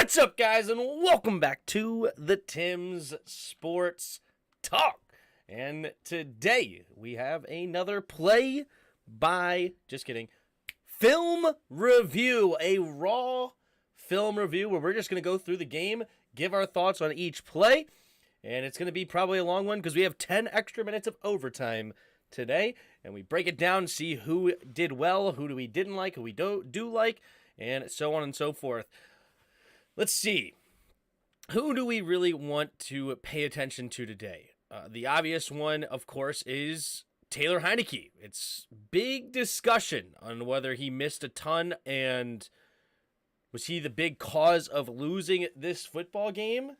What's up, guys, and welcome back to the Tim's Sports Talk. And today we have another film review, a raw film review where we're just going to go through the game, give our thoughts on each play, and it's going to be probably a long one because we have 10 extra minutes of overtime today, and we break it down, see who did well, who we didn't like, who we do like, and so on and so forth. Let's see. Who do we really want to pay attention to today? The obvious one, of course, is Taylor Heinicke. It's big discussion on whether he missed a ton and was he the big cause of losing this football game?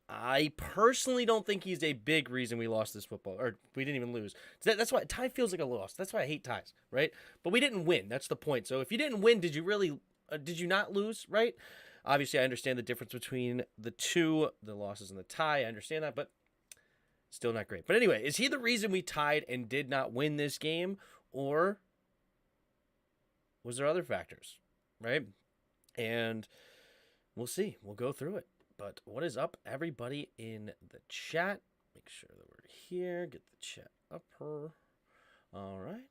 I personally don't think he's a big reason we lost this football, or we didn't even lose. That's why tie feels like a loss. That's why I hate ties, right? But we didn't win. That's the point. So if you didn't win, did you not lose, right? Obviously, I understand the difference between the two, the losses and the tie. I understand that, but still not great. But anyway, is he the reason we tied and did not win this game, or was there other factors, right? And we'll see. We'll go through it. But what is up, everybody in the chat? Make sure that we're here. Get the chat up here. All right.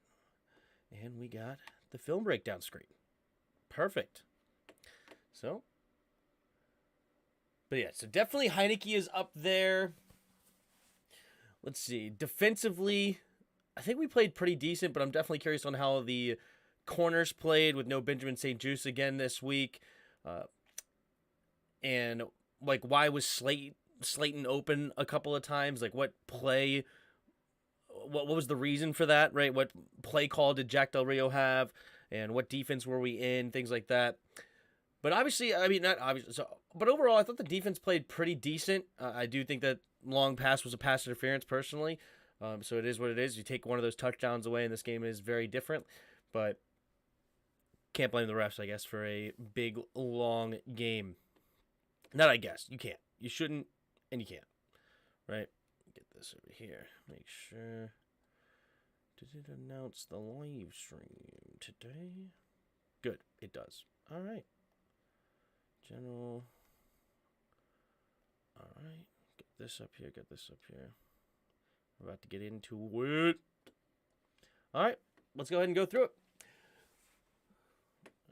And we got the film breakdown screen. Perfect. So definitely Heinicke is up there. Let's see. Defensively, I think we played pretty decent, but I'm definitely curious on how the corners played with no Benjamin St. Juste again this week. And, why was Slayton open a couple of times? What play, what was the reason for that, right? What play call did Jack Del Rio have? And what defense were we in? Things like that. But obviously, not obviously. But overall, I thought the defense played pretty decent. I do think that long pass was a pass interference, personally. So it is what it is. You take one of those touchdowns away, and this game is very different. But can't blame the refs, I guess, for a big, long game. Not I guess. You can't. You shouldn't, and you can't. Right? Get this over here. Make sure. Did it announce the live stream today? Good. It does. All right. General. All right. Get this up here. Get this up here. We're about to get into it. All right. Let's go ahead and go through it.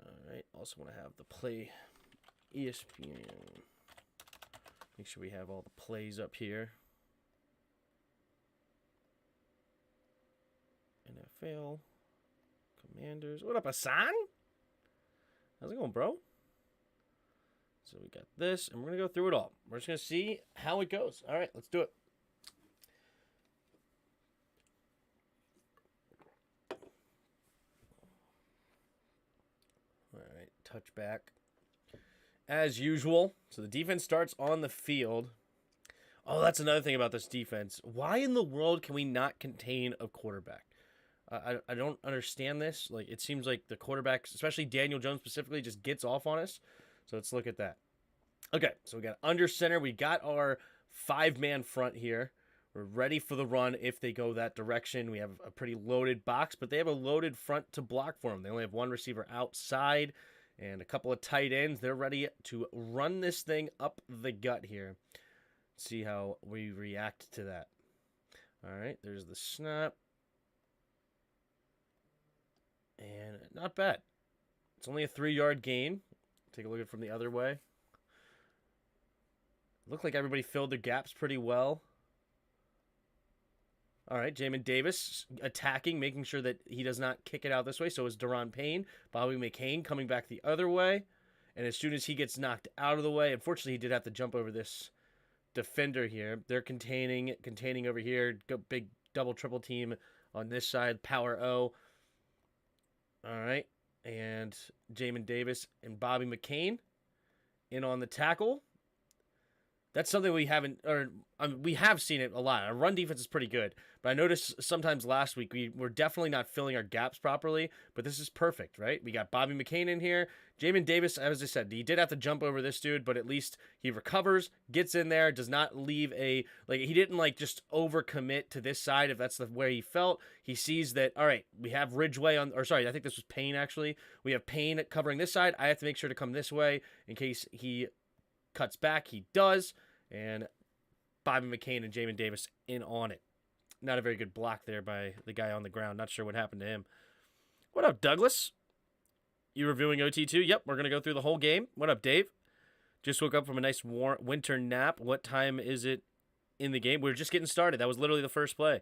All right. Also want to have the play ESPN. Make sure we have all the plays up here. NFL. Commanders. What up, Hassan? How's it going, bro? So we got this, and we're going to go through it all. We're just going to see how it goes. All right, let's do it. All right, touchback. As usual, so the defense starts on the field. Oh, that's another thing about this defense. Why in the world can we not contain a quarterback? I don't understand this. It seems like the quarterback, especially Daniel Jones specifically, just gets off on us. So let's look at that. Okay, so we got under center. We got our 5-man front here. We're ready for the run if they go that direction. We have a pretty loaded box, but they have a loaded front to block for them. They only have one receiver outside and a couple of tight ends. They're ready to run this thing up the gut here. See how we react to that. All right, there's the snap. And not bad. It's only a 3-yard gain. Take a look at it from the other way. Looked like everybody filled their gaps pretty well. All right, Jamin Davis attacking, making sure that he does not kick it out this way. So is Daron Payne. Bobby McCain coming back the other way. And as soon as he gets knocked out of the way, unfortunately he did have to jump over this defender here. They're containing over here. Big double, triple team on this side. Power O. All right. And Jamin Davis and Bobby McCain in on the tackle. That's something we haven't, or we have seen it a lot. Our run defense is pretty good, but I noticed sometimes last week we were definitely not filling our gaps properly. But this is perfect, right? We got Bobby McCain in here. Jamin Davis, as I said, he did have to jump over this dude, but at least he recovers, gets in there, does not leave he didn't just overcommit to this side if that's the way he felt. He sees that, all right, we have Ridgeway I think this was Payne actually. We have Payne covering this side. I have to make sure to come this way in case he cuts back. He does, and Bobby McCain and Jamin Davis in on it. Not a very good block there by the guy on the ground. Not sure what happened to him. What up, Douglas? You reviewing OT2? Yep, we're going to go through the whole game. What up, Dave? Just woke up from a nice winter nap. What time is it in the game? We're just getting started. That was literally the first play.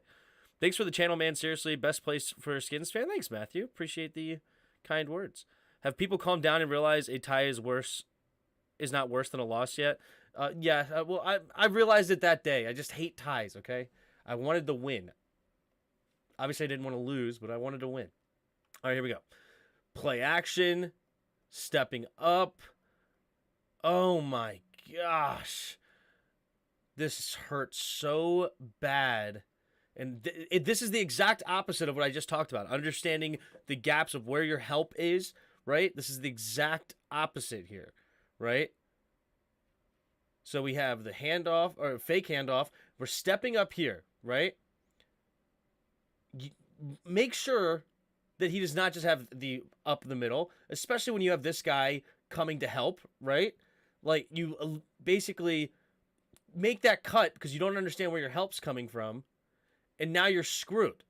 Thanks for the channel, man. Seriously, best place for a Skins fan. Thanks, Matthew. Appreciate the kind words. Have people calmed down and realized a tie is not worse than a loss yet? Well, I realized it that day. I just hate ties, okay? I wanted to win. Obviously, I didn't want to lose, but I wanted to win. All right, here we go. Play action. Stepping up. Oh, my gosh. This hurts so bad. And this is the exact opposite of what I just talked about. Understanding the gaps of where your help is, right? This is the exact opposite here, right? So we have the handoff, or fake handoff. We're stepping up here, right? Make sure that he does not just have the up the middle, especially when you have this guy coming to help, right? Like, you basically make that cut because you don't understand where your help's coming from, and now you're screwed.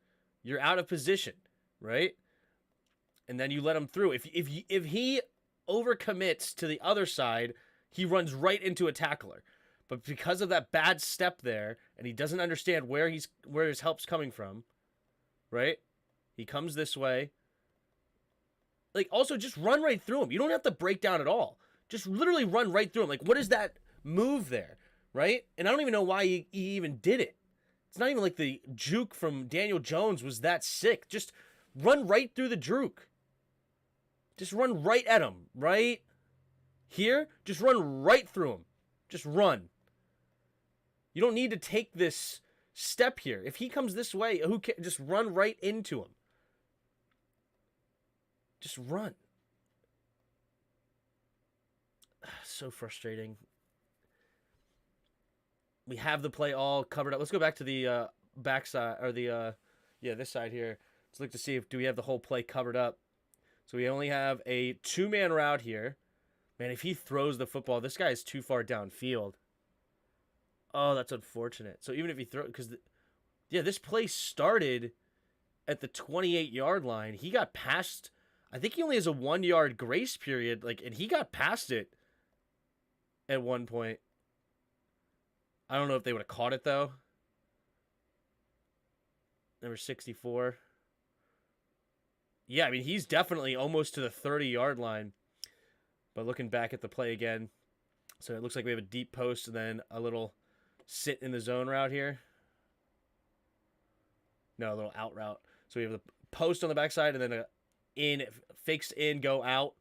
You're out of position, right? And then you let him through. If he overcommits to the other side, he runs right into a tackler. But because of that bad step there, and he doesn't understand where his help's coming from, right? He comes this way. Also, just run right through him. You don't have to break down at all. Just literally run right through him. What is that move there, right? And I don't even know why he even did it. It's not even like the juke from Daniel Jones was that sick. Just run right through the juke. Just run right at him, right? Here, just run right through him. Just run. You don't need to take this step here. If he comes this way, just run right into him. Just run. So frustrating. We have the play all covered up. Let's go back to the backside, or this side here. Let's look to see do we have the whole play covered up. So we only have a 2-man route here. Man, if he throws the football, this guy is too far downfield. Oh, that's unfortunate. So even if he throws, this play started at the 28-yard line. He got past, I think he only has a 1-yard grace period, and he got past it at one point. I don't know if they would have caught it, though. Number 64. Yeah, I mean, he's definitely almost to the 30-yard line. But looking back at the play again, so it looks like we have a deep post and then a little sit in the zone route here. No, a little out route. So we have the post on the backside and then a fakes in, go out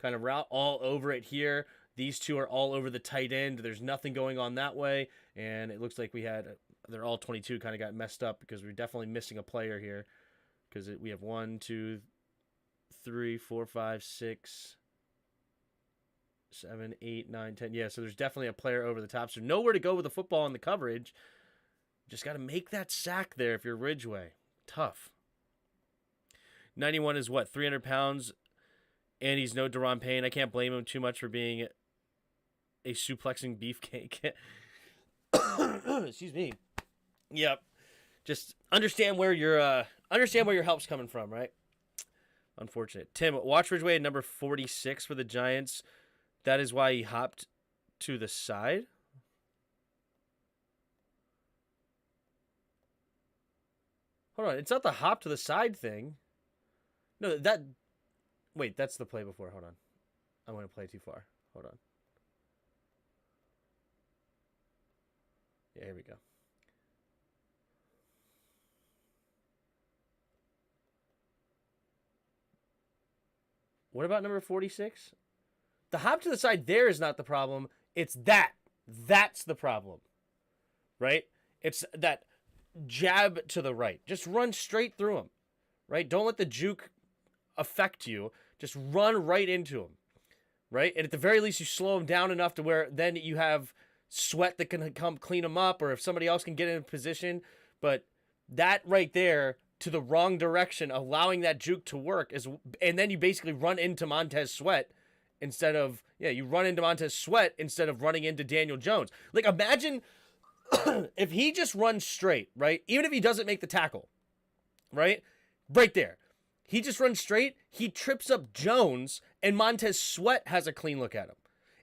kind of route all over it here. These two are all over the tight end. There's nothing going on that way. And it looks like they're all 22 kind of got messed up because we're definitely missing a player here. Because we have 1, 2, 3, 4, 5, 6, 7, 8, 9, 10. Yeah, so there's definitely a player over the top. So nowhere to go with the football in the coverage. Just got to make that sack there if you're Ridgeway. Tough. 91 is what? 300 pounds. And he's no Daron Payne. I can't blame him too much for being a suplexing beefcake. Excuse me. Yep. Just understand where your help's coming from, right? Unfortunate. Tim, watch Ridgeway at number 46 for the Giants. That is why he hopped to the side. Hold on, it's not the hop to the side thing. No, wait, that's the play before. Hold on. I want to play too far. Hold on. Yeah, here we go. What about number 46? The hop to the side there is not the problem. It's that. That's the problem, right? It's that jab to the right. Just run straight through him, right? Don't let the juke affect you. Just run right into him, right? And at the very least, you slow him down enough to where then you have Sweat that can come clean him up, or if somebody else can get in a position. But that right there to the wrong direction, allowing that juke to work is, and then you basically run into Montez Sweat instead of, you run into Montez Sweat instead of running into Daniel Jones. Like, imagine if he just runs straight, right? Even if he doesn't make the tackle, right? Right there. He just runs straight. He trips up Jones, and Montez Sweat has a clean look at him.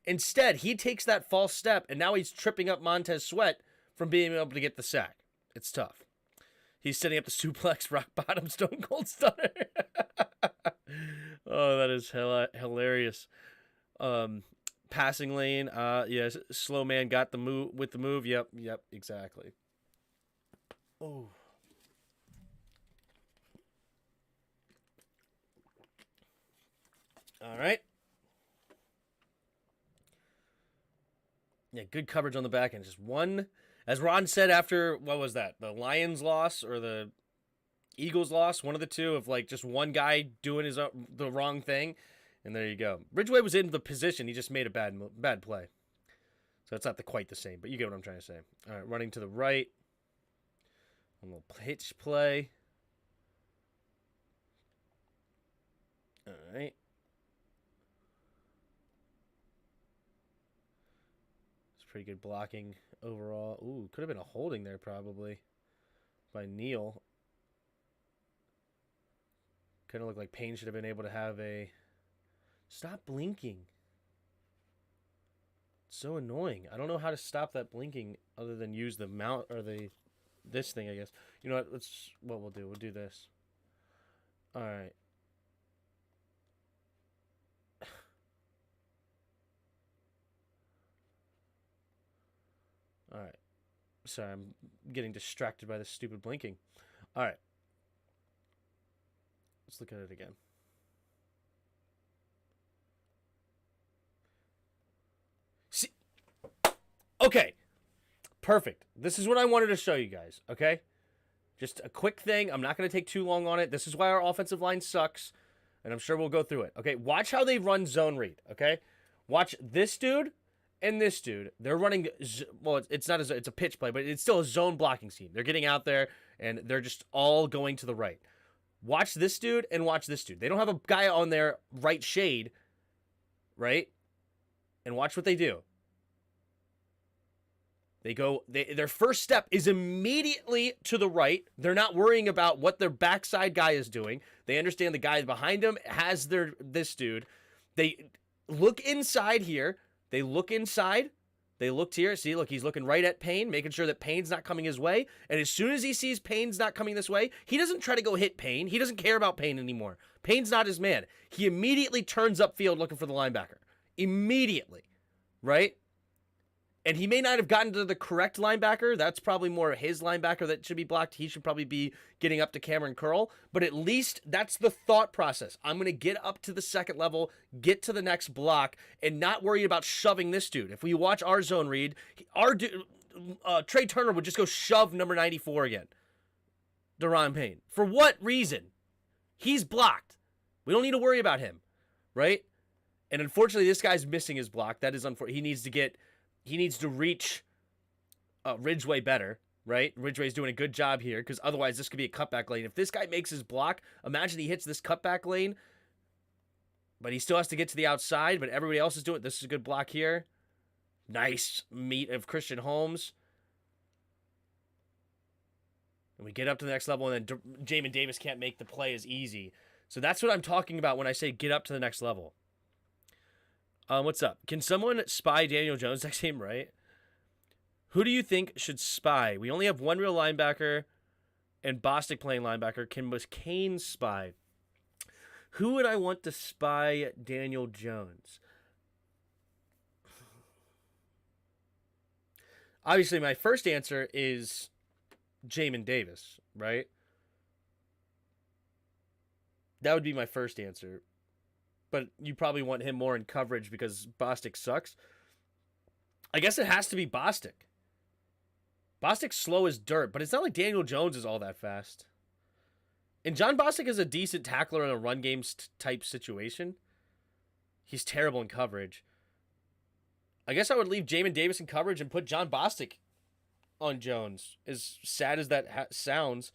Instead, he takes that false step, and now he's tripping up Montez Sweat from being able to get the sack. It's tough. He's setting up the suplex, rock bottom, stone cold stunner. Oh, that is hilarious. Passing lane. Yes, slow man got the move with the move. Yep, exactly. Oh. All right. Yeah, good coverage on the back end. Just one, as Ron said after, what was that? The Lions loss or the Eagles loss? One of the two, of like just one guy doing the wrong thing. And there you go. Ridgeway was in the position. He just made a bad play. So it's not quite the same, but you get what I'm trying to say. All right, running to the right. A little pitch play. All right. It's pretty good blocking overall. Ooh, could have been a holding there probably by Neal. Kind of looked like Payne should have been able to have a... Stop blinking. It's so annoying. I don't know how to stop that blinking other than use the mount or this thing, I guess. You know what? We'll do this. All right. All right. Sorry, I'm getting distracted by this stupid blinking. All right. Let's look at it again. See? Okay. Perfect. This is what I wanted to show you guys, okay? Just a quick thing. I'm not going to take too long on it. This is why our offensive line sucks, and I'm sure we'll go through it. Okay, watch how they run zone read, okay? Watch this dude and this dude. They're running, well, it's not it's a pitch play, but it's still a zone blocking scheme. They're getting out there, and they're just all going to the right. Watch this dude and watch this dude. They don't have a guy on their right shade, right? And watch what they do. They go, their first step is immediately to the right. They're not worrying about what their backside guy is doing. They understand the guy behind them has this dude. They look inside here. They look inside. They looked here. See, look, he's looking right at Payne, making sure that Payne's not coming his way. And as soon as he sees Payne's not coming this way, he doesn't try to go hit Payne. He doesn't care about Payne anymore. Payne's not his man. He immediately turns upfield looking for the linebacker. Immediately, right? And he may not have gotten to the correct linebacker. That's probably more his linebacker that should be blocked. He should probably be getting up to Cameron Curl. But at least that's the thought process. I'm going to get up to the second level, get to the next block, and not worry about shoving this dude. If we watch our zone read, Trey Turner would just go shove number 94 again. Daron Payne. For what reason? He's blocked. We don't need to worry about him, right? And unfortunately, this guy's missing his block. That is unfortunate. He needs to reach Ridgeway better, right? Ridgeway's doing a good job here because otherwise this could be a cutback lane. If this guy makes his block, imagine he hits this cutback lane, but he still has to get to the outside, but everybody else is doing it. This is a good block here. Nice meet of Christian Holmes. And we get up to the next level, and then Jamin Davis can't make the play as easy. So that's what I'm talking about when I say get up to the next level. What's up? Can someone spy Daniel Jones next game, right? Who do you think should spy? We only have one real linebacker and Bostic playing linebacker. Was Kane spy? Who would I want to spy Daniel Jones? Obviously, my first answer is Jamin Davis, right? That would be my first answer. But you probably want him more in coverage because Bostic sucks. I guess it has to be Bostic. Bostic's slow as dirt, but it's not like Daniel Jones is all that fast. And John Bostic is a decent tackler in a run game type situation. He's terrible in coverage. I guess I would leave Jamin Davis in coverage and put John Bostic on Jones. As sad as that sounds.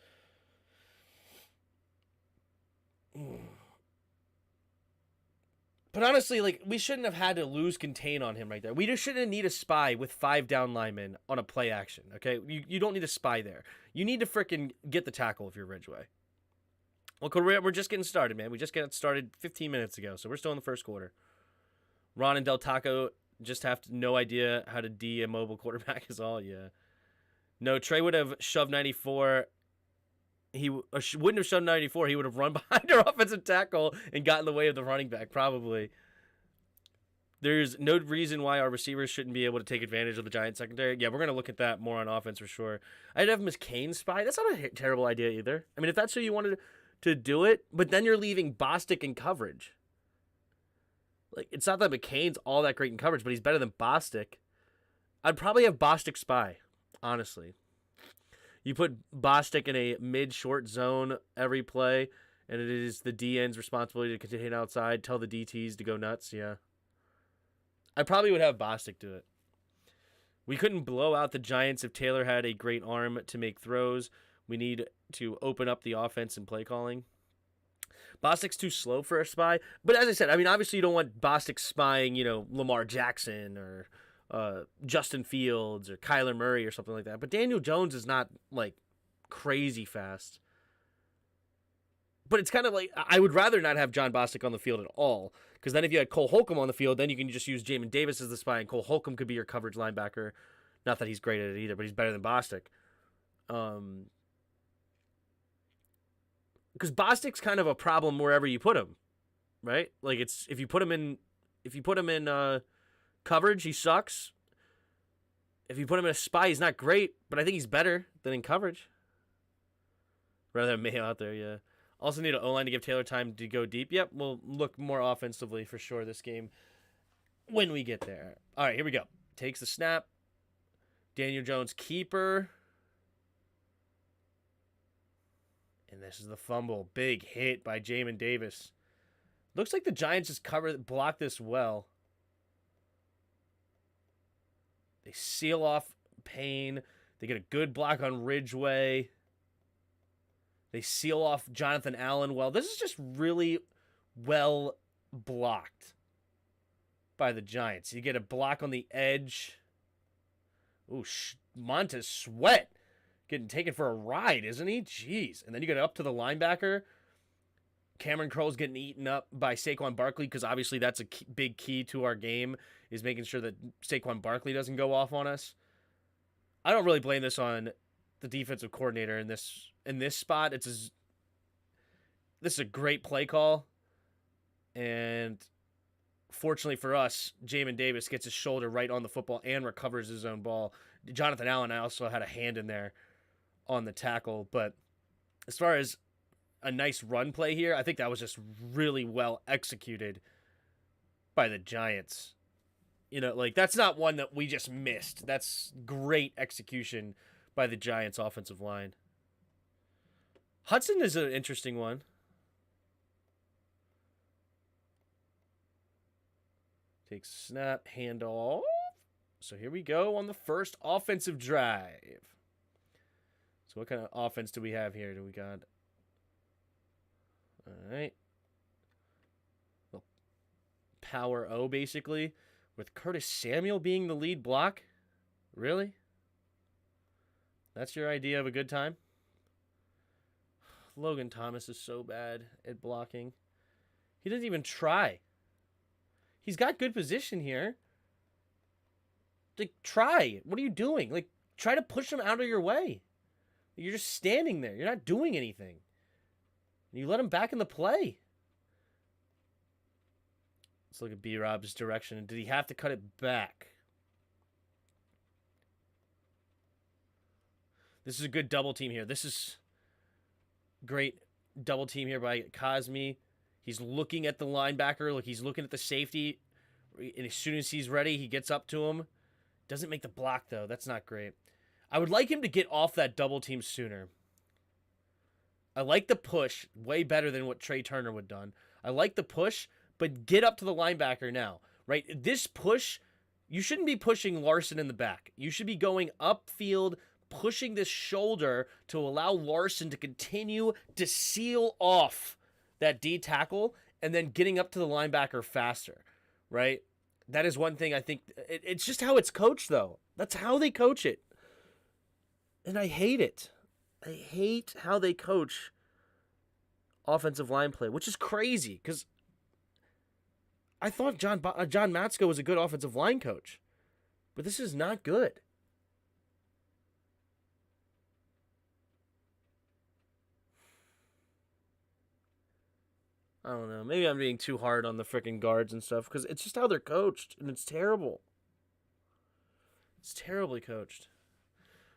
But honestly, like, we shouldn't have had to lose contain on him right there. We just shouldn't need a spy with 5 down linemen on a play action, okay? You don't need a spy there. You need to frickin' get the tackle if you're Ridgeway. Well, we're just getting started, man. We just got started 15 minutes ago, so we're still in the first quarter. Ron and Del Taco just have no idea how to D a mobile quarterback is all, yeah. No, Trey would have shoved 94. He wouldn't have shoved 94. He would have run behind our offensive tackle and got in the way of the running back, probably. There's no reason why our receivers shouldn't be able to take advantage of the Giants secondary. Yeah, we're going to look at that more on offense for sure. I'd have him as Kane's spy. That's not a terrible idea either. I mean, if that's who you wanted to do it, but then you're leaving Bostic in coverage. Like, it's not that McCain's all that great in coverage, but he's better than Bostic. I'd probably have Bostic spy, honestly. You put Bostic in a mid-short zone every play, and it is the DN's responsibility to contain outside, tell the DTs to go nuts, yeah. I probably would have Bostic do it. We couldn't blow out the Giants if Taylor had a great arm to make throws. We need to open up the offense and play calling. Bostic's too slow for a spy. But as I said, I mean, obviously you don't want Bostic spying, Lamar Jackson or Justin Fields or Kyler Murray or something like that. But Daniel Jones is not, like, crazy fast. But it's kind of like, I would rather not have John Bostic on the field at all. Because then if you had Cole Holcomb on the field, then you can just use Jamin Davis as the spy, and Cole Holcomb could be your coverage linebacker. Not that he's great at it either, but he's better than Bostic. Because Bostic's kind of a problem wherever you put him, right? Like, it's if you put him in coverage, he sucks. If you put him in a spy, he's not great, but I think he's better than in coverage. Rather than Mayo out there, yeah. Also need an O-line to give Taylor time to go deep. Yep, we'll look more offensively for sure this game when we get there. All right, here we go. Takes the snap. Daniel Jones keeper. And this is the fumble. Big hit by Jamin Davis. Looks like the Giants just blocked this well. They seal off Payne. They get a good block on Ridgeway. They seal off Jonathan Allen well. This is just really well blocked by the Giants. You get a block on the edge. Ooh, Montez Sweat getting taken for a ride, isn't he? Jeez. And then you get up to the linebacker. Cameron Crowe's getting eaten up by Saquon Barkley because obviously that's a big key to our game is making sure that Saquon Barkley doesn't go off on us. I don't really blame this on the defensive coordinator in this spot. This is a great play call, and fortunately for us, Jamin Davis gets his shoulder right on the football and recovers his own ball. Jonathan Allen also had a hand in there on the tackle, but as far as a nice run play here, I think that was just really well executed by the Giants. That's not one that we just missed. That's great execution by the Giants' offensive line. Hudson is an interesting one. Takes snap, handoff. So here we go on the first offensive drive. So what kind of offense do we have here? Do we got... All right. Well, power O, basically, with Curtis Samuel being the lead block? Really? That's your idea of a good time? Logan Thomas is so bad at blocking. He doesn't even try. He's got good position here. Like, try. What are you doing? Like, try to push him out of your way. You're just standing there. You're not doing anything. You let him back in the play. Let's look at B-Rob's direction. Did he have to cut it back? This is a good double team here. This is great double team here by Cosme. He's looking at the linebacker. Look, he's looking at the safety. And as soon as he's ready, he gets up to him. Doesn't make the block, though. That's not great. I would like him to get off that double team sooner. I like the push way better than what Trey Turner would have done. I like the push, but get up to the linebacker now, right? This push, you shouldn't be pushing Larson in the back. You should be going upfield, pushing this shoulder to allow Larson to continue to seal off that D tackle and then getting up to the linebacker faster, right? That is one thing I think. It's just how it's coached, though. That's how they coach it. And I hate it. I hate how they coach offensive line play, which is crazy because I thought John Matsko was a good offensive line coach, but this is not good. I don't know. Maybe I'm being too hard on the freaking guards and stuff because it's just how they're coached, and it's terrible. It's terribly coached.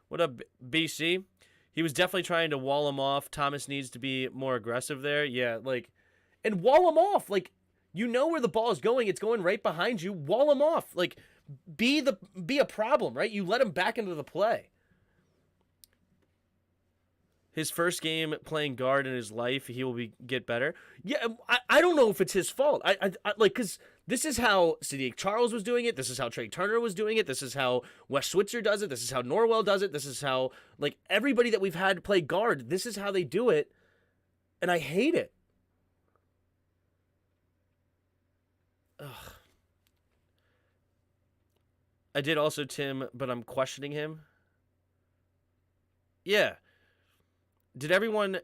What up, BC? He was definitely trying to wall him off. Thomas needs to be more aggressive there. Yeah, and wall him off. You know where the ball is going. It's going right behind you. Wall him off. Be a problem, right? You let him back into the play. His first game playing guard in his life, he will get better. Yeah, I don't know if it's his fault. Because this is how Sadiq Charles was doing it. This is how Trey Turner was doing it. This is how Wes Switzer does it. This is how Norwell does it. This is how, everybody that we've had play guard, this is how they do it. And I hate it. Ugh. I did also, Tim, but I'm questioning him. Yeah. Did everyone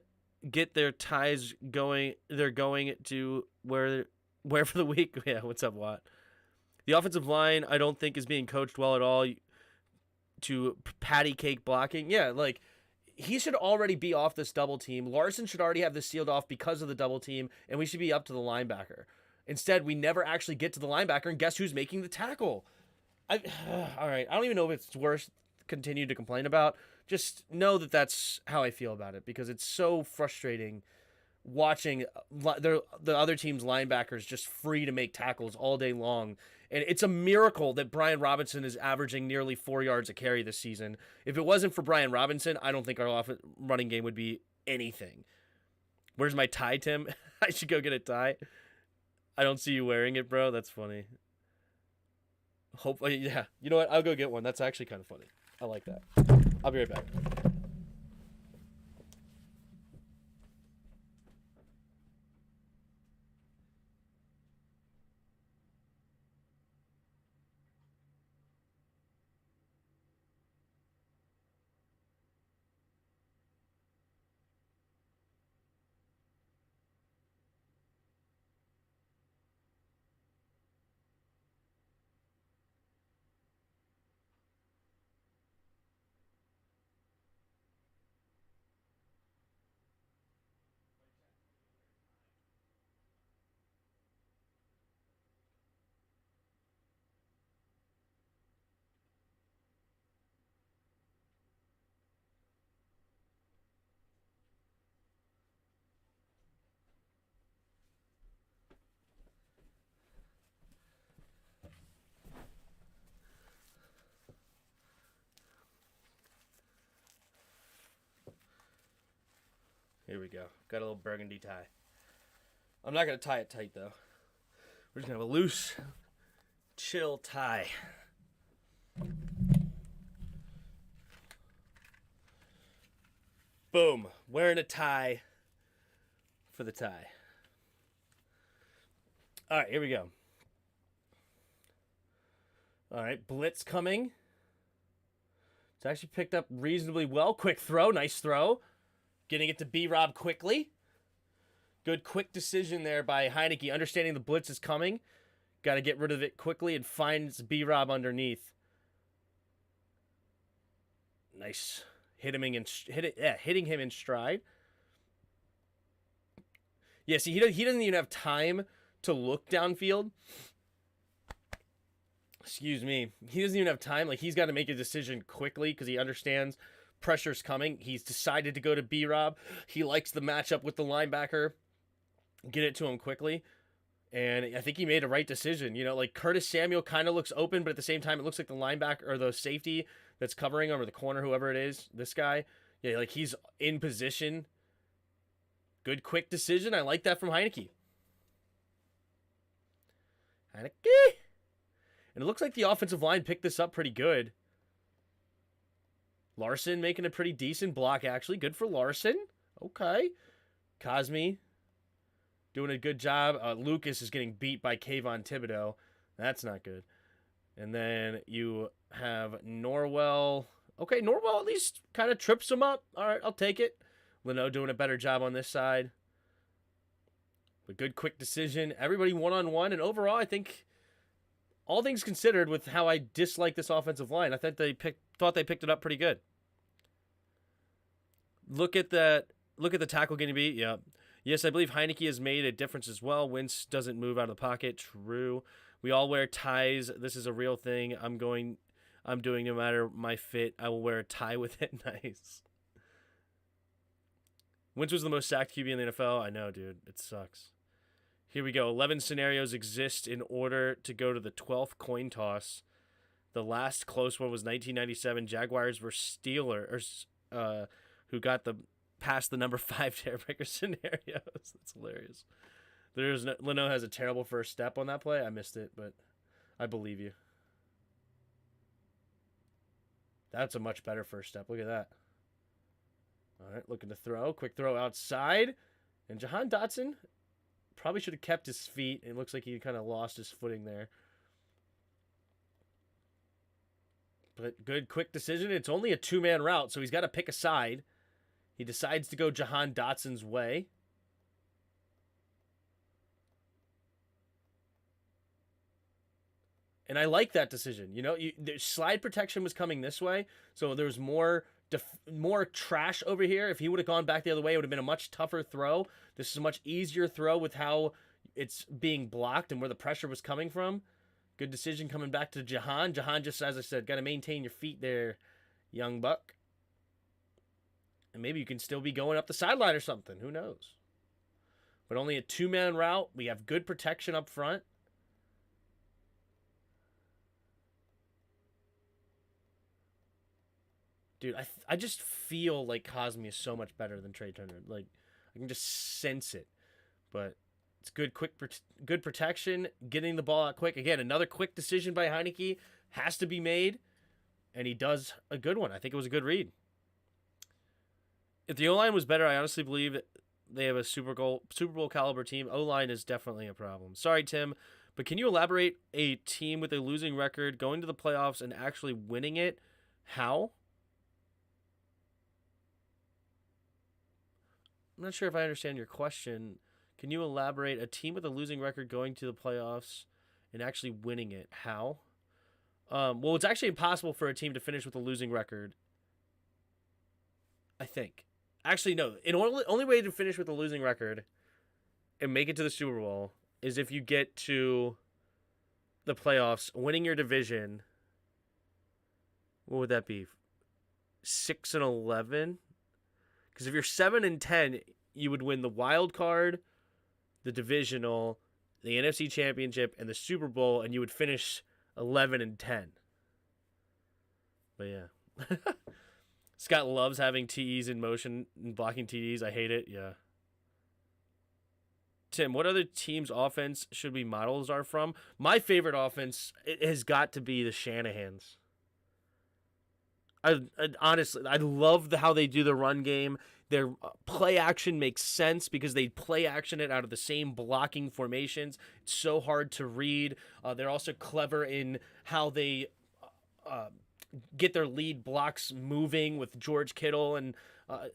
get their ties going? They're going to where for the week? Yeah, what's up, Watt? The offensive line, I don't think, is being coached well at all to patty cake blocking. Yeah, he should already be off this double team. Larson should already have this sealed off because of the double team, and we should be up to the linebacker. Instead, we never actually get to the linebacker, and guess who's making the tackle? All right, I don't even know if it's worth continue to complain about. Just know that that's how I feel about it because it's so frustrating watching the other team's linebackers just free to make tackles all day long. And it's a miracle that Brian Robinson is averaging nearly 4 yards a carry this season. If it wasn't for Brian Robinson, I don't think our running game would be anything. Where's my tie, Tim? I should go get a tie. I don't see you wearing it, bro. That's funny. Hopefully, yeah. You know what? I'll go get one. That's actually kind of funny. I like that. I'll be right back. Here we go. Got a little burgundy tie. I'm not going to tie it tight, though. We're just going to have a loose, chill tie. Boom. Wearing a tie for the tie. All right, here we go. All right, blitz coming. It's actually picked up reasonably well. Quick throw. Nice throw. Getting it to B-Rob quickly. Good quick decision there by Heineke. Understanding the blitz is coming. Got to get rid of it quickly and finds B-Rob underneath. Nice. Hitting him in stride. Yeah, see, he doesn't even have time to look downfield. Excuse me. He doesn't even have time. He's got to make a decision quickly because he understands pressure's coming. He's decided to go to B-Rob. He likes the matchup with the linebacker. Get it to him quickly. And I think he made a right decision. Like Curtis Samuel kind of looks open, but at the same time, it looks like the linebacker or the safety that's covering him or the corner, whoever it is, this guy. Yeah, like he's in position. Good, quick decision. I like that from Heineke. And it looks like the offensive line picked this up pretty good. Larson making a pretty decent block, actually. Good for Larson. Okay. Cosme doing a good job. Lucas is getting beat by Kayvon Thibodeau. That's not good. And then you have Norwell. Okay, Norwell at least kind of trips him up. All right, I'll take it. Leno doing a better job on this side. But good, quick decision. Everybody one-on-one. And overall, I think, all things considered, with how I dislike this offensive line, I thought they picked it up pretty good. Look at that. Look at the tackle getting beat. Yeah. Yes, I believe Heineke has made a difference as well. Wentz doesn't move out of the pocket. True. We all wear ties. This is a real thing. I'm doing no matter my fit. I will wear a tie with it. Nice. Wentz was the most sacked QB in the NFL. I know, dude. It sucks. Here we go. 11 scenarios exist in order to go to the 12th coin toss. The last close one was 1997. Jaguars versus Steelers, who got past the number 5 tiebreaker scenarios. That's hilarious. Leno has a terrible first step on that play. I missed it, but I believe you. That's a much better first step. Look at that. All right, looking to throw. Quick throw outside. And Jahan Dotson probably should have kept his feet. It looks like he kind of lost his footing there. But good, quick decision. It's only a 2-man route, so he's got to pick a side. He decides to go Jahan Dotson's way. And I like that decision. The slide protection was coming this way, so there was more trash over here. If he would have gone back the other way, it would have been a much tougher throw. This is a much easier throw with how it's being blocked and where the pressure was coming from. Good decision coming back to Jahan. Jahan, just as I said, got to maintain your feet there, young buck. And maybe you can still be going up the sideline or something. Who knows? But only a 2-man route. We have good protection up front. Dude, I just feel like Cosme is so much better than Trey Turner. Like, I can just sense it. But it's good protection, getting the ball out quick. Again, another quick decision by Heineke has to be made, and he does a good one. I think it was a good read. If the O-line was better, I honestly believe they have a Super Bowl caliber team. O-line is definitely a problem. Sorry, Tim, but can you elaborate a team with a losing record going to the playoffs and actually winning it? How? I'm not sure if I understand your question. Can you elaborate a team with a losing record going to the playoffs and actually winning it? How? Well, it's actually impossible for a team to finish with a losing record, I think. Actually, no. The only way to finish with a losing record and make it to the Super Bowl is if you get to the playoffs, winning your division. What would that be? 6-11? Because if you're 7-10, you would win the wild card, the divisional, the NFC Championship, and the Super Bowl, and you would finish 11-10. But yeah. Scott loves having TEs in motion and blocking TDs. I hate it. Yeah. Tim, what other team's offense should we models are from? My favorite offense has got to be the Shanahans. Honestly, I love how they do the run game. Their play action makes sense because they play action it out of the same blocking formations. It's so hard to read. They're also clever in how they get their lead blocks moving with George Kittle, and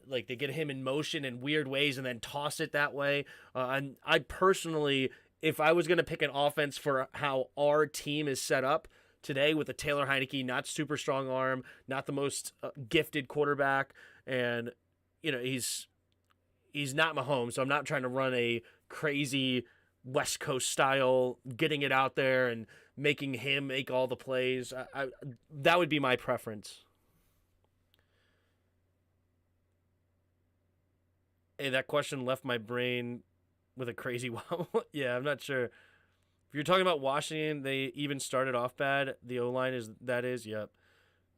like they get him in motion in weird ways and then toss it that way. And I personally, if I was going to pick an offense for how our team is set up today with a Taylor Heineke, not super strong arm, not the most gifted quarterback, and he's not Mahomes, so I'm not trying to run a crazy West Coast style, getting it out there and making him make all the plays. That would be my preference. Hey, that question left my brain with a crazy wobble. Yeah, I'm not sure If you're talking about Washington, they even started off bad. The O-line yep.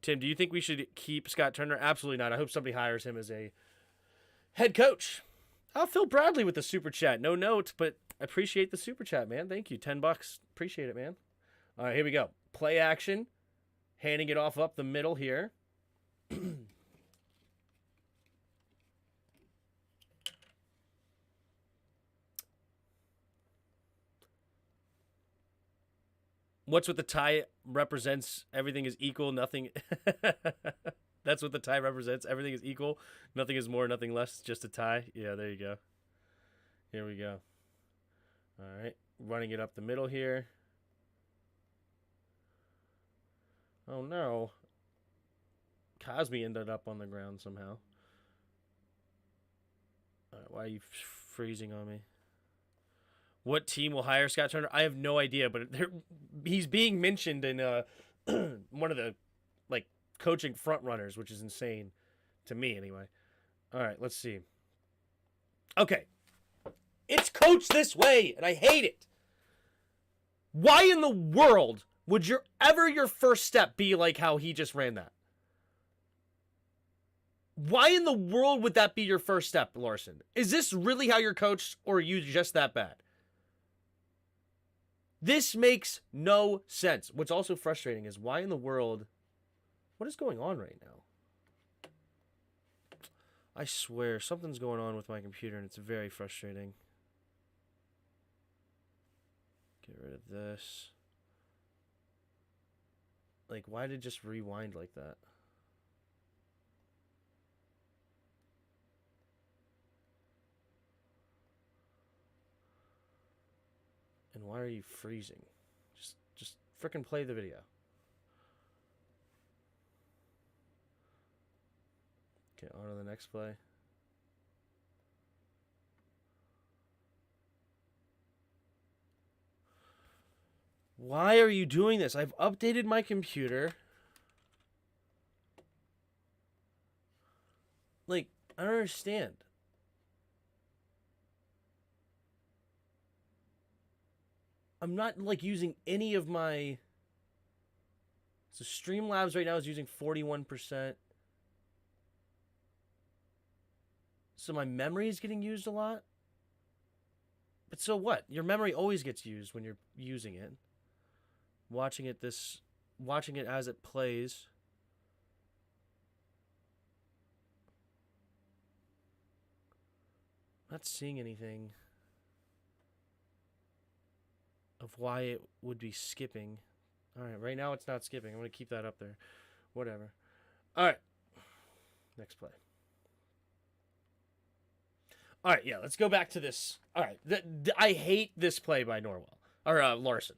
Tim, do you think we should keep Scott Turner? Absolutely not. I hope somebody hires him as a head coach. Phil Bradley with the super chat. No note, but I appreciate the super chat, man. Thank you. $10. Appreciate it, man. All right, here we go. Play action. Handing it off up the middle here. What's what the tie represents? Everything is equal. Nothing. That's what the tie represents. Everything is equal. Nothing is more, nothing less. Just a tie. Yeah, there you go. Here we go. All right. Running it up the middle here. Oh, no. Cosby ended up on the ground somehow. All right, why are you freezing on me? What team will hire Scott Turner? I have no idea, but he's being mentioned in one of the coaching front runners, which is insane to me anyway. All right, let's see. Okay. It's coached this way, and I hate it. Why in the world would your first step be like how he just ran that? Why in the world would that be your first step, Larson? Is this really how you're coached, or are you just that bad? This makes no sense. What's also frustrating is why in the world... What is going on right now? I swear, something's going on with my computer, and it's very frustrating. Get rid of this. Like, why did it just rewind like that? And why are you freezing? Just frickin' play the video. Okay, on to the next play. Why are you doing this? I've updated my computer. Like, I don't understand. I'm not, using any of my... So Streamlabs right now is using 41%. So my memory is getting used a lot. But so what? Your memory always gets used when you're using it. Watching it as it plays. Not seeing anything of why it would be skipping. All right, right now it's not skipping. I'm going to keep that up there. Whatever. All right. Next play. All right, yeah, let's go back to this. All right, I hate this play by Larson.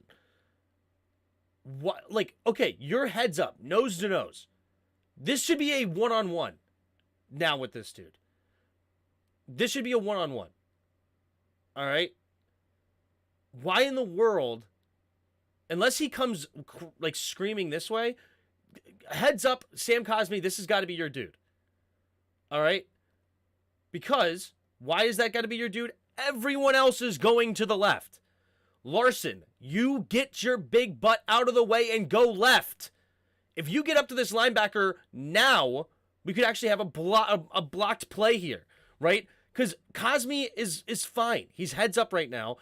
What? Okay, your heads up, nose to nose. This should be a one-on-one now with this dude. This should be a one-on-one. All right? Why in the world, unless he comes screaming this way, heads up, Sam Cosmi, this has got to be your dude. All right? Because why is that got to be your dude? Everyone else is going to the left. Larson, you get your big butt out of the way and go left. If you get up to this linebacker now, we could actually have a blocked play here, right? Because Cosmi is fine. He's heads up right now.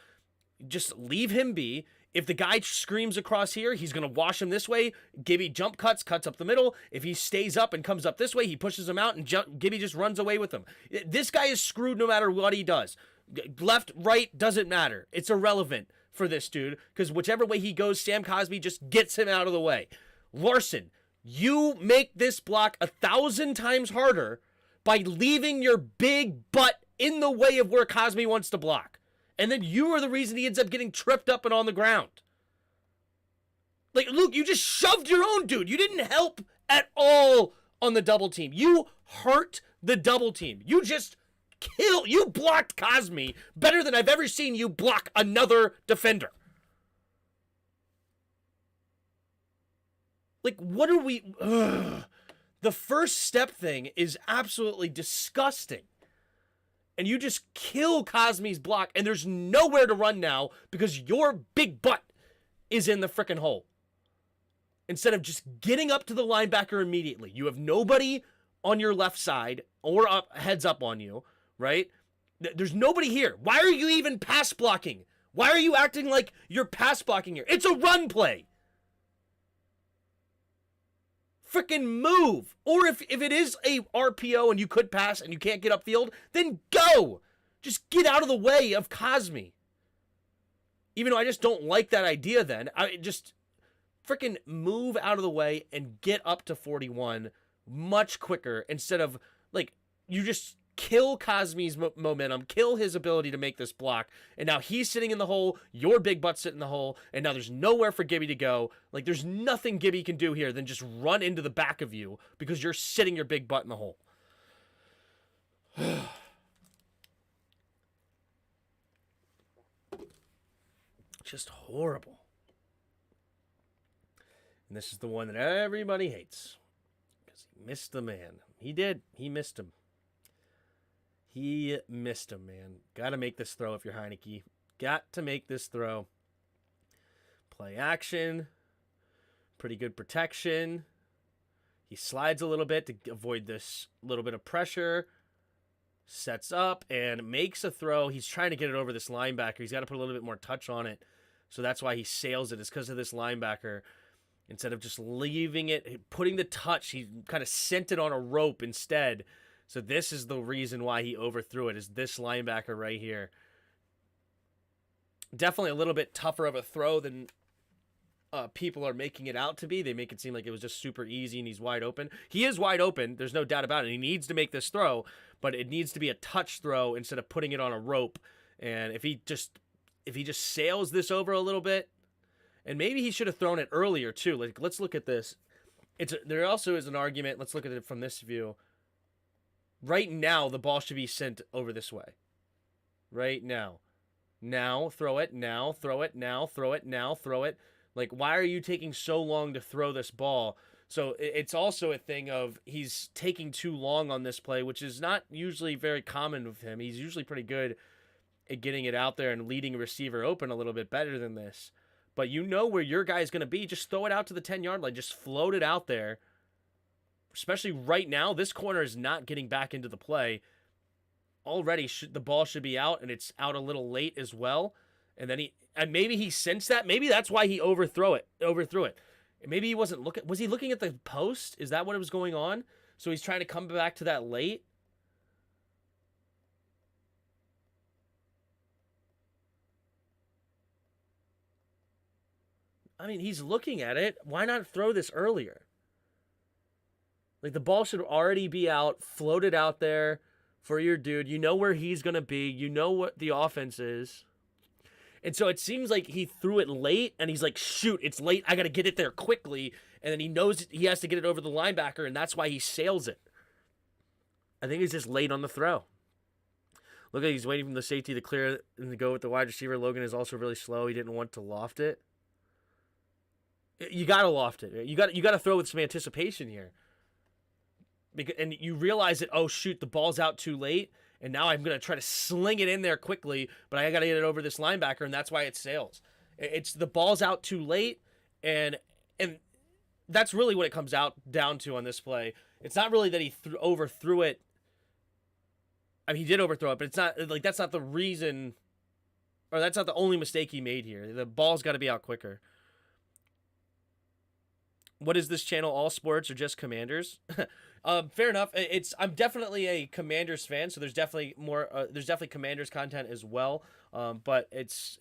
Just leave him be. If the guy screams across here, he's going to wash him this way. Gibby jump cuts up the middle. If he stays up and comes up this way, he pushes him out, and Gibby just runs away with him. This guy is screwed no matter what he does. Left, right, doesn't matter. It's irrelevant for this dude, because whichever way he goes, Sam Cosmi just gets him out of the way. Larson, you make this block 1,000 times harder by leaving your big butt in the way of where Cosmi wants to block. And then you are the reason he ends up getting tripped up and on the ground. Luke, you just shoved your own dude. You didn't help at all on the double team. You hurt the double team. You blocked Cosmi better than I've ever seen you block another defender. What are we... Ugh. The first step thing is absolutely disgusting. and you just kill Cosme's block, and there's nowhere to run now because your big butt is in the frickin' hole. Instead of just getting up to the linebacker immediately, you have nobody on your left side or up heads up on you, right? There's nobody here. Why are you even pass blocking? Why are you acting like you're pass blocking here? It's a run play. Freaking move. Or if it is a RPO and you could pass and you can't get upfield, then go. Just get out of the way of Cosme. Even though I just don't like that idea then. I just freaking move out of the way and get up to 41 much quicker instead of, like, you just kill Cosme's momentum, kill his ability to make this block, and now he's sitting in the hole, your big butt's sitting in the hole, and now there's nowhere for Gibby to go. Like, there's nothing Gibby can do here than just run into the back of you because you're sitting your big butt in the hole. Just horrible. And this is the one that everybody hates because he missed the man. He did. He missed him. He missed him, man. Got to make this throw if you're Heineke. Got to make this throw. Play action. Pretty good protection. He slides a little bit to avoid this little bit of pressure. Sets up and makes a throw. He's trying to get it over this linebacker. He's got to put a little bit more touch on it. So that's why he sails it. It's because of this linebacker. Instead of just leaving it, putting the touch, he kind of sent it on a rope instead. So this is the reason why he overthrew it, is this linebacker right here. Definitely a little bit tougher of a throw than people are making it out to be. They make it seem like it was just super easy and he's wide open. He is wide open. There's no doubt about it. He needs to make this throw, but it needs to be a touch throw instead of putting it on a rope. And if he just sails this over a little bit, and maybe he should have thrown it earlier too. Like, let's look at this. There also is an argument. Let's look at it from this view. Right now, the ball should be sent over this way. Right now. Now, throw it. Now, throw it. Now, throw it. Now, throw it. Like, why are you taking so long to throw this ball? So it's also a thing of he's taking too long on this play, which is not usually very common with him. He's usually pretty good at getting it out there and leading a receiver open a little bit better than this. But you know where your guy's going to be. Just throw it out to the 10-yard line. Just float it out there. Especially right now, this corner is not getting back into the play. Already, the ball should be out, and it's out a little late as well. And then maybe he sensed that. Maybe that's why he overthrew it. Maybe he wasn't looking. Was he looking at the post? Is that what was going on? So he's trying to come back to that late. I mean, he's looking at it. Why not throw this earlier? Like, the ball should already be out, floated out there for your dude. You know where he's going to be. You know what the offense is. And so it seems like he threw it late, and he's like, shoot, it's late. I got to get it there quickly. And then he knows he has to get it over the linebacker, and that's why he sails it. I think he's just late on the throw. Look like he's waiting for the safety to clear and to go with the wide receiver. Logan is also really slow. He didn't want to loft it. You got to loft it. You got to throw with some anticipation here. And you realize that, oh, shoot, the ball's out too late, and now I'm going to try to sling it in there quickly, but I got to get it over this linebacker, and that's why it sails. It's the ball's out too late, and that's really what it comes down to on this play. It's not really that he overthrew it. I mean, he did overthrow it, but it's not like that's not the reason, or that's not the only mistake he made here. The ball's got to be out quicker. What is this channel? All sports or just Commanders? Fair enough. I'm definitely a Commanders fan, so there's definitely more. There's definitely Commanders content as well. But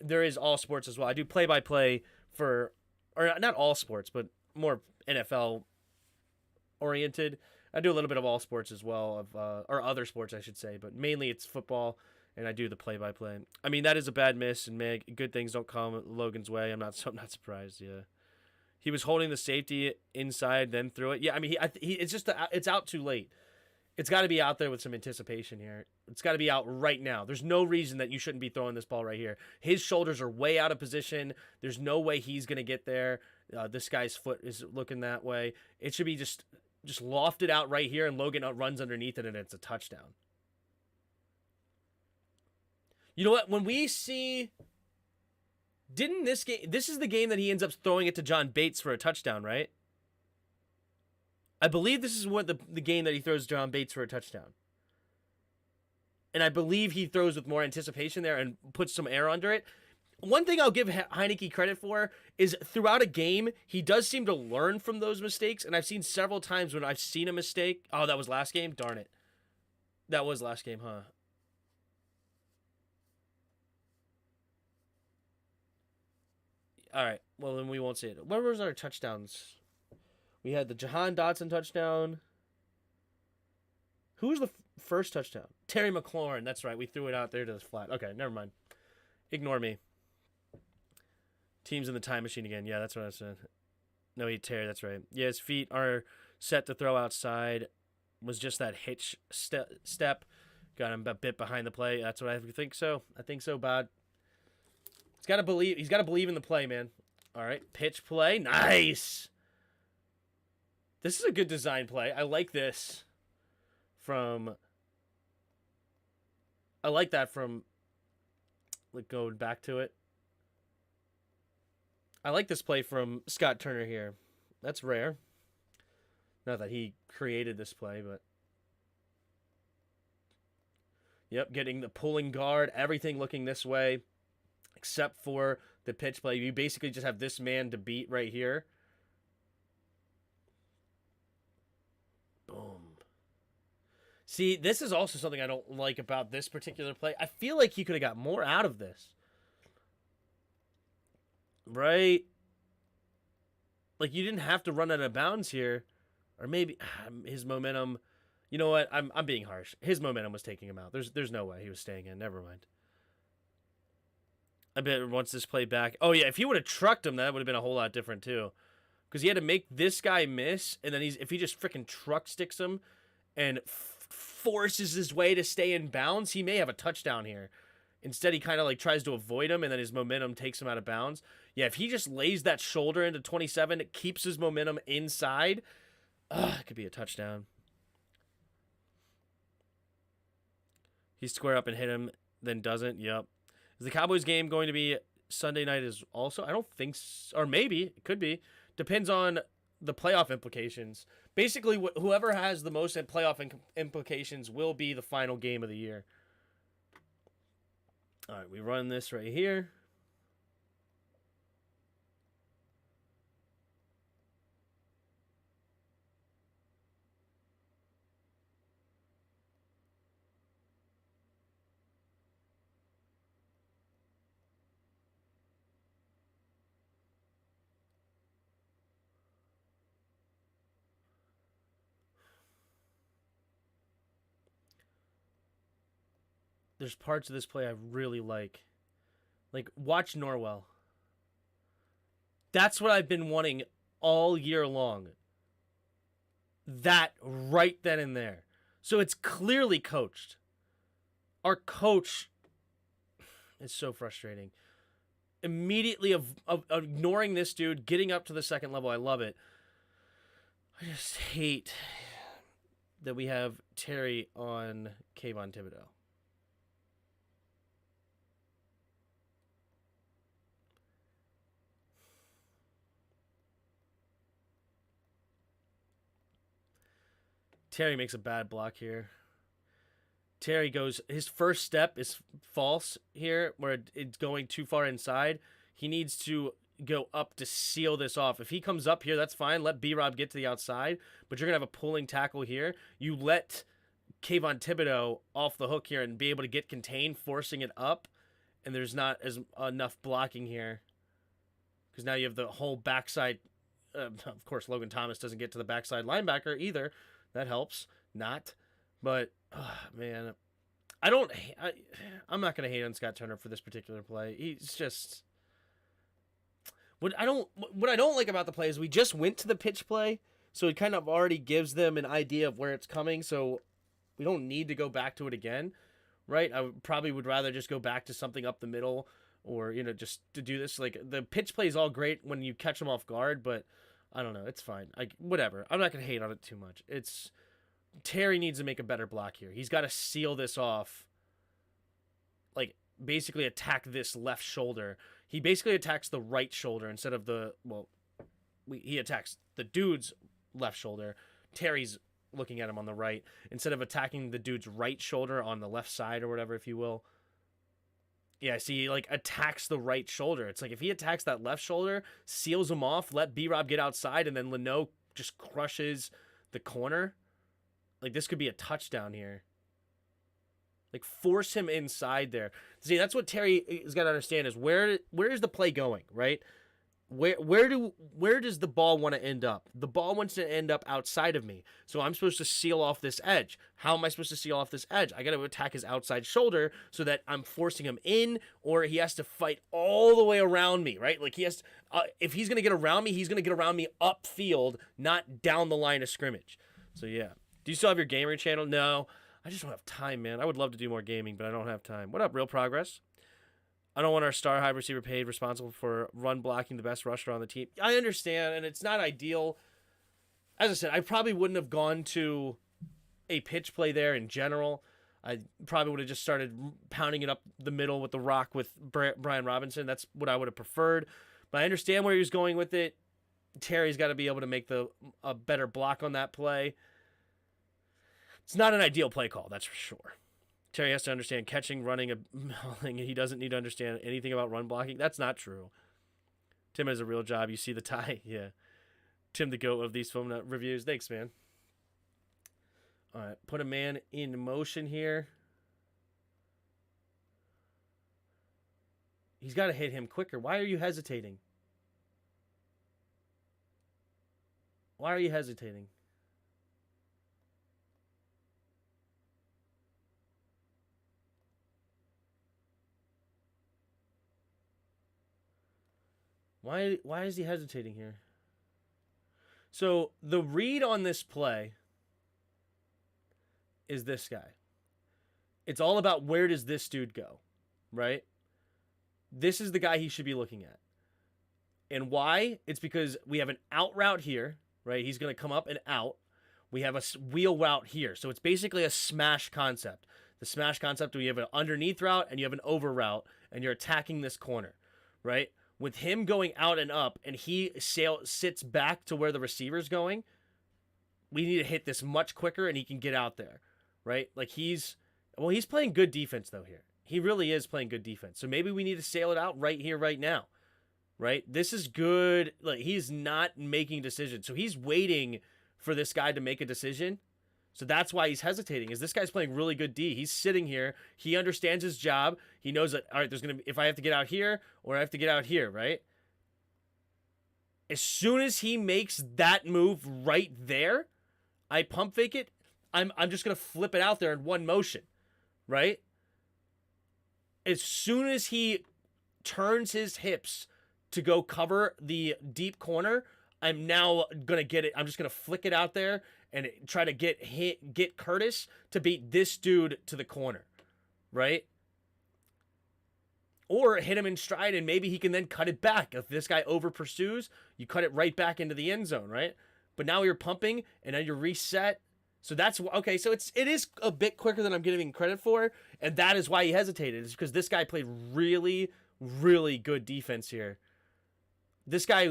there is all sports as well. I do play-by-play for, or not all sports, but more NFL oriented. I do a little bit of all sports as well, or other sports I should say, but mainly it's football, and I do the play-by-play. I mean, that is a bad miss, and good things don't come Logan's way. I'm not surprised. Yeah. He was holding the safety inside, then threw it. Yeah, I mean, it's just it's out too late. It's got to be out there with some anticipation here. It's got to be out right now. There's no reason that you shouldn't be throwing this ball right here. His shoulders are way out of position. There's no way he's going to get there. This guy's foot is looking that way. It should be just lofted out right here, and Logan runs underneath it, and it's a touchdown. You know what? When we see, didn't this game? This is the game that he ends up throwing it to John Bates for a touchdown, right? I believe this is what the game that he throws John Bates for a touchdown. And I believe he throws with more anticipation there and puts some air under it. One thing I'll give Heineke credit for is throughout a game, he does seem to learn from those mistakes. And I've seen several times when I've seen a mistake. Oh, that was last game? Darn it. That was last game, huh? All right. Well, then we won't see it. Where was our touchdowns? We had the Jahan Dotson touchdown. Who was the first touchdown? Terry McLaurin. That's right. We threw it out there to the flat. Okay, never mind. Ignore me. Team's in the time machine again. Yeah, that's what I said. No, he Terry. That's right. Yeah, his feet are set to throw outside. Was just that hitch step. Got him a bit behind the play. That's what I think so. I think so, Bod. He's got to believe. He's got to believe in the play, man. All right, pitch play. Nice. This is a good design play. I like this. I like that from. Like going back to it. I like this play from Scott Turner here. That's rare. Not that he created this play, but. Yep, getting the pulling guard, everything looking this way, except for the pitch play. You basically just have this man to beat right here. Boom. See, this is also something I don't like about this particular play. I feel like he could have got more out of this. Right? Like, you didn't have to run out of bounds here. Or maybe his momentum... You know what? I'm being harsh. His momentum was taking him out. There's no way he was staying in. Never mind. I bet once this play back... Oh, yeah, if he would have trucked him, that would have been a whole lot different, too. Because he had to make this guy miss, and then if he just freaking truck sticks him and forces his way to stay in bounds, he may have a touchdown here. Instead, he kind of like tries to avoid him, and then his momentum takes him out of bounds. Yeah, if he just lays that shoulder into 27, it keeps his momentum inside, it could be a touchdown. He square up and hit him, then doesn't. Yep. Is the Cowboys game going to be Sunday night as also? I don't think so. Or maybe. It could be. Depends on the playoff implications. Basically, whoever has the most playoff implications will be the final game of the year. All right, we run this right here. There's parts of this play I really like. Like, watch Norwell. That's what I've been wanting all year long. That right then and there. So it's clearly coached. Our coach is so frustrating. Immediately of ignoring this dude, getting up to the second level. I love it. I just hate that we have Terry on Kayvon Thibodeau. Terry makes a bad block here. Terry goes, his first step is false here, where it's going too far inside. He needs to go up to seal this off. If he comes up here, that's fine. Let B-Rob get to the outside, but you're going to have a pulling tackle here. You let Kayvon Thibodeau off the hook here and be able to get contained, forcing it up, and there's not as enough blocking here. Because now you have the whole backside. Of course, Logan Thomas doesn't get to the backside linebacker either. That helps. Not. But, man, I'm not going to hate on Scott Turner for this particular play. He's just... What I don't like about the play is we just went to the pitch play, so it kind of already gives them an idea of where it's coming, so we don't need to go back to it again, right? I probably would rather just go back to something up the middle or, just to do this. Like, the pitch play is all great when you catch them off guard, but... I don't know. It's fine. Whatever. I'm not going to hate on it too much. Terry needs to make a better block here. He's got to seal this off. Like, basically attack this left shoulder. He basically attacks the right shoulder instead of he attacks the dude's left shoulder. Terry's looking at him on the right instead of attacking the dude's right shoulder on the left side or whatever, if you will. Yeah, see, he like attacks the right shoulder. It's like if he attacks that left shoulder, seals him off, let B-Rob get outside, and then Leno just crushes the corner. Like, this could be a touchdown here. Like, force him inside there. See, that's what Terry has got to understand is where is the play going, right? Where does the ball want to end up? The ball wants to end up outside of me. So I'm supposed to seal off this edge. How am I supposed to seal off this edge? I got to attack his outside shoulder so that I'm forcing him in, or he has to fight all the way around me, right? Like, he has if he's going to get around me, he's going to get around me upfield, not down the line of scrimmage. So yeah. Do you still have your gamer channel? No. I just don't have time, man. I would love to do more gaming, but I don't have time. What up, Real Progress? I don't want our star high receiver paid responsible for run blocking the best rusher on the team. I understand, and it's not ideal. As I said, I probably wouldn't have gone to a pitch play there in general. I probably would have just started pounding it up the middle with the rock with Brian Robinson. That's what I would have preferred. But I understand where he was going with it. Terry's got to be able to make a better block on that play. It's not an ideal play call, that's for sure. Terry has to understand catching, running, and he doesn't need to understand anything about run blocking. That's not true. Tim has a real job. You see the tie? Yeah. Tim, the GOAT of these film reviews. Thanks, man. All right. Put a man in motion here. He's got to hit him quicker. Why are you hesitating? Why are you hesitating? Why is he hesitating here? So the read on this play is this guy. It's all about where does this dude go, right? This is the guy he should be looking at. And why? It's because we have an out route here, right? He's going to come up and out. We have a wheel route here. So it's basically a smash concept. The smash concept, we have an underneath route and you have an over route, and you're attacking this corner, right? With him going out and up, and he sits back to where the receiver's going, we need to hit this much quicker, and he can get out there, right? Like he's playing good defense, though, here. He really is playing good defense. So maybe we need to sail it out right here, right now, right? This is good. Like, he's not making decisions. So he's waiting for this guy to make a decision. So that's why he's hesitating, is this guy's playing really good D. He's sitting here. He understands his job. He knows that, all right, there's going to be, if I have to get out here or I have to get out here, right? As soon as he makes that move right there, I pump fake it. I'm just going to flip it out there in one motion, right? As soon as he turns his hips to go cover the deep corner, I'm now going to get it. I'm just going to flick it out there and try to get Curtis to beat this dude to the corner, right? Or hit him in stride, and maybe he can then cut it back. If this guy over pursues, you cut it right back into the end zone, right? But now you're pumping, and now you're reset. So that's okay. So it is a bit quicker than I'm giving credit for, and that is why he hesitated. Is because this guy played really, really good defense here. This guy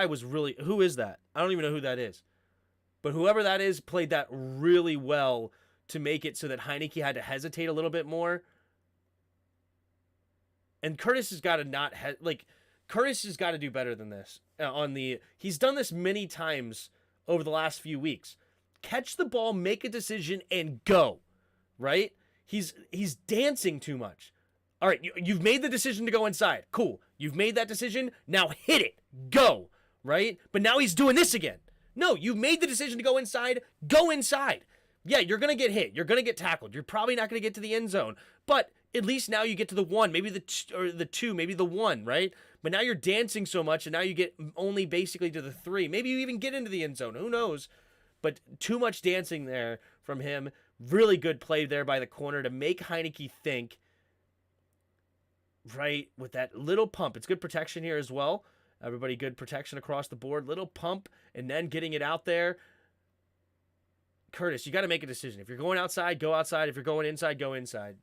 was really. Who is that? I don't even know who that is. But whoever that is played that really well to make it so that Heineke had to hesitate a little bit more. And Curtis has got to Curtis has got to do better than this. He's done this many times over the last few weeks. Catch the ball, make a decision, and go. Right? He's dancing too much. All right, you've made the decision to go inside. Cool. You've made that decision. Now hit it. Go. Right? But now he's doing this again. No, you've made the decision to go inside. Go inside. Yeah, you're going to get hit. You're going to get tackled. You're probably not going to get to the end zone. But at least now you get to the one, maybe the two, maybe the one, right? But now you're dancing so much, and now you get only basically to the three. Maybe you even get into the end zone. Who knows? But too much dancing there from him. Really good play there by the corner to make Heineke think, right, with that little pump. It's good protection here as well. Everybody good protection across the board. Little pump, and then getting it out there. Curtis, you got to make a decision. If you're going outside, go outside. If you're going inside, go inside.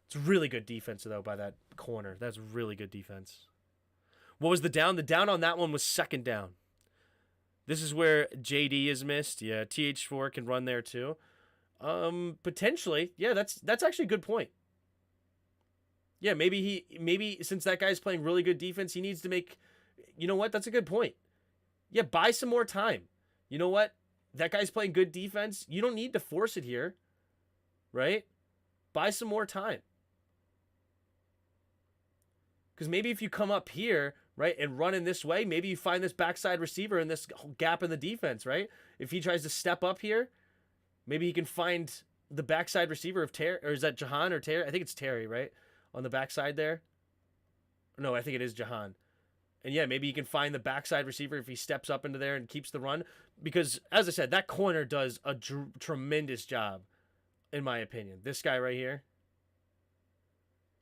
It's really good defense, though, by that corner. That's really good defense. What was the down? The down on that one was second down. This is where JD is missed. Yeah, TH4 can run there, too. Potentially. Yeah, that's actually a good point. Yeah, maybe since that guy's playing really good defense, he needs to make, you know what? That's a good point. Yeah, buy some more time. You know what? That guy's playing good defense. You don't need to force it here, right? Buy some more time. Because maybe if you come up here, right, and run in this way, maybe you find this backside receiver in this gap in the defense, right? If he tries to step up here, maybe he can find the backside receiver of Terry, or is that Jahan or Terry? I think it's Terry, right? On the backside there. No, I think it is Jahan. And yeah, maybe you can find the backside receiver if he steps up into there and keeps the run. Because, as I said, that corner does a tremendous job, in my opinion. This guy right here.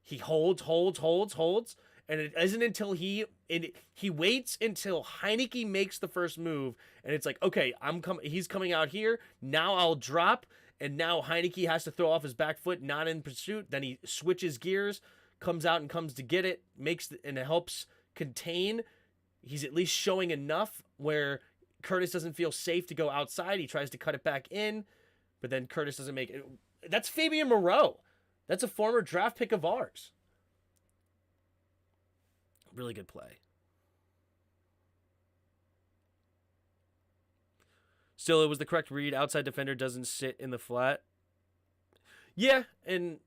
He holds. And it isn't until he waits until Heineke makes the first move. And it's like, okay, he's coming out here. Now I'll drop. And now Heineke has to throw off his back foot, not in pursuit. Then he switches gears, comes out and comes to get it, and it helps contain. He's at least showing enough where Curtis doesn't feel safe to go outside. He tries to cut it back in, but then Curtis doesn't make it. That's Fabian Moreau. That's a former draft pick of ours. Really good play. Still, it was the correct read. Outside defender doesn't sit in the flat. Yeah, and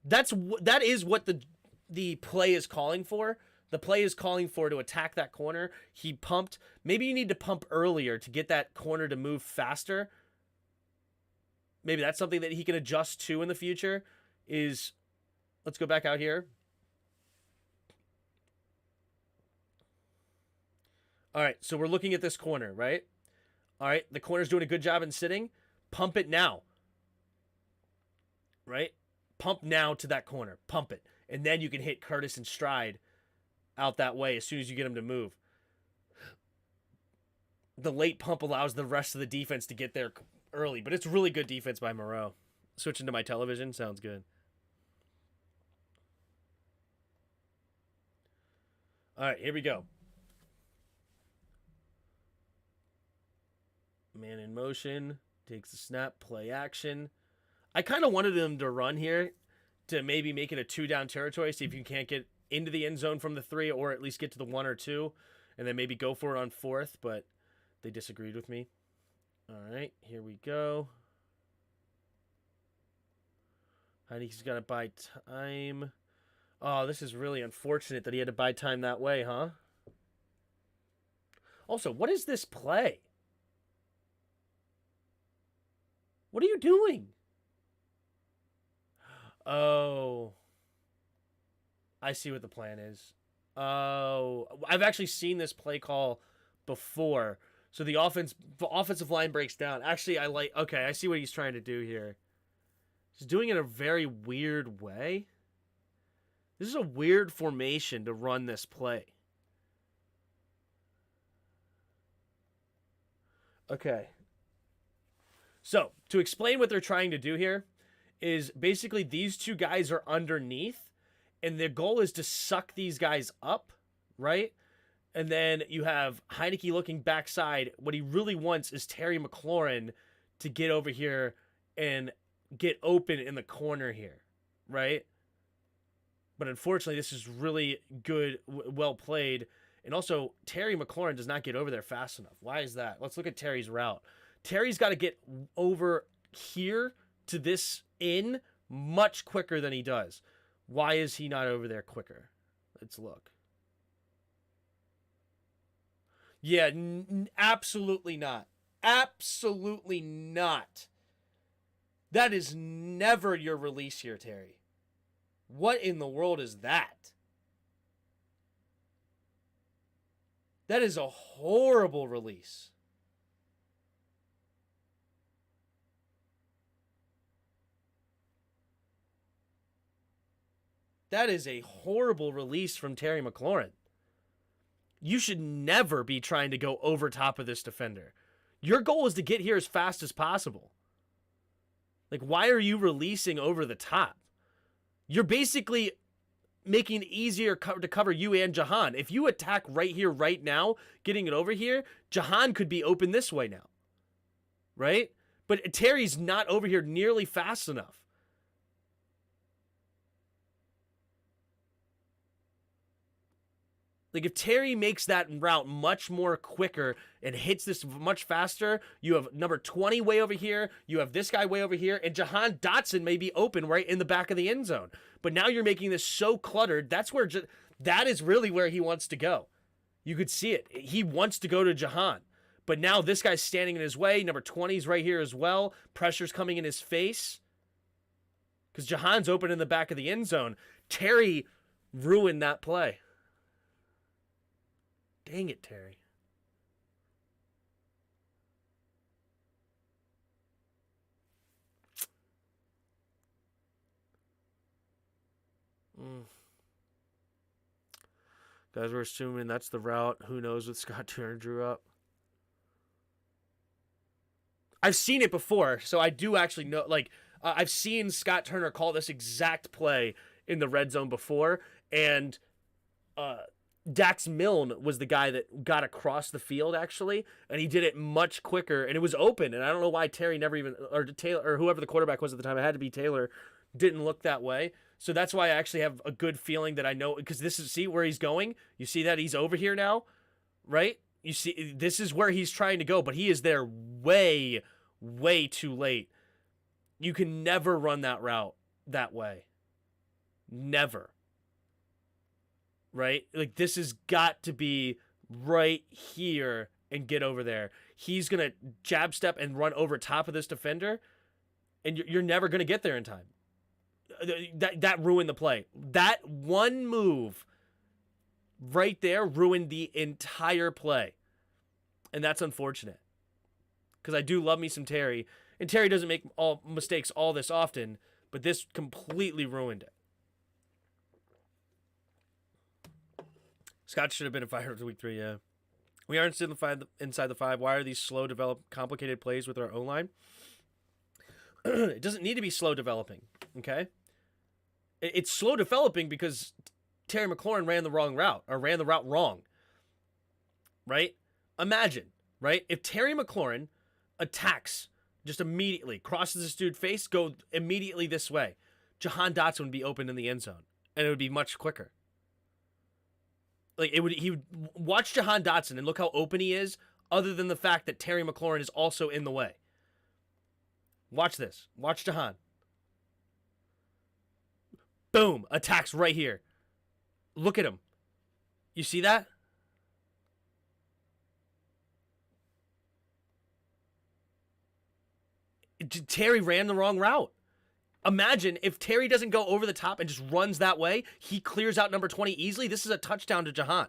that is what the play is calling for. The play is calling for to attack that corner. He pumped. Maybe you need to pump earlier to get that corner to move faster. Maybe that's something that he can adjust to in the future. Let's go back out here. All right, so we're looking at this corner, right? All right, the corner's doing a good job in sitting. Pump it now, right? Pump now to that corner. Pump it. And then you can hit Curtis in stride out that way as soon as you get him to move. The late pump allows the rest of the defense to get there early, but it's really good defense by Moreau. Switching to my television sounds good. All right, here we go. Man in motion, takes the snap, play action. I kind of wanted him to run here to maybe make it a 2-down territory, see if you can't get into the end zone from the 3 or at least get to the 1 or 2, and then maybe go for it on 4th, but they disagreed with me. All right, here we go. Heineke's got to buy time. Oh, this is really unfortunate that he had to buy time that way, huh? Also, what is this play? What are you doing? Oh. I see what the plan is. Oh. I've actually seen this play call before. So the offensive line breaks down. Actually, okay, I see what he's trying to do here. He's doing it in a very weird way. This is a weird formation to run this play. Okay. So, to explain what they're trying to do here is basically these two guys are underneath, and their goal is to suck these guys up, right? And then you have Heineke looking backside. What he really wants is Terry McLaurin to get over here and get open in the corner here, right? But unfortunately, this is really good, well played. And also, Terry McLaurin does not get over there fast enough. Why is that? Let's look at Terry's route. Terry's got to get over here to this in much quicker than he does. Why is he not over there quicker? Let's look. Yeah, absolutely not. Absolutely not. That is never your release here, Terry. What in the world is that? That is a horrible release. That is a horrible release from Terry McLaurin. You should never be trying to go over top of this defender. Your goal is to get here as fast as possible. Like, why are you releasing over the top? You're basically making it easier to cover you and Jahan. If you attack right here, right now, getting it over here, Jahan could be open this way now. Right? But Terry's not over here nearly fast enough. Like, if Terry makes that route much more quicker and hits this much faster, you have number 20 way over here, you have this guy way over here, and Jahan Dotson may be open right in the back of the end zone. But now you're making this so cluttered. That is really where he wants to go. You could see it. He wants to go to Jahan. But now this guy's standing in his way. Number 20 is right here as well. Pressure's coming in his face. Because Jahan's open in the back of the end zone. Terry ruined that play. Dang it, Terry. Guys, we're assuming that's the route. Who knows what Scott Turner drew up? I've seen it before, so I do actually know. Like, I've seen Scott Turner call this exact play in the red zone before, and Dax Milne was the guy that got across the field, actually, and he did it much quicker, and it was open, and I don't know why Terry never even, or Taylor, or whoever the quarterback was at the time, it had to be Taylor, didn't look that way. So that's why I actually have a good feeling that I know, because this is, see where he's going? You see that he's over here now, right? You see, this is where he's trying to go, but he is there way, way too late. You can never run that route that way. Never. Right? Like, this has got to be right here and get over there. He's going to jab step and run over top of this defender, and you're never going to get there in time. That ruined the play. That one move right there ruined the entire play. And that's unfortunate. Because I do love me some Terry. And Terry doesn't make all mistakes all this often, but this completely ruined it. Scott should have been fired after week 3, yeah. We aren't inside the 5. Why are these slow develop complicated plays with our O-line? It doesn't need to be slow developing, okay? It's slow developing because Terry McLaurin ran the wrong route, or ran the route wrong, right? Imagine, right? If Terry McLaurin attacks just immediately, crosses this dude's face, go immediately this way, Jahan Dotson would be open in the end zone, and it would be much quicker. Like, he would watch Jahan Dotson and look how open he is, other than the fact that Terry McLaurin is also in the way. Watch this. Watch Jahan. Boom. Attacks right here. Look at him. You see that? Terry ran the wrong route. Imagine if Terry doesn't go over the top and just runs that way, he clears out number 20 easily. This is a touchdown to Jahan.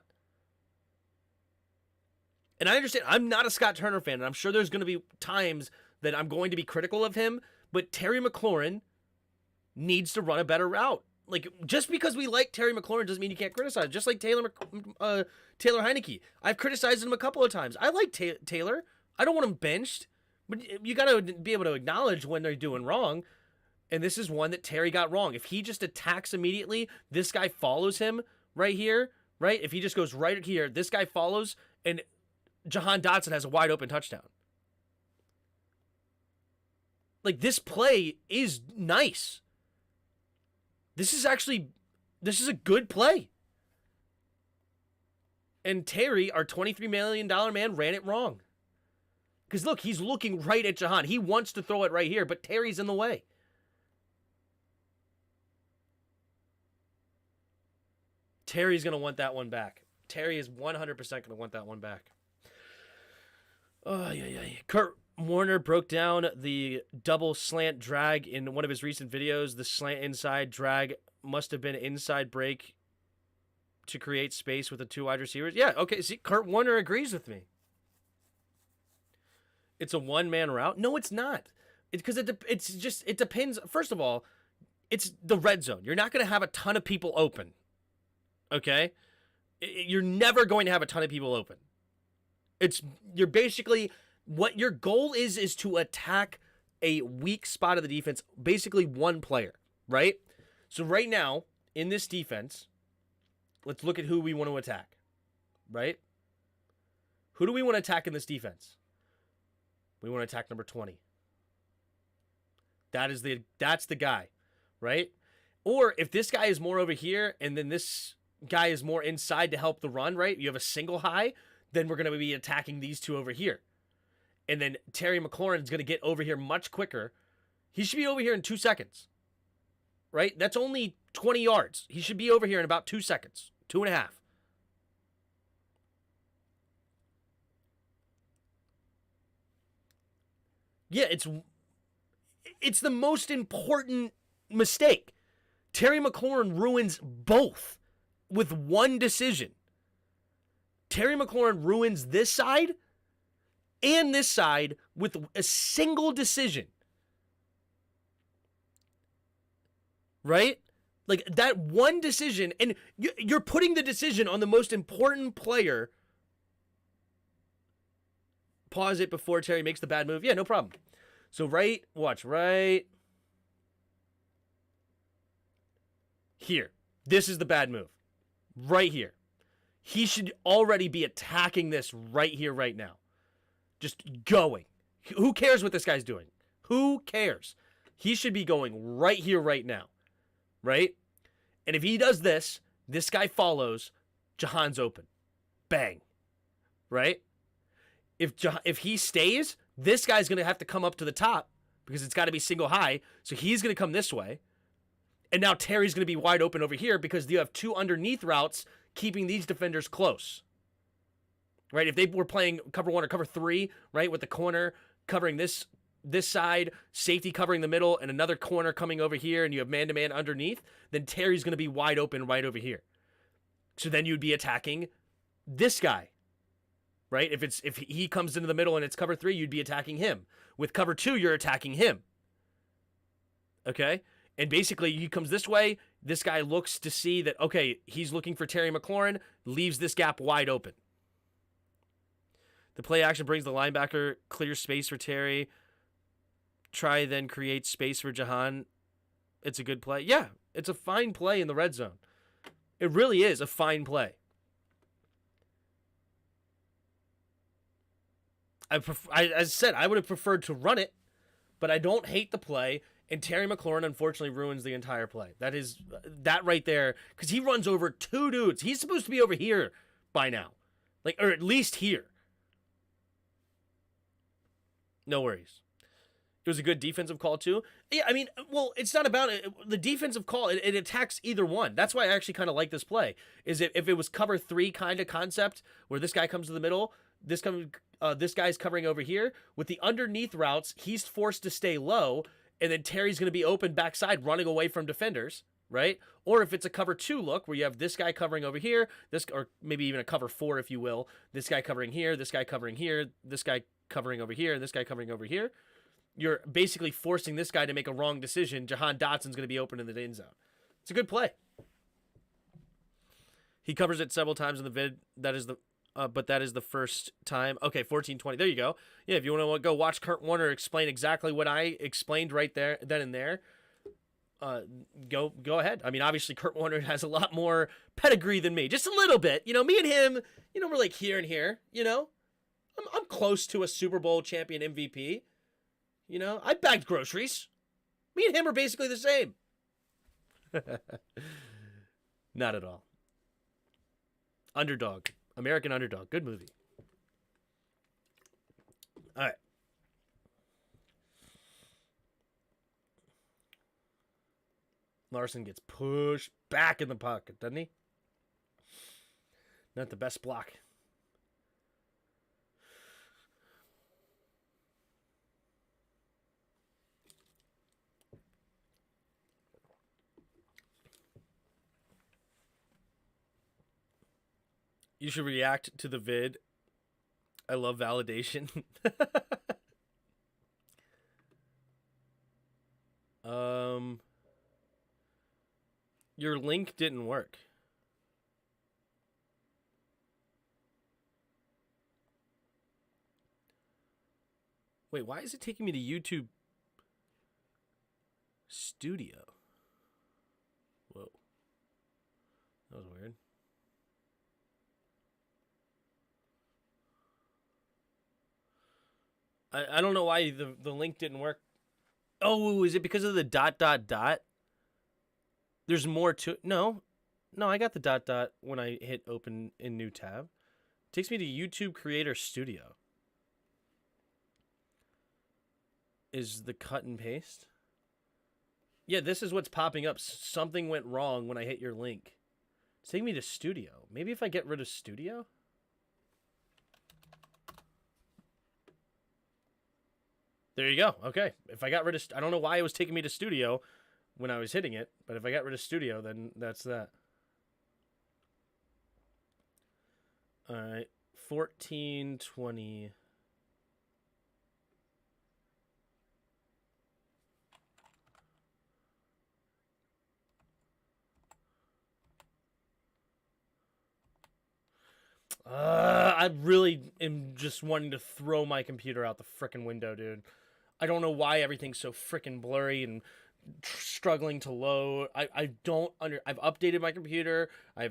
And I understand, I'm not a Scott Turner fan, and I'm sure there's going to be times that I'm going to be critical of him, but Terry McLaurin needs to run a better route. Like, just because we like Terry McLaurin doesn't mean you can't criticize. Just like Taylor Heineke. I've criticized him a couple of times. I like Taylor. I don't want him benched, but you got to be able to acknowledge when they're doing wrong. And this is one that Terry got wrong. If he just attacks immediately, this guy follows him right here, right? If he just goes right here, this guy follows, and Jahan Dotson has a wide open touchdown. Like, this play is nice. This is a good play. And Terry, our $23 million man, ran it wrong. Because look, he's looking right at Jahan. He wants to throw it right here, but Terry's in the way. Terry's going to want that one back. Terry is 100% going to want that one back. Oh, yeah. Kurt Warner broke down the double slant drag in one of his recent videos. The slant inside drag must have been inside break to create space with the 2 wide receivers. Yeah, okay. See, Kurt Warner agrees with me. It's a one-man route. No, it's not. Because it depends. First of all, it's the red zone. You're not going to have a ton of people open. Okay? You're never going to have a ton of people open. You're basically, what your goal is to attack a weak spot of the defense, basically one player, right? So right now, in this defense, let's look at who we want to attack, right? Who do we want to attack in this defense? We want to attack number 20. That's the guy, right? Or if this guy is more over here and then this guy is more inside to help the run, right? You have a single high, then we're going to be attacking these two over here. And then Terry McLaurin is going to get over here much quicker. He should be over here in 2 seconds, right? That's only 20 yards. He should be over here in about 2 seconds, 2.5. Yeah, it's the most important mistake. Terry McLaurin ruins both with one decision. Terry McLaurin ruins this side and this side with a single decision. Right? Like that one decision, and you're putting the decision on the most important player. Pause it before Terry makes the bad move. Yeah, no problem. So watch right here. This is the bad move. Right here. He should already be attacking this right here, right now. Just going. Who cares what this guy's doing? Who cares? He should be going right here, right now. Right? And if he does this guy follows, Jahan's open. Bang. Right? If he stays, this guy's going to have to come up to the top because it's got to be single high. So he's going to come this way. And now Terry's going to be wide open over here because you have two underneath routes keeping these defenders close. Right? If they were playing cover 1 or cover 3, right, with the corner covering this side, safety covering the middle, and another corner coming over here, and you have man-to-man underneath, then Terry's going to be wide open right over here. So then you'd be attacking this guy. Right? If he comes into the middle and it's cover 3, you'd be attacking him. With cover 2, you're attacking him. Okay? And basically, he comes this way. This guy looks to see that, okay, he's looking for Terry McLaurin, leaves this gap wide open. The play action brings the linebacker, clear space for Terry. Try then create space for Jahan. It's a good play. Yeah, it's a fine play in the red zone. It really is a fine play. As I said, I would have preferred to run it, but I don't hate the play. And Terry McLaurin, unfortunately, ruins the entire play. That right there, because he runs over two dudes. He's supposed to be over here by now, or at least here. No worries. It was a good defensive call, too. Yeah, I mean, well, it's not about it. The defensive call, it attacks either one. That's why I actually kind of like this play. Is if it was cover 3 kind of concept, where this guy comes to the middle, this guy's covering over here. With the underneath routes, he's forced to stay low, and then Terry's going to be open backside, running away from defenders, right? Or if it's a cover 2 look, where you have this guy covering over here, or maybe even a cover 4, if you will, this guy covering here, this guy covering here, this guy covering over here, this guy covering over here, you're basically forcing this guy to make a wrong decision. Jahan Dotson's going to be open in the end zone. It's a good play. He covers it several times in the vid. But that is the first time. Okay, 14-20. There you go. Yeah, if you want to go watch Kurt Warner explain exactly what I explained right there, then and there, go ahead. I mean, obviously, Kurt Warner has a lot more pedigree than me. Just a little bit. Me and him, we're like here and here, I'm close to a Super Bowl champion MVP. I bagged groceries. Me and him are basically the same. Not at all. Underdog. American Underdog. Good movie. All right. Larson gets pushed back in the pocket, doesn't he? Not the best block. You should react to the vid. I love validation. Your link didn't work. Wait, why is it taking me to YouTube Studio. Whoa. That was weird. I don't know why the link didn't work. Oh, is it because of the ... There's more to it. No, I got the ... when I hit open in new tab. It takes me to YouTube Creator Studio. Is the cut and paste? Yeah, this is what's popping up. Something went wrong when I hit your link. It's taking me to Studio. Maybe if I get rid of Studio? There you go. Okay. If I got rid of... I don't know why it was taking me to Studio when I was hitting it, but if I got rid of Studio, then that's that. All right. 1420. I really am just wanting to throw my computer out the frickin' window, dude. I don't know why everything's so frickin' blurry and struggling to load. I don't under. I've updated my computer. I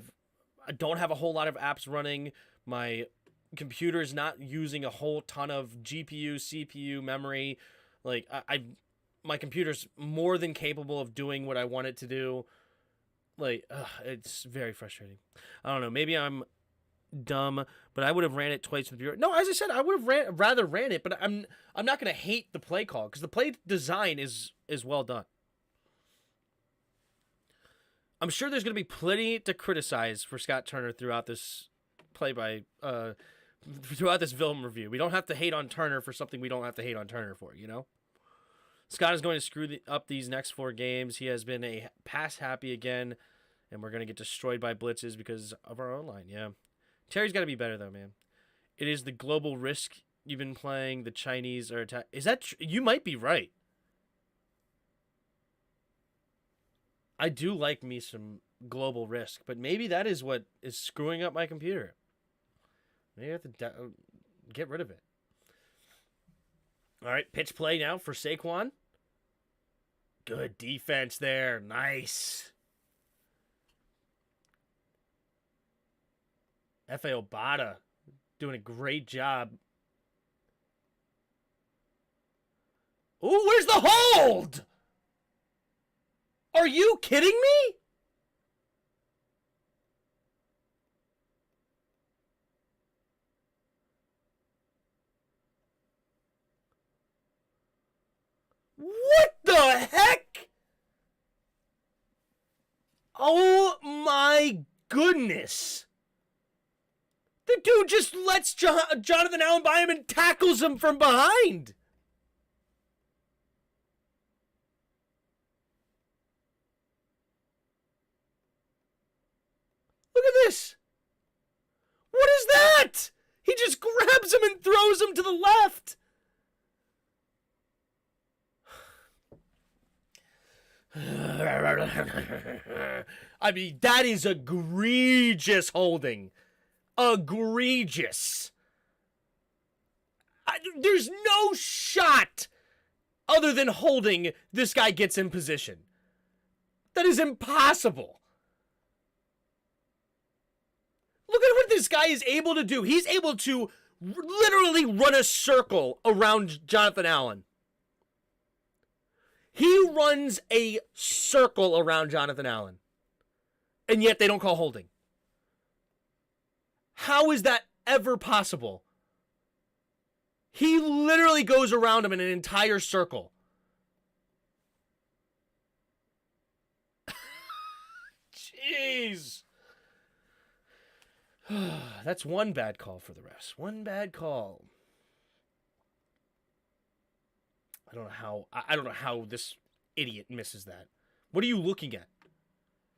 don't have a whole lot of apps running. My computer is not using a whole ton of GPU, CPU, memory. Like my computer's more than capable of doing what I want it to do. Like it's very frustrating. I don't know. Maybe I'm dumb, but I would have ran it twice with your... No, as I said, I would have rather ran it, but I'm not going to hate the play call because the play design is well done. I'm sure there's going to be plenty to criticize for Scott Turner throughout this throughout this film review. We don't have to hate on Turner for something we don't have to hate on Turner for, you know? Scott is going to screw up these next 4 games. He has been a pass happy again, and we're going to get destroyed by blitzes because of our own line, yeah. Terry's got to be better, though, man. It is the global risk you've been playing. The Chinese are attack. Is that you might be right. I do like me some global risk, but maybe that is what is screwing up my computer. Maybe I have to get rid of it. All right, pitch play now for Saquon. Good defense there. Nice. F.A. Obata doing a great job. Ooh, where's the hold? Are you kidding me? What the heck? Oh my goodness. The dude just lets Jonathan Allen by him and tackles him from behind. Look at this. What is that? He just grabs him and throws him to the left. I mean, that is egregious holding. Egregious. There's no shot other than holding this guy gets in position. That is impossible. Look at what this guy is able to do. He's able to literally run a circle around Jonathan Allen. He runs a circle around Jonathan Allen. And yet they don't call holding. How is that ever possible? He literally goes around him in an entire circle. Jeez. That's one bad call for the refs. One bad call. I don't know how this idiot misses that. What are you looking at?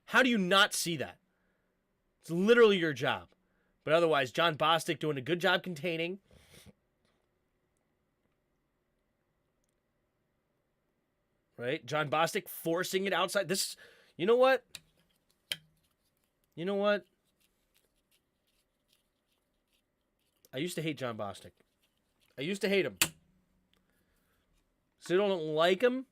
How do you not see that? It's literally your job. But otherwise, John Bostic doing a good job containing. Right? John Bostic forcing it outside. This, you know what? You know what? I used to hate John Bostic. I used to hate him. Still don't like him,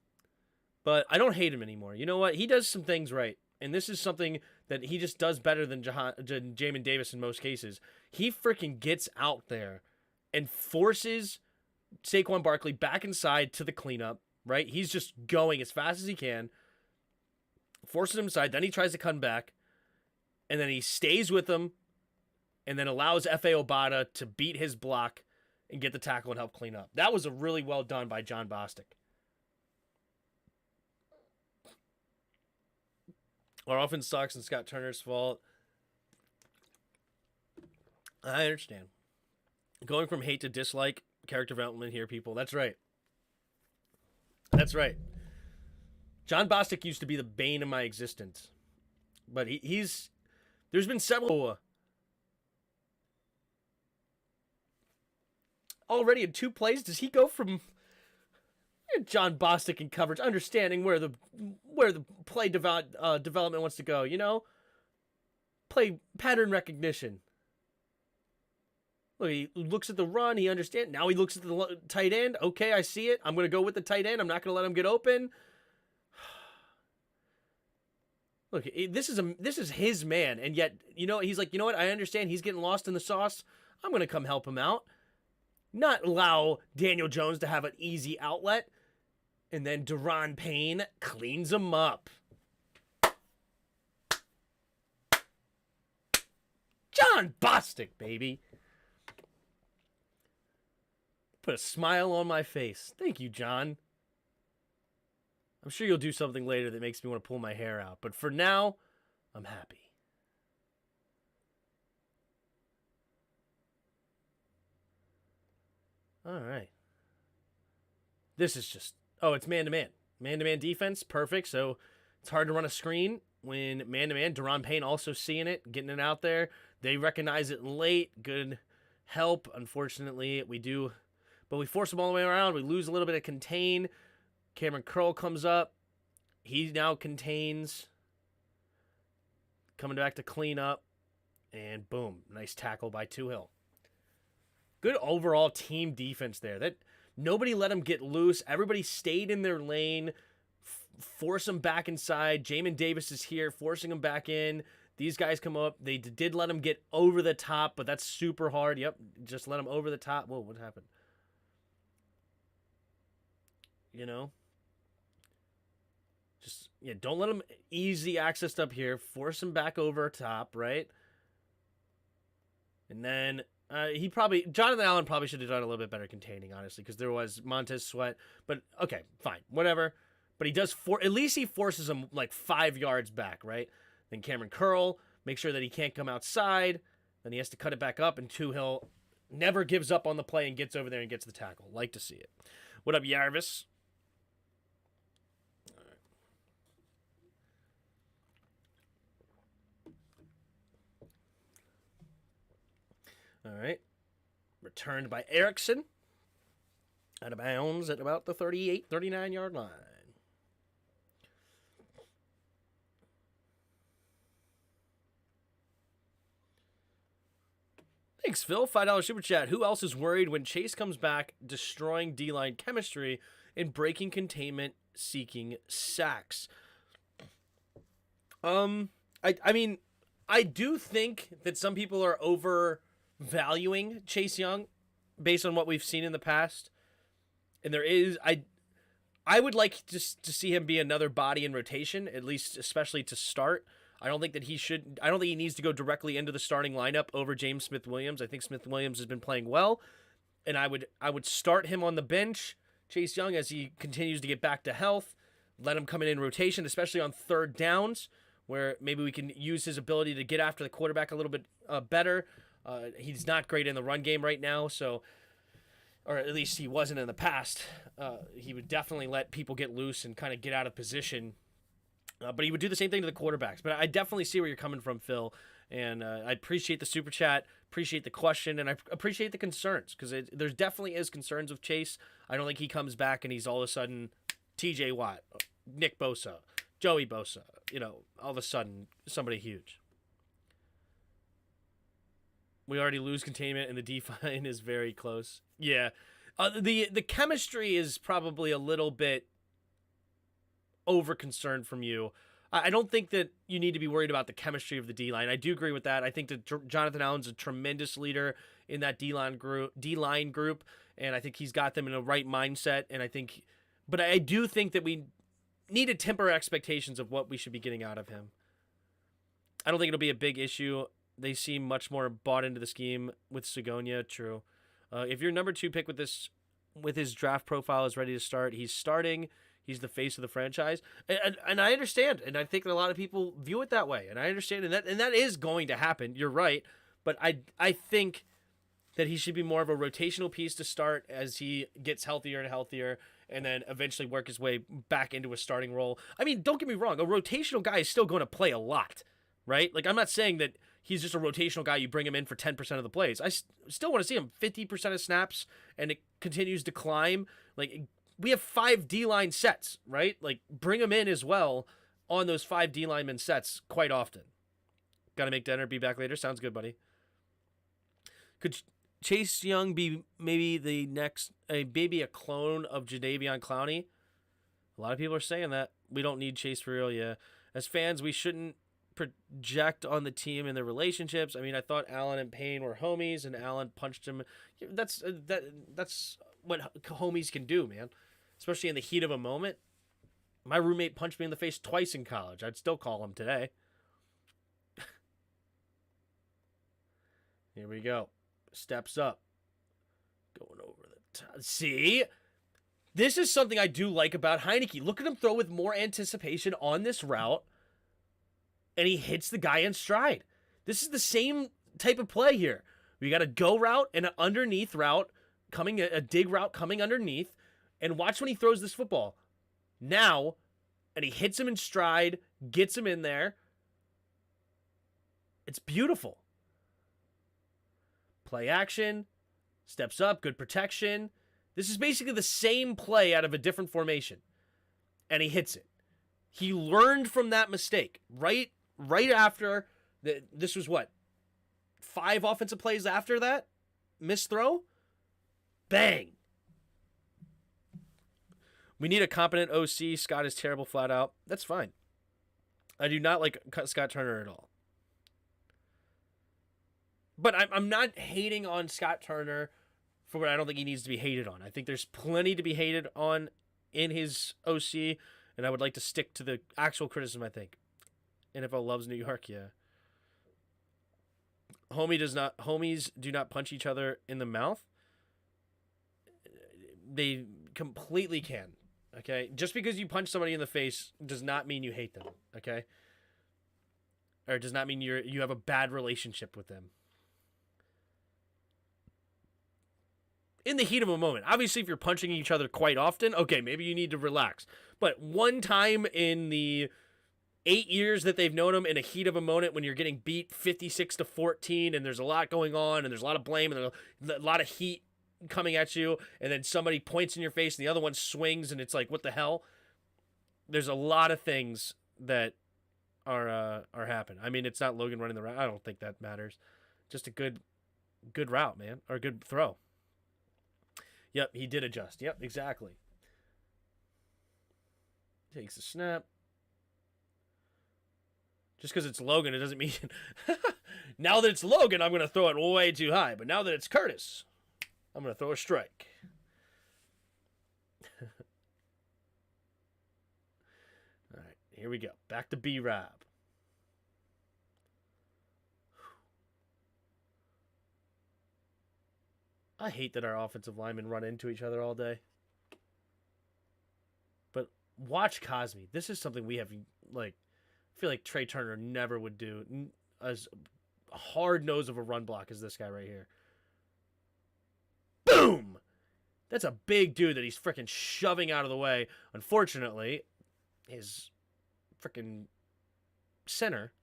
but I don't hate him anymore. You know what? He does some things right. And this is something that he just does better than Jamin Davis in most cases. He freaking gets out there and forces Saquon Barkley back inside to the cleanup, right? He's just going as fast as he can, forces him inside, then he tries to come back, and then he stays with him, and then allows F.A. Obata to beat his block and get the tackle and help clean up. That was a really well done by John Bostic. Our offense sucks and Scott Turner's fault. I understand. Going from hate to dislike, character development here, people. That's right. That's right. John Bostic used to be the bane of my existence. But he's... There's been several... Already in 2 plays, does he go from... John Bostic in coverage, understanding where the play development wants to go, you know? Play pattern recognition. Look, he looks at the run, he understands. Now he looks at the tight end. Okay, I see it. I'm going to go with the tight end. I'm not going to let him get open. Look, this is his man, and yet, you know, he's like, you know what? I understand he's getting lost in the sauce. I'm going to come help him out. Not allow Daniel Jones to have an easy outlet. And then Daron Payne cleans him up. John Bostic, baby. Put a smile on my face. Thank you, John. I'm sure you'll do something later that makes me want to pull my hair out. But for now, I'm happy. All right. This is just... Oh, it's man-to-man. Man-to-man defense, perfect. So it's hard to run a screen when man-to-man. Daron Payne also seeing it, getting it out there. They recognize it late. Good help. Unfortunately, we do. But we force them all the way around. We lose a little bit of contain. Cameron Curl comes up. He now contains. Coming back to clean up. And boom, nice tackle by Tuhill. Good overall team defense there. That nobody let him get loose. Everybody stayed in their lane. Force him back inside. Jamin Davis is here, forcing him back in. These guys come up. They did let him get over the top, but that's super hard. Yep, just let him over the top. Whoa, what happened? You know? Just, yeah, don't let him easy access up here. Force him back over top, right? And then... Jonathan Allen probably should have done a little bit better containing, honestly, because there was Montez Sweat. But, okay, fine, whatever. But he does, at least he forces him like 5 yards back, right? Then Cameron Curl, make sure that he can't come outside. Then he has to cut it back up, and Tuhill never gives up on the play and gets over there and gets the tackle. Like to see it. What up, Yarvis? All right. Returned by Erickson. Out of bounds at about the 39-yard line. Thanks, Phil. $5 super chat. Who else is worried when Chase comes back, destroying D-line chemistry and breaking containment, seeking sacks? I mean, I do think that some people are overvaluing Chase Young based on what we've seen in the past. And there is, I would like just to see him be another body in rotation, at least especially to start. I don't think he needs to go directly into the starting lineup over James Smith-Williams. I think Smith-Williams has been playing well, and I would start him on the bench, Chase Young, as he continues to get back to health. Let him come in rotation, especially on third downs, where maybe we can use his ability to get after the quarterback a little bit better. He's not great in the run game right now, so, or at least he wasn't in the past. He would definitely let people get loose and kind of get out of position. But he would do the same thing to the quarterbacks. But I definitely see where you're coming from, Phil. And I appreciate the super chat, appreciate the question, and I appreciate the concerns. Because there definitely is concerns with Chase. I don't think he comes back and he's all of a sudden TJ Watt, Nick Bosa, Joey Bosa. You know, all of a sudden, somebody huge. We already lose containment, and the D-line is very close. Yeah. The chemistry is probably a little bit over concerned from you. I don't think that you need to be worried about the chemistry of the D-line. I do agree with that. I think that Jonathan Allen's a tremendous leader in that D-line group, and I think he's got them in the right mindset. But I do think that we need to temper expectations of what we should be getting out of him. I don't think it'll be a big issue. They seem much more bought into the scheme with Sigonia. True. If your number 2 pick with his draft profile is ready to start, he's starting. He's the face of the franchise, and I understand, and I think that a lot of people view it that way, and I understand, and that is going to happen. You're right, but I think that he should be more of a rotational piece to start as he gets healthier and healthier, and then eventually work his way back into a starting role. I mean, don't get me wrong, a rotational guy is still going to play a lot, right? Like, I'm not saying that he's just a rotational guy. You bring him in for 10% of the plays. I still want to see him 50% of snaps, and it continues to climb. Like, we have 5 D-line sets, right? Like, bring him in as well on those 5 D-lineman sets quite often. Got to make dinner, be back later. Sounds good, buddy. Could Chase Young be maybe the next, maybe a clone of Jadeveon Clowney? A lot of people are saying that. We don't need Chase for real, yeah. As fans, we shouldn't project on the team and their relationships. I mean, I thought Allen and Payne were homies, and Allen punched him. That's what homies can do, man. Especially in the heat of a moment. My roommate punched me in the face twice in college. I'd still call him today. Here we go. Steps up. Going over the top. See? This is something I do like about Heineke. Look at him throw with more anticipation on this route. And he hits the guy in stride. This is the same type of play here. We got a go route and an underneath route coming, a dig route coming underneath. And watch when he throws this football. Now, and he hits him in stride, gets him in there. It's beautiful. Play action, steps up, good protection. This is basically the same play out of a different formation. And he hits it. He learned from that mistake. Right after, this was what? 5 offensive plays after that? Missed throw? Bang. We need a competent OC. Scott is terrible flat out. That's fine. I do not like Scott Turner at all. But I'm not hating on Scott Turner for what I don't think he needs to be hated on. I think there's plenty to be hated on in his OC, and I would like to stick to the actual criticism, I think. NFL loves New York, yeah. Homies do not punch each other in the mouth. They completely can. Okay? Just because you punch somebody in the face does not mean you hate them, okay? Or it does not mean you have a bad relationship with them. In the heat of a moment. Obviously, if you're punching each other quite often, okay, maybe you need to relax. But one time in the 8 years that they've known him, in a heat of a moment when you're getting beat 56-14 and there's a lot going on and there's a lot of blame and there's a lot of heat coming at you, and then somebody points in your face and the other one swings and it's like, what the hell? There's a lot of things that are happening. I mean, it's not Logan running the route. I don't think that matters. Just a good route, man, or a good throw. Yep, he did adjust. Yep, exactly. Takes a snap. Just because it's Logan, it doesn't mean... Now that it's Logan, I'm going to throw it way too high. But now that it's Curtis, I'm going to throw a strike. All right, here we go. Back to B-Rob. I hate that our offensive linemen run into each other all day. But watch Cosme. This is something we have, like, I feel like Trey Turner never would do. As hard nose of a run block as this guy right here. Boom! That's a big dude that he's freaking shoving out of the way. Unfortunately, his freaking center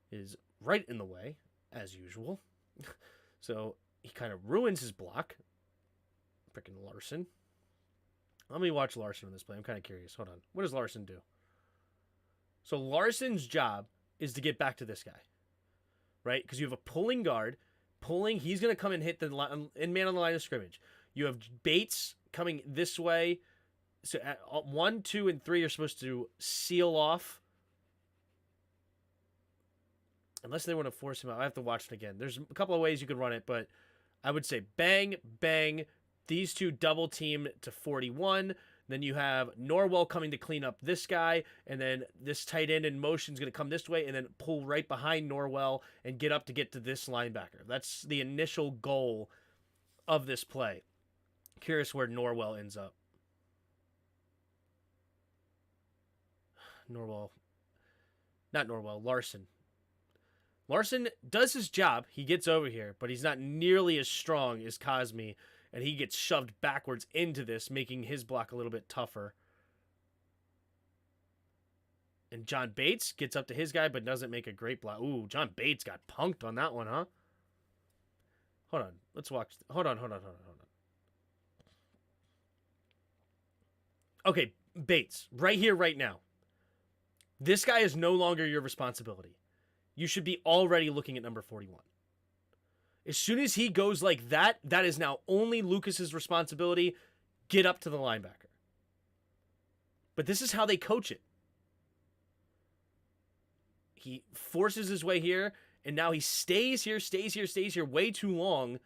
is right in the way, as usual. So he kind of ruins his block. Freaking Larson. Let me watch Larson on this play. I'm kind of curious. Hold on. What does Larson do? So Larson's job is to get back to this guy. Right? Because you have a pulling guard. He's going to come and hit the in man on the line of scrimmage. You have Bates coming this way So 1, 2, and 3 are supposed to seal off. Unless they want to force him out. I have to watch it again. There's a couple of ways you could run it, but I would say bang, bang. These two double team to 41. Then you have Norwell coming to clean up this guy, and then this tight end in motion is going to come this way and then pull right behind Norwell and get up to get to this linebacker. That's the initial goal of this play. Curious where Norwell ends up. Larson. Larson does his job. He gets over here, but he's not nearly as strong as Cosme, and he gets shoved backwards into this, making his block a little bit tougher. And John Bates gets up to his guy, but doesn't make a great block. Ooh, John Bates got punked on that one, huh? Hold on. Let's watch. Hold on. Okay, Bates, right here, right now. This guy is no longer your responsibility. You should be already looking at number 41. As soon as he goes like that, that is now only Lucas's responsibility. Get up to the linebacker. But this is how they coach it. He forces his way here, and now he stays here way too long,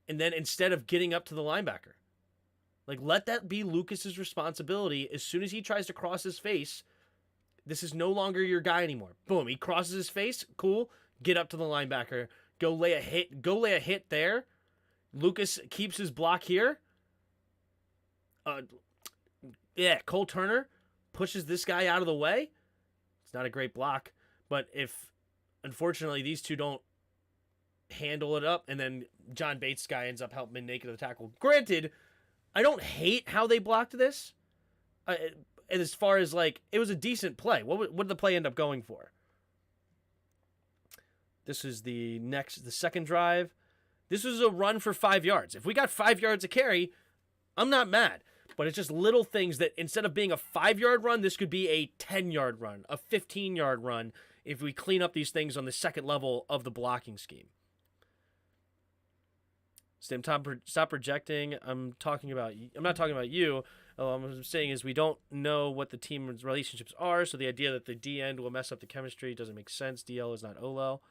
and then instead of getting up to the linebacker. Like, let that be Lucas's responsibility. As soon as he tries to cross his face, this is no longer your guy anymore. Boom, he crosses his face. Cool. Get up to the linebacker. Go lay a hit there. Lucas keeps his block here. Cole Turner pushes this guy out of the way. It's not a great block. But if, unfortunately, these two don't handle it up, and then John Bates' guy ends up helping make the tackle. Granted, I don't hate how they blocked this. As far as, like, it was a decent play. What did the play end up going for? This is the second drive. This was a run for 5 yards. If we got 5 yards a carry, I'm not mad. But it's just little things that instead of being a 5-yard run, this could be a 10-yard run, a 15-yard run, if we clean up these things on the second level of the blocking scheme. Stop projecting. I'm not talking about you. What I'm saying is we don't know what the team's relationships are, so the idea that the D end will mess up the chemistry doesn't make sense. DL is not OLL.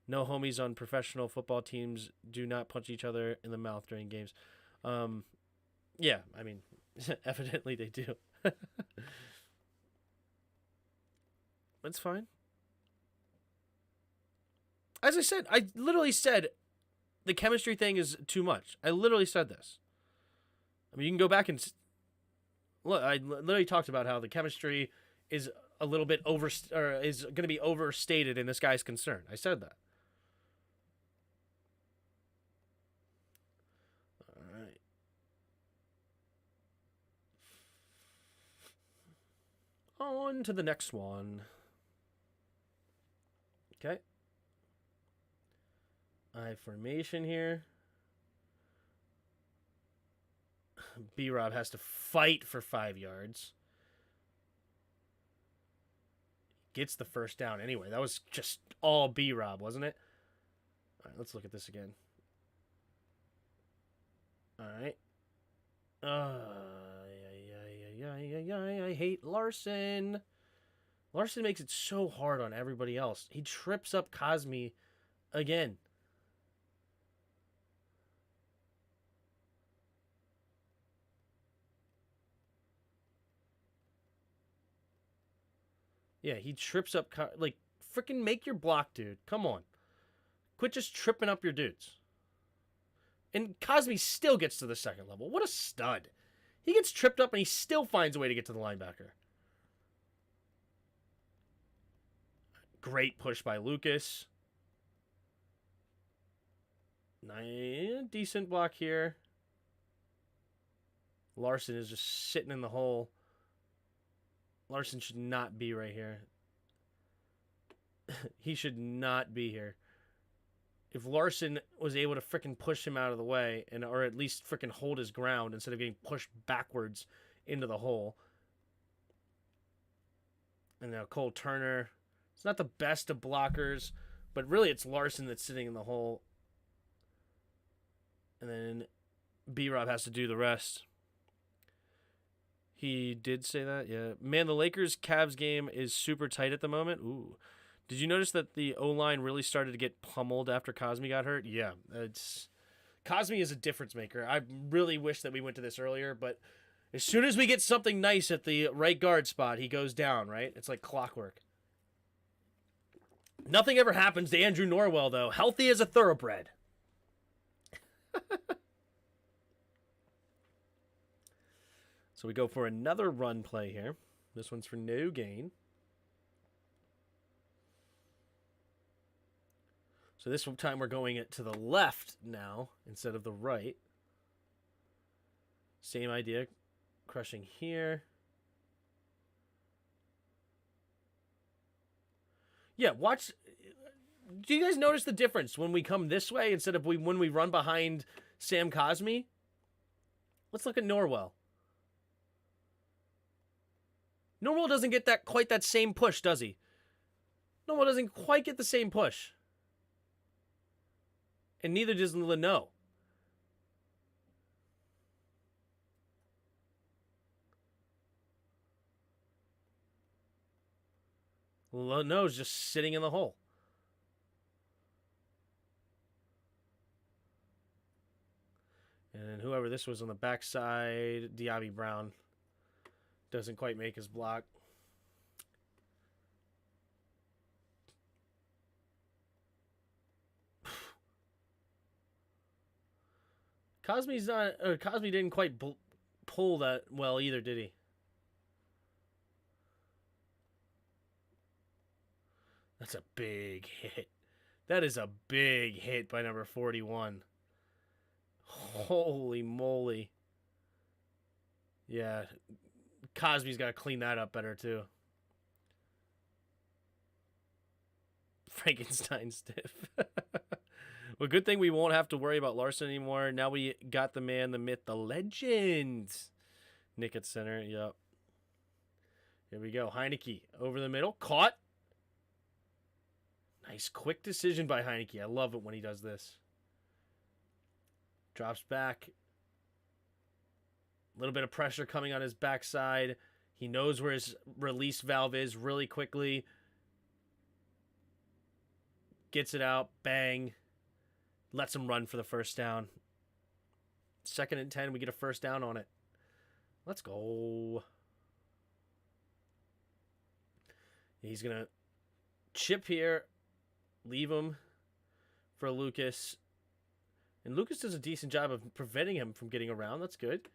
No homies on professional football teams do not punch each other in the mouth during games. Yeah, I mean, evidently they do. That's fine. As I said, I literally said the chemistry thing is too much. I literally said this. I mean, you can go back and look. I literally talked about how the chemistry is a little bit is going to be overstated in this guy's concern. I said that. All right. On to the next one. Okay. I formation here. B-Rob has to fight for 5 yards. Gets the first down anyway. That was just all B-Rob, wasn't it? All right, let's look at this again. All right. I hate Larson. Larson makes it so hard on everybody else. He trips up Cosme again. Yeah, he trips up. Like, freaking make your block, dude. Come on. Quit just tripping up your dudes. And Cosme still gets to the second level. What a stud. He gets tripped up and he still finds a way to get to the linebacker. Great push by Lucas. Decent block here. Larson is just sitting in the hole. Larson should not be right here. He should not be here. If Larson was able to frickin' push him out of the way, or at least frickin' hold his ground instead of getting pushed backwards into the hole. And now Cole Turner. It's not the best of blockers, but really it's Larson that's sitting in the hole. And then B-Rob has to do the rest. He did say that, yeah. Man, the Lakers-Cavs game is super tight at the moment. Ooh. Did you notice that the O-line really started to get pummeled after Cosme got hurt? Yeah, Cosme is a difference maker. I really wish that we went to this earlier, but as soon as we get something nice at the right guard spot, he goes down, right? It's like clockwork. Nothing ever happens to Andrew Norwell, though. Healthy as a thoroughbred. So we go for another run play here. This one's for no gain. So this time we're going it to the left now instead of the right. Same idea. Crushing here. Yeah, watch. Do you guys notice the difference when we come this way instead of when we run behind Sam Cosme? Let's look at Norwell. Norwell doesn't get quite that same push, does he? Norwell doesn't quite get the same push. And neither does Leno. Leno's just sitting in the hole. And whoever this was on the backside, Diaby Brown, doesn't quite make his block. Cosme didn't quite pull that well either, did he? That's a big hit. That is a big hit by number 41. Holy moly. Yeah. Cosme's got to clean that up better, too. Frankenstein stiff. Well, good thing we won't have to worry about Larson anymore. Now we got the man, the myth, the legend. Nick at center. Yep. Here we go. Heineke over the middle. Caught. Nice quick decision by Heineke. I love it when he does this. Drops back. A little bit of pressure coming on his backside. He knows where his release valve is really quickly. Gets it out. Bang. Lets him run for the first down. 2nd and 10. We get a first down on it. Let's go. He's going to chip here. Leave him for Lucas. And Lucas does a decent job of preventing him from getting around. That's good.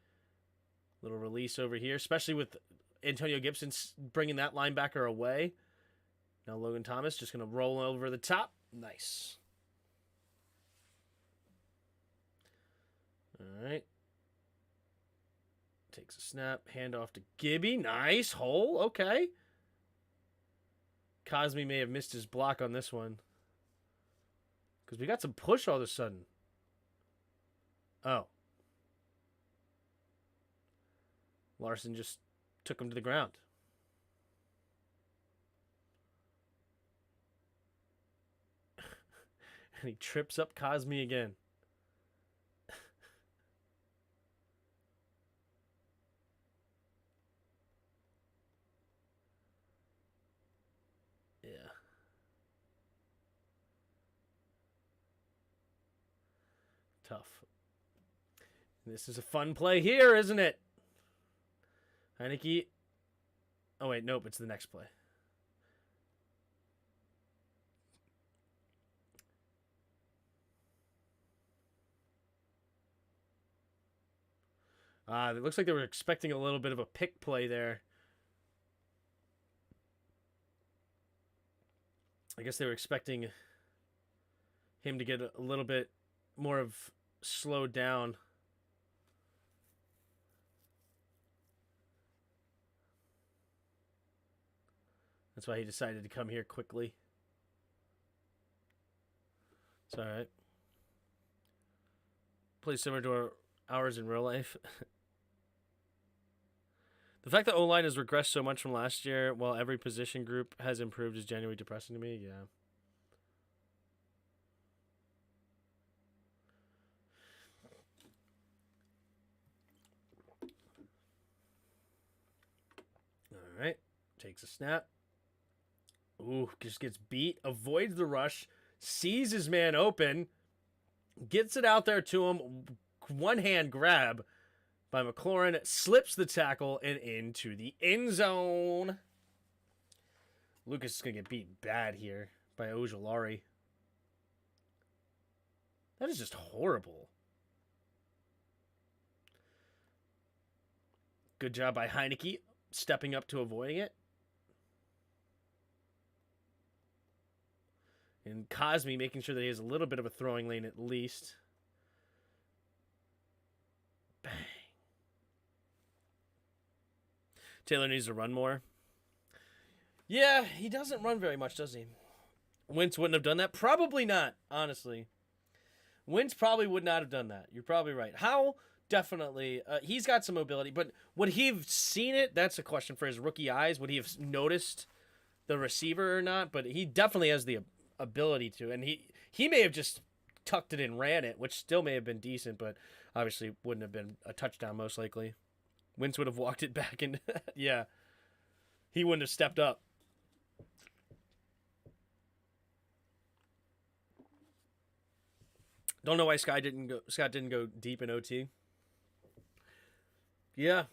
Little release over here, especially with Antonio Gibson bringing that linebacker away. Now Logan Thomas just going to roll over the top. Nice. All right. Takes a snap. Handoff to Gibby. Nice. Hole. Okay. Cosme may have missed his block on this one. Because we got some push all of a sudden. Oh. Larson just took him to the ground. And he trips up Cosme again. Yeah. Tough. This is a fun play here, isn't it? Heineke. Oh, wait. Nope. It's the next play. It looks like they were expecting a little bit of a pick play there. I guess they were expecting him to get a little bit more of slowed down. That's why he decided to come here quickly. It's all right. Plays similar to ours in real life. The fact that O-line has regressed so much from last year while every position group has improved is genuinely depressing to me. Yeah. Takes a snap. Ooh, just gets beat. Avoids the rush. Sees his man open. Gets it out there to him. One hand grab by McLaurin. Slips the tackle and into the end zone. Lucas is going to get beat bad here by Ojulari. That is just horrible. Good job by Heineke stepping up to avoiding it. And Cosme making sure that he has a little bit of a throwing lane at least. Bang. Taylor needs to run more. Yeah, he doesn't run very much, does he? Wentz wouldn't have done that. Probably not, honestly. Wentz probably would not have done that. You're probably right. How? Definitely. He's got some mobility, but would he have seen it? That's a question for his rookie eyes. Would he have noticed the receiver or not? But he definitely has the ability to, and he may have just tucked it and ran it, which still may have been decent, but obviously wouldn't have been a touchdown most likely. Wentz would have walked it back, and yeah, he wouldn't have stepped up. Don't know why Scott didn't go deep in OT. Yeah.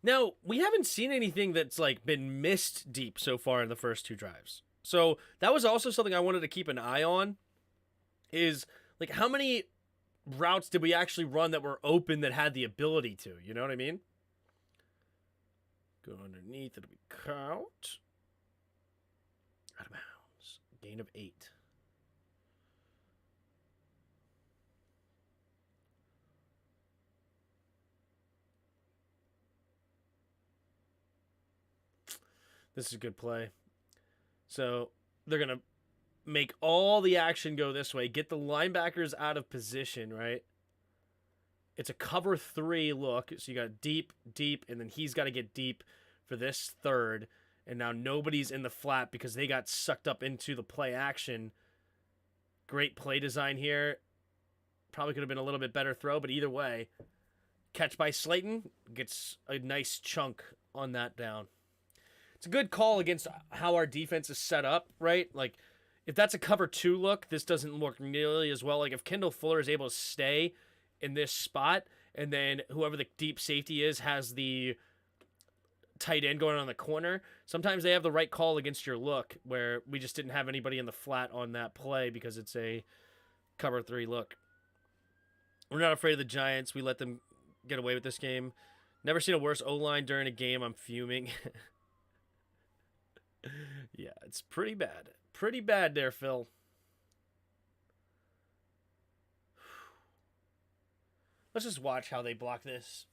Now, we haven't seen anything that's like been missed deep so far in the first two drives. So that was also something I wanted to keep an eye on, is like how many routes did we actually run that were open that had the ability to, you know what I mean? Go underneath, it'll be count. Out of bounds. Gain of 8. This is a good play. So they're going to make all the action go this way. Get the linebackers out of position, right? It's a cover 3 look. So you got deep, and then he's got to get deep for this third. And now nobody's in the flat because they got sucked up into the play action. Great play design here. Probably could have been a little bit better throw, but either way, catch by Slayton. Gets a nice chunk on that down. It's a good call against how our defense is set up, right? Like, if that's a cover 2 look, this doesn't look nearly as well. Like, if Kendall Fuller is able to stay in this spot, and then whoever the deep safety is has the tight end going on the corner, sometimes they have the right call against your look, where we just didn't have anybody in the flat on that play because it's a cover 3 look. We're not afraid of the Giants. We let them get away with this game. Never seen a worse O-line during a game. I'm fuming. Yeah, it's pretty bad. Pretty bad there, Phil. Let's just watch how they block this.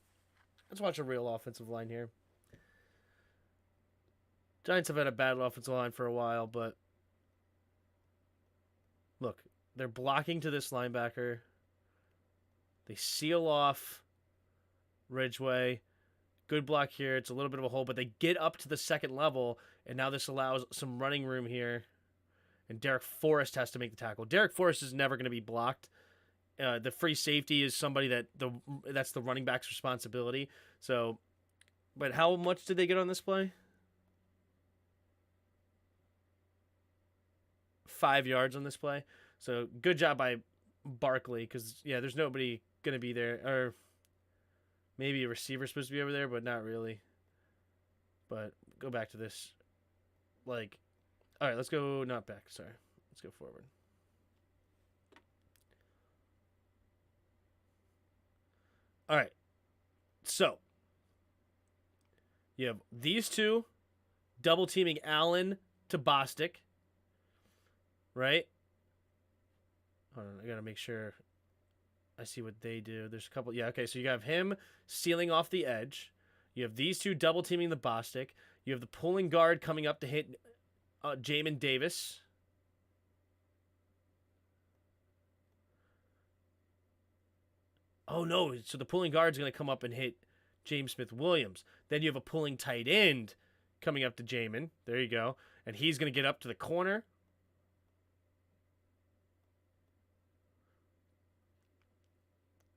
Let's watch a real offensive line here. Giants have had a bad offensive line for a while, but look, they're blocking to this linebacker. They seal off Ridgeway. Good block here. It's a little bit of a hole, but they get up to the second level, and now this allows some running room here. And Derek Forrest has to make the tackle. Derek Forrest is never going to be blocked. The free safety is somebody that's the running back's responsibility. So, but how much did they get on this play? 5 yards on this play. So good job by Barkley, because yeah, there's nobody going to be there, or maybe a receiver supposed to be over there, but not really. But go back to this. Like, all right, let's go, not back, sorry. Let's go forward. All right. So, you have these two double teaming Allen to Bostic. Right? Hold on, I got to make sure I see what they do. There's a couple. Yeah, okay, so you have him sealing off the edge. You have these two double teaming the Bostic. You have the pulling guard coming up to hit Jamin Davis. Oh, no. So the pulling guard's going to come up and hit James Smith-Williams. Then you have a pulling tight end coming up to Jamin. There you go. And he's going to get up to the corner.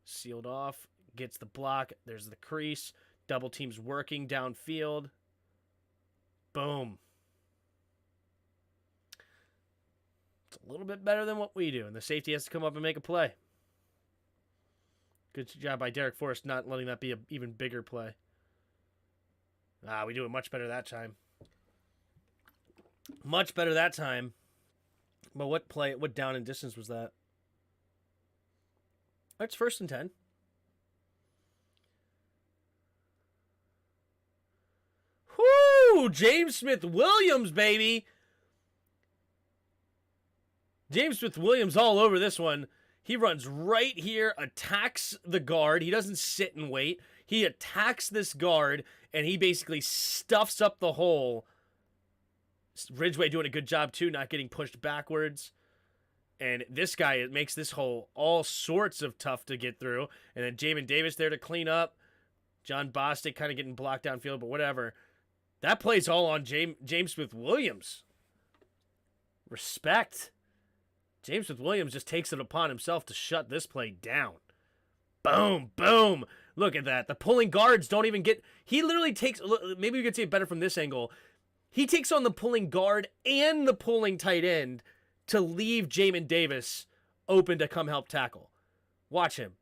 Sealed off. gets the block. There's the crease. Double teams working downfield. Boom. It's a little bit better than what we do, and the safety has to come up and make a play. Good job by Derek Forrest not letting that be an even bigger play. We do it much better that time. Much better that time. But what down and distance was that? That's 1st and 10. Whoo! James Smith-Williams, baby! James Smith-Williams all over this one. He runs right here, attacks the guard. He doesn't sit and wait. He attacks this guard, and he basically stuffs up the hole. Ridgeway doing a good job, too, not getting pushed backwards. And this guy, it makes this hole all sorts of tough to get through. And then Jamin Davis there to clean up. John Bostic kind of getting blocked downfield, but whatever. That play's all on James Smith-Williams. Respect. James Smith-Williams just takes it upon himself to shut this play down. Boom, boom. Look at that. The pulling guards don't even get... He literally takes... Maybe we could see it better from this angle. He takes on the pulling guard and the pulling tight end to leave Jamin Davis open to come help tackle. Watch him.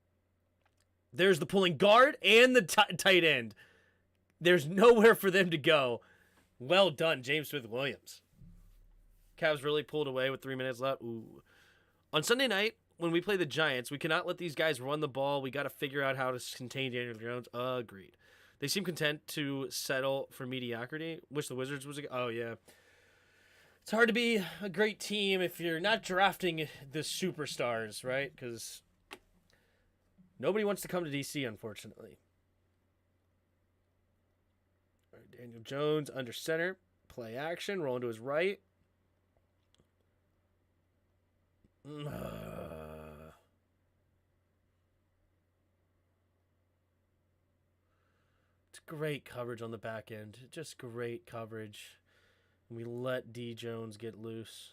There's the pulling guard and the tight end. There's nowhere for them to go. Well done, James Smith-Williams. Cavs really pulled away with 3 minutes left. Ooh. On Sunday night, when we play the Giants, we cannot let these guys run the ball. We got to figure out how to contain Daniel Jones. Agreed. They seem content to settle for mediocrity. Wish the Wizards was... Oh, yeah. It's hard to be a great team if you're not drafting the superstars, right? Because nobody wants to come to DC, unfortunately. All right, Daniel Jones under center. Play action. Rolling to his right. It's great coverage on the back end. Just great coverage. We let D. Jones get loose.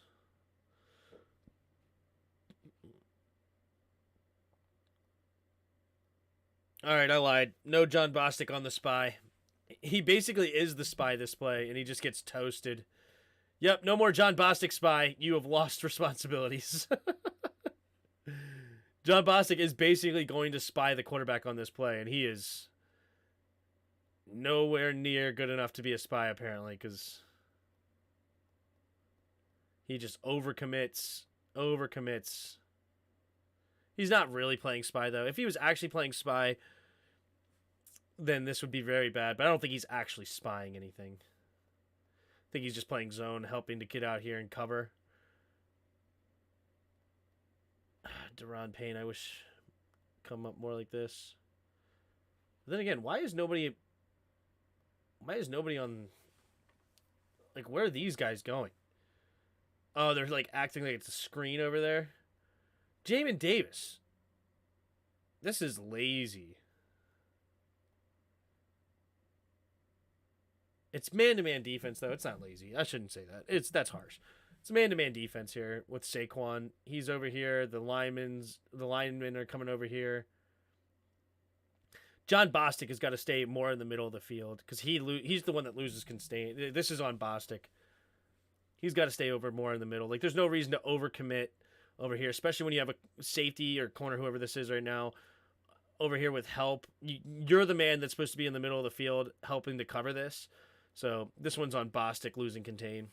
All right, I lied. No John Bostic on the spy. He basically is the spy this play, and he just gets toasted. Yep, no more John Bostic spy. You have lost responsibilities. John Bostic is basically going to spy the quarterback on this play, and he is nowhere near good enough to be a spy, apparently, because he just overcommits. He's not really playing spy, though. If he was actually playing spy, then this would be very bad, but I don't think he's actually spying anything. I think he's just playing zone, helping to get out here and cover. Deron Payne, I wish come up more like this. But then again, why is nobody on... Like, where are these guys going? Oh, they're, like, acting like it's a screen over there. Jamin Davis. This is lazy. It's man-to-man defense, though. It's not lazy. I shouldn't say that. That's harsh. It's man-to-man defense here with Saquon. He's over here. The linemen are coming over here. John Bostic has got to stay more in the middle of the field because he's the one that loses can stay. This is on Bostic. He's got to stay over more in the middle. Like, there's no reason to overcommit over here, especially when you have a safety or corner, whoever this is right now, over here with help. You're the man that's supposed to be in the middle of the field helping to cover this. So this one's on Bostic losing contain.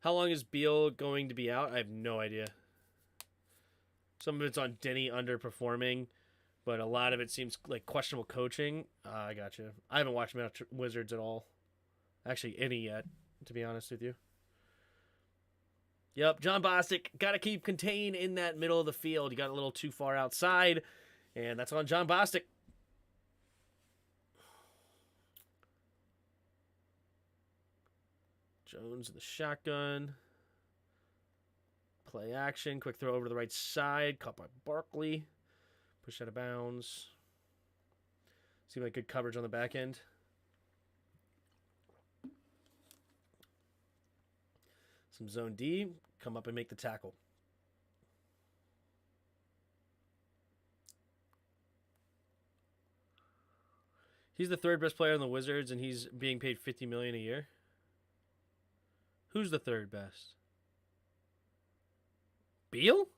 How long is Beal going to be out? I have no idea. Some of it's on Denny underperforming, but a lot of it seems like questionable coaching. I got you. I haven't watched Wizards at all. Actually, any yet, to be honest with you. Yep, John Bostic, got to keep contained in that middle of the field. You got a little too far outside, and that's on John Bostic. Jones in the shotgun. Play action. Quick throw over to the right side. Caught by Barkley. Push out of bounds. Seemed like good coverage on the back end. Some zone D. Come up and make the tackle. He's the third best player in the Wizards, and he's being paid $50 million a year. Who's the third best? Beal?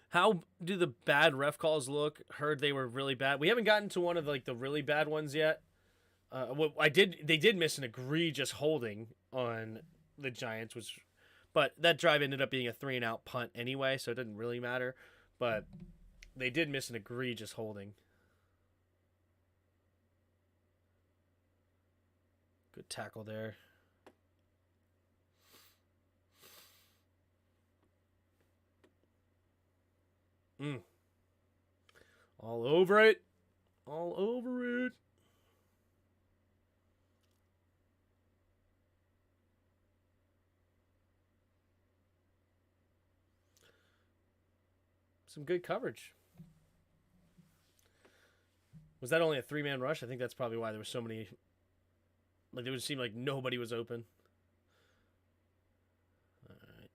How do the bad ref calls look? Heard they were really bad. We haven't gotten to one of the really bad ones yet. They did miss an egregious holding on the Giants, but that drive ended up being a 3-and-out punt anyway, so it didn't really matter. But they did miss an egregious holding. Good tackle there. All over it. All over it. Some good coverage. Was that only a 3-man rush? I think that's probably why there were so many. Like, it would seem like nobody was open. All right.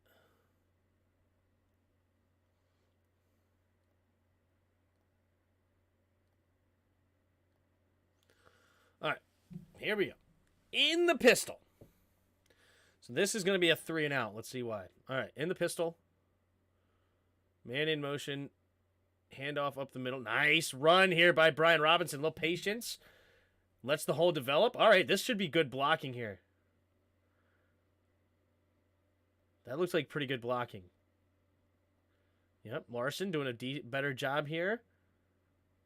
All right. Here we go. In the pistol. So this is going to be a 3-and-out. Let's see why. All right. In the pistol. Man in motion. Handoff up the middle. Nice run here by Brian Robinson. A little patience. Lets the hole develop. All right, this should be good blocking here. That looks like pretty good blocking. Yep, Larson doing a better job here.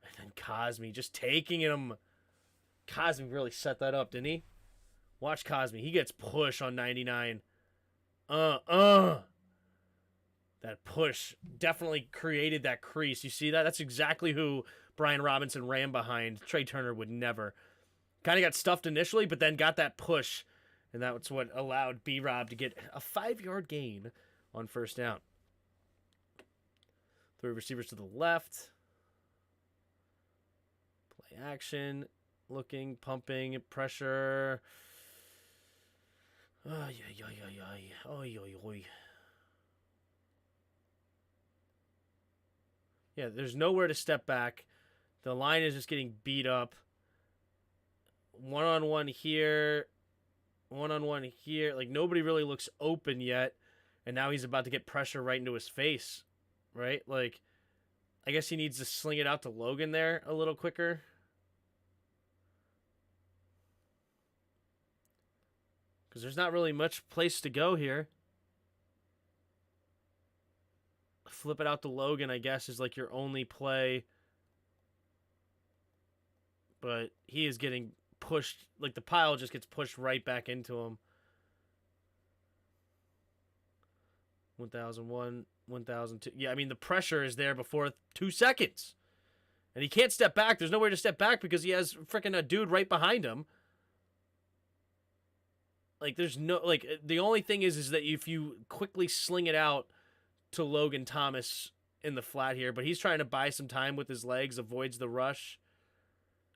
And then Cosme just taking him. Cosme really set that up, didn't he? Watch Cosme. He gets push on 99. That push definitely created that crease. You see that? That's exactly who Brian Robinson ran behind. Trey Turner would never. Kind of got stuffed initially, but then got that push. And that's what allowed B-Rob to get a 5-yard gain on first down. 3 receivers to the left. Play action. Looking, pumping, pressure. Yeah, there's nowhere to step back. The line is just getting beat up. One-on-one here. One-on-one here. Like, nobody really looks open yet. And now he's about to get pressure right into his face. Right? Like, I guess he needs to sling it out to Logan there a little quicker. Because there's not really much place to go here. Flip it out to Logan, I guess, is like your only play. But he is getting pushed. Like, the pile just gets pushed right back into him. 1001, 1002. Yeah, I mean, the pressure is there before 2 seconds. And he can't step back. There's nowhere to step back because he has freaking a dude right behind him. Like, there's no... Like, the only thing is that if you quickly sling it out to Logan Thomas in the flat here, but he's trying to buy some time with his legs, avoids the rush.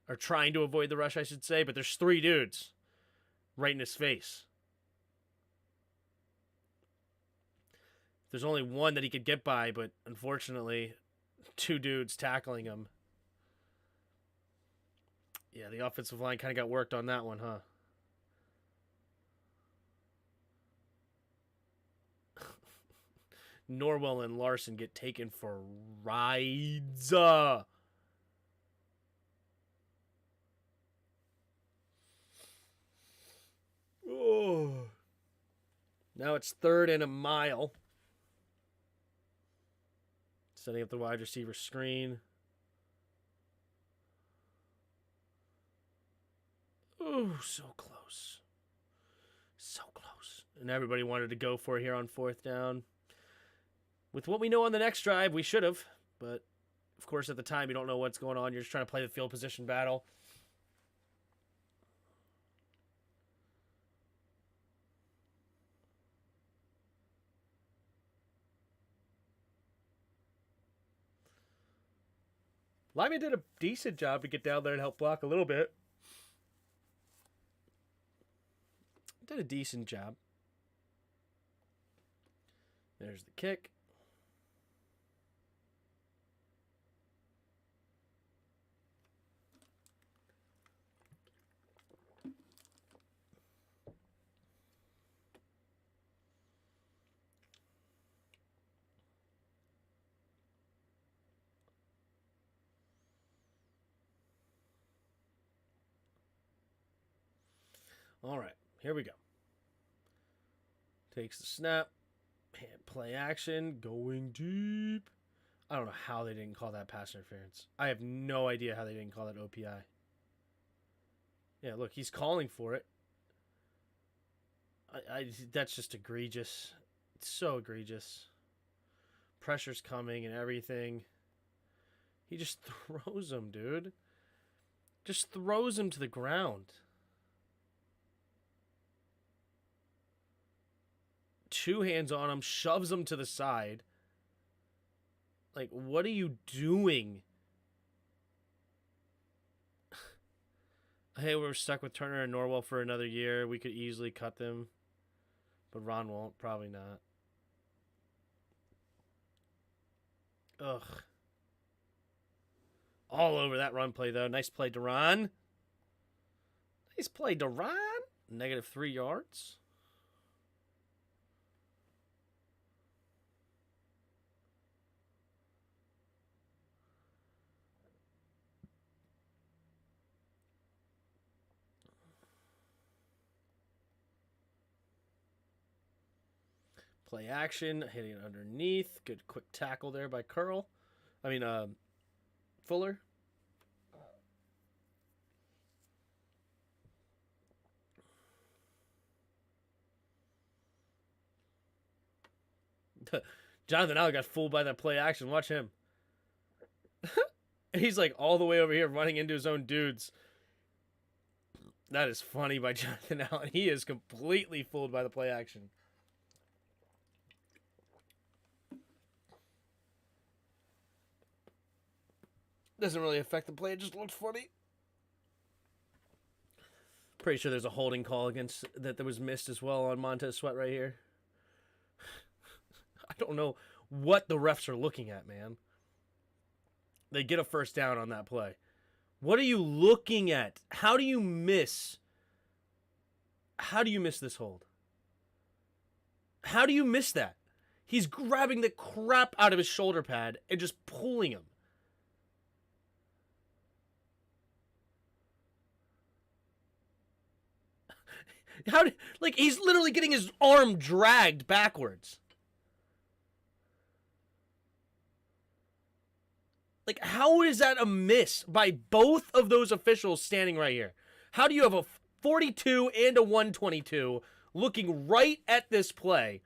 Or trying to avoid the rush, I should say. But there's 3 dudes right in his face. There's only one that he could get by, but unfortunately, 2 dudes tackling him. Yeah, the offensive line kind of got worked on that one, huh? Norwell and Larson get taken for rides. Oh. Now it's 3rd and a mile. Setting up the wide receiver screen. Oh, so close. So close. And everybody wanted to go for it here on 4th down. With what we know on the next drive, we should have. But, of course, at the time, you don't know what's going on. You're just trying to play the field position battle. Lyman did a decent job to get down there and help block a little bit. Did a decent job. There's the kick. All right, here we go. Takes the snap. Play action. Going deep. I don't know how they didn't call that pass interference. I have no idea how they didn't call that OPI. Yeah, look, he's calling for it. That's just egregious. It's so egregious. Pressure's coming and everything. He just throws him, dude. Just throws him to the ground. Two hands on him, shoves him to the side. Like, what are you doing? Hey, we're stuck with Turner and Norwell for another year. We could easily cut them. But Ron won't. Probably not. Ugh. All over that run play, though. Nice play, Duran. Nice play, Duran. Negative 3 yards. Play action, hitting it underneath. Good quick tackle there by Fuller. Jonathan Allen got fooled by that play action. Watch him. He's like all the way over here running into his own dudes. That is funny by Jonathan Allen. He is completely fooled by the play action. Doesn't really affect the play. It just looks funny. Pretty sure there's a holding call against that was missed as well on Montez Sweat right here. I don't know what the refs are looking at, man. They get a first down on that play. What are you looking at? How do you miss? How do you miss this hold? How do you miss that? He's grabbing the crap out of his shoulder pad and just pulling him. He's literally getting his arm dragged backwards. Like, how is that a miss by both of those officials standing right here? How do you have a 42 and a 122 looking right at this play?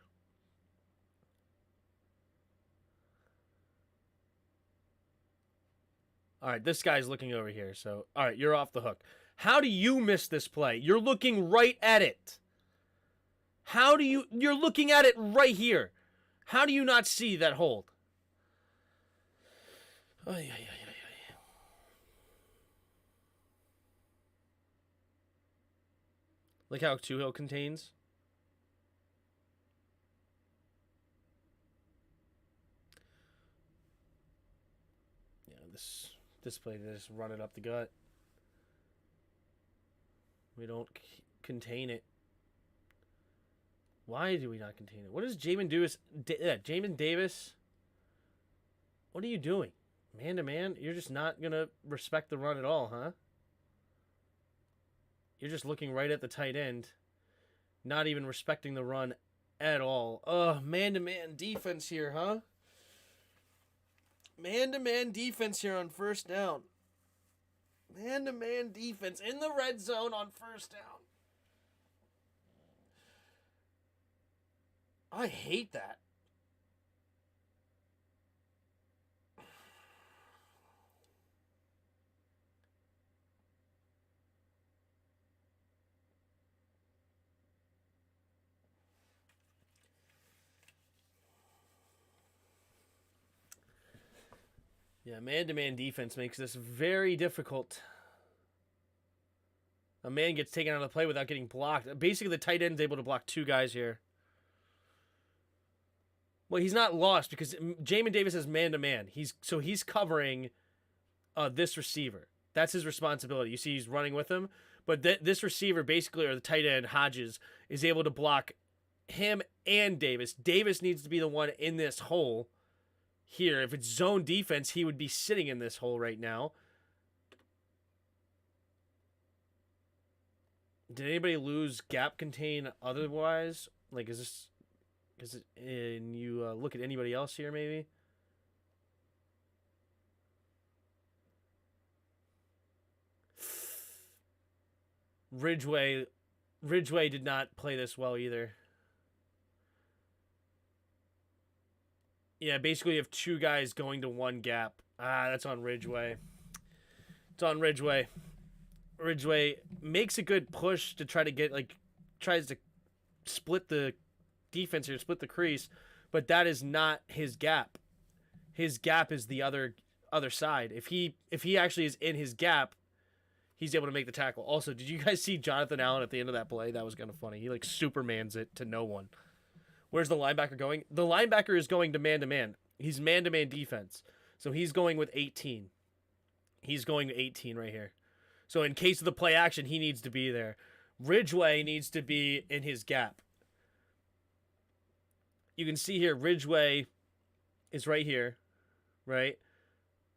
All right, this guy's looking over here. So, all right, you're off the hook. How do you miss this play? You're looking right at it. You're looking at it right here. How do you not see that hold? Ay. Look how Tuhill contains. Yeah, this play, they just run it up the gut. We don't contain it. Why do we not contain it? What is Jamin Davis? What are you doing? Man to man? You're just not going to respect the run at all, huh? You're just looking right at the tight end. Not even respecting the run at all. Man to man defense here, huh? Man to man defense here on first down. Man to man defense in the red zone on first down. I hate that. Yeah, man-to-man defense makes this very difficult. A man gets taken out of the play without getting blocked. Basically, the tight end's able to block two guys here. Well, he's not lost because Jamin Davis is man-to-man. He's covering this receiver. That's his responsibility. You see he's running with him. But this receiver, basically, or the tight end, Hodges, is able to block him and Davis. Davis needs to be the one in this hole here. If it's zone defense, he would be sitting in this hole right now. Did anybody lose gap contain otherwise? Like, is this? Is it? And you look at anybody else here, maybe? Ridgeway, Ridgeway did not play this well either. Yeah, basically you have two guys going to one gap. That's on Ridgeway. It's on Ridgeway. Ridgeway makes a good push to try to get tries to split the defense here, split the crease, but that is not his gap. His gap is the other side. If he actually is in his gap, he's able to make the tackle. Also, did you guys see Jonathan Allen at the end of that play? That was kind of funny. He Supermans it to no one. Where's the linebacker going? The linebacker is going to man. He's man-to-man defense. So he's going with 18. He's going 18 right here. So in case of the play action, he needs to be there. Ridgeway needs to be in his gap. You can see here, Ridgeway is right here, right?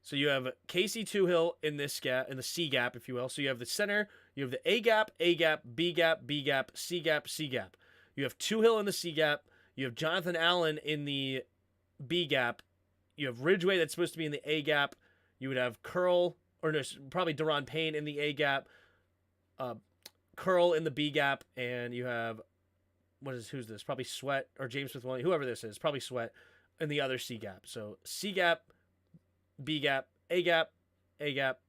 So you have Casey Toohill in this gap, in the C gap, if you will. So you have the center, you have the A gap, B gap, B gap, C gap, C gap. You have Toohill in the C gap. You have Jonathan Allen in the B gap. You have Ridgeway that's supposed to be in the A gap. You would have Curl, or no, probably Deron Payne in the A gap. Curl in the B gap, and you have who's this? Probably Sweat or James Smith-Williams, whoever this is. Probably Sweat in the other C gap. So C gap, B gap, A gap, A gap,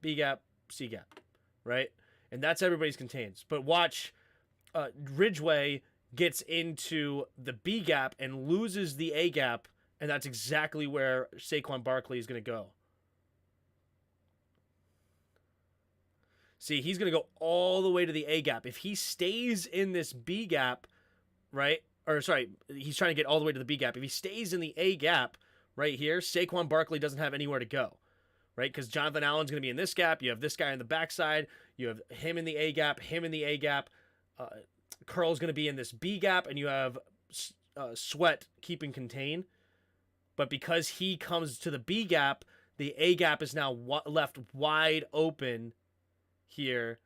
B gap, C gap, right? And that's everybody's contains. But watch, Ridgeway gets into the B gap and loses the A gap, and that's exactly where Saquon Barkley is going to go. See, he's going to go all the way to the A gap. If he stays in this B gap, right? Or sorry, he's trying to get all the way to the B gap. If he stays in the A gap right here, Saquon Barkley doesn't have anywhere to go, right? Because Jonathan Allen's going to be in this gap. You have this guy on the backside. You have him in the A gap, him in the A gap. Curl's going to be in this B gap, and you have Sweat keeping contain. But because he comes to the B gap, the A gap is now left wide open here.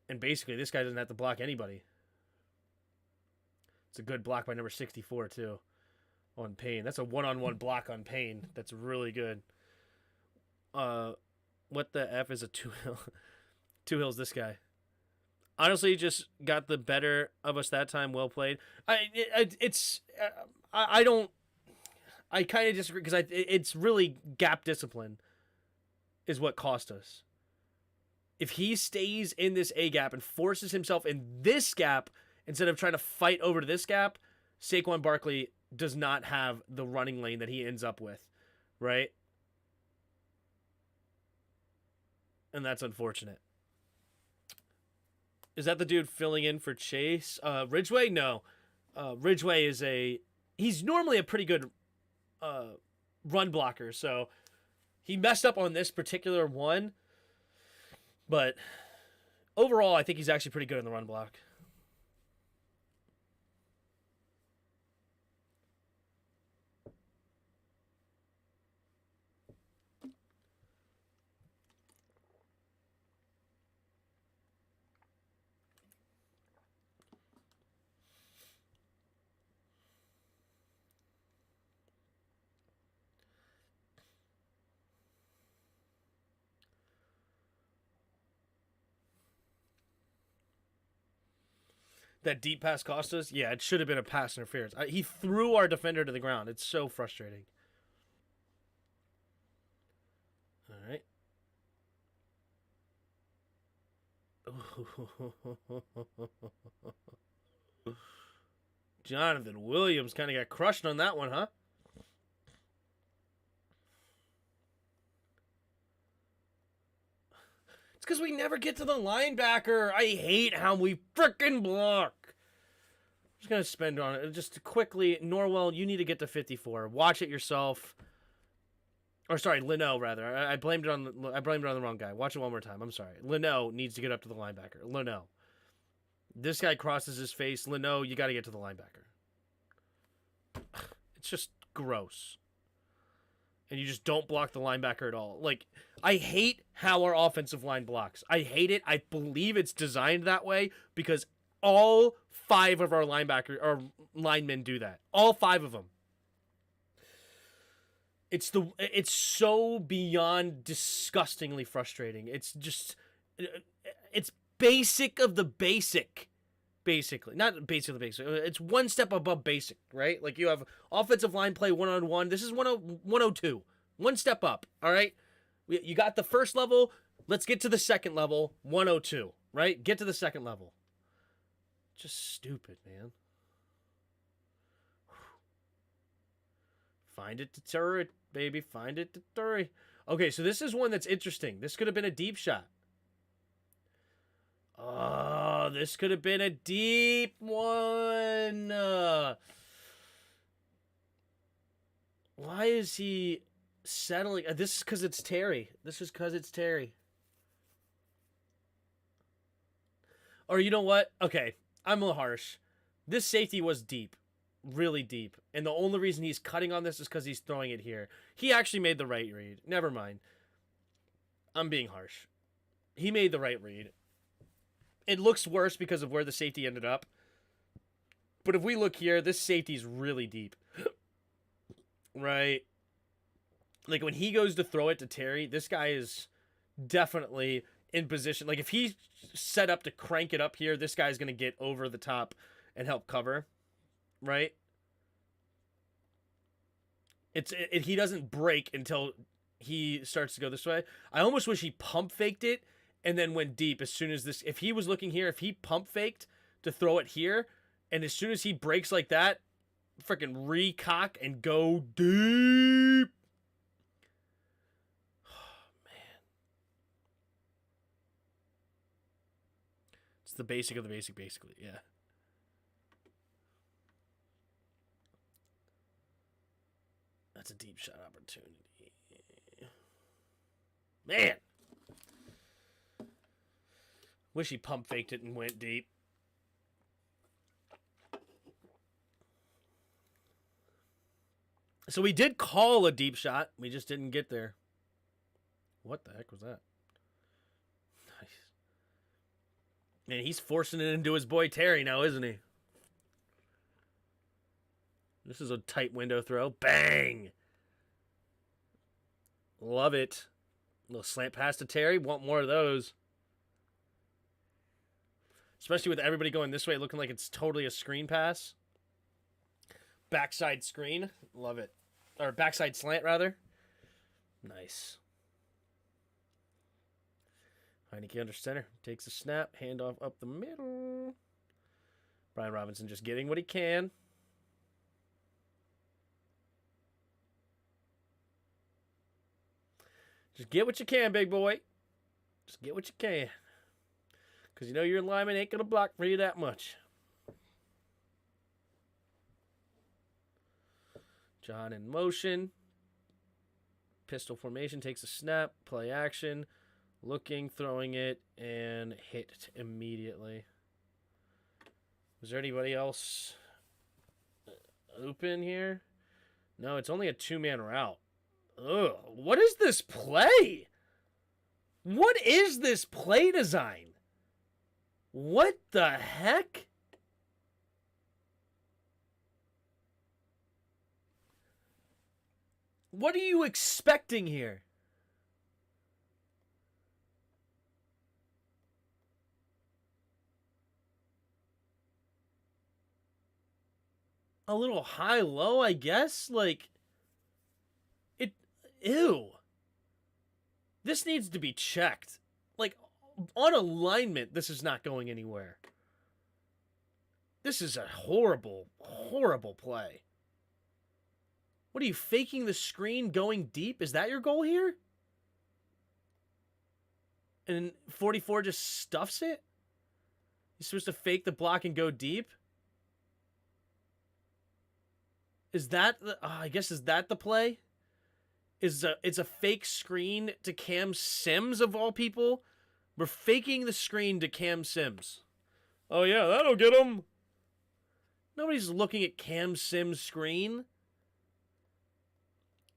And basically, this guy doesn't have to block anybody. It's a good block by number 64, too, on Payne. That's a one-on-one block on Payne. That's really good. What the F is a Toohill? Toohill's this guy. Honestly, just got the better of us that time. Well played. I kind of disagree because it's really gap discipline is what cost us. If he stays in this A gap and forces himself in this gap instead of trying to fight over to this gap, Saquon Barkley does not have the running lane that he ends up with, right? And that's unfortunate. Is that the dude filling in for Chase? Ridgeway? No. Ridgeway is he's normally a pretty good run blocker, so he messed up on this particular one, but overall, I think he's actually pretty good in the run block. That deep pass cost us? Yeah, it should have been a pass interference. He threw our defender to the ground. It's so frustrating. All right. Jonathan Williams kind of got crushed on that one, huh? It's because we never get to the linebacker. I hate how we frickin' block. I'm just going to spend on it. Just quickly, Norwell, you need to get to 54. Watch it yourself. Or sorry, Leno, rather. I blamed it on the wrong guy. Watch it one more time. I'm sorry. Leno needs to get up to the linebacker. Leno. This guy crosses his face. Leno, you got to get to the linebacker. It's just gross. And you just don't block the linebacker at all. Like, I hate how our offensive line blocks. I hate it. I believe it's designed that way because all 5 of our linebackers or linemen do that. All 5 of them. It's so beyond disgustingly frustrating. It's just it's basic of the basic. Basically, not basic of the basic. It's one step above basic, right? Like you have offensive line play 1-on-1. This is 102. One step up, all right? You got the first level. Let's get to the second level, 102, right? Get to the second level. Just stupid, man. Find it to turret, baby. Find it to turret. Okay, so this is one that's interesting. This could have been a deep shot. Oh, this could have been a deep one. Why is he settling? This is because it's Terry. This is because it's Terry. Or you know what? Okay, I'm a little harsh. This safety was deep. Really deep. And the only reason he's cutting on this is because he's throwing it here. He actually made the right read. Never mind. I'm being harsh. He made the right read. It looks worse because of where the safety ended up. But if we look here, this safety's really deep. Right? Like when he goes to throw it to Terry, this guy is definitely in position. Like if he's set up to crank it up here, this guy's going to get over the top and help cover. Right? He doesn't break until he starts to go this way. I almost wish he pump faked it and then went deep as soon as this. If he was looking here, if he pump faked to throw it here, and as soon as he breaks like that, freaking recock and go deep. Oh, man. It's the basic of the basic, basically. Yeah. That's a deep shot opportunity. Man. Wish he pump faked it and went deep. So we did call a deep shot. We just didn't get there. What the heck was that? Nice. Man, he's forcing it into his boy Terry now, isn't he? This is a tight window throw. Bang! Love it. A little slant pass to Terry. Want more of those. Especially with everybody going this way, looking like it's totally a screen pass. Backside screen. Love it. Or backside slant, rather. Nice. Heineke under center. Takes a snap. Handoff up the middle. Brian Robinson just getting what he can. Just get what you can, big boy. Just get what you can. Because you know your lineman ain't going to block for you that much. John in motion. Pistol formation, takes a snap. Play action. Looking, throwing it, and hit immediately. Was there anybody else open here? No, it's only a 2-man route. Ugh, what is this play? What is this play design? What the heck? What are you expecting here? A little high-low, I guess? Like, ew. This needs to be checked. Like, on alignment, this is not going anywhere. This is a horrible, horrible play. What are you, faking the screen going deep? Is that your goal here? And 44 just stuffs it? You're supposed to fake the block and go deep? Is that the, I guess, is that the play? It's a fake screen to Cam Sims, of all people. We're faking the screen to Cam Sims. Oh, yeah, that'll get him. Nobody's looking at Cam Sims' screen.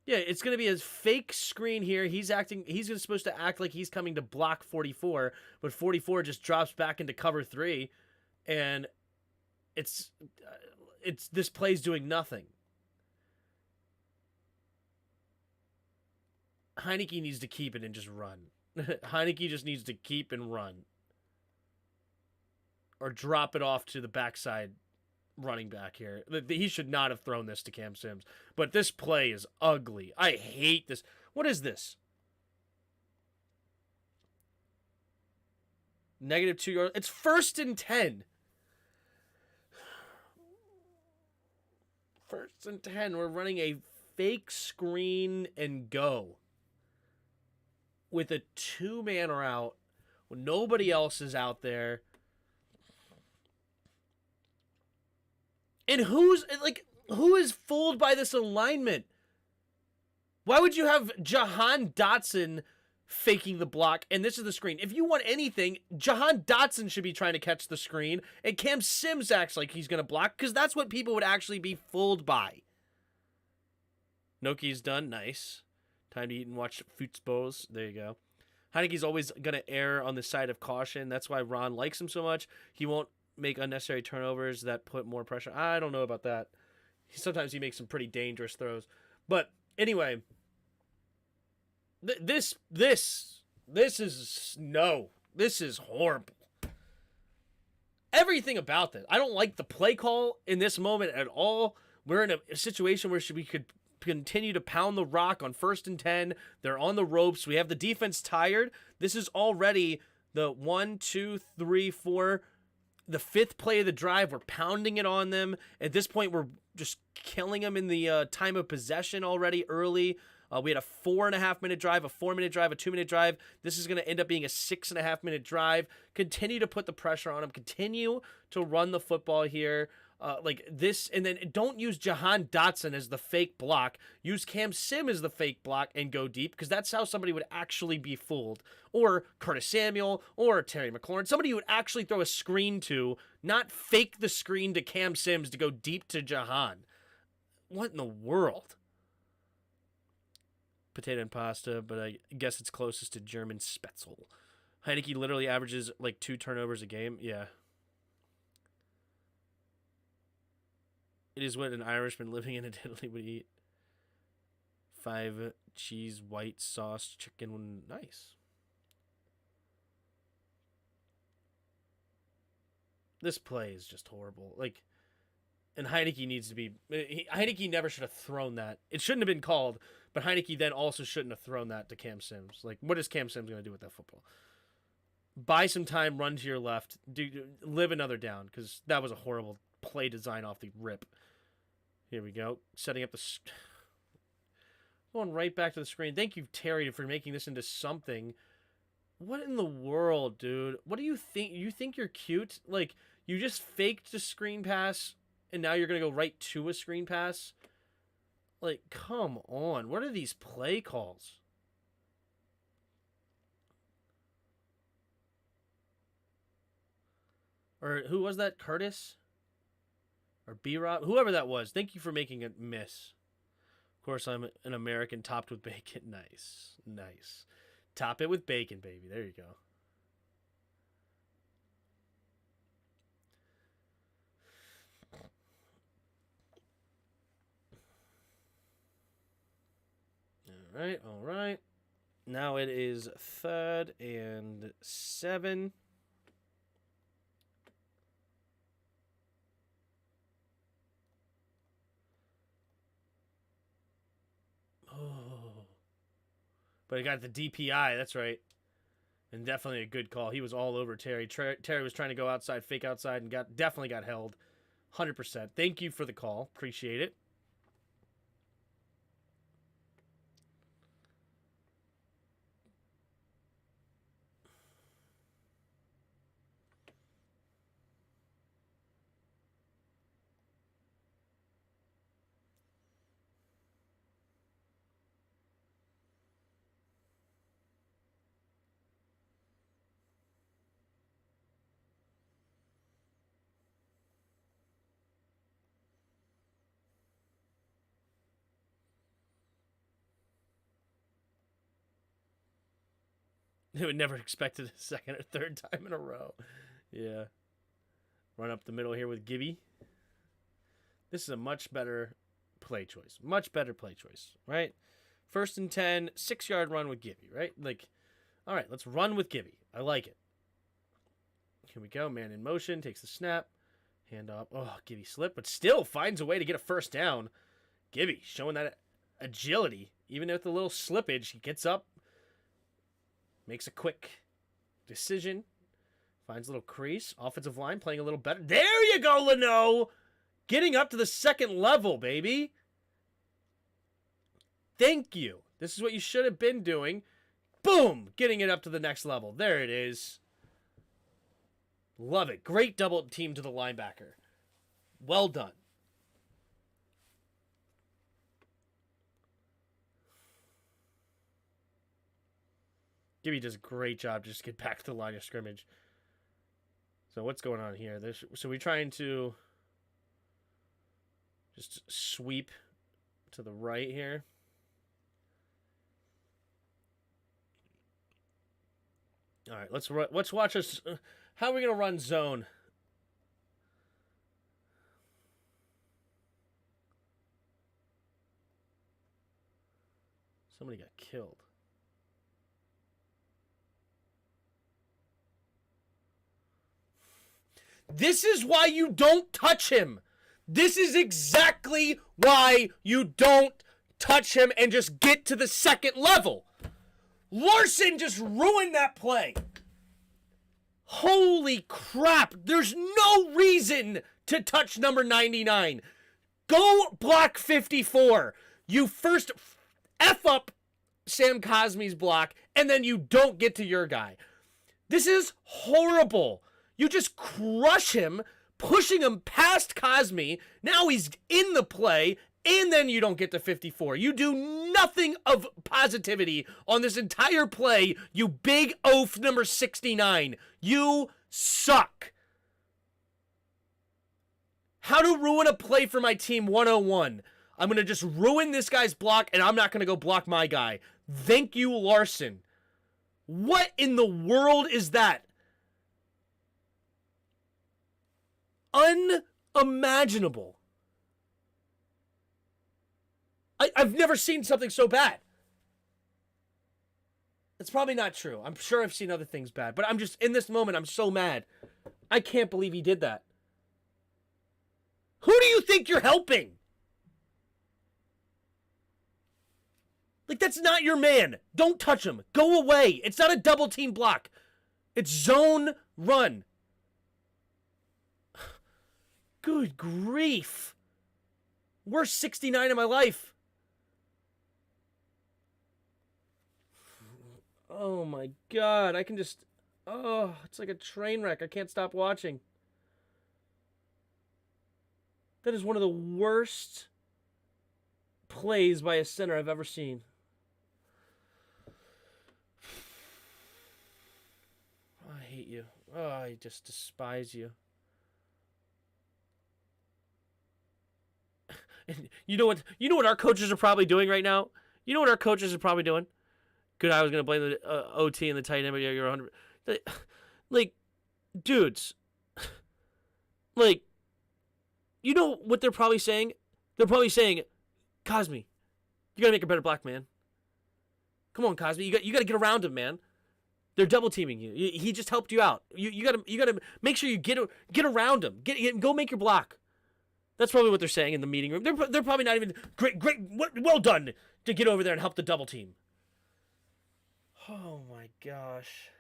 Yeah, it's going to be a fake screen here. He's supposed to act like he's coming to block 44, but 44 just drops back into cover 3, and it's this play's doing nothing. Heineke needs to keep it and just run. Heineke just needs to keep and run. Or drop it off to the backside running back here. He should not have thrown this to Cam Sims. But this play is ugly. I hate this. What is this? -2 yards. It's 1st and 10. 1st and 10. We're running a fake screen and go. With a 2-man route. When nobody else is out there. And who is fooled by this alignment? Why would you have Jahan Dotson faking the block and this is the screen? If you want anything, Jahan Dotson should be trying to catch the screen and Cam Sims acts like he's going to block because that's what people would actually be fooled by. Noki's done. Nice. Time to eat and watch footballs. There you go. Heineke's always going to err on the side of caution. That's why Ron likes him so much. He won't make unnecessary turnovers that put more pressure. I don't know about that. Sometimes he makes some pretty dangerous throws. But anyway, this is horrible. Everything about this. I don't like the play call in this moment at all. We're in a situation where we could continue to pound the rock on 1st and 10. They're on the ropes. We have the defense tired. This is already the 1, 2, 3, 4... the 5th play of the drive. We're pounding it on them. At this point, we're just killing them in the time of possession already early. We had a 4.5-minute drive, a 4-minute drive, a 2-minute drive. This is going to end up being a 6.5-minute drive. Continue to put the pressure on them. Continue to run the football here. Like this, and then don't use Jahan Dotson as the fake block. Use Cam Sim as the fake block and go deep, because that's how somebody would actually be fooled. Or Curtis Samuel, or Terry McLaurin. Somebody you would actually throw a screen to, not fake the screen to Cam Sims to go deep to Jahan. What in the world? Potato and pasta, but I guess it's closest to German Spätzle. Heineke literally averages like 2 turnovers a game. Yeah. It is what an Irishman living in Italy would eat. 5 cheese, white sauce, chicken. Nice. This play is just horrible. Like, and Heineke needs to be... Heineke never should have thrown that. It shouldn't have been called, but Heineke then also shouldn't have thrown that to Cam Sims. Like, what is Cam Sims going to do with that football? Buy some time, run to your left, live another down, because that was a horrible play design off the rip. Here we go. Setting up the... Going right back to the screen. Thank you, Terry, for making this into something. What in the world, dude? What do you think? You think you're cute? Like, you just faked a screen pass, and now you're going to go right to a screen pass? Like, come on. What are these play calls? Or who was that? Curtis? Or B-Rob? Whoever that was. Thank you for making it miss. Of course, I'm an American topped with bacon. Nice. Nice. Top it with bacon, baby. There you go. All right, all right. Now it is 3rd and 7. Oh. But he got the DPI, that's right. And definitely a good call. He was all over Terry. Terry was trying to go outside, fake outside, and definitely got held. 100%. Thank you for the call. Appreciate it. They would never expect it a second or third time in a row. Yeah. Run up the middle here with Gibby. This is a much better play choice. Much better play choice, right? 1st and 10, 6-yard run with Gibby, right? Like, all right, let's run with Gibby. I like it. Here we go. Man in motion. Takes the snap. Hand off. Oh, Gibby slipped, but still finds a way to get a first down. Gibby showing that agility. Even with a little slippage, he gets up. Makes a quick decision. Finds a little crease. Offensive line playing a little better. There you go, Leno! Getting up to the second level, baby. Thank you. This is what you should have been doing. Boom! Getting it up to the next level. There it is. Love it. Great double team to the linebacker. Well done. Gibby does a great job just to get back to the line of scrimmage. So what's going on here? So we're trying to just sweep to the right here. All right, let's watch us. How are we going to run zone? Somebody got killed. This is why you don't touch him. This is exactly why you don't touch him and just get to the second level. Larson just ruined that play. Holy crap. There's no reason to touch number 99. Go block 54. You first F up Sam Cosmi's block, and then you don't get to your guy. This is horrible. You just crush him, pushing him past Cosmi. Now he's in the play, and then you don't get to 54. You do nothing of positivity on this entire play, you big oaf number 69. You suck. How to ruin a play for my team 101. I'm going to just ruin this guy's block, and I'm not going to go block my guy. Thank you, Larson. What in the world is that? Unimaginable. I've never seen something so bad. It's probably not true. I'm sure I've seen other things bad, but I'm just, in this moment, I'm so mad. I can't believe he did that. Who do you think you're helping? Like, that's not your man. Don't touch him. Go away. It's not a double team block. It's zone run. Good grief. Worst 69 of my life. Oh my God. I can just... Oh, it's like a train wreck. I can't stop watching. That is one of the worst plays by a center I've ever seen. I hate you. Oh, I just despise you. And you know what our coaches are probably doing right now? You know what our coaches are probably doing? Good, I was going to blame the OT and the tight end, but yeah, you're 100. Like, dudes. Like, you know what they're probably saying? They're probably saying, Cosmi, you got to make a better block, man. Come on, Cosmi, you got to get around him, man. They're double teaming you. He just helped you out. You got to make sure you get around him. Go make your block. That's probably what they're saying in the meeting room. They're probably not even great. Well done to get over there and help the double team. Oh my gosh.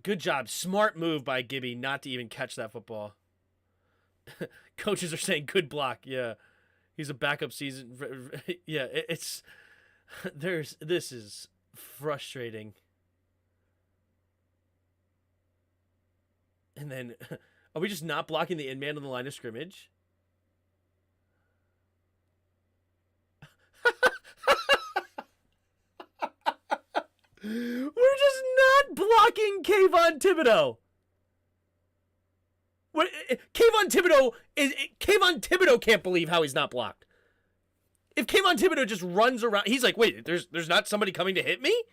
Good job. Smart move by Gibby not to even catch that football. Coaches are saying good block. Yeah. He's a backup season. Yeah, this is frustrating. And then, are we just not blocking the in-man on the line of scrimmage? We're just not blocking Kayvon Thibodeau. Kayvon Thibodeau can't believe how he's not blocked. If Kayvon Thibodeau just runs around, he's like, wait, there's not somebody coming to hit me?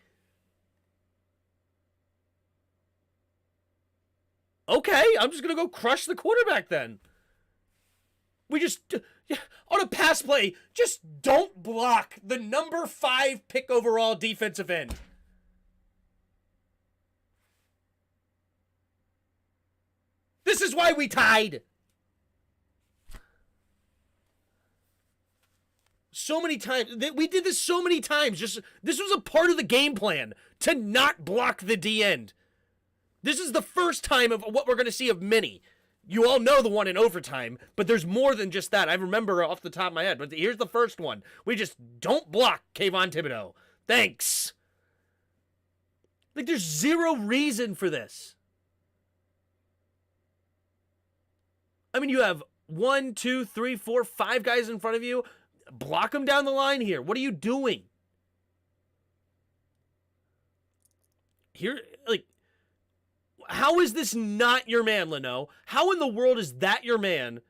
Okay, I'm just going to go crush the quarterback then. We just, on a pass play, just don't block the number 5 pick overall defensive end. This is why we tied. So many times. We did this so many times. This was a part of the game plan to not block the D end. This is the first time of what we're going to see of many. You all know the one in overtime, but there's more than just that. I remember off the top of my head, but here's the first one. We just don't block Kayvon Thibodeau. Thanks. Like, there's zero reason for this. I mean, you have 1, 2, 3, 4, 5 guys in front of you. Block them down the line here. What are you doing? Here, like, how is this not your man, Leno? How in the world is that your man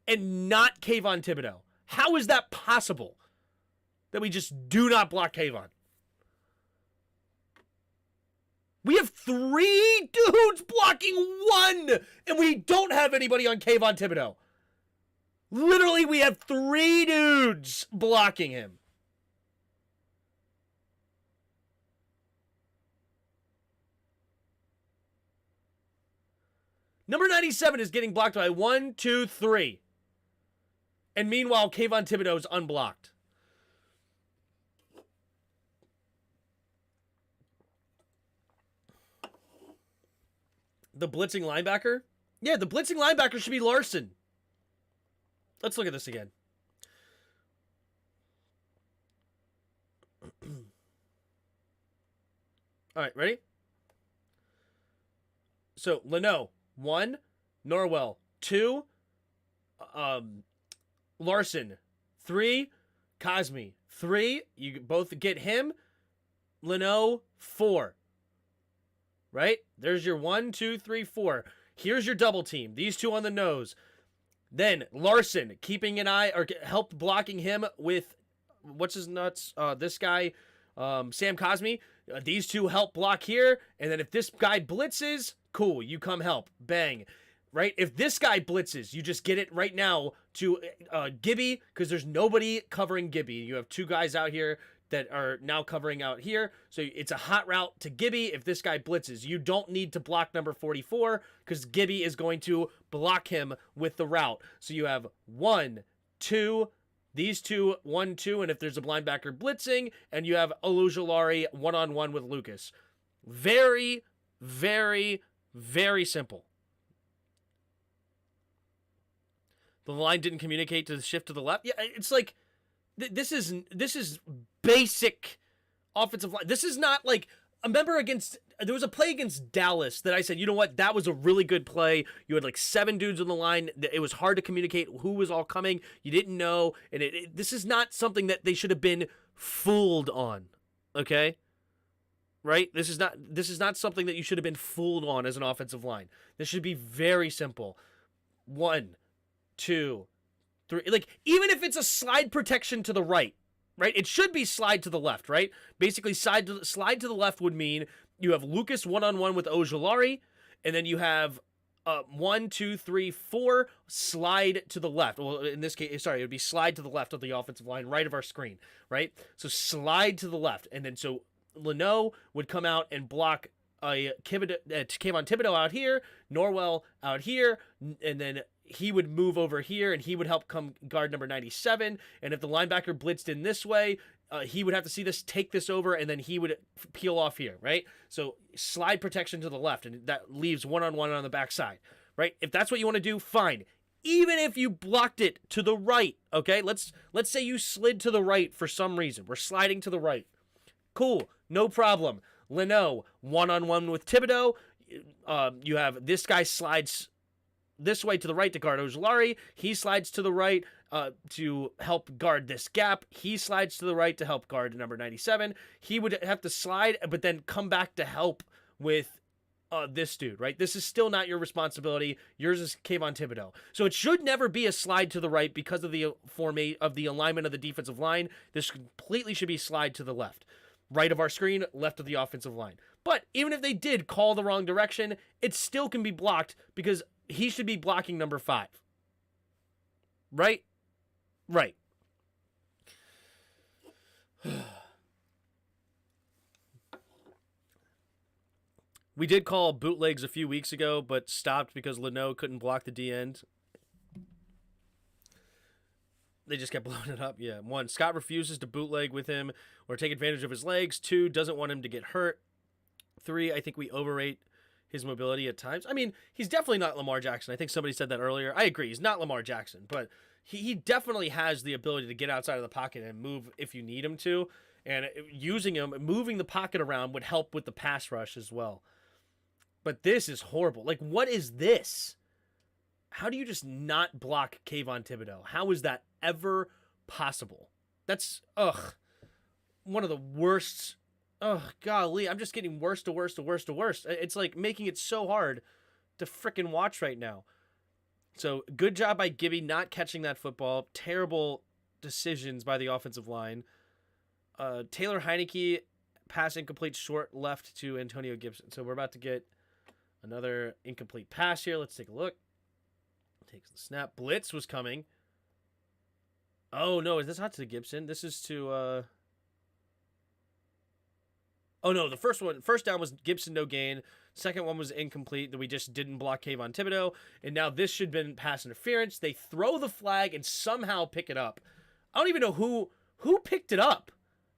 and not Kayvon Thibodeau? How is that possible that we just do not block Kayvon? We have 3 dudes blocking 1, and we don't have anybody on Kayvon Thibodeau. Literally, we have 3 dudes blocking him. Number 97 is getting blocked by 1, 2, 3. And meanwhile, Kayvon Thibodeau is unblocked. The blitzing linebacker? Yeah, the blitzing linebacker should be Larson. Let's look at this again. All right, ready? So, Leno, 1, Norwell, 2, Larson, 3, Cosme, 3, you both get him, Leno, 4. Right? There's your 1, 2, 3, 4. Here's your double team. These 2 on the nose. Then Larson, keeping an eye, or help blocking him with, what's his nuts? This guy, Sam Cosme. These 2 help block here. And then if this guy blitzes, cool, you come help. Bang. Right? If this guy blitzes, you just get it right now to Gibby, because there's nobody covering Gibby. You have 2 guys out here that are now covering out here. So it's a hot route to Gibby if this guy blitzes. You don't need to block number 44 because Gibby is going to block him with the route. So you have 1, 2, these 2, 1, 2, and if there's a linebacker blitzing, and you have Olujalari one-on-one with Lucas. Very, very, very simple. The line didn't communicate to the shift to the left. Yeah, it's like, this is basic offensive line. This is not like, remember there was a play against Dallas that I said, you know what, that was a really good play. You had like 7 dudes on the line. It was hard to communicate who was all coming. You didn't know. And this is not something that they should have been fooled on. Okay? Right? This is not something that you should have been fooled on as an offensive line. This should be very simple. 1, 2, 3. Like, even if it's a slide protection to the right, it should be slide to the left, right? Basically, slide to the left would mean you have Lucas one-on-one with Ojulari, and then you have 1, 2, 3, 4 slide to the left. Well, in this case, sorry, it would be slide to the left of the offensive line, right of our screen, right? So slide to the left, and then so Leno would come out and block Kayvon Thibodeau out here, Norwell out here, and then he would move over here, and he would help come guard number 97. And if the linebacker blitzed in this way, he would have to see this, take this over, and then he would peel off here, right? So slide protection to the left, and that leaves one-on-one on the backside, right? If that's what you want to do, fine. Even if you blocked it to the right, okay? Let's say you slid to the right for some reason. We're sliding to the right. Cool, no problem. Leno, one-on-one with Thibodeau. You have this guy slides this way to the right to guard Ojulari. He slides to the right to help guard this gap. He slides to the right to help guard number 97. He would have to slide, but then come back to help with this dude, right? This is still not your responsibility. Yours is Kayvon Thibodeau. So it should never be a slide to the right because of the alignment of the defensive line. This completely should be slide to the left. Right of our screen, left of the offensive line. But even if they did call the wrong direction, it still can be blocked because he should be blocking number 5. Right? Right. We did call bootlegs a few weeks ago, but stopped because Leno couldn't block the D end. They just kept blowing it up. Yeah. 1, Scott refuses to bootleg with him or take advantage of his legs. 2, doesn't want him to get hurt. 3, I think we overrate his mobility at times. I mean, he's definitely not Lamar Jackson. I think somebody said that earlier. I agree. He's not Lamar Jackson, but he definitely has the ability to get outside of the pocket and move if you need him to. And using him, moving the pocket around would help with the pass rush as well. But this is horrible. Like, what is this? How do you just not block Kayvon Thibodeau? How is that ever possible? That's, one of the worst. Golly, I'm just getting worse to worse to worse to worse. It's like making it so hard to frickin' watch right now. So, good job by Gibby not catching that football. Terrible decisions by the offensive line. Taylor Heineke, pass incomplete, short left to Antonio Gibson. So, we're about to get another incomplete pass here. Let's take a look. Takes the snap. Blitz was coming. Oh, no. Is this not to Gibson? This is to... Oh, no. The first down was Gibson, no gain. Second one was incomplete that we just didn't block Kayvon Thibodeau. And now this should have been pass interference. They throw the flag and somehow pick it up. I don't even know who picked it up.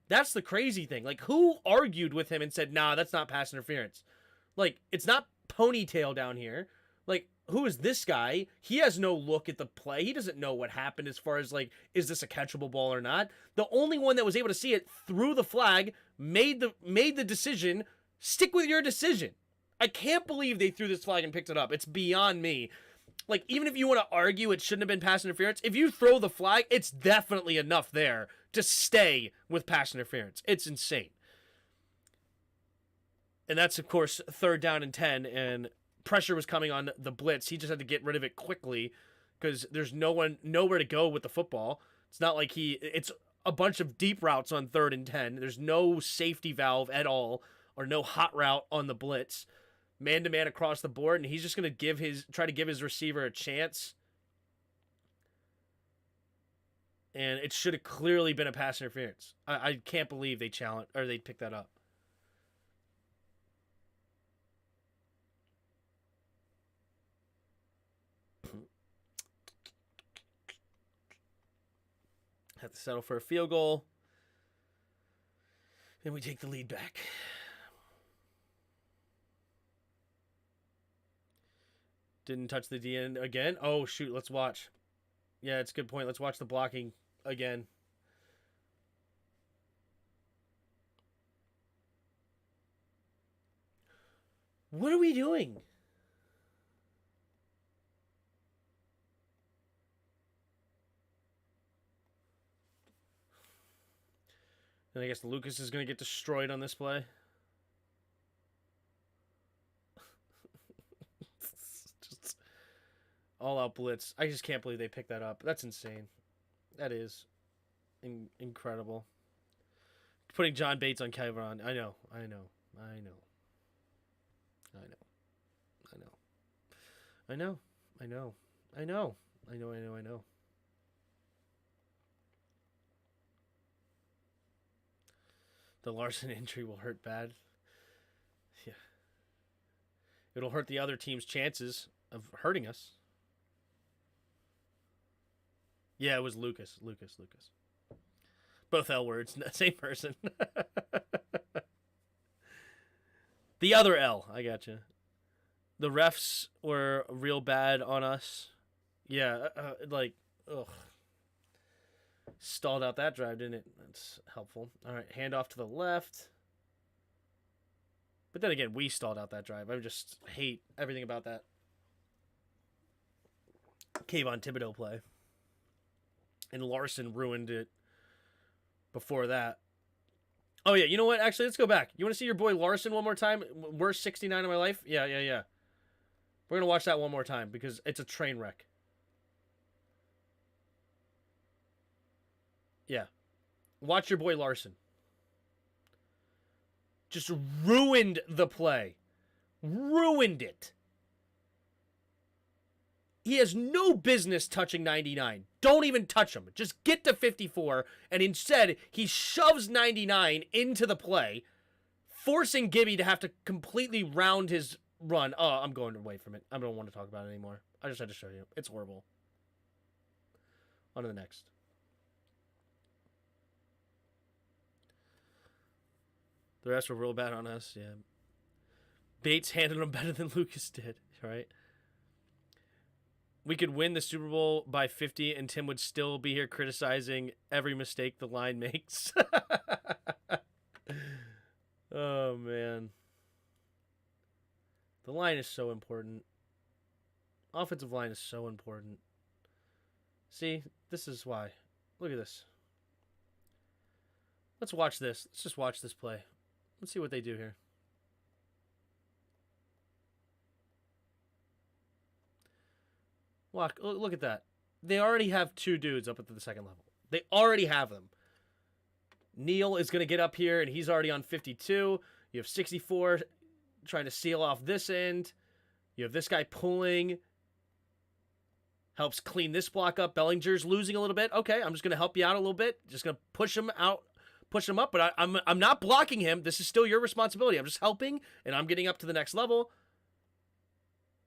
That's the crazy thing. Like, who argued with him and said, nah, that's not pass interference? Like, it's not Ponytail down here. Like, who is this guy? He has no look at the play. He doesn't know what happened as far as, like, is this a catchable ball or not? The only one that was able to see it threw the flag, made the decision. Stick with your decision. I can't believe they threw this flag and picked it up. It's beyond me. Like, even if you want to argue it shouldn't have been pass interference, if you throw the flag, it's definitely enough there to stay with pass interference. It's insane. And that's, of course, 3rd down and 10, and pressure was coming on the blitz. He just had to get rid of it quickly because there's nowhere to go with the football. It's not like it's a bunch of deep routes on 3rd and 10. There's no safety valve at all or no hot route on the blitz. Man-to-man across the board, and he's just going to try to give his receiver a chance. And it should have clearly been a pass interference. I can't believe they picked that up. Have to settle for a field goal. And we take the lead back. Didn't touch the D end again. Oh, shoot. Let's watch. Yeah, it's a good point. Let's watch the blocking again. What are we doing? And I guess Lucas is going to get destroyed on this play. Just all-out blitz. I just can't believe they picked that up. That's insane. That is incredible. Putting John Bates on Kayvon. I know. The Larson injury will hurt bad. Yeah. It'll hurt the other team's chances of hurting us. Yeah, it was Lucas. Both L words, same person. The other L, I gotcha. The refs were real bad on us. Yeah, ugh. Stalled out that drive, didn't it? That's helpful. All right, handoff to the left. But then again, we stalled out that drive. I just hate everything about that Kayvon Thibodeau play. And Larson ruined it before that. Oh, yeah. You know what? Actually, let's go back. You want to see your boy Larson one more time? Worst 69 of my life? Yeah, yeah, yeah. We're going to watch that one more time because it's a train wreck. Yeah. Watch your boy Larson. Just ruined the play. Ruined it. He has no business touching 99. Don't even touch him. Just get to 54, and instead, he shoves 99 into the play, forcing Gibby to have to completely round his run. Oh, I'm going away from it. I don't want to talk about it anymore. I just had to show you. It's horrible. On to the next. The rest were real bad on us, yeah. Bates handled him better than Lucas did, right? We could win the Super Bowl by 50 and Tim would still be here criticizing every mistake the line makes. Oh, man. The line is so important. Offensive line is so important. See, this is why. Look at this. Let's watch this. Let's just watch this play. Let's see what they do here. Look at that. They already have two dudes up at the second level. They already have them. Neal is going to get up here, and he's already on 52. You have 64 trying to seal off this end. You have this guy pulling. Helps clean this block up. Bellinger's losing a little bit. Okay, I'm just going to help you out a little bit. Just going to push him out, push him up. But I'm not blocking him. This is still your responsibility. I'm just helping, and I'm getting up to the next level.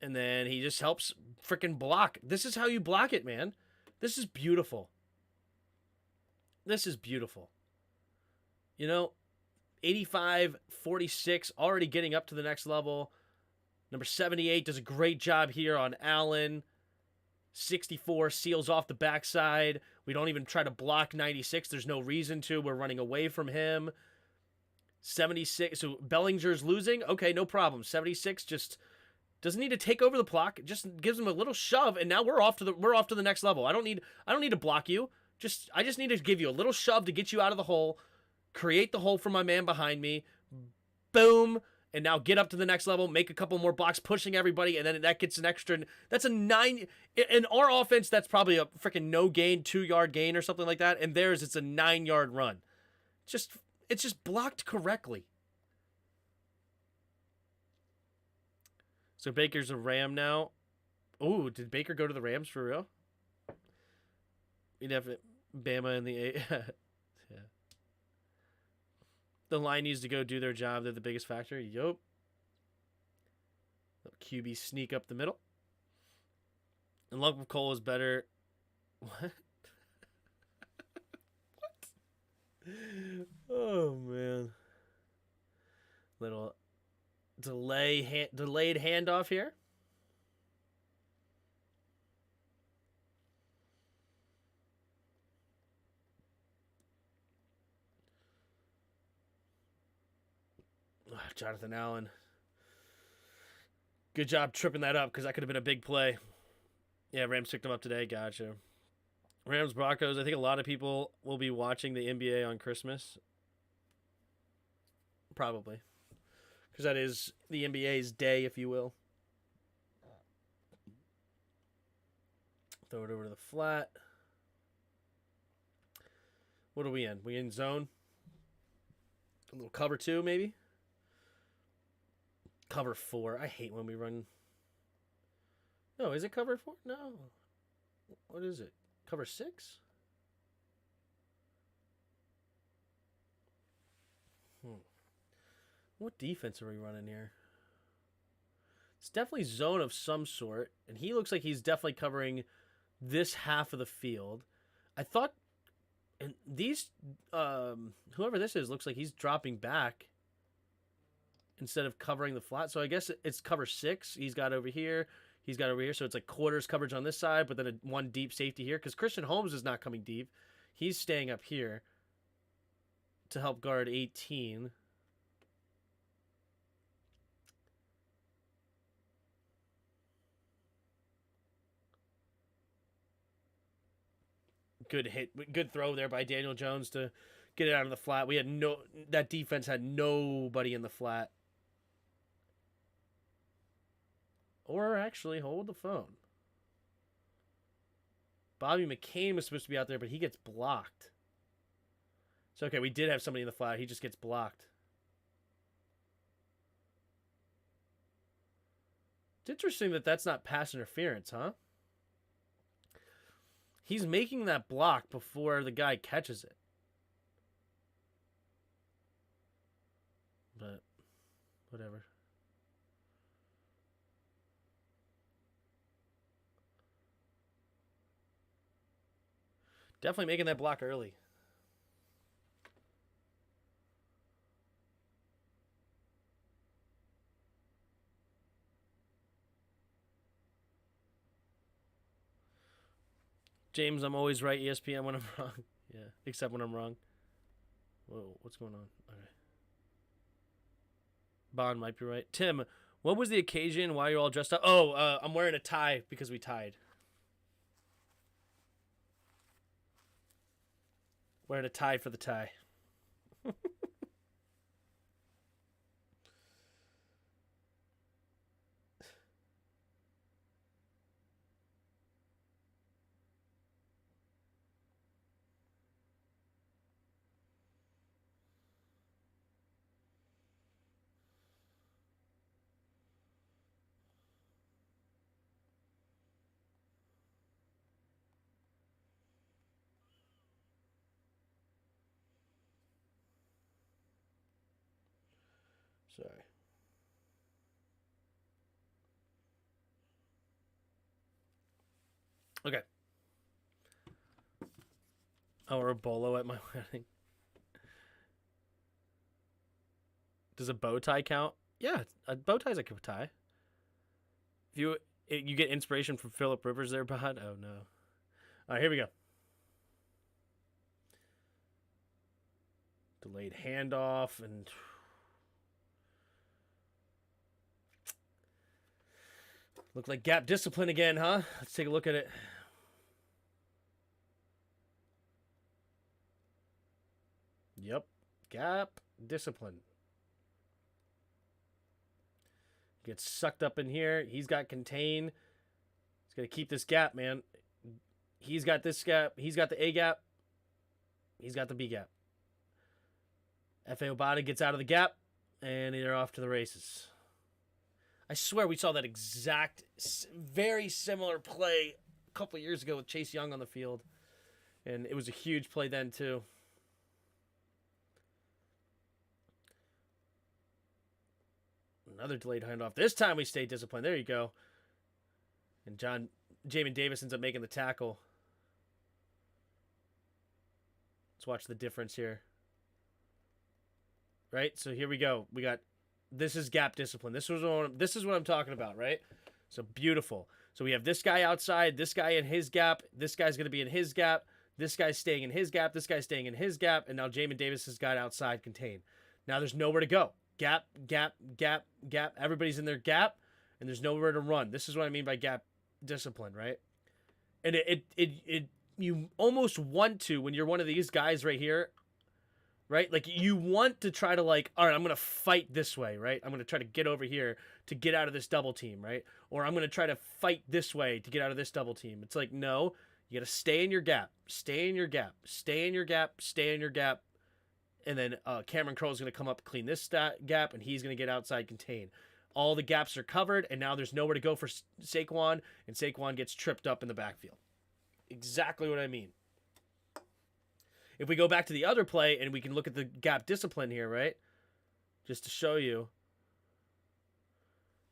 And then he just helps freaking block. This is how you block it, man. This is beautiful. This is beautiful. You know, 85, 46, already getting up to the next level. Number 78 does a great job here on Allen. 64 seals off the backside. We don't even try to block 96. There's no reason to. We're running away from him. 76. So Bellinger's losing. Okay, no problem. 76 just doesn't need to take over the block. Just gives him a little shove, and now we're off to the next level. I don't need to block you. I just need to give you a little shove to get you out of the hole. Create the hole for my man behind me. Boom. And now get up to the next level, make a couple more blocks, pushing everybody, and then that gets an extra. That's a 9. In our offense, that's probably a freaking no gain, 2-yard gain or something like that. And theirs, it's a 9-yard run. It's just blocked correctly. So Baker's a Ram now. Ooh, did Baker go to the Rams for real? We'd have Bama in the 8. Yeah. The line needs to go do their job. They're the biggest factor. Yup. QB sneak up the middle. And Luck with Cole is better. What? What? Oh, man. Little delayed handoff here. Jonathan Allen. Good job tripping that up because that could have been a big play. Yeah, Rams picked him up today. Gotcha. Rams Broncos. I think a lot of people will be watching the NBA on Christmas. Probably. Because that is the NBA's day, if you will. Throw it over to the flat. What are we in? We in zone? A little cover 2, maybe? Cover 4. I hate when we run. No, is it cover 4? No. What is it? Cover 6? What defense are we running here? It's definitely zone of some sort, and he looks like he's definitely covering this half of the field. I thought, and these, whoever this is, looks like he's dropping back instead of covering the flat. So I guess it's cover 6. He's got over here. He's got over here. So it's like quarters coverage on this side, but then one deep safety here. Because Christian Holmes is not coming deep. He's staying up here to help guard 18. Good hit. Good throw there by Daniel Jones to Get it out of the flat. That defense had nobody in the flat. Or actually, hold the phone. Bobby McCain was supposed to be out there, but he gets blocked. So, okay, we did have somebody in the flat. He just gets blocked. It's interesting that that's not pass interference, huh? He's making that block before the guy catches it. But, whatever. Definitely making that block early. James, I'm always right. ESPN when I'm wrong. Yeah, except when I'm wrong. Whoa, what's going on? Okay. Bond might be right. Tim, what was the occasion? Why are you all dressed up? Oh, I'm wearing a tie because we tied. Wearing a tie for the tie. Sorry. Okay. Oh, or a bolo at my wedding. Does a bow tie count? Yeah, a bow tie's like a tie. If you get inspiration from Phillip Rivers there, bud. Oh no. All right, here we go. Delayed handoff and look like gap discipline again, huh? Let's take a look at it. Yep, gap discipline. Gets sucked up in here. He's got contain. He's gonna keep this gap, man. He's got this gap. He's got the A gap. He's got the B gap. F.A. Obata gets out of the gap, and they're off to the races. I swear we saw that exact, very similar play a couple years ago with Chase Young on the field. And it was a huge play then, too. Another delayed handoff. This time we stayed disciplined. There you go. And Jamin Davis ends up making the tackle. Let's watch the difference here. Right? So here we go. This is gap discipline. This is what I'm talking about, right? So beautiful. So we have this guy outside, this guy in his gap, this guy's going to be in his gap, this guy's staying in his gap, this guy's staying in his gap, and now Jamin Davis has got outside contain. Now there's nowhere to go. Gap, gap, gap, gap. Everybody's in their gap, and there's nowhere to run. This is what I mean by gap discipline, right? And it you almost want to, when you're one of these guys right here, right? Like you want to try to all right, I'm going to fight this way, right? I'm going to try to get over here to get out of this double team, right? Or I'm going to try to fight this way to get out of this double team. It's like, no, you got to stay in your gap, stay in your gap, stay in your gap, stay in your gap. And then Cameron Curl is going to come up, clean this gap, and he's going to get outside contain. All the gaps are covered, and now there's nowhere to go for Saquon, and Saquon gets tripped up in the backfield. Exactly what I mean. If we go back to the other play, and we can look at the gap discipline here, right? Just to show you.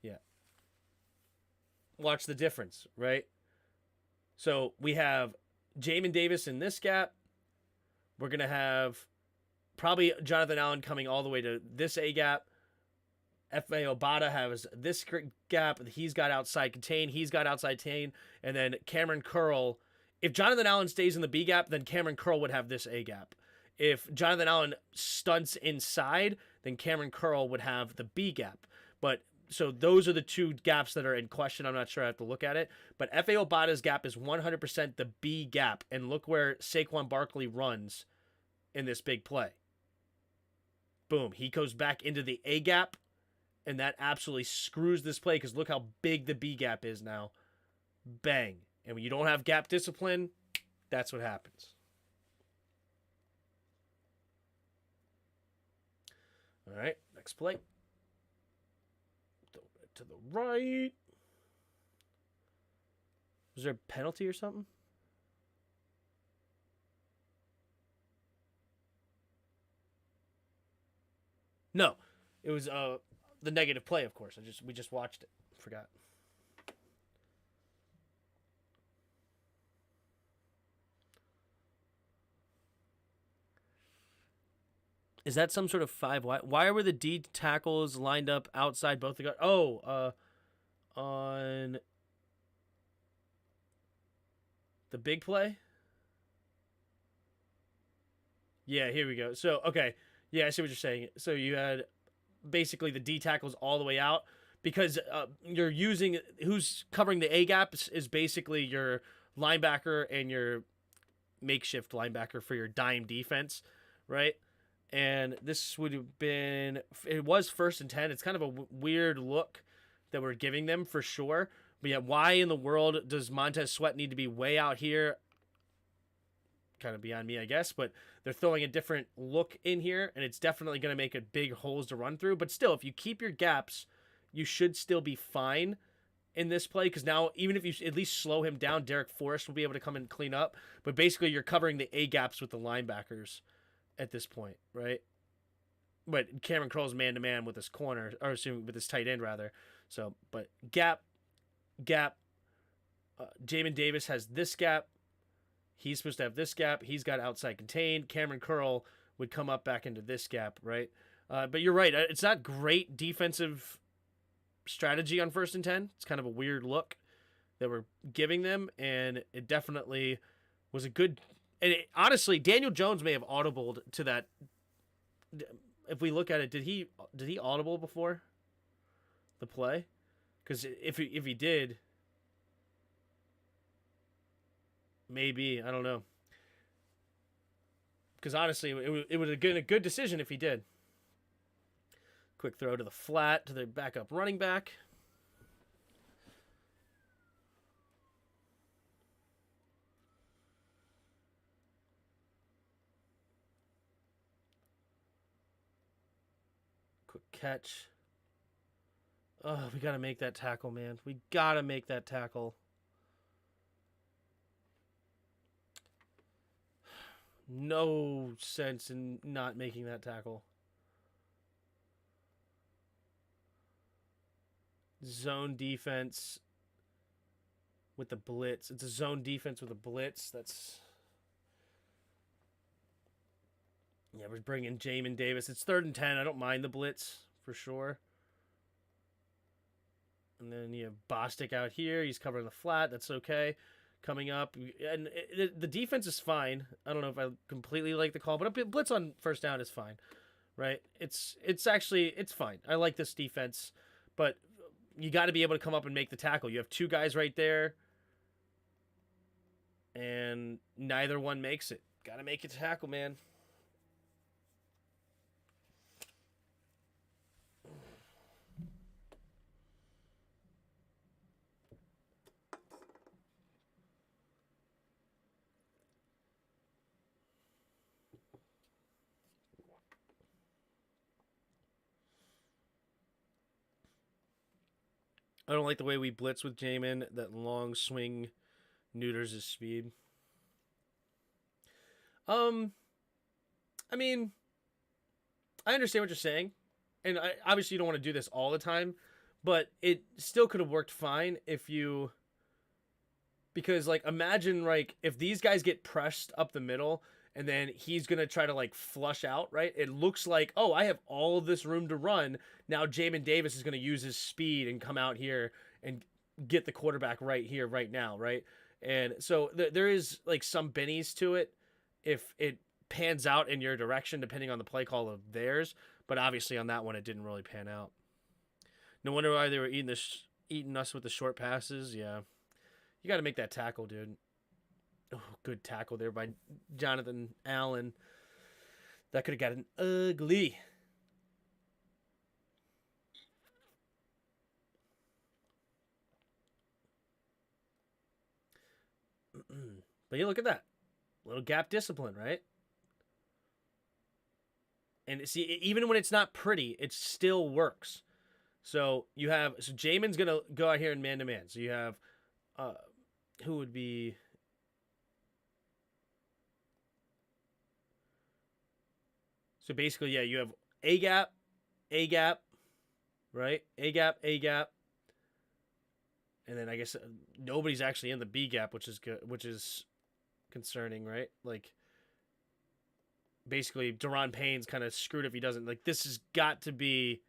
Yeah. Watch the difference, right? So we have Jamin Davis in this gap. We're going to have probably Jonathan Allen coming all the way to this A gap. F.A. Obata has this gap. He's got outside contain. He's got outside contain. And then Cameron Curl. If Jonathan Allen stays in the B gap, then Cameron Curl would have this A gap. If Jonathan Allen stunts inside, then Cameron Curl would have the B gap. But so those are the two gaps that are in question. I'm not sure. I have to look at it. But F.A. Obata's gap is 100% the B gap. And look where Saquon Barkley runs. in this big play. Boom. He goes back into the A gap, and that absolutely screws this play because look how big the B gap is now. Bang. And when you don't have gap discipline, that's what happens. All right, next play. Throw it to the right. Was there a penalty or something? No, it was the negative play, of course. We just watched it. Forgot. Is that some sort of 5 wide? Why were the D tackles lined up outside both the guard? Oh, on the big play? Yeah, here we go. So, okay. Yeah, I see what you're saying. So you had basically the D tackles all the way out because you're using who's covering the A gaps is basically your linebacker and your makeshift linebacker for your dime defense, right? And this would have been, it was 1st and 10. It's kind of a weird look that we're giving them for sure. But yeah, why in the world does Montez Sweat need to be way out here? Kind of beyond me, I guess. But they're throwing a different look in here, and it's definitely going to make it big holes to run through. But still, if you keep your gaps, you should still be fine in this play because now even if you at least slow him down, Derek Forrest will be able to come and clean up. But basically, you're covering the A gaps with the linebackers at this point, right? But Cameron Curl's man-to-man with his corner, or assuming with his tight end, rather. So, but gap. Jamin Davis has this gap. He's supposed to have this gap. He's got outside contained. Cameron Curl would come up back into this gap, right? But you're right. It's not great defensive strategy on 1st and 10. It's kind of a weird look that we're giving them, and it definitely was a good. And honestly, Daniel Jones may have audibled to that. If we look at it, did he audible before the play? Because if he did, maybe I don't know. Because honestly, it would have been a good decision if he did. Quick throw to the flat to the backup running back. Quick catch. Oh, we got to make that tackle, man. We got to make that tackle. No sense in not making that tackle. Zone defense with the blitz. It's a zone defense with a blitz. That's... Yeah, we're bringing Jamin Davis. It's 3rd and 10. I don't mind the blitz for sure. And then you have Bostic out here. He's covering the flat. That's okay. Coming up. And the defense is fine. I don't know if I completely like the call, but a blitz on 1st down is fine. Right? It's fine. I like this defense. But you got to be able to come up and make the tackle. You have 2 guys right there. And neither one makes it. Got to make a tackle, man. I don't like the way we blitz with Jamin. That long swing neuters his speed. I mean, I understand what you're saying. And obviously you don't want to do this all the time. But it still could have worked fine if you... Because, like, imagine, like, if these guys get pressed up the middle... And then he's going to try to, like, flush out, right? It looks like, oh, I have all of this room to run. Now Jamin Davis is going to use his speed and come out here and get the quarterback right here, right now, right? And so there is, like, some bennies to it if it pans out in your direction, depending on the play call of theirs. But obviously on that one, it didn't really pan out. No wonder why they were eating us with the short passes. Yeah. You got to make that tackle, dude. Oh, good tackle there by Jonathan Allen. That could have gotten ugly. But you look at that. Little gap discipline, right? And see, even when it's not pretty, it still works. So you have Jamin's gonna go out here in man to man. So you have who would be so basically, yeah, you have a gap, right? A gap, and then I guess nobody's actually in the B gap, which is good, which is concerning, right? Like basically, Deron Payne's kind of screwed if he doesn't. Like this has got to be.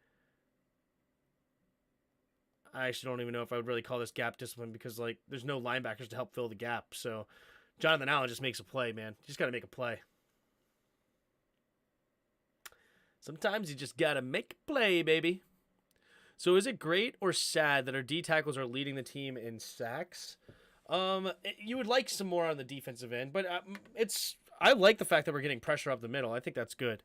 I actually don't even know if I would really call this gap discipline because like there's no linebackers to help fill the gap. So Jonathan Allen just makes a play, man. You just got to make a play. Sometimes you just got to make a play, baby. So is it great or sad that our D tackles are leading the team in sacks? You would like some more on the defensive end, but I like the fact that we're getting pressure up the middle. I think that's good.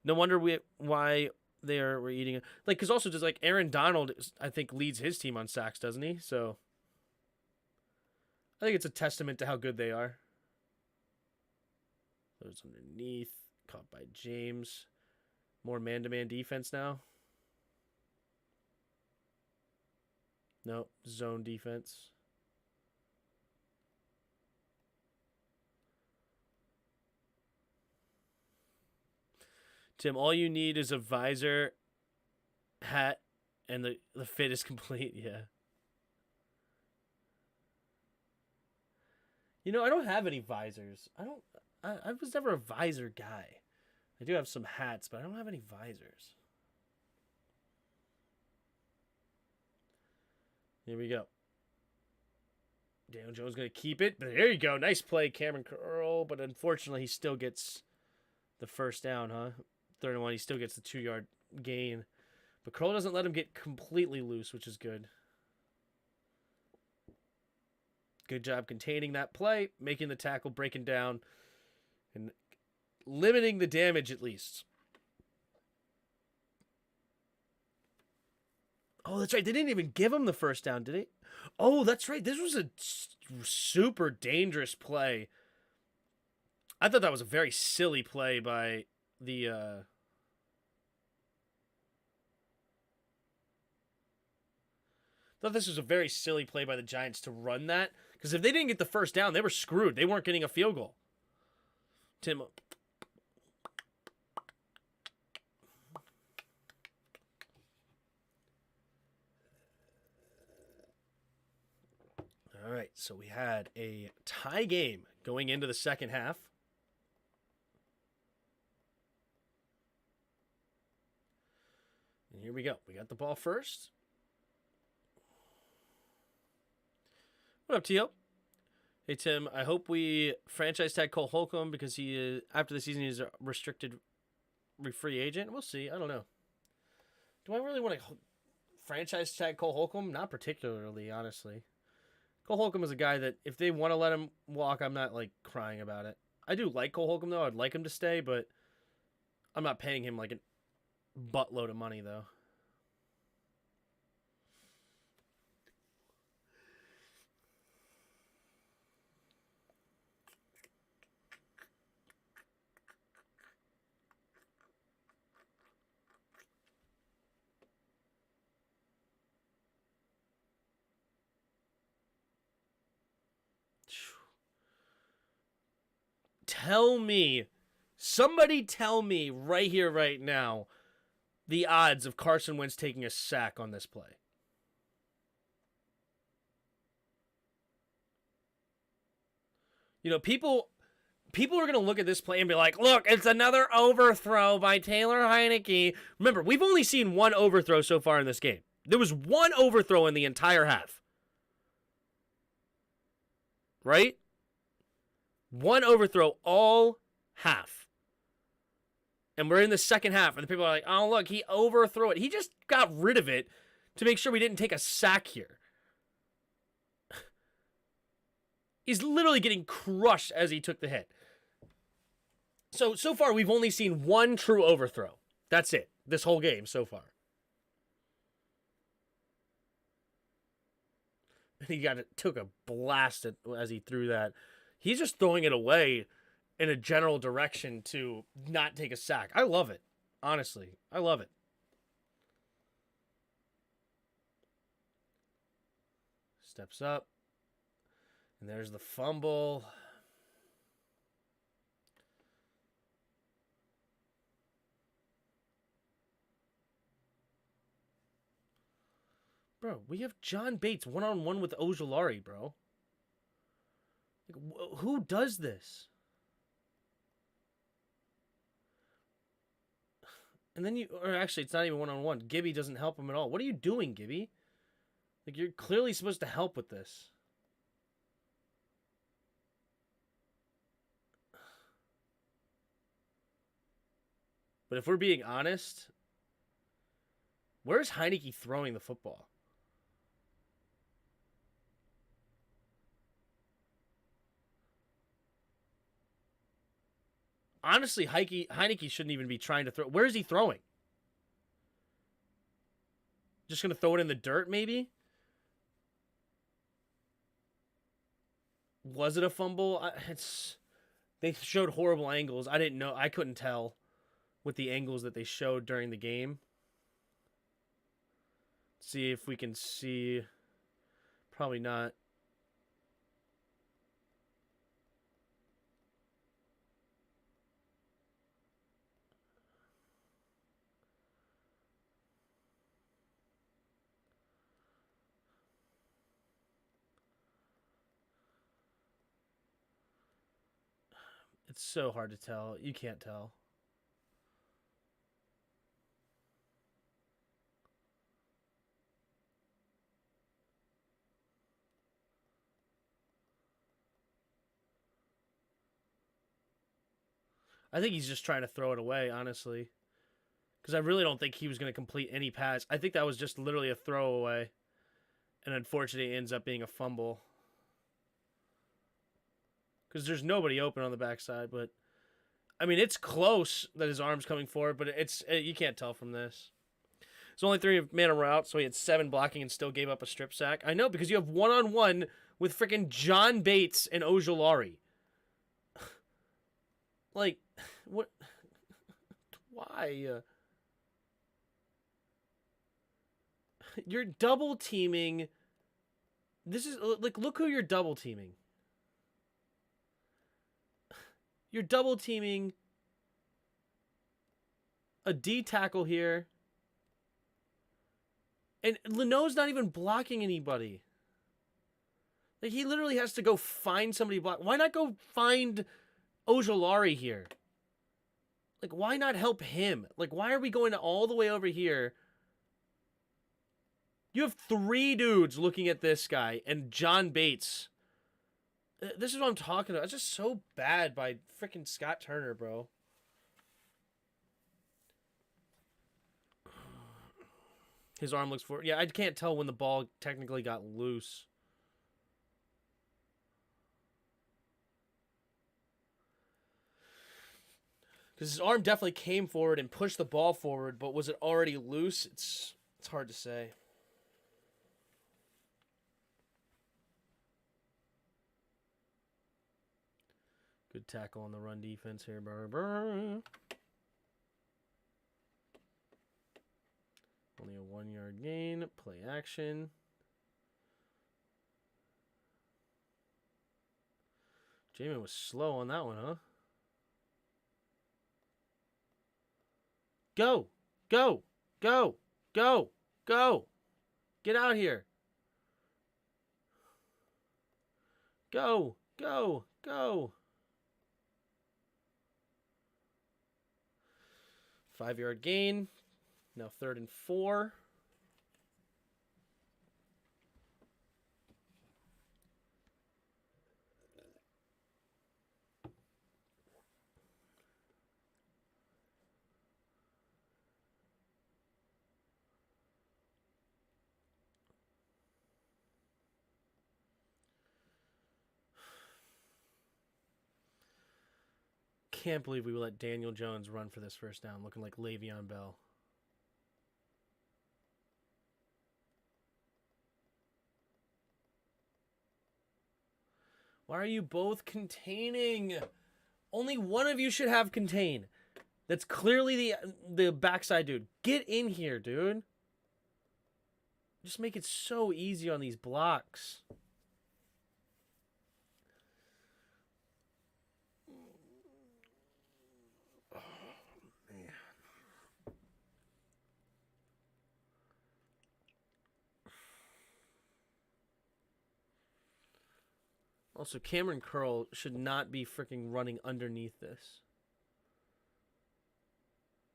No wonder why we're eating it. Like, because also just like Aaron Donald, I think leads his team on sacks, doesn't he? So I think it's a testament to how good they are. Those underneath, caught by James. More man-to-man defense now. Nope, zone defense. Tim, all you need is a visor, hat, and the fit is complete. Yeah. You know, I don't have any visors. I was never a visor guy. I do have some hats, but I don't have any visors. Here we go. Daniel Jones going to keep it. But there you go. Nice play, Cameron Curl. But unfortunately, he still gets the first down, huh? 3rd and 1. He still gets the 2-yard gain. But Curl doesn't let him get completely loose, which is good. Good job containing that play, making the tackle, breaking down, and limiting the damage at least. Oh, that's right. They didn't even give him the first down, did they? Oh, that's right. This was a super dangerous play. I thought that was a very silly play by the... I thought this was a very silly play by the Giants to run that. Because if they didn't get the first down, they were screwed. They weren't getting a field goal. Tim... All right, so we had a tie game going into the second half. And here we go. We got the ball first. What up, Tio? Hey, Tim, I hope we franchise tag Cole Holcomb because he, after the season, he's a restricted free agent. We'll see. I don't know. Do I really want to franchise tag Cole Holcomb? Not particularly, honestly. Cole Holcomb is a guy that if they want to let him walk, I'm not like crying about it. I do like Cole Holcomb though. I'd like him to stay, but I'm not paying him like a buttload of money though. Somebody tell me right here, right now, the odds of Carson Wentz taking a sack on this play. You know, people are going to look at this play and be like, look, it's another overthrow by Taylor Heineke. Remember, we've only seen one overthrow so far in this game. There was one overthrow in the entire half. Right? One overthrow all half. And we're in the second half, and the people are like, oh, look, he overthrew it. He just got rid of it to make sure we didn't take a sack here. He's literally getting crushed as he took the hit. So far, we've only seen one true overthrow. That's it. This whole game so far. He took a blast as he threw that. He's just throwing it away in a general direction to not take a sack. I love it. Honestly, I love it. Steps up. And there's the fumble. Bro, we have John Bates one-on-one with Ojulari, bro. Like, who does this? And then or actually, it's not even one-on-one. Gibby doesn't help him at all. What are you doing, Gibby? Like, you're clearly supposed to help with this. But if we're being honest, where's Heineke throwing the football? Honestly, Heineke shouldn't even be trying to throw. Where is he throwing? Just going to throw it in the dirt, maybe? Was it a fumble? They showed horrible angles. I didn't know. I couldn't tell with the angles that they showed during the game. See if we can see. Probably not. It's so hard to tell. You can't tell. I think he's just trying to throw it away, honestly. Because I really don't think he was going to complete any pass. I think that was just literally a throwaway. And unfortunately, it ends up being a fumble. Because there's nobody open on the backside. But, I mean, it's close that his arm's coming forward. But you can't tell from this. It's only 3-man route, so he had 7 blocking and still gave up a strip sack. I know, because you have one-on-one with freaking John Bates and Ojulari. Like, what? Why? You're double teaming. This is like, look who you're double teaming. You're double teaming a D tackle here. And Leno's not even blocking anybody. Like, he literally has to go find somebody to block. Why not go find Ojulari here? Like, why not help him? Like, why are we going all the way over here? You have 3 dudes looking at this guy and John Bates. This is what I'm talking about. It's just so bad by freaking Scott Turner, bro. His arm looks forward. Yeah, I can't tell when the ball technically got loose. Because his arm definitely came forward and pushed the ball forward, but was it already loose? It's hard to say. Good tackle on the run defense here. Only a 1-yard gain. Play action. Jamin was slow on that one, huh? Go! Go! Go! Go! Go! Get out here! Go! Go! Go! 5-yard gain. Now 3rd and 4. can't believe we let Daniel Jones run for this first down, looking like Le'Veon Bell. Why are you both containing? Only one of you should have contain. That's clearly the backside dude. Get in here, dude. Just make it so easy on these blocks. Oh, man. Also, Cameron Curl should not be freaking running underneath this.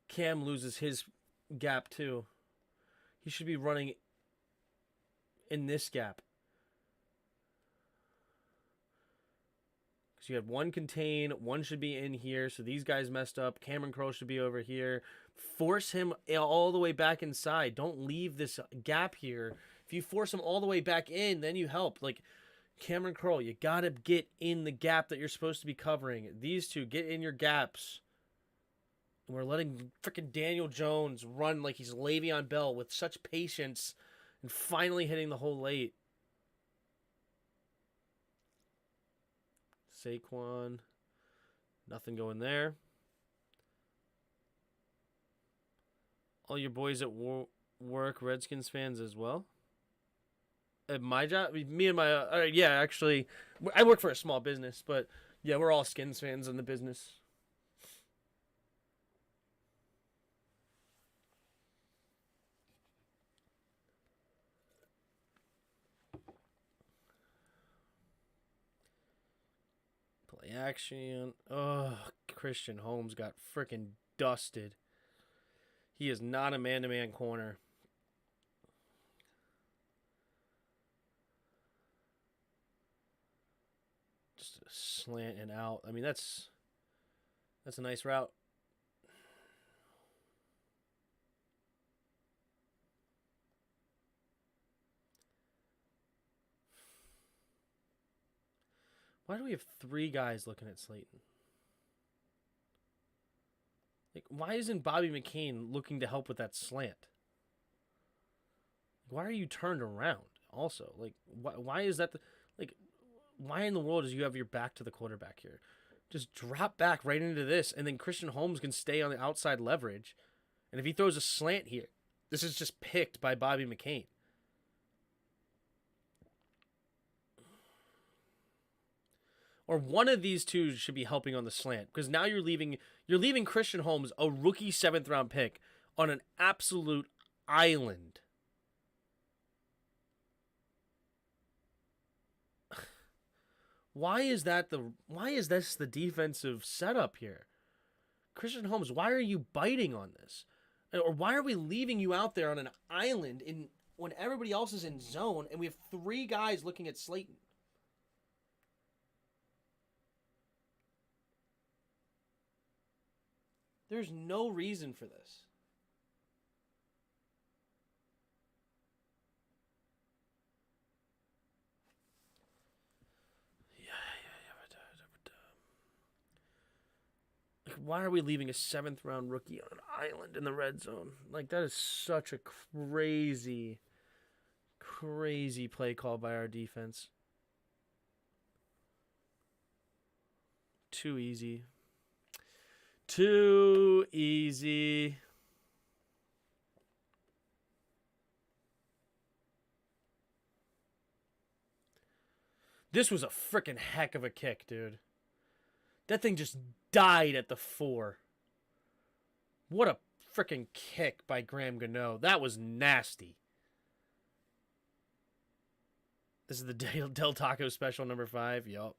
Cam loses his gap too. He should be running in this gap. Because you have one contain, one should be in here. So these guys messed up. Cameron Curl should be over here. Force him all the way back inside. Don't leave this gap here. If you force him all the way back in, then you help. Like, Cameron Curl, you got to get in the gap that you're supposed to be covering. These two, get in your gaps. And we're letting freaking Daniel Jones run like he's Le'Veon Bell with such patience and finally hitting the hole late. Saquon. Nothing going there. All your boys at work, Redskins fans as well. At my job, me and my, yeah, actually, I work for a small business, but yeah, we're all Skins fans in the business. Play action. Oh, Christian Holmes got freaking dusted. He is not a man-to-man corner. Just a slant and out. I mean, that's a nice route. Why do we have three guys looking at Slayton? Like, why isn't Bobby McCain looking to help with that slant? Why are you turned around? Also, like, why is that? Why in the world does you have your back to the quarterback here? Just drop back right into this, and then Christian Holmes can stay on the outside leverage. And if he throws a slant here, this is just picked by Bobby McCain. Or one of these two should be helping on the slant, because now you're leaving Christian Holmes, a rookie 7th round pick, on an absolute island. Why is this the defensive setup here? Christian Holmes, why are you biting on this? Or why are we leaving you out there on an island when everybody else is in zone and we have three guys looking at Slayton? There's no reason for this. Like, why are we leaving a 7th round rookie on an island in the red zone? Like, that is such a crazy play call by our defense. Too easy. Too easy. This was a freaking heck of a kick, dude. That thing just died at the 4. What a freaking kick by Graham Gano. That was nasty. This is the Del Taco special number 5. Yup.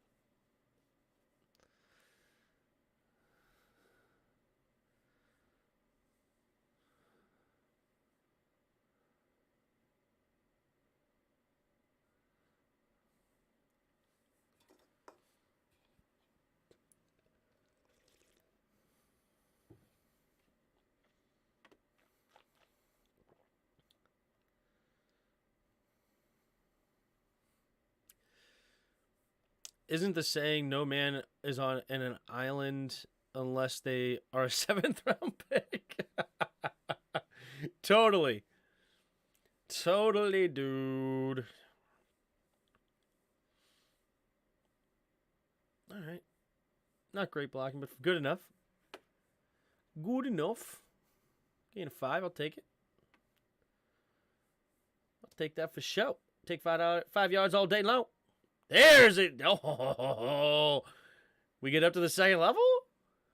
Isn't the saying no man is in an island unless they are a 7th round pick. Totally. Totally, dude. All right. Not great blocking, but good enough. Good enough. Gain of 5, I'll take it. I'll take that for show. Take 5 yards all day long. There's it. Oh, we get up to the second level?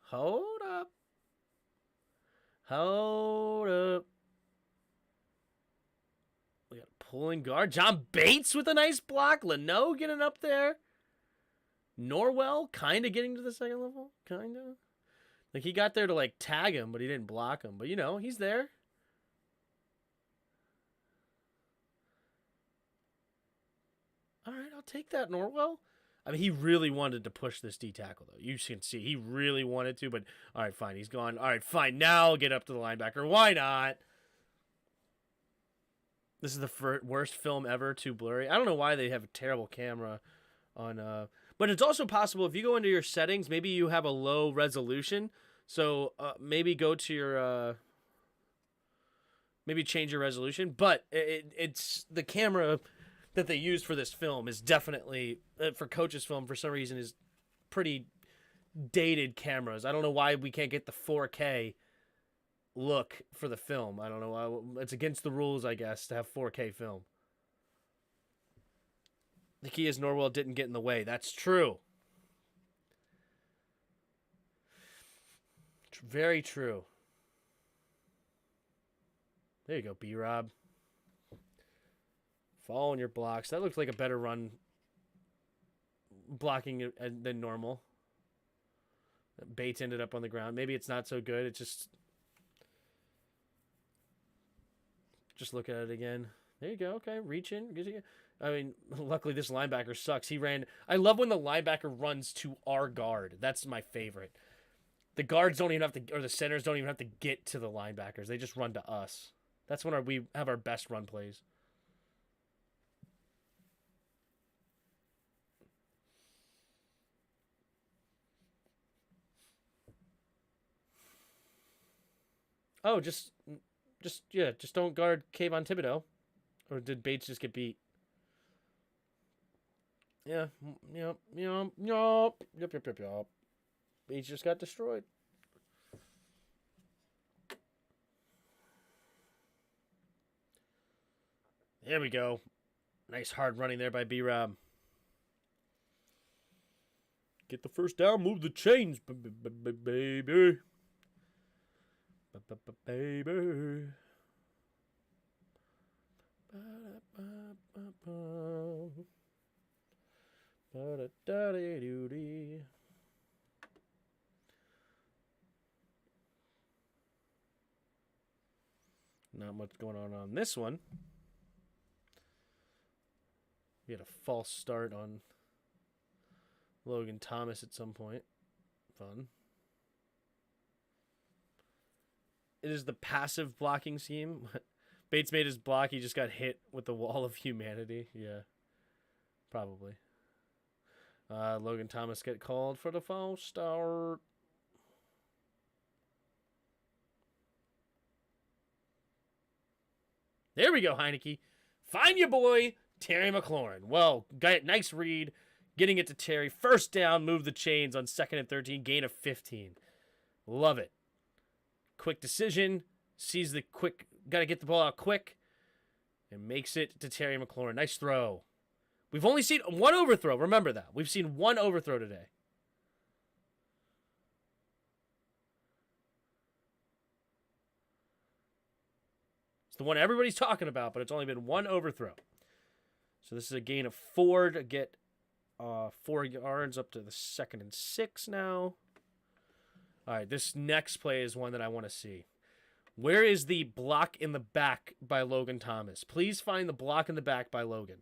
Hold up. Hold up. We got a pulling guard. John Bates with a nice block. Leno getting up there. Norwell kind of getting to the second level. Kind of. Like, he got there to, like, tag him, but he didn't block him. But, you know, he's there. All right, I'll take that, Norwell. I mean, he really wanted to push this D tackle, though. You can see he really wanted to, but all right, fine. He's gone. All right, fine. Now get up to the linebacker. Why not? This is the worst film ever, too blurry. I don't know why they have a terrible camera on. But it's also possible if you go into your settings, maybe you have a low resolution. So maybe go to your. Maybe change your resolution. But it's the camera that they used for this film is definitely for Coach's film for some reason is pretty dated cameras. I don't know why we can't get the 4K look for the film. I don't know why. It's against the rules, I guess, to have 4K film. The key is Norwell didn't get in the way. That's true. Very true. There you go, B-Rob. Following your blocks. That looks like a better run blocking than normal. Bates ended up on the ground. Maybe it's not so good. It's just look at it again. There you go. Okay, reach in. I mean, luckily this linebacker sucks. He ran. I love when the linebacker runs to our guard. That's my favorite. The guards don't even have to, or the centers don't even have to get to the linebackers. They just run to us. That's when we have our best run plays. Oh, just don't guard Kayvon Thibodeau. Or did Bates just get beat? Yeah, yep. Bates just got destroyed. There we go. Nice hard running there by B-Rob. Get the first down, move the chains, baby. Baby. Not much going on this one. We had a false start on Logan Thomas at some point. Fun. It is the passive blocking scheme. Bates made his block. He just got hit with the wall of humanity. Yeah, probably. Logan Thomas get called for the false start. There we go, Heineke. Find your boy, Terry McLaurin. Well, nice read. Getting it to Terry. First down, move the chains on 2nd and 13. Gain of 15. Love it. Quick decision. Sees the quick. Got to get the ball out quick. And makes it to Terry McLaurin. Nice throw. We've only seen one overthrow. Remember that. We've seen one overthrow today. It's the one everybody's talking about, but it's only been one overthrow. So this is a gain of 4 to get 4 yards up to the 2nd and 6 now. All right, this next play is one that I want to see. Where is the block in the back by Logan Thomas? Please find the block in the back by Logan.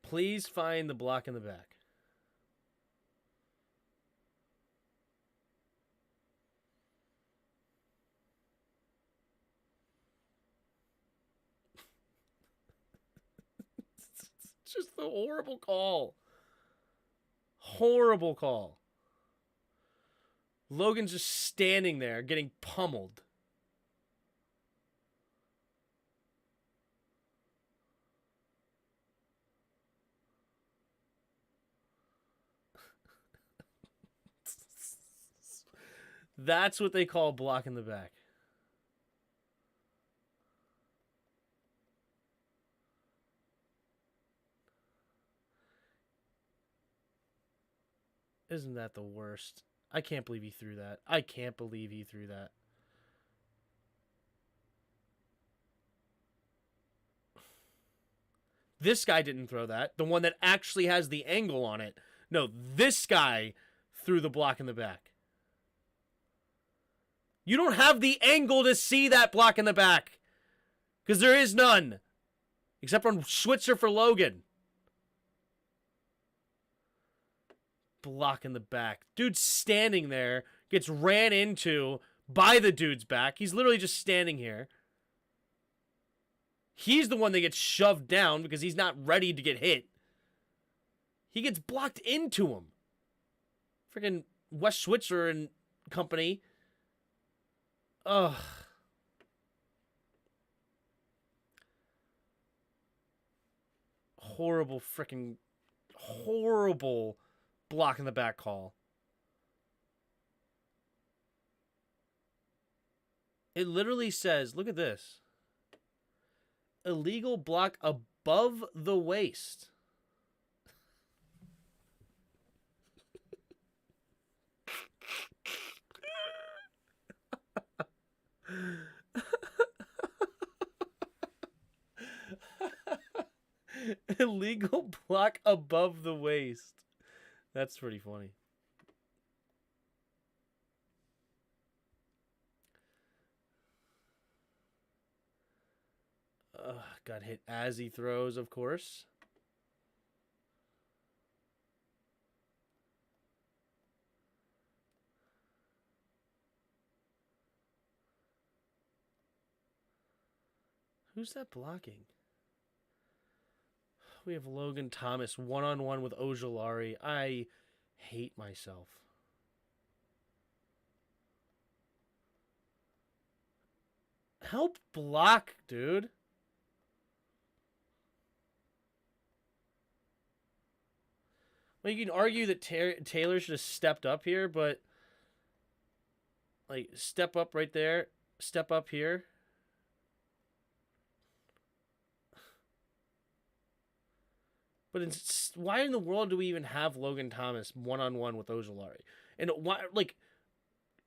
Please find the block in the back. just the horrible call. Horrible call. Logan's just standing there getting pummeled. That's what they call block in the back. Isn't that the worst? I can't believe he threw that. I can't believe he threw that. This guy didn't throw that. The one that actually has the angle on it. No, this guy threw the block in the back. You don't have the angle to see that block in the back. Because there is none. Except from Switzer for Logan. Block in the back. Dude's standing there. Gets ran into by the dude's back. He's literally just standing here. He's the one that gets shoved down because he's not ready to get hit. He gets blocked into him. Freaking Wes Switzer and company. Ugh. Horrible freaking horrible block in the back call. It literally says, look at this. Illegal block above the waist. Illegal block above the waist. That's pretty funny. Got hit as he throws, of course. Who's that blocking? We have Logan Thomas one-on-one with Ojulari. I hate myself. Help block, dude. Well, you can argue that Taylor should have stepped up here, but like step up right there, step up here. But why in the world do we even have Logan Thomas one-on-one with Ojulari? And why, like,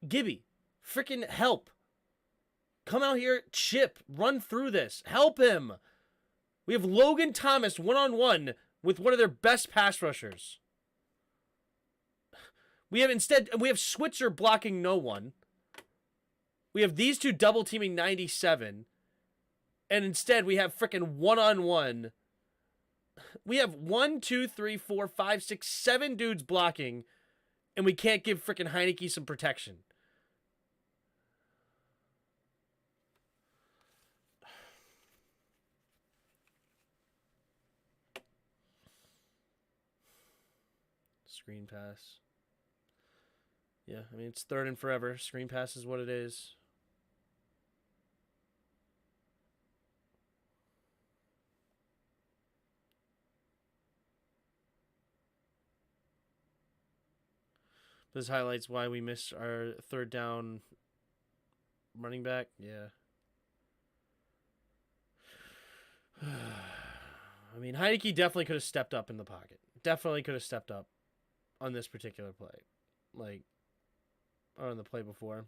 Gibby, freaking help. Come out here, chip, run through this. Help him. We have Logan Thomas one-on-one with one of their best pass rushers. We have Switzer blocking no one. We have these two double teaming 97. And instead we have freaking one-on-one. We have 1, 2, 3, 4, 5, 6, 7 dudes blocking, and we can't give freaking Heineke some protection. Screen pass. Yeah, I mean, it's third and forever. Screen pass is what it is. This highlights why we missed our third down running back. Yeah. I mean, Heineke definitely could have stepped up in the pocket. Definitely could have stepped up on this particular play. Like, or on the play before.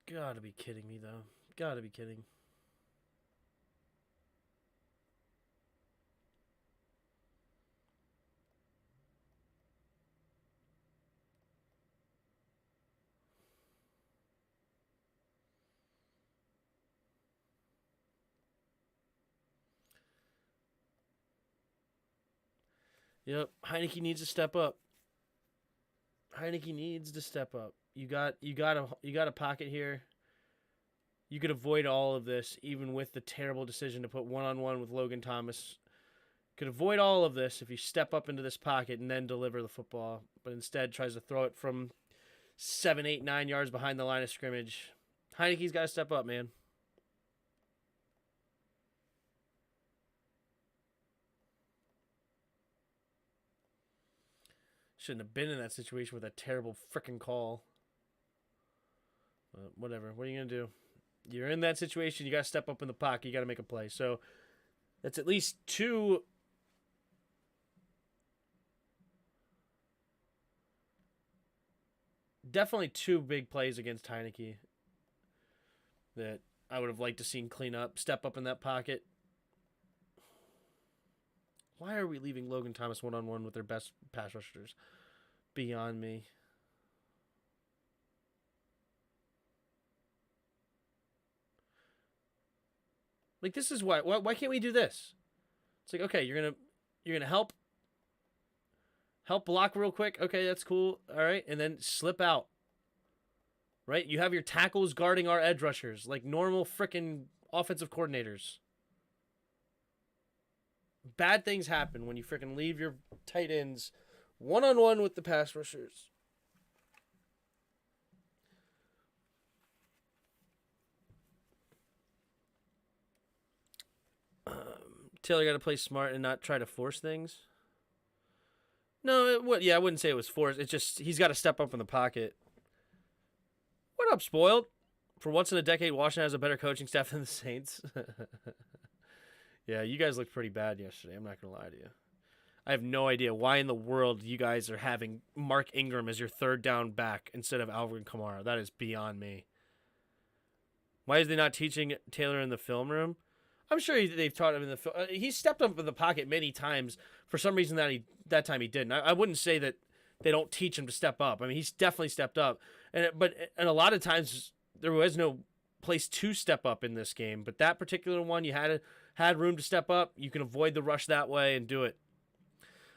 Gotta be kidding me, though. Gotta be kidding. Yep, Heineke needs to step up. Heineke needs to step up. You got a pocket here. You could avoid all of this, even with the terrible decision to put one-on-one with Logan Thomas. Could avoid all of this if you step up into this pocket and then deliver the football, but instead tries to throw it from 7, 8, 9 yards behind the line of scrimmage. Heineke's got to step up, man. Shouldn't have been in that situation with a terrible freaking call. Whatever. What are you going to do? You're in that situation. You got to step up in the pocket. You got to make a play. So that's at least two. Definitely two big plays against Heineke that I would have liked to seen clean up, step up in that pocket. Why are we leaving Logan Thomas one-on-one with their best pass rushers? Beyond me. Like, this is why can't we do this? It's like, okay, you're gonna help block real quick. Okay, that's cool. All right, and then slip out. Right? You have your tackles guarding our edge rushers like normal freaking offensive coordinators. Bad things happen when you freaking leave your tight ends one-on-one with the pass rushers. Taylor got to play smart and not try to force things. No, I wouldn't say it was forced. It's just he's got to step up in the pocket. What up, spoiled? For once in a decade, Washington has a better coaching staff than the Saints. Yeah, you guys looked pretty bad yesterday. I'm not going to lie to you. I have no idea why in the world you guys are having Mark Ingram as your third down back instead of Alvin Kamara. That is beyond me. Why is they not teaching Taylor in the film room? I'm sure they've taught him in the film. He stepped up in the pocket many times. For some reason that time he didn't. I wouldn't say that they don't teach him to step up. I mean, he's definitely stepped up. And a lot of times there was no place to step up in this game. But that particular one, you had room to step up. You can avoid the rush that way and do it.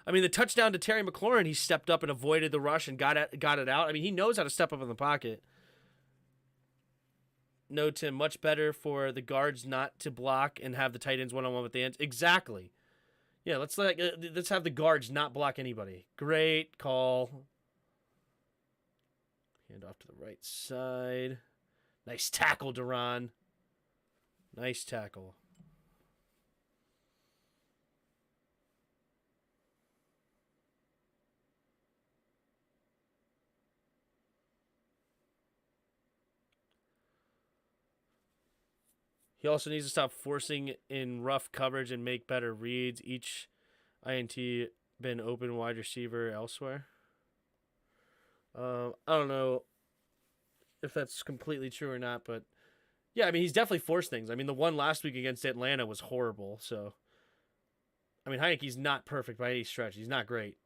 I mean, the touchdown to Terry McLaurin, he stepped up and avoided the rush and got it out. I mean, he knows how to step up in the pocket. No, Tim, much better for the guards not to block and have the tight ends one-on-one with the ends. Exactly. Yeah, let's have the guards not block anybody. Great call. Hand off to the right side. Nice tackle, Duran. Nice tackle. He also needs to stop forcing in rough coverage and make better reads. Each INT been open wide receiver elsewhere. I don't know if that's completely true or not, but yeah, I mean, he's definitely forced things. I mean, the one last week against Atlanta was horrible. So, I mean, Heineke's not perfect by any stretch. He's not great.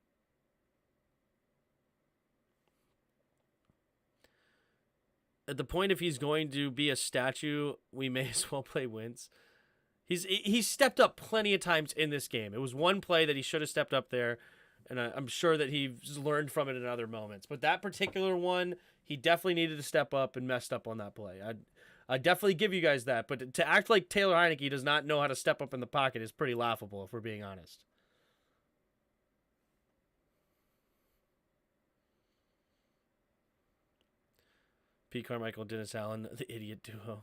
At the point, if he's going to be a statue, we may as well play Wentz. He's stepped up plenty of times in this game. It was one play that he should have stepped up there, and I'm sure that he's learned from it in other moments. But that particular one, he definitely needed to step up and messed up on that play. I definitely give you guys that. But to act like Taylor Heineke does not know how to step up in the pocket is pretty laughable, if we're being honest. Pete Carmichael, Dennis Allen, the idiot duo.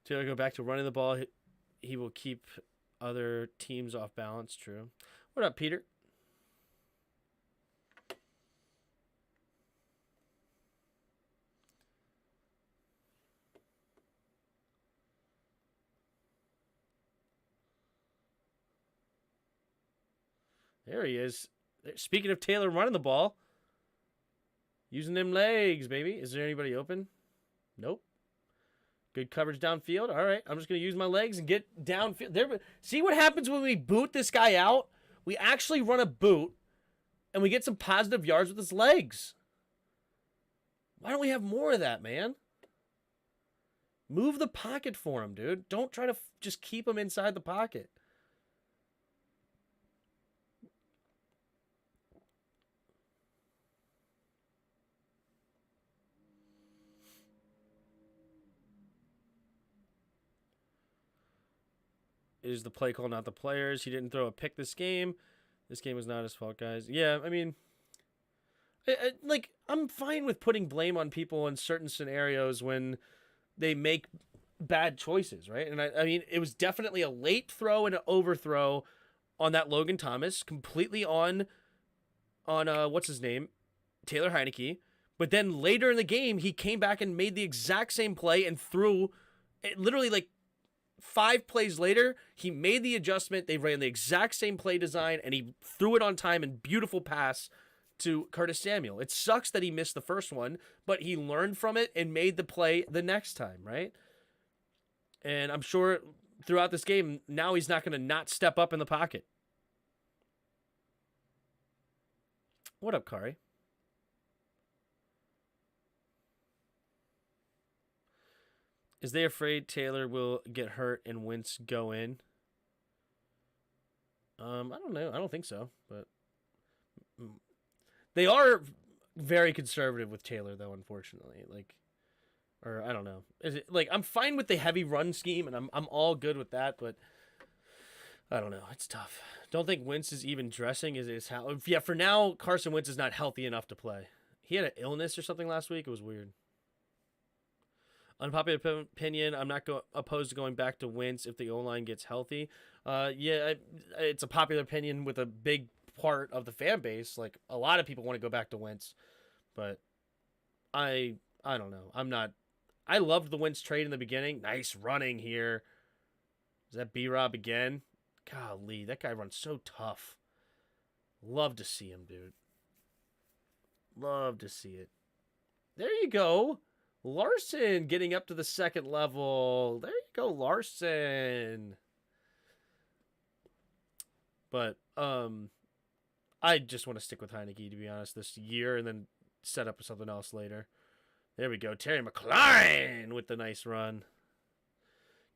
Taylor go back to running the ball. He will keep other teams off balance. True. What up, Peter? There he is. Speaking of Taylor running the ball, using them legs, baby. Is there anybody open? Nope. Good coverage downfield. All right, I'm just going to use my legs and get downfield. There. See what happens when we boot this guy out? We actually run a boot, and we get some positive yards with his legs. Why don't we have more of that, man? Move the pocket for him, dude. Don't try to just keep him inside the pocket. is the play call, not the players. He didn't throw a pick this game. This game was not his fault, guys. Yeah, I mean, I'm fine with putting blame on people in certain scenarios when they make bad choices, right? And I mean, it was definitely a late throw and an overthrow on that Logan Thomas, completely on what's his name, Taylor Heineke. But then later in the game, he came back and made the exact same play and threw it literally like 5 plays later. He made the adjustment. They ran the exact same play design and he threw it on time and beautiful pass to Curtis Samuel. It sucks that he missed the first one, but he learned from it and made the play the next time, right? And I'm sure throughout this game, now he's not going to not step up in the pocket. What up, Kari? Is they afraid Taylor will get hurt and Wentz go in? I don't know. I don't think so, but they are very conservative with Taylor, though. Unfortunately, or I don't know. Is it I'm fine with the heavy run scheme, and I'm all good with that, but I don't know. It's tough. Don't think Wentz is even dressing. Is how? Yeah, for now, Carson Wentz is not healthy enough to play. He had an illness or something last week. It was weird. Unpopular opinion, I'm not opposed to going back to Wentz if the O-line gets healthy. Yeah, it's a popular opinion with a big part of the fan base. Like, a lot of people want to go back to Wentz. But I don't know. I'm not. I loved the Wentz trade in the beginning. Nice running here. Is that B-Rob again? Golly, that guy runs so tough. Love to see him, dude. Love to see it. There you go. Larson getting up to the second level. There you go, Larson. But I just want to stick with Heineke, to be honest, this year, and then set up something else later. There we go. Terry McLaurin with the nice run.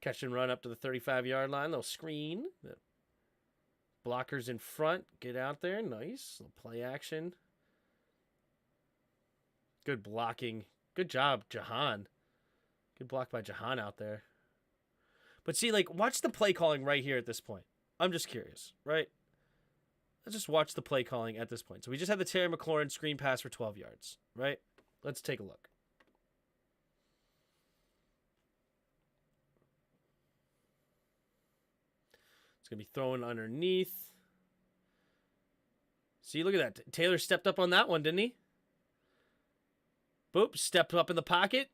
Catch and run up to the 35-yard line. Little screen. Blockers in front. Get out there. Nice. Little play action. Good blocking. Good job, Jahan. Good block by Jahan out there. But see, watch the play calling right here at this point. I'm just curious, right? Let's just watch the play calling at this point. So we just had the Terry McLaurin screen pass for 12 yards, right? Let's take a look. It's going to be thrown underneath. See, look at that. Taylor stepped up on that one, didn't he? Boop, stepped up in the pocket.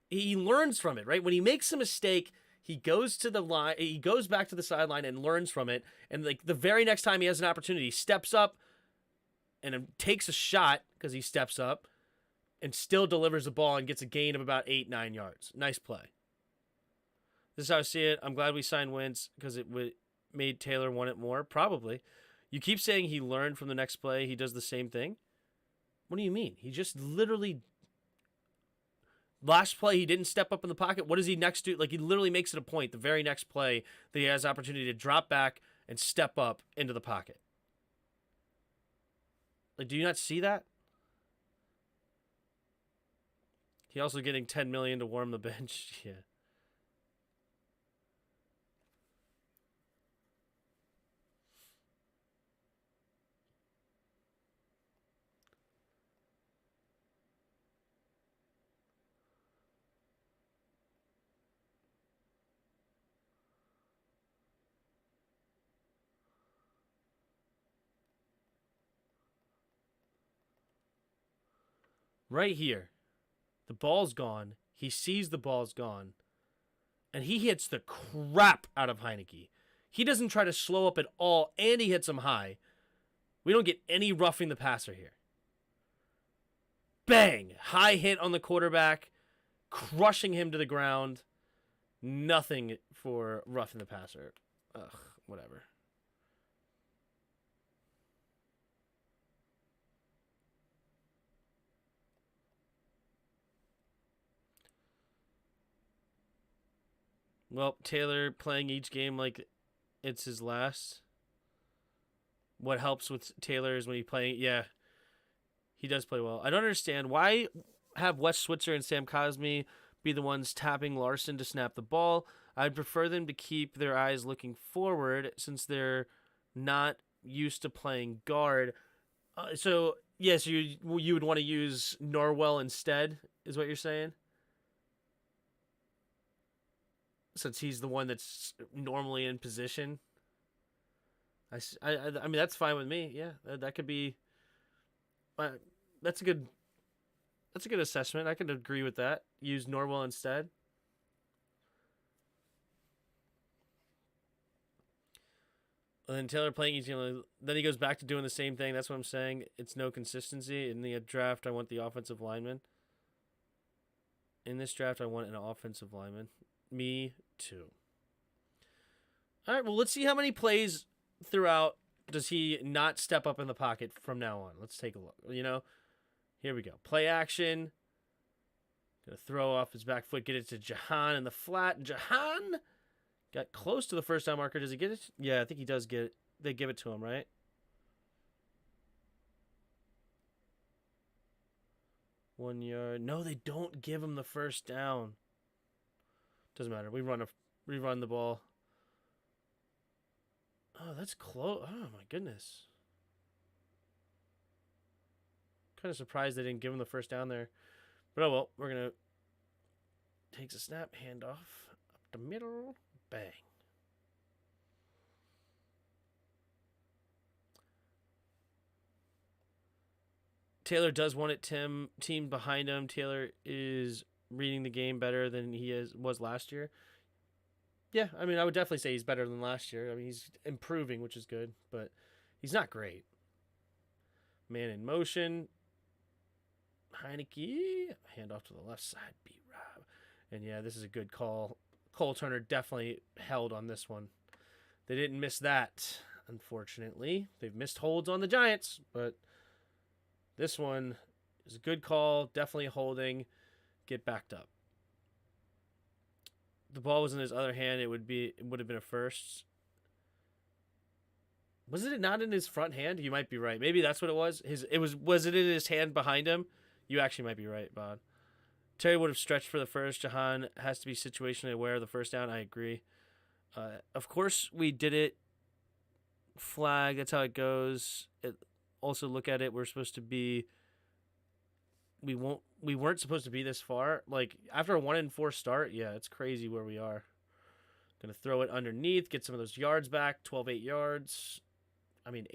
He learns from it, right? When he makes a mistake, he goes to the line, he goes back to the sideline and learns from it. And the very next time he has an opportunity, he steps up and takes a shot because he steps up and still delivers the ball and gets a gain of about 8-9 yards. Nice play. This is how I see it. I'm glad we signed Wentz because it made Taylor want it more. Probably. You keep saying he learned from the next play. He does the same thing. What do you mean? He just literally... Last play, he didn't step up in the pocket. What does he next do? He literally makes it a point, the very next play, that he has opportunity to drop back and step up into the pocket. Do you not see that? He also getting $10 million to warm the bench. Yeah. Right here. The ball's gone. He sees the ball's gone. And he hits the crap out of Heineke. He doesn't try to slow up at all, and he hits him high. We don't get any roughing the passer here. Bang! High hit on the quarterback, crushing him to the ground. Nothing for roughing the passer. Ugh, whatever. Well, Taylor playing each game like it's his last. What helps with Taylor is when he playing. Yeah, he does play well. I don't understand why have Wes Switzer and Sam Cosmi be the ones tapping Larson to snap the ball. I'd prefer them to keep their eyes looking forward since they're not used to playing guard. So yes, you would want to use Norwell instead, is what you're saying? Since he's the one that's normally in position. I mean, that's fine with me. Yeah, that could be. Uh, that's a good. That's a good assessment. I could agree with that. Use Norwell instead. And then Taylor playing, then he goes back to doing the same thing. That's what I'm saying. It's no consistency. In the draft, I want the offensive lineman. In this draft, I want an offensive lineman. Me too. All right, well, let's see how many plays throughout does he not step up in the pocket from now on. Let's take a look. Here we go. Play action. Gonna throw off his back foot, get it to Jahan in the flat. Jahan got close to the first down marker. Does he get it? Yeah, I think he does get it. They give it to him, right? 1 yard. No, they don't give him the first down. Doesn't matter. We run the ball. Oh, that's close. Oh my goodness. Kind of surprised they didn't give him the first down there. But oh well, we're gonna takes a snap, handoff up the middle, bang. Taylor does want it team behind him. Taylor is reading the game better than he was last year. Yeah, I mean, I would definitely say he's better than last year. I mean, he's improving, which is good, but he's not great. Man in motion. Heineke. Handoff to the left side. B-Rob. And yeah, this is a good call. Cole Turner definitely held on this one. They didn't miss that, unfortunately. They've missed holds on the Giants, but this one is a good call. Definitely holding. Get backed up. The ball was in his other hand. It would have been a first. Was it not in his front hand? You might be right. Maybe that's what it was. Was it in his hand behind him? You actually might be right, Bod. Terry would have stretched for the first. Jahan has to be situationally aware of the first down. I agree. Of course, we did it. Flag. That's how it goes. Also, look at it. We're supposed to be. We weren't supposed to be this far. Like after a 1-4 start, yeah, it's crazy where we are. Gonna throw it underneath, get some of those yards back. 8 yards. I mean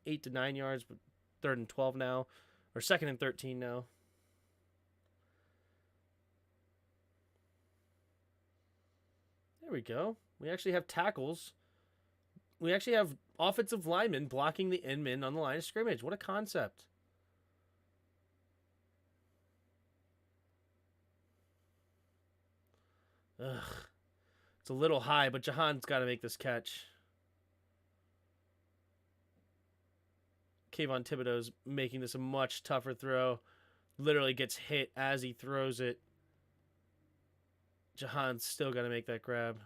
8 to 9 yards, but 3rd and 12 now, or 2nd and 13 now. There we go. We actually have tackles. We actually have offensive linemen blocking the endmen on the line of scrimmage. What a concept. Ugh. It's a little high, but Jahan's got to make this catch. Kayvon Thibodeau's making this a much tougher throw. Literally gets hit as he throws it. Jahan's still got to make that grab.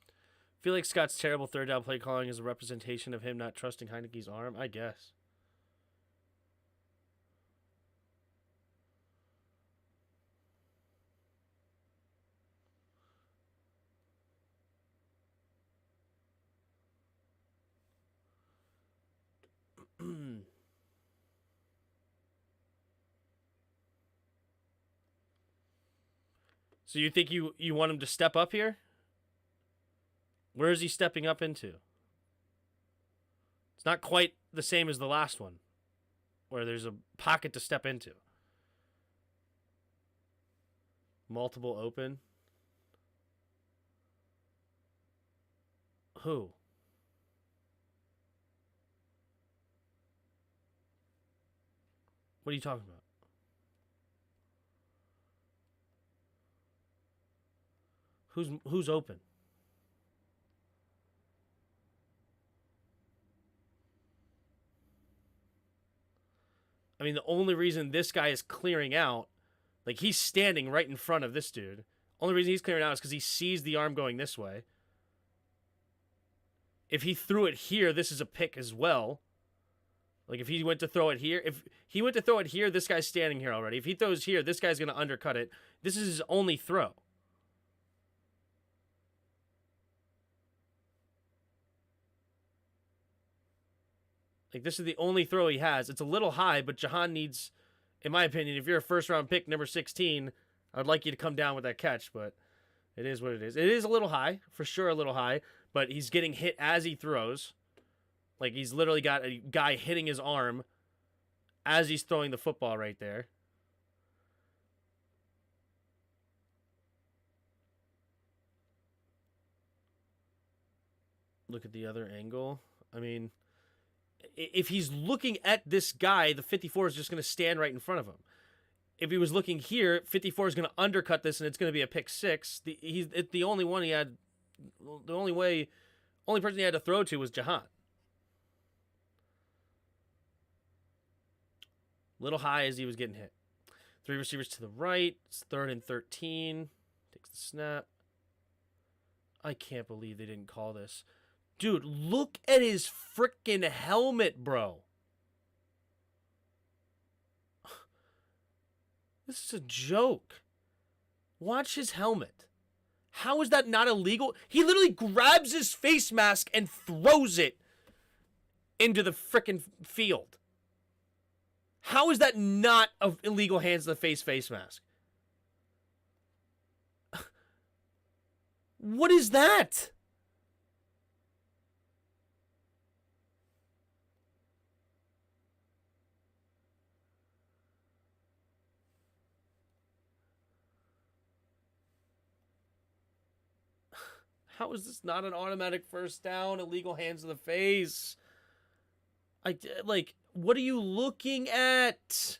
I feel like Scott's terrible third down play calling is a representation of him not trusting Heineke's arm, I guess. So you think you want him to step up here? Where is he stepping up into? It's not quite the same as the last one, where there's a pocket to step into. Multiple open. Who? What are you talking about? Who's open? I mean, the only reason this guy is clearing out, like he's standing right in front of this dude. Only reason he's clearing out is because he sees the arm going this way. If he threw it here, this is a pick as well. Like, if he went to throw it here, this guy's standing here already. If he throws here, this guy's going to undercut it. This is his only throw. Like, this is the only throw he has. It's a little high, but Jahan needs, in my opinion, if you're a first-round pick, number 16, I'd like you to come down with that catch, but it is what it is. It is a little high, for sure a little high, but he's getting hit as he throws. Like, he's literally got a guy hitting his arm as he's throwing the football right there. Look at the other angle. I mean, if he's looking at this guy, the 54 is just going to stand right in front of him. If he was looking here, 54 is going to undercut this, and it's going to be a pick six. The only one he had, the only person he had to throw to was Jahan. Little high as he was getting hit. 3 receivers to the right. It's 3rd and 13. Takes the snap. I can't believe they didn't call this. Dude, look at his freaking helmet, bro. This is a joke. Watch his helmet. How is that not illegal? He literally grabs his face mask and throws it into the freaking field. How is that not of illegal hands to the face mask? What is that? How is this not an automatic first down? Illegal hands to the face. What are you looking at?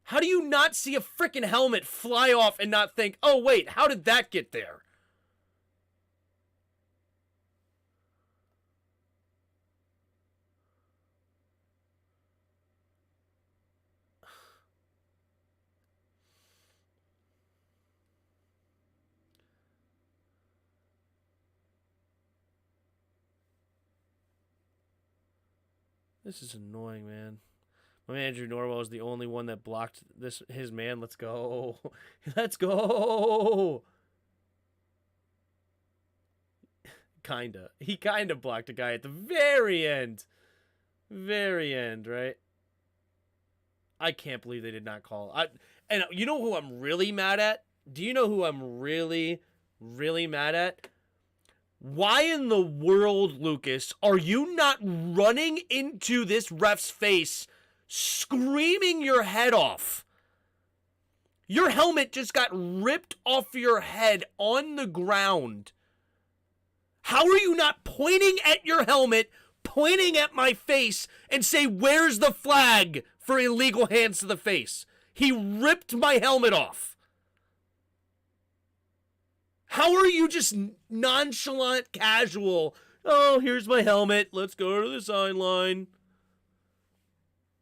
How do you not see a freaking helmet fly off and not think, oh, wait, how did that get there? This is annoying, man. My man Andrew Norwell is the only one that blocked his man. Let's go. Let's go. Kinda. He kinda blocked a guy at the very end. Very end, right? I can't believe they did not call. And you know who I'm really mad at? Do you know who I'm really, really mad at? Why in the world, Lucas, are you not running into this ref's face, screaming your head off? Your helmet just got ripped off your head on the ground. How are you not pointing at your helmet, pointing at my face, and say, where's the flag for illegal hands to the face? He ripped my helmet off. How are you just nonchalant, casual? Oh, here's my helmet. Let's go to the sideline.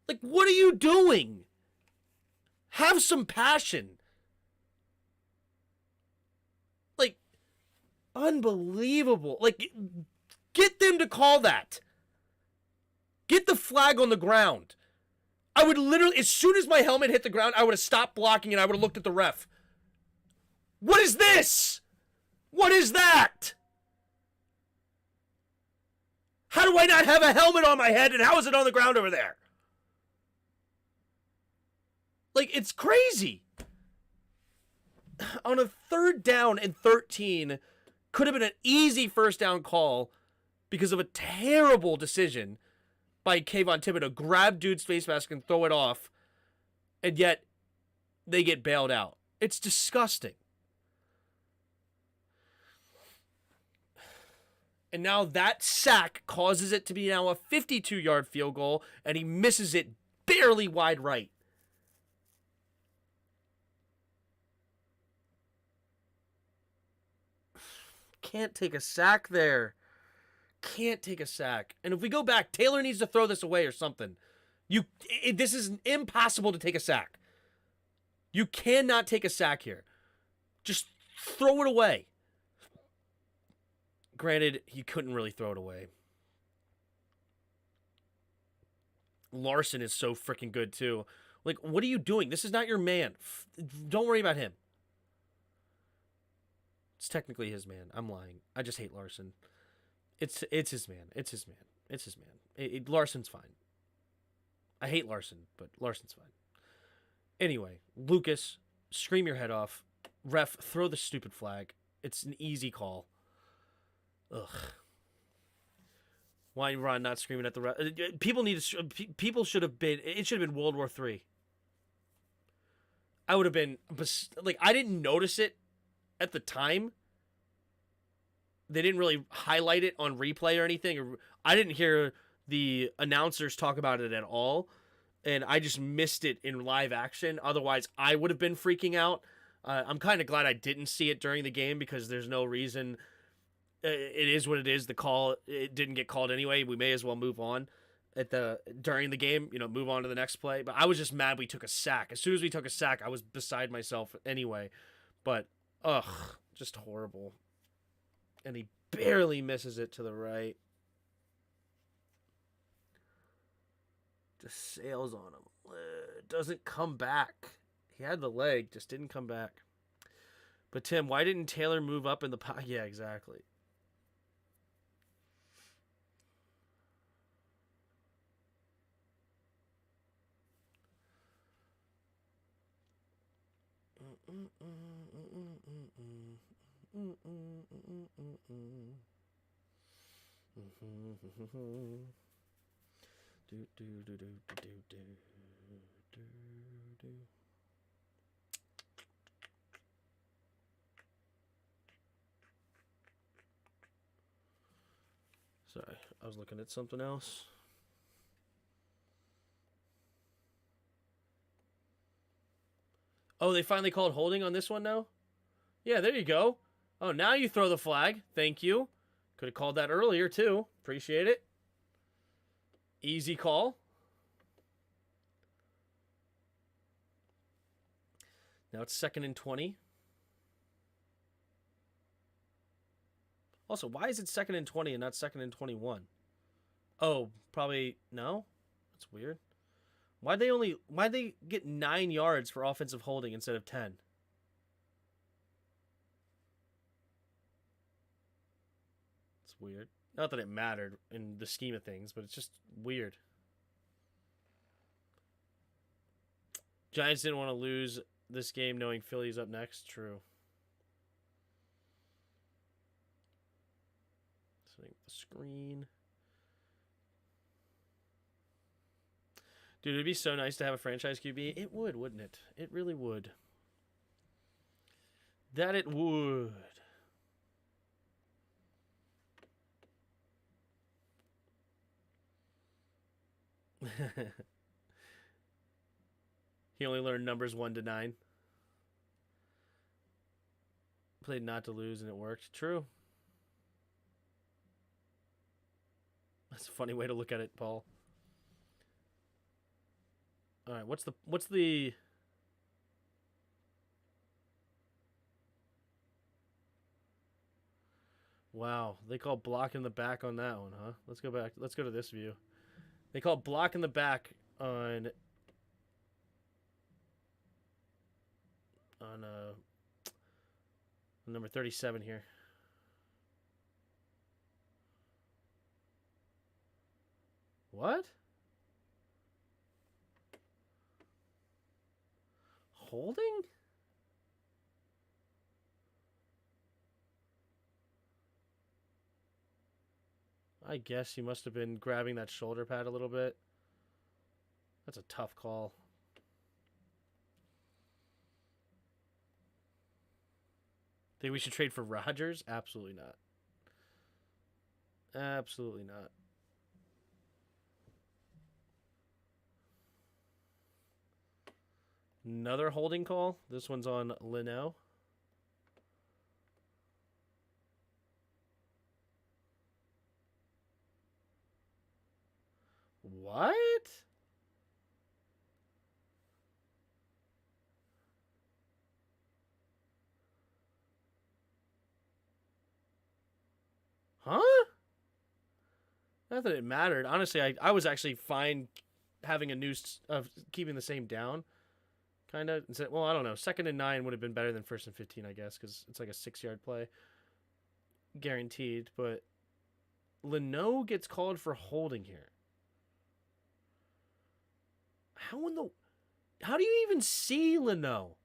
Like, what are you doing? Have some passion. Like, unbelievable. Like, get them to call that. Get the flag on the ground. I would literally, as soon as my helmet hit the ground, I would have stopped blocking and I would have looked at the ref. What is this? What is that? How do I not have a helmet on my head and how is it on the ground over there? Like, it's crazy. On a 3rd down and 13, could have been an easy first down call because of a terrible decision by Kayvon Thibodeau. Grab dude's face mask and throw it off, and yet they get bailed out. It's disgusting. And now that sack causes it to be now a 52-yard field goal, and he misses it barely wide right. Can't take a sack there. Can't take a sack. And if we go back, Taylor needs to throw this away or something. This is impossible to take a sack. You cannot take a sack here. Just throw it away. Granted, he couldn't really throw it away. Larson is so freaking good, too. Like, what are you doing? This is not your man. Don't worry about him. It's technically his man. I'm lying. I just hate Larson. It's his man. It's his man. It's his man. Larson's fine. I hate Larson, but Larson's fine. Anyway, Lucas, scream your head off. Ref, throw the stupid flag. It's an easy call. Ugh. Why Ron not screaming at the ref? People need to. People should have been. It should have been World War III. I would have been like, I didn't notice it at the time. They didn't really highlight it on replay or anything. I didn't hear the announcers talk about it at all, and I just missed it in live action. Otherwise, I would have been freaking out. I'm kind of glad I didn't see it during the game because there's no reason. It is what it is. The call, it didn't get called anyway. We may as well move on during the game. Move on to the next play. But I was just mad we took a sack. As soon as we took a sack, I was beside myself anyway. But just horrible. And he barely misses it to the right. Just sails on him. Doesn't come back. He had the leg, just didn't come back. But Tim, why didn't Taylor move up in the pocket? Yeah, exactly. Sorry, I was looking at something else. Oh, they finally called holding on this one now? Yeah, there you go. Oh, now you throw the flag. Thank you. Could have called that earlier, too. Appreciate it. Easy call. Now it's 2nd and 20. Also, why is it 2nd and 20 and not 2nd and 21? Oh, probably no. That's weird. Why'd they get 9 yards for offensive holding instead of 10? It's weird. Not that it mattered in the scheme of things, but it's just weird. Giants didn't want to lose this game knowing Philly's up next. True. Setting the screen. Dude, it'd be so nice to have a franchise QB. It would, wouldn't it? It really would. That it would. He only learned numbers 1 to 9. Played not to lose and it worked. True. That's a funny way to look at it, Paul. All right, what's the Wow, they call block in the back on that one, huh? Let's go back. Let's go to this view. They call block in the back on number 37 here. What? Holding? I guess he must have been grabbing that shoulder pad a little bit. That's a tough call. Think we should trade for Rodgers? Absolutely not. Absolutely not. Another holding call. This one's on Linnell. What? Not that it mattered. Honestly, I was actually fine having a noose of keeping the same down. Kind of. Well, I don't know. 2nd and 9 would have been better than 1st and 15, I guess, because it's like a 6-yard play. Guaranteed. But Leno gets called for holding here. How do you even see Leno?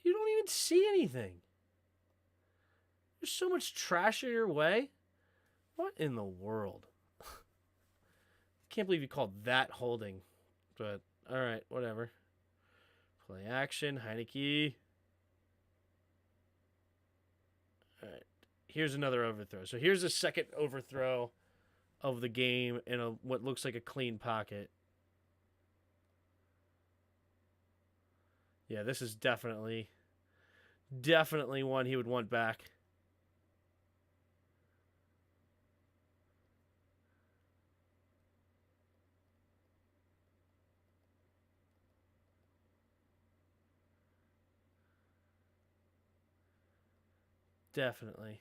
You don't even see anything. There's so much trash in your way. What in the world? Can't believe you called that holding. But, alright, whatever. Play action, Heineke. Alright, here's another overthrow. So here's the second overthrow of the game in what looks like a clean pocket. Yeah, this is definitely one he would want back. Definitely.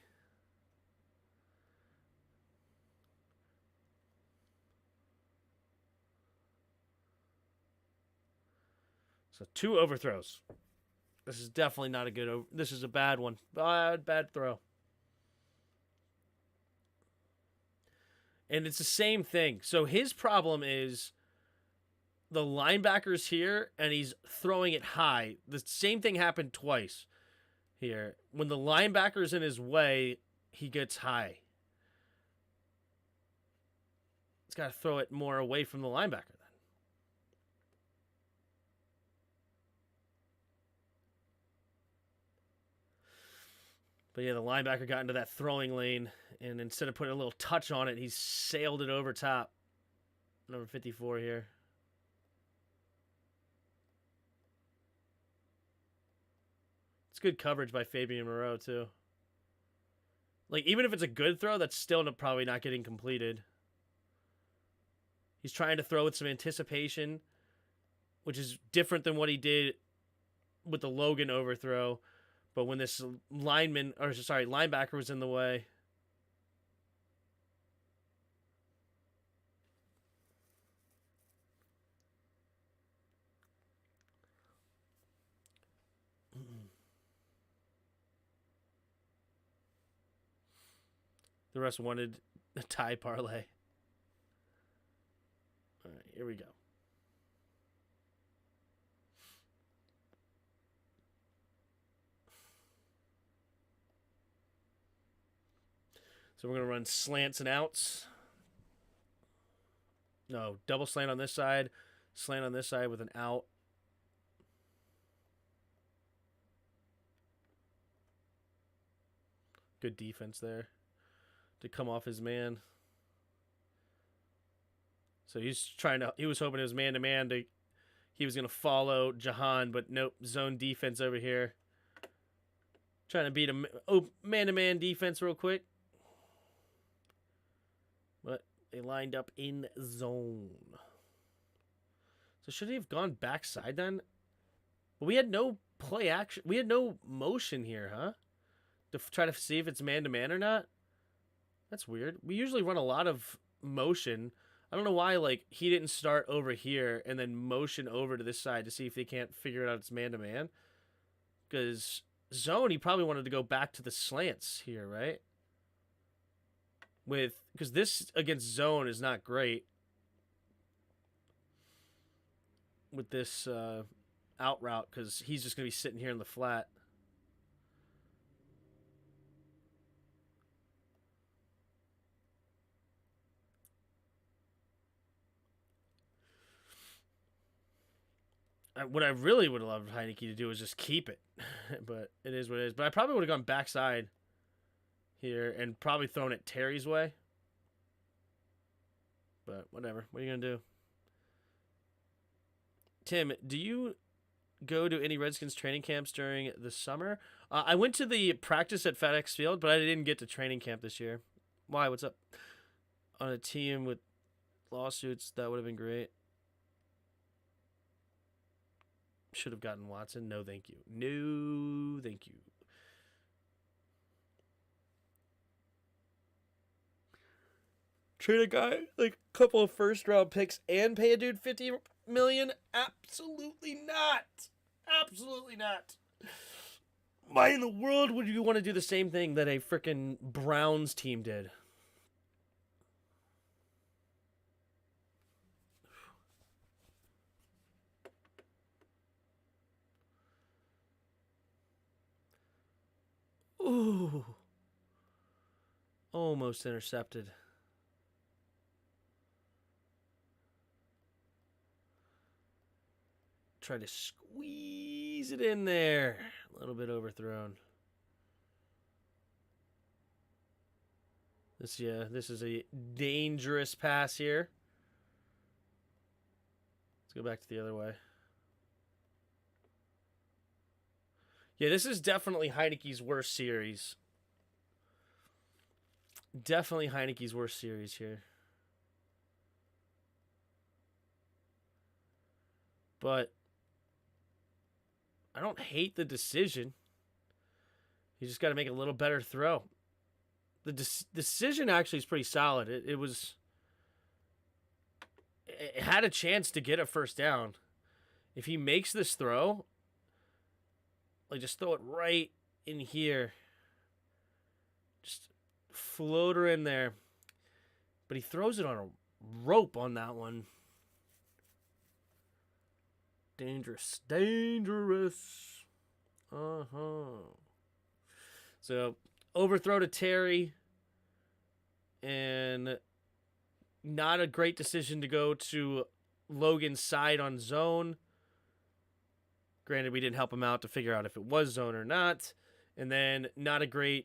So 2 overthrows. This is definitely not a good. This is a bad one. Bad throw. And it's the same thing. So his problem is the linebacker's here and he's throwing it high. The same thing happened twice here. When the linebacker's in his way, he gets high. He's got to throw it more away from the linebacker then. But yeah, the linebacker got into that throwing lane, and instead of putting a little touch on it, he sailed it over top. Number 54 here. It's good coverage by Fabian Moreau, too. Like, even if it's a good throw, that's still probably not getting completed. He's trying to throw with some anticipation, which is different than what he did with the Logan overthrow. But when this linebacker was in the way. The rest wanted a tie parlay. All right, here we go. So we're going to run slants and outs. No, double slant on this side, slant on this side with an out. Good defense there to come off his man. So he was hoping it was man-to-man. He was going to follow Jahan, but nope, zone defense over here. Trying to beat a man-to-man defense real quick. But they lined up in zone. So should he have gone backside then? But we had no play action. We had no motion here, huh? To try to see if it's man-to-man or not. That's weird. We usually run a lot of motion. I don't know why, like, he didn't start over here and then motion over to this side to see if they can't figure it out it's man-to-man. Because zone, he probably wanted to go back to the slants here, right? Because this against zone is not great. With this out route, because he's just going to be sitting here in the flat. What I really would have loved Heineke to do is just keep it. But it is what it is. But I probably would have gone backside here and probably thrown it Terry's way. But whatever. What are you going to do? Tim, do you go to any Redskins training camps during the summer? I went to the practice at FedEx Field, but I didn't get to training camp this year. Why? What's up? On a team with lawsuits, that would have been great. Should have gotten Watson. No, thank you. No, thank you. Trade a guy like a couple of first-round picks and pay a dude $50 million? Absolutely not. Absolutely not. Why in the world would you want to do the same thing that a freaking Browns team did? Ooh. Almost intercepted. Try to squeeze it in there. A little bit overthrown. This is a dangerous pass here. Let's go back to the other way. Yeah, this is definitely Heineke's worst series. Definitely Heineke's worst series here. But I don't hate the decision. You just got to make a little better throw. The decision actually is pretty solid. It had a chance to get a first down. If he makes this throw, like just throw it right in here. Just float her in there. But he throws it on a rope on that one. Dangerous. Dangerous. So, overthrow to Terry. And not a great decision to go to Logan's side on zone. Granted, we didn't help him out to figure out if it was zone or not. And then not a good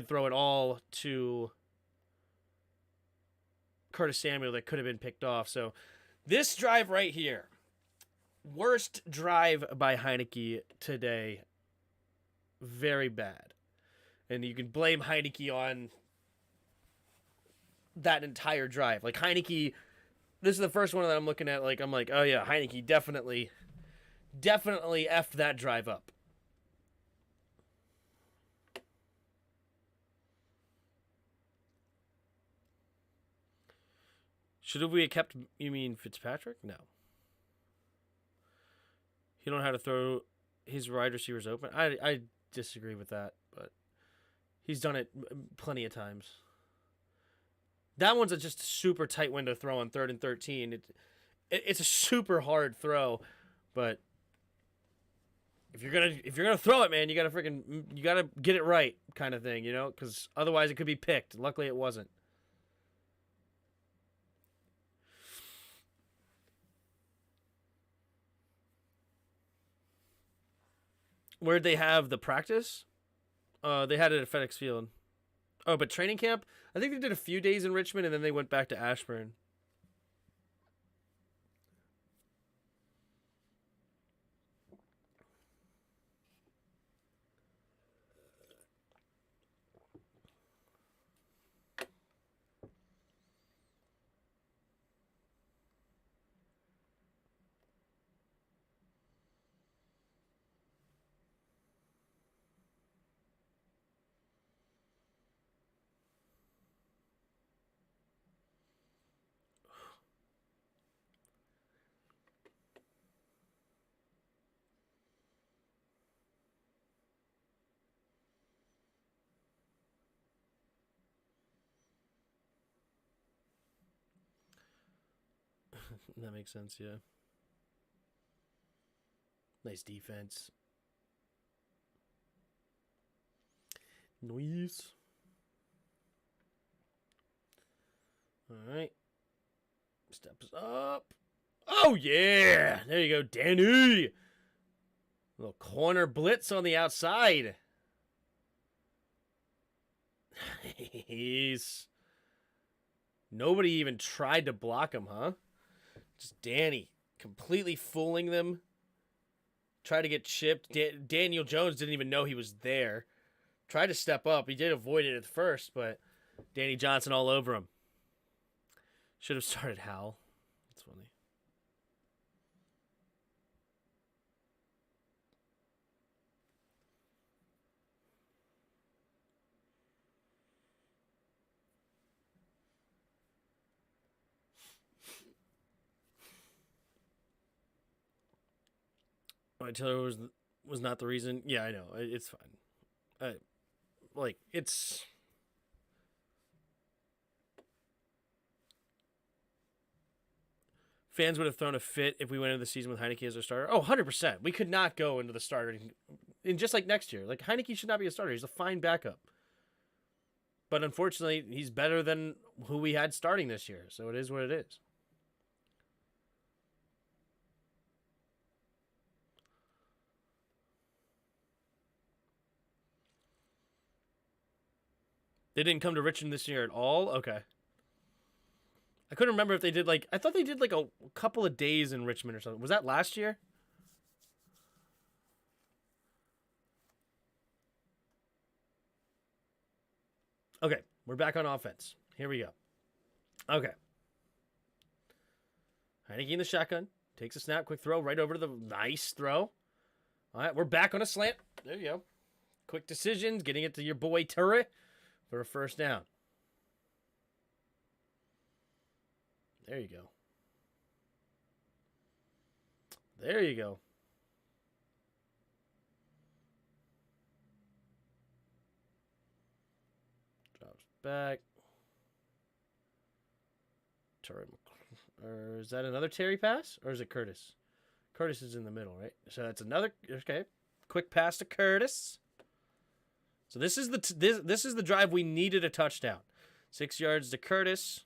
throw at all to Curtis Samuel that could have been picked off. So this drive right here, worst drive by Heineke today. Very bad. And you can blame Heineke on that entire drive. Like Heineke, this is the first one that I'm looking at. Like I'm like, oh yeah, Heineke definitely effed that drive up. Should we have kept, you mean Fitzpatrick? No. He don't know how to throw his wide receivers open. I disagree with that, but he's done it plenty of times. That one's just a super tight window throw on 3rd and 13. It's a super hard throw, but if you're gonna throw it, man, you gotta get it right, kind of thing, you know, because otherwise it could be picked. Luckily, it wasn't. Where'd they have the practice? They had it at FedEx Field. Oh, but training camp? I think they did a few days in Richmond, and then they went back to Ashburn. That makes sense, yeah. Nice defense. Nice. All right. Steps up. Oh, yeah. There you go, Danny. Little corner blitz on the outside. Nice. Nobody even tried to block him, huh? Just Danny completely fooling them. Tried to get chipped. Daniel Jones didn't even know he was there. Tried to step up. He did avoid it at first, but Danny Johnson all over him. Should have started Howell. That's funny. Taylor was not the reason. Yeah, I know. It's fine. It's fans would have thrown a fit if we went into the season with Heineke as our starter. Oh, 100%. We could not go into the starter. And just like next year. Like, Heineke should not be a starter. He's a fine backup. But unfortunately, he's better than who we had starting this year. So it is what it is. They didn't come to Richmond this year at all? Okay. I couldn't remember if they did I thought they did a couple of days in Richmond or something. Was that last year? Okay, we're back on offense. Here we go. Okay. Heineke in the shotgun. Takes a snap, quick throw, right over to the nice throw. All right, we're back on a slant. There you go. Quick decisions, getting it to your boy Turret for a first down. There you go. There you go. Drops back. Turret. Or is that another Terry pass? Or is it Curtis? Curtis is in the middle, right? So that's another. Okay. Quick pass to Curtis. So this is the drive we needed a touchdown. 6 yards to Curtis.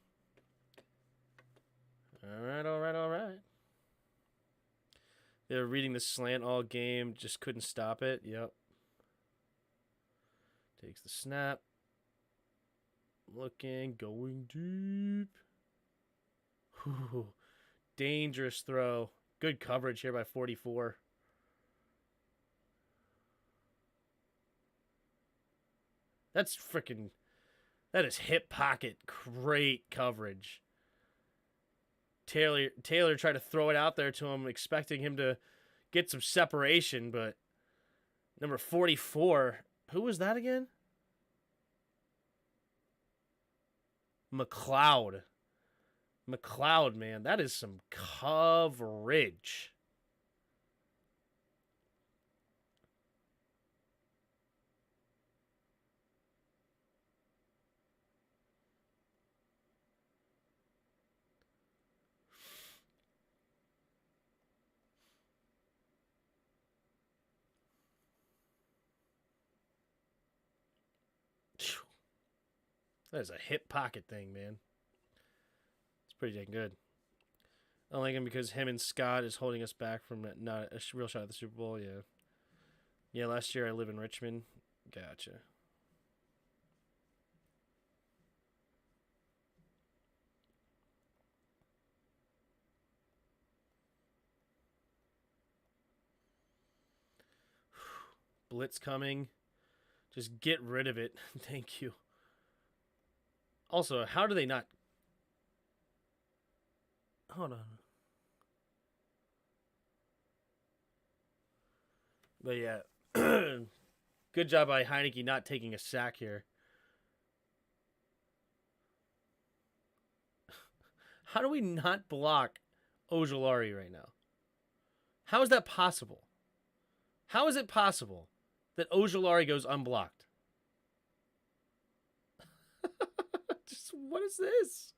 All right. They were reading the slant all game, just couldn't stop it. Yep. Takes the snap. Looking, going deep. Whew. Dangerous throw. Good coverage here by 44. That is hip pocket. Great coverage. Taylor tried to throw it out there to him, expecting him to get some separation, but number 44, who was that again? McLeod, man, that is some coverage. That is a hip pocket thing, man. It's pretty dang good. I like him because him and Scott is holding us back from not a real shot at the Super Bowl. Yeah. Yeah, last year I live in Richmond. Gotcha. Blitz coming. Just get rid of it. Thank you. Also, how do they not... Hold on. But yeah. Good job by Heineke not taking a sack here. How do we not block Ojulari right now? How is that possible? How is it possible that Ojulari goes unblocked? Just what is this?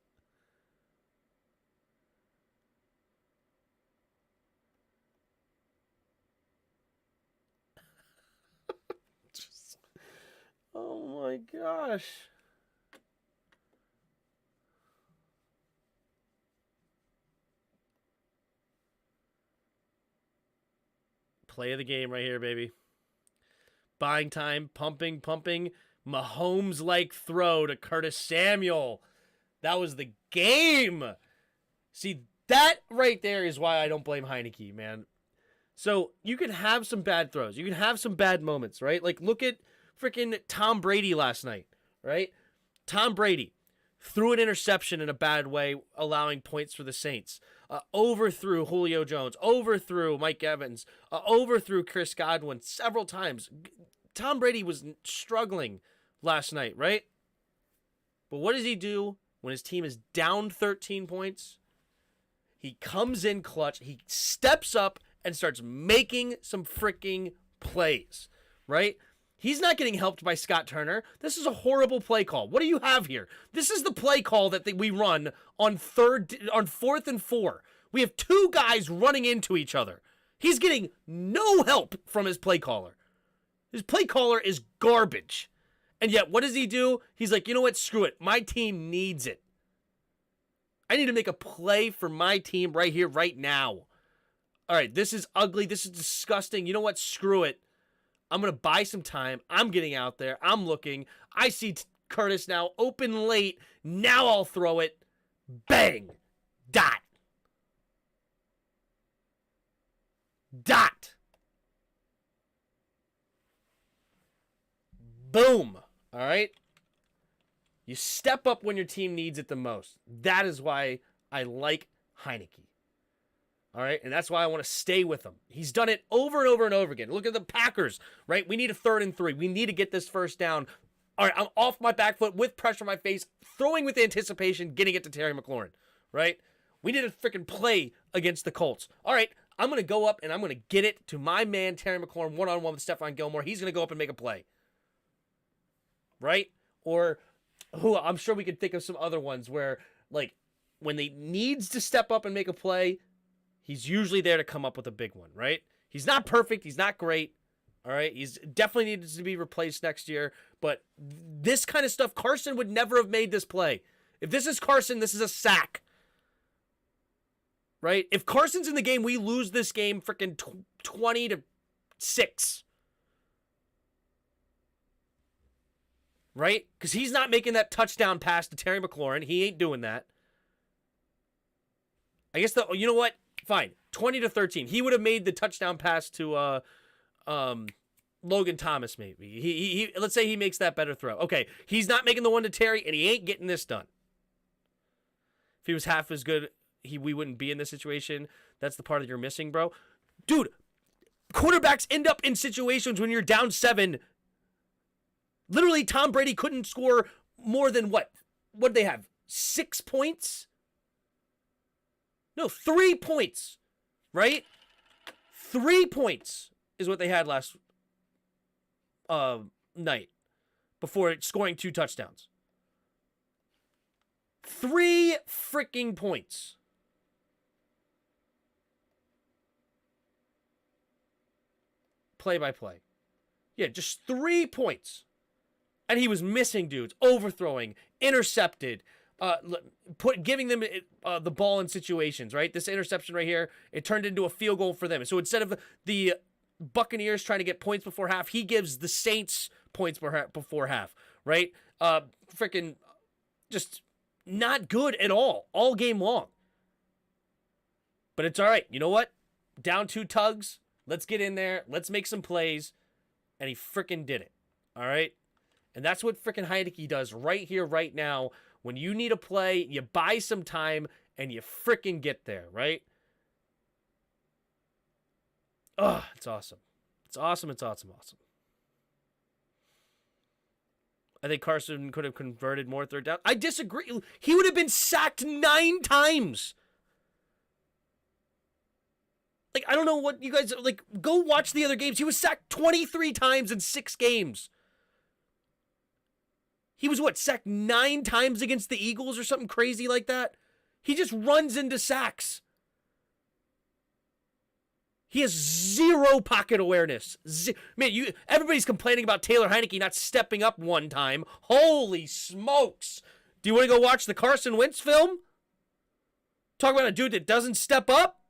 Oh my gosh. Play of the game right here, baby. Buying time, pumping. Mahomes-like throw to Curtis Samuel. That was the game. See, that right there is why I don't blame Heineke, man. So you can have some bad throws. You can have some bad moments, right? Like, look at freaking Tom Brady last night, right? Tom Brady threw an interception in a bad way, allowing points for the Saints. Overthrew Julio Jones, overthrew Mike Evans, overthrew Chris Godwin several times. Tom Brady was struggling last night, right? But what does he do when his team is down 13 points? He comes in clutch. He steps up and starts making some freaking plays, right? He's not getting helped by Scott Turner. This is a horrible play call. What do you have here? This is the play call that we run on 4th and 4. We have two guys running into each other. He's getting no help from his play caller. His play caller is garbage. And yet, what does he do? He's like, you know what? Screw it. My team needs it. I need to make a play for my team right here, right now. All right, this is ugly. This is disgusting. You know what? Screw it. I'm going to buy some time. I'm getting out there. I'm looking. I see Curtis now open late. Now I'll throw it. Bang. Dot. Dot. Boom. All right? You step up when your team needs it the most. That is why I like Heinicke. All right, and that's why I want to stay with him. He's done it over and over and over again. Look at the Packers, right? We need a 3rd and 3. We need to get this first down. All right, I'm off my back foot with pressure on my face, throwing with anticipation, getting it to Terry McLaurin, right? We need a freaking play against the Colts. All right, I'm going to go up and I'm going to get it to my man, Terry McLaurin, one-on-one with Stephon Gilmore. He's going to go up and make a play, right? Or I'm sure we could think of some other ones where, like, when they needs to step up and make a play, he's usually there to come up with a big one, right? He's not perfect. He's not great. All right. He's definitely needs to be replaced next year. But this kind of stuff, Carson would never have made this play. If this is Carson, this is a sack. Right? If Carson's in the game, we lose this game freaking 20-6. Right? Because he's not making that touchdown pass to Terry McLaurin. He ain't doing that. I guess, you know what? Fine, 20-13. He would have made the touchdown pass to Logan Thomas, maybe. He let's say he makes that better throw. Okay, he's not making the one to Terry, and he ain't getting this done. If he was half as good, we wouldn't be in this situation. That's the part that you're missing, bro. Dude, quarterbacks end up in situations when you're down 7. Literally, Tom Brady couldn't score more than what? What did they have? 6 points? No, 3 points, right? 3 points is what they had last night before scoring 2 touchdowns. 3 freaking points. Play by play. Yeah, just 3 points. And he was missing dudes, overthrowing, intercepted, giving them the ball in situations, right? This interception right here, it turned into a field goal for them. So instead of the Buccaneers trying to get points before half, he gives the Saints points before half, right? Freaking just not good at all game long. But it's all right. You know what? Down 2 tugs. Let's get in there. Let's make some plays. And he freaking did it. All right? And that's what freaking Heinicke does right here, right now. When you need a play, you buy some time, and you freaking get there, right? Oh, it's awesome. It's awesome. It's awesome. Awesome. I think Carson could have converted more 3rd down. I disagree. He would have been sacked 9 times. Like, I don't know what you guys, like, go watch the other games. He was sacked 23 times in 6 games. He was, sacked 9 times against the Eagles or something crazy like that? He just runs into sacks. He has 0 pocket awareness. Man, everybody's complaining about Taylor Heinicke not stepping up one time. Holy smokes. Do you want to go watch the Carson Wentz film? Talk about a dude that doesn't step up?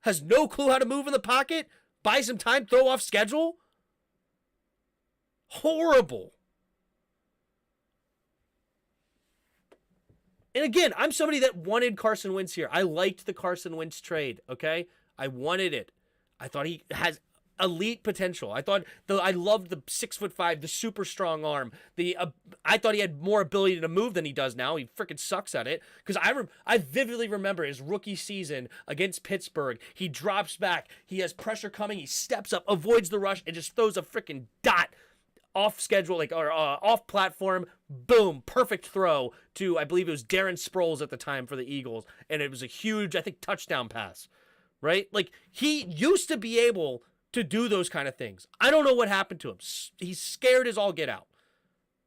Has no clue how to move in the pocket? Buy some time, throw off schedule? Horrible. And again, I'm somebody that wanted Carson Wentz here. I liked the Carson Wentz trade, okay? I wanted it. I thought he has elite potential. I loved the 6'5", the super strong arm. I thought he had more ability to move than he does now. He freaking sucks at it. Because I vividly remember his rookie season against Pittsburgh. He drops back. He has pressure coming. He steps up, avoids the rush, and just throws a freaking dot off schedule, off platform, boom, perfect throw to, I believe it was Darren Sproles at the time for the Eagles, and it was a huge, I think, touchdown pass, right? Like, he used to be able to do those kind of things. I don't know what happened to him. He's scared as all get out.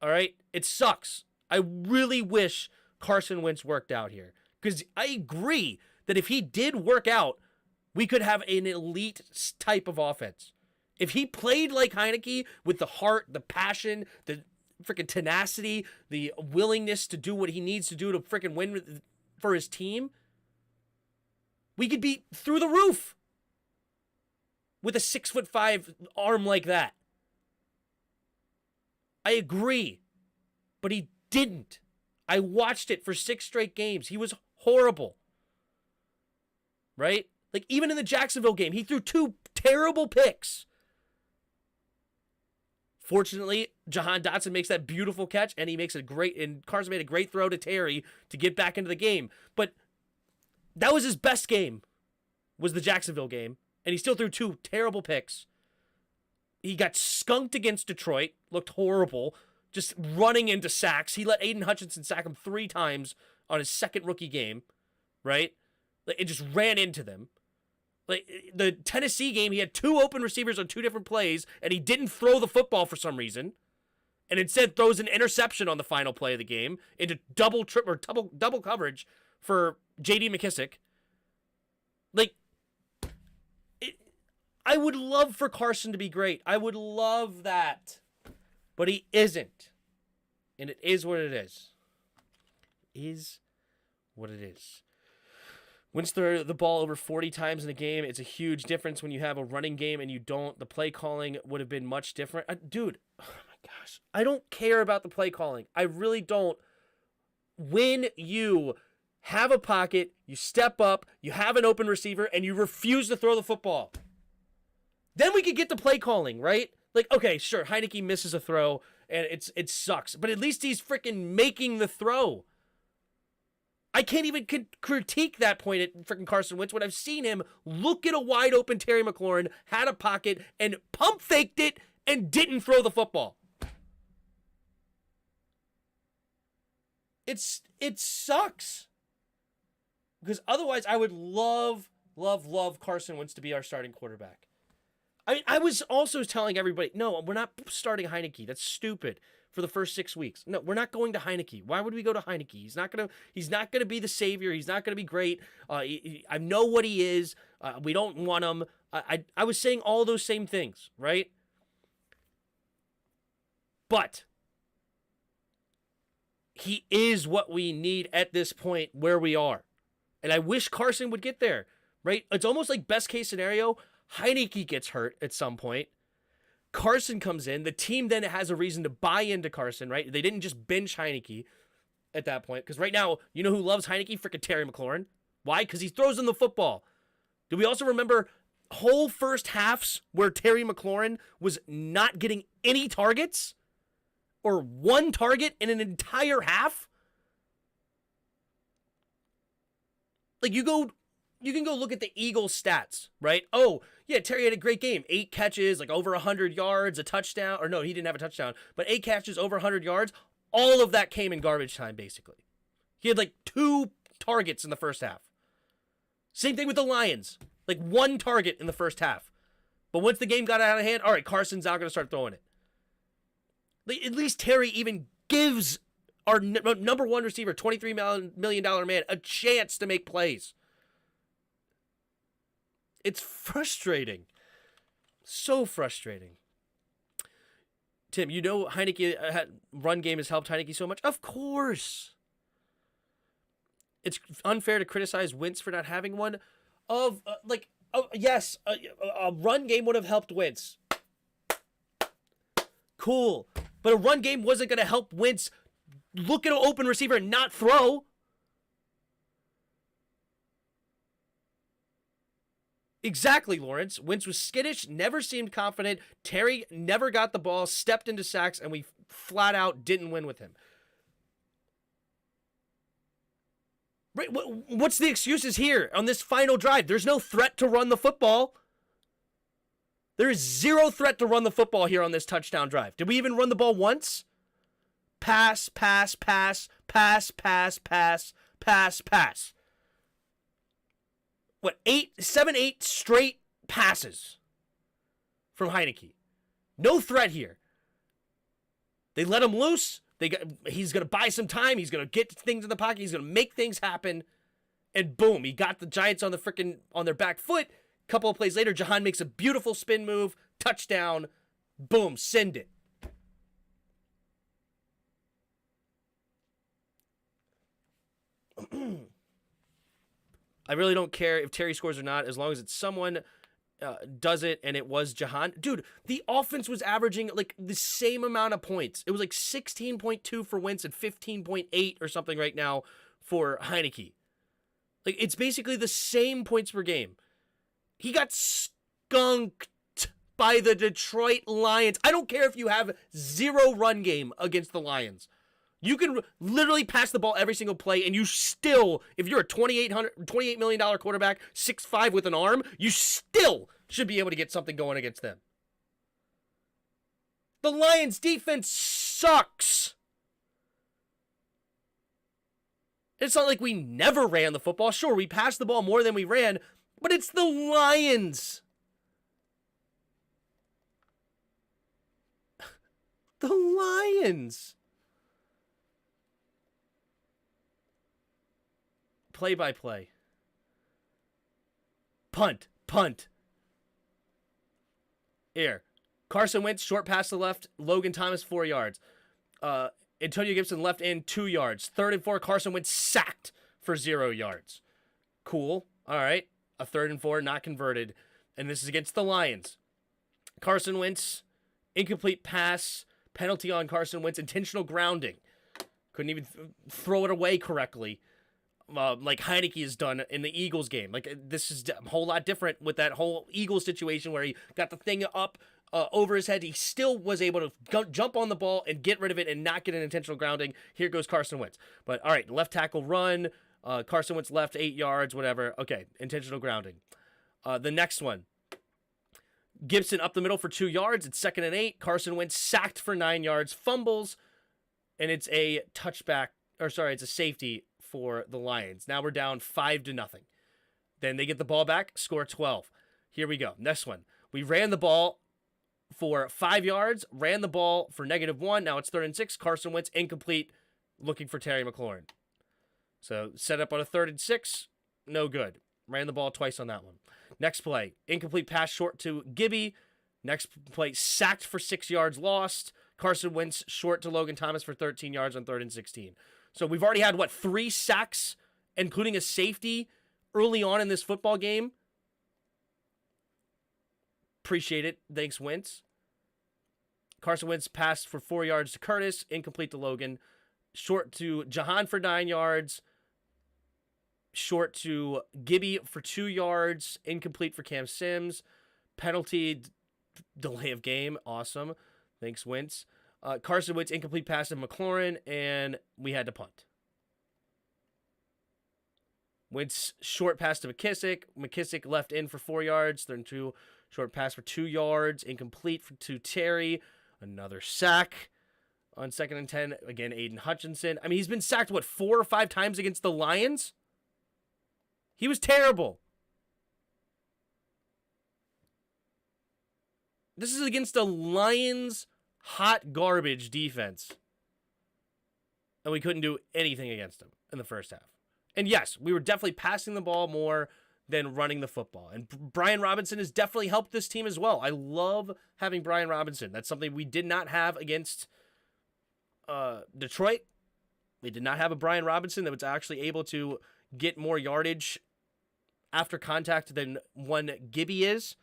All right? It sucks. I really wish Carson Wentz worked out here. Because I agree that if he did work out, we could have an elite type of offense. If he played like Heineke with the heart, the passion, the freaking tenacity, the willingness to do what he needs to do to freaking win for his team, we could be through the roof with a 6'5" arm like that. I agree, but he didn't. I watched it for 6 straight games. He was horrible. Right? Like, even in the Jacksonville game, he threw 2 terrible picks. Fortunately, Jahan Dotson makes that beautiful catch, and Carson made a great throw to Terry to get back into the game. But that was his best game, was the Jacksonville game, and he still threw 2 terrible picks. He got skunked against Detroit, looked horrible, just running into sacks. He let Aiden Hutchinson sack him 3 times on his second rookie game, right? Like, it just ran into them. Like, the Tennessee game, he had 2 open receivers on 2 different plays, and he didn't throw the football for some reason, and instead throws an interception on the final play of the game into double coverage for J.D. McKissick. Like, I would love for Carson to be great. I would love that. But he isn't. And it is what it is. It is what it is. Wins the ball over 40 times in a game. It's a huge difference when you have a running game and you don't. The play calling would have been much different. Dude, oh my gosh. I don't care about the play calling. I really don't. When you have a pocket, you step up, you have an open receiver, and you refuse to throw the football, then we could get the play calling, right? Like, okay, sure, Heineke misses a throw, and it sucks. But at least he's freaking making the throw. I can't even critique that point at freaking Carson Wentz when I've seen him look at a wide open Terry McLaurin, had a pocket, and pump faked it, and didn't throw the football. It sucks. Because otherwise, I would love Carson Wentz to be our starting quarterback. I was also telling everybody, no, we're not starting Heineke. That's stupid for the first 6 weeks. No, we're not going to Heineke. Why would we go to Heineke? He's not gonna be the savior. He's not gonna be great. I know what he is. We don't want him. I was saying all those same things, right? But he is what we need at this point where we are. And I wish Carson would get there, right? It's almost like best case scenario, Heineke gets hurt at some point. Carson comes in. The team then has a reason to buy into Carson, right? They didn't just bench Heineke at that point. Because right now, you know who loves Heineke? Freaking Terry McLaurin. Why? Because he throws in the football. Do we also remember whole first halves where Terry McLaurin was not getting any targets? Or 1 target in an entire half? Like, you can go look at the Eagles stats, right? Oh, yeah, Terry had a great game. 8 catches, like over 100 yards, a touchdown. Or no, he didn't have a touchdown. But 8 catches, over 100 yards. All of that came in garbage time, basically. He had like 2 targets in the first half. Same thing with the Lions. Like 1 target in the first half. But once the game got out of hand, all right, Carson's now going to start throwing it. Like, at least Terry even gives our number 1 receiver, $23 million man, a chance to make plays. It's frustrating. So frustrating. Tim, you know Heineke run game has helped Heineke so much? Of course. It's unfair to criticize Wentz for not having one. Yes, a run game would have helped Wentz. Cool. But a run game wasn't going to help Wentz look at an open receiver and not throw. Exactly, Lawrence. Wentz was skittish, never seemed confident. Terry never got the ball, stepped into sacks, and we flat out didn't win with him. Right? What's the excuses here on this final drive? There's no threat to run the football. There is 0 threat to run the football here on this touchdown drive. Did we even run the ball once? Pass, pass, pass, pass, pass, pass, pass, pass. 7, 8 straight passes from Heineke. No threat here. They let him loose. He's going to buy some time. He's going to get things in the pocket. He's going to make things happen. And boom, he got the Giants on their back foot. A couple of plays later, Jahan makes a beautiful spin move, touchdown. Boom, send it. I really don't care if Terry scores or not, as long as it's someone does it, and it was Jahan. Dude, the offense was averaging like the same amount of points. It was like 16.2 for Wentz and 15.8 or something right now for Heineke. Like, it's basically the same points per game. He got skunked by the Detroit Lions. I don't care if you have 0 run game against the Lions. You can literally pass the ball every single play, and you still, if you're a $28 million quarterback, 6'5" with an arm, you still should be able to get something going against them. The Lions' defense sucks. It's not like we never ran the football. Sure, we passed the ball more than we ran, but it's the Lions. The Lions. Play-by-play. Punt. Here. Carson Wentz, short pass to the left. Logan Thomas, 4 yards. Antonio Gibson, left in, 2 yards. 3rd and 4, Carson Wentz sacked for 0 yards. Cool. All right. A 3rd and 4, not converted. And this is against the Lions. Carson Wentz, incomplete pass, penalty on Carson Wentz, intentional grounding. Couldn't even throw it away correctly. Like Heineke has done in the Eagles game. Like, this is a whole lot different with that whole Eagles situation where he got the thing up over his head. He still was able to jump on the ball and get rid of it and not get an intentional grounding. Here goes Carson Wentz. But, all right, left tackle run. Carson Wentz left 8 yards, whatever. Okay, intentional grounding. The next one. Gibson up the middle for 2 yards. It's 2nd and 8. Carson Wentz sacked for 9 yards. Fumbles. And it's a touchback. Or, sorry, it's a safety for the Lions. Now we're down 5-0. Then they get the ball back, score 12. Here we go. Next one. We ran the ball for 5 yards, ran the ball for -1. Now it's 3rd and 6. Carson Wentz incomplete, looking for Terry McLaurin. So set up on a 3rd and 6, no good. Ran the ball twice on that one. Next play, incomplete pass short to Gibby. Next play, sacked for 6 yards, lost. Carson Wentz short to Logan Thomas for 13 yards on 3rd and 16. So we've already had, 3 sacks, including a safety, early on in this football game. Appreciate it. Thanks, Wentz. Carson Wentz passed for 4 yards to Curtis, incomplete to Logan. Short to Jahan for 9 yards. Short to Gibby for 2 yards, incomplete for Cam Sims. Penalty, delay of game, awesome. Thanks, Wentz. Carson Wentz, incomplete pass to McLaurin, and we had to punt. Wentz, short pass to McKissick. McKissick left in for 4 yards. 3rd and 2, short pass for 2 yards. Incomplete to Terry. Another sack on 2nd and 10. Again, Aiden Hutchinson. I mean, he's been sacked, 4 or 5 times against the Lions? He was terrible. This is against the Lions' hot garbage defense. And we couldn't do anything against them in the first half. And yes, we were definitely passing the ball more than running the football. And Brian Robinson has definitely helped this team as well. I love having Brian Robinson. That's something we did not have against Detroit. We did not have a Brian Robinson that was actually able to get more yardage after contact than one Gibby is.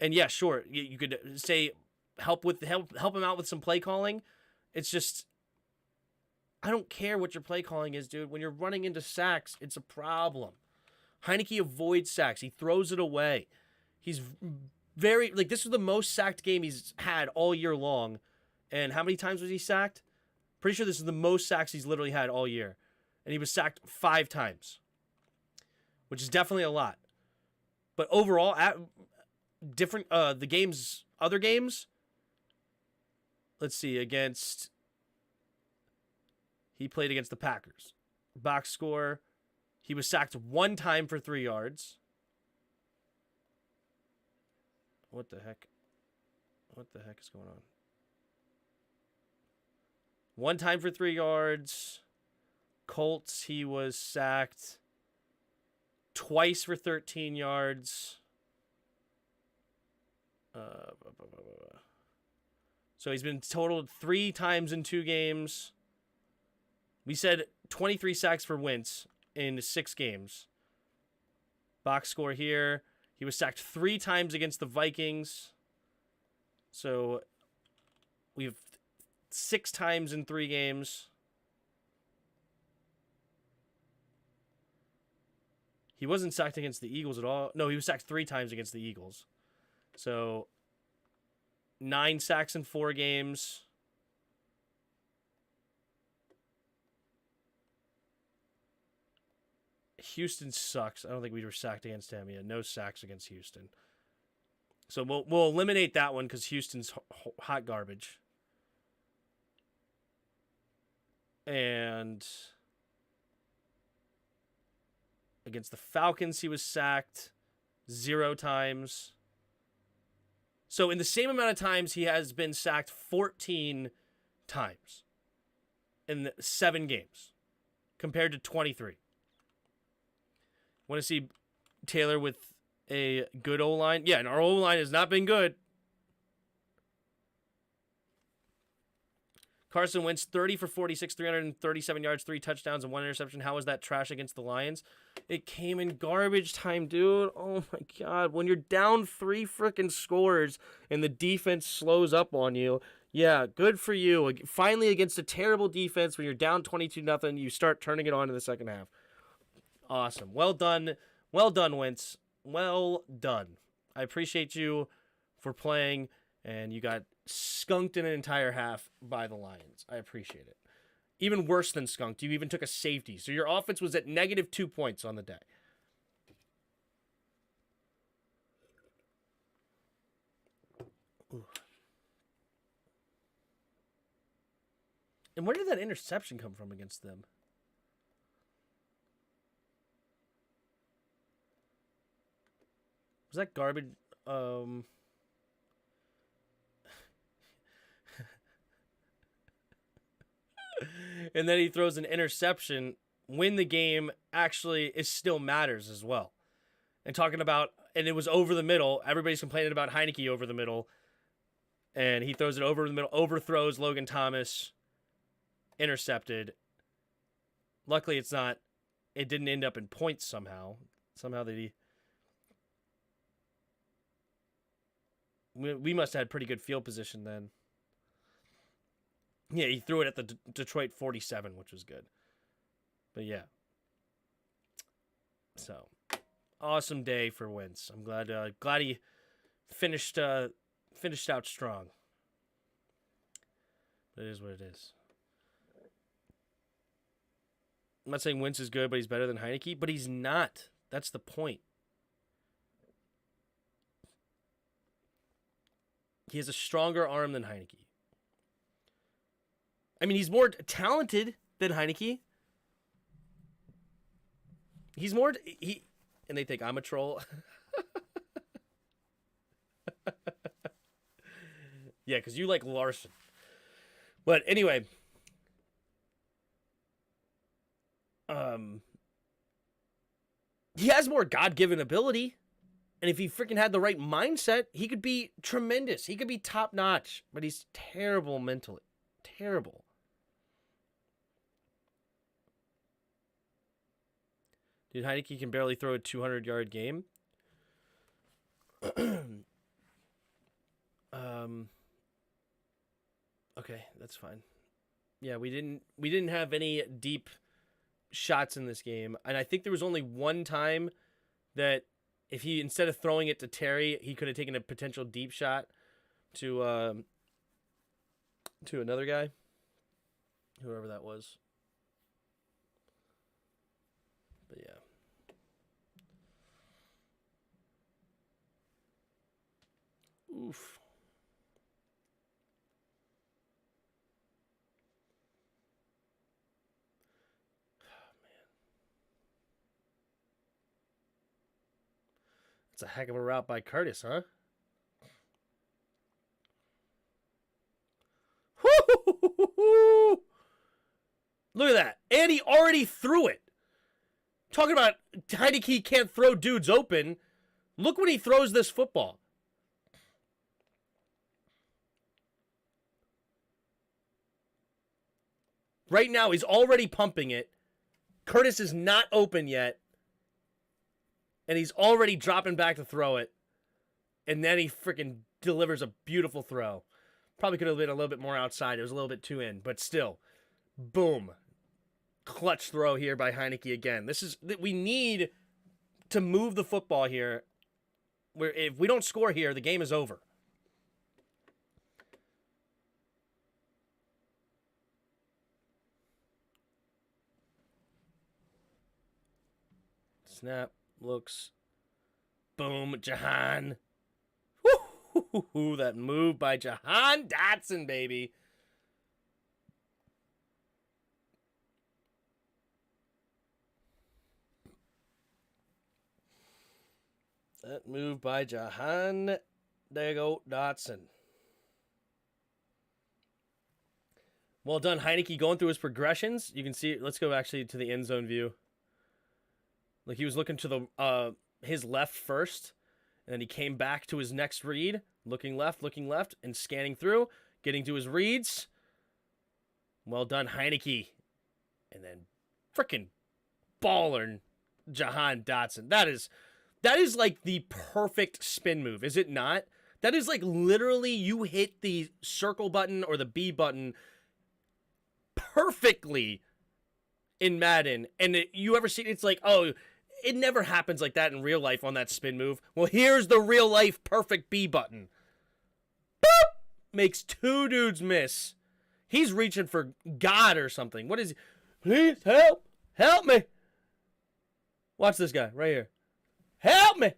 And yeah, sure, you could say help him out with some play calling. It's just, I don't care what your play calling is, dude. When you're running into sacks, it's a problem. Heineke avoids sacks. He throws it away. He's very, this was the most sacked game he's had all year long. And how many times was he sacked? Pretty sure this is the most sacks he's literally had all year. And he was sacked 5 times, which is definitely a lot. But overall, other games, let's see, he played against the Packers. Box score, He was sacked 1 time for 3 yards. What the heck? What the heck is going on? 1 time for 3 yards. Colts, he was sacked twice for 13 yards. So he's been totaled 3 times in 2 games. We said 23 sacks for Wentz in 6 games. Box score here. He was sacked 3 times against the Vikings. So we have 6 times in 3 games. He wasn't sacked against the Eagles at all. No, he was sacked 3 times against the Eagles. So 9 sacks in 4 games. Houston sucks. I don't think we were sacked against him. Yeah, no sacks against Houston. So we'll eliminate that one because Houston's hot garbage. And against the Falcons, he was sacked 0 times. So in the same amount of times, he has been sacked 14 times in 7 games compared to 23. Want to see Taylor with a good O-line? Yeah, and our O-line has not been good. Carson Wentz, 30 for 46, 337 yards, 3 touchdowns, and 1 interception. How was that trash against the Lions? It came in garbage time, dude. Oh, my God. When you're down 3 freaking scores and the defense slows up on you, yeah, good for you. Finally, against a terrible defense, when you're down 22-0, you start turning it on in the second half. Awesome. Well done. Well done, Wentz. Well done. I appreciate you for playing, and you got skunked in an entire half by the Lions. I appreciate it. Even worse than skunked, you even took a safety. So your offense was at -2 points on the day. Ooh. And where did that interception come from against them? Was that garbage? And then he throws an interception when the game actually is still matters as well. And talking about, and it was over the middle. Everybody's complaining about Heineke over the middle. And he throws it over the middle, overthrows Logan Thomas, intercepted. Luckily, it didn't end up in points somehow. Somehow we must have had pretty good field position then. Yeah, he threw it at the Detroit 47, which was good. But yeah. So, awesome day for Wentz. I'm glad he finished out strong. But it is what it is. I'm not saying Wentz is good, but he's better than Heineke, but he's not. That's the point. He has a stronger arm than Heineke. I mean, he's more talented than Heineke. He's more... and they think I'm a troll. Yeah, because you like Larson. But anyway... he has more God-given ability. And if he freaking had the right mindset, he could be tremendous. He could be top-notch. But he's terrible mentally. Terrible. Dude, Heineke can barely throw a 200-yard game. Okay, that's fine. Yeah, we didn't have any deep shots in this game, and I think there was only one time that if he, instead of throwing it to Terry, he could have taken a potential deep shot to another guy, whoever that was. But yeah. Oof. It's a heck of a route by Curtis, huh? Woo! Look at that. And he already threw it. Talking about Heineke can't throw dudes open. Look when he throws this football. Right now, he's already pumping it. Curtis is not open yet. And he's already dropping back to throw it. And then he freaking delivers a beautiful throw. Probably could have been a little bit more outside. It was a little bit too in. But still, boom. Clutch throw here by Heineke again. We need to move the football here. Where if we don't score here, the game is over. Snap, looks, boom, Jahan. Woo! That move by Jahan Dotson, baby. That move by Jahan Dotson. Well done, Heineke, going through his progressions. You can see, let's go actually to the end zone view. Like he was looking to the his left first, and then he came back to his next read, looking left, and scanning through, getting to his reads. Well done, Heineke. And then freaking baller Jahan Dotson. That is like the perfect spin move, is it not? That is like literally you hit the circle button or the B button perfectly in Madden. And you ever see it's like, oh, it never happens like that in real life on that spin move. Well, here's the real life perfect B button. Boop! Makes two dudes miss. He's reaching for God or something. What is he? Please help. Help me. Watch this guy right here. Help me.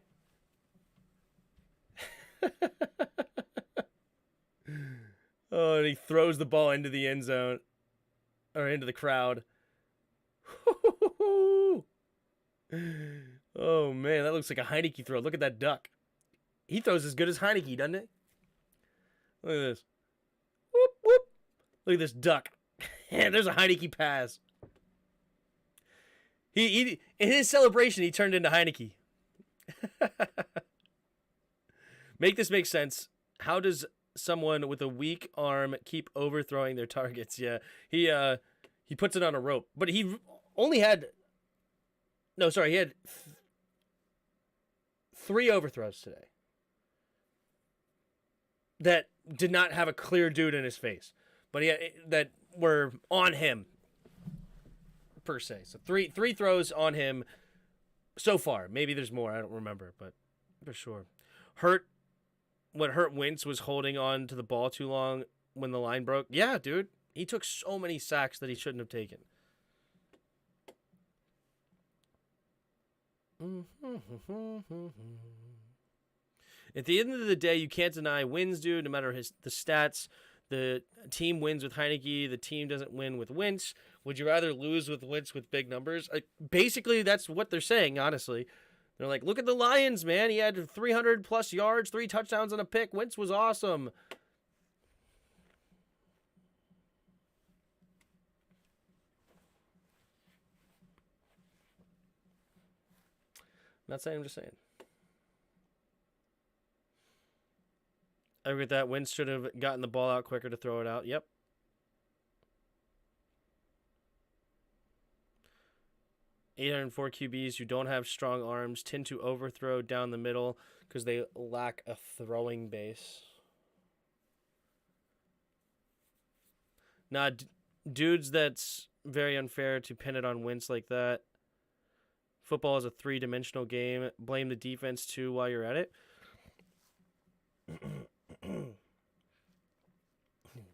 Oh, and he throws the ball into the end zone. Or into the crowd. Oh, man, that looks like a Heineke throw. Look at that duck. He throws as good as Heineke, doesn't he? Look at this. Whoop, whoop. Look at this duck. There's a Heineke pass. He in his celebration, he turned into Heineke. Make this make sense. How does someone with a weak arm keep overthrowing their targets? Yeah, he puts it on a rope, but he only had he had 3 overthrows today that did not have a clear dude in his face, but that were on him per se. So three throws on him so far. Maybe there's more. I don't remember, but for sure. What hurt Wentz was holding on to the ball too long when the line broke. Yeah, dude. He took so many sacks that he shouldn't have taken. At the end of the day, you can't deny wins, dude. No matter the stats, the team wins with Heineke. The team doesn't win with Wentz. Would you rather lose with Wentz with big numbers? Basically, that's what they're saying, honestly. They're like, look at the Lions, man. He had 300-plus yards, 3 touchdowns, and a pick. Wentz was awesome. Not saying, I'm just saying. I agree with that. Wentz should have gotten the ball out quicker to throw it out. Yep. .804 QBs who don't have strong arms tend to overthrow down the middle because they lack a throwing base. Nah, dudes, that's very unfair to pin it on Wentz like that. Football is a 3-dimensional game. Blame the defense, too, while you're at it.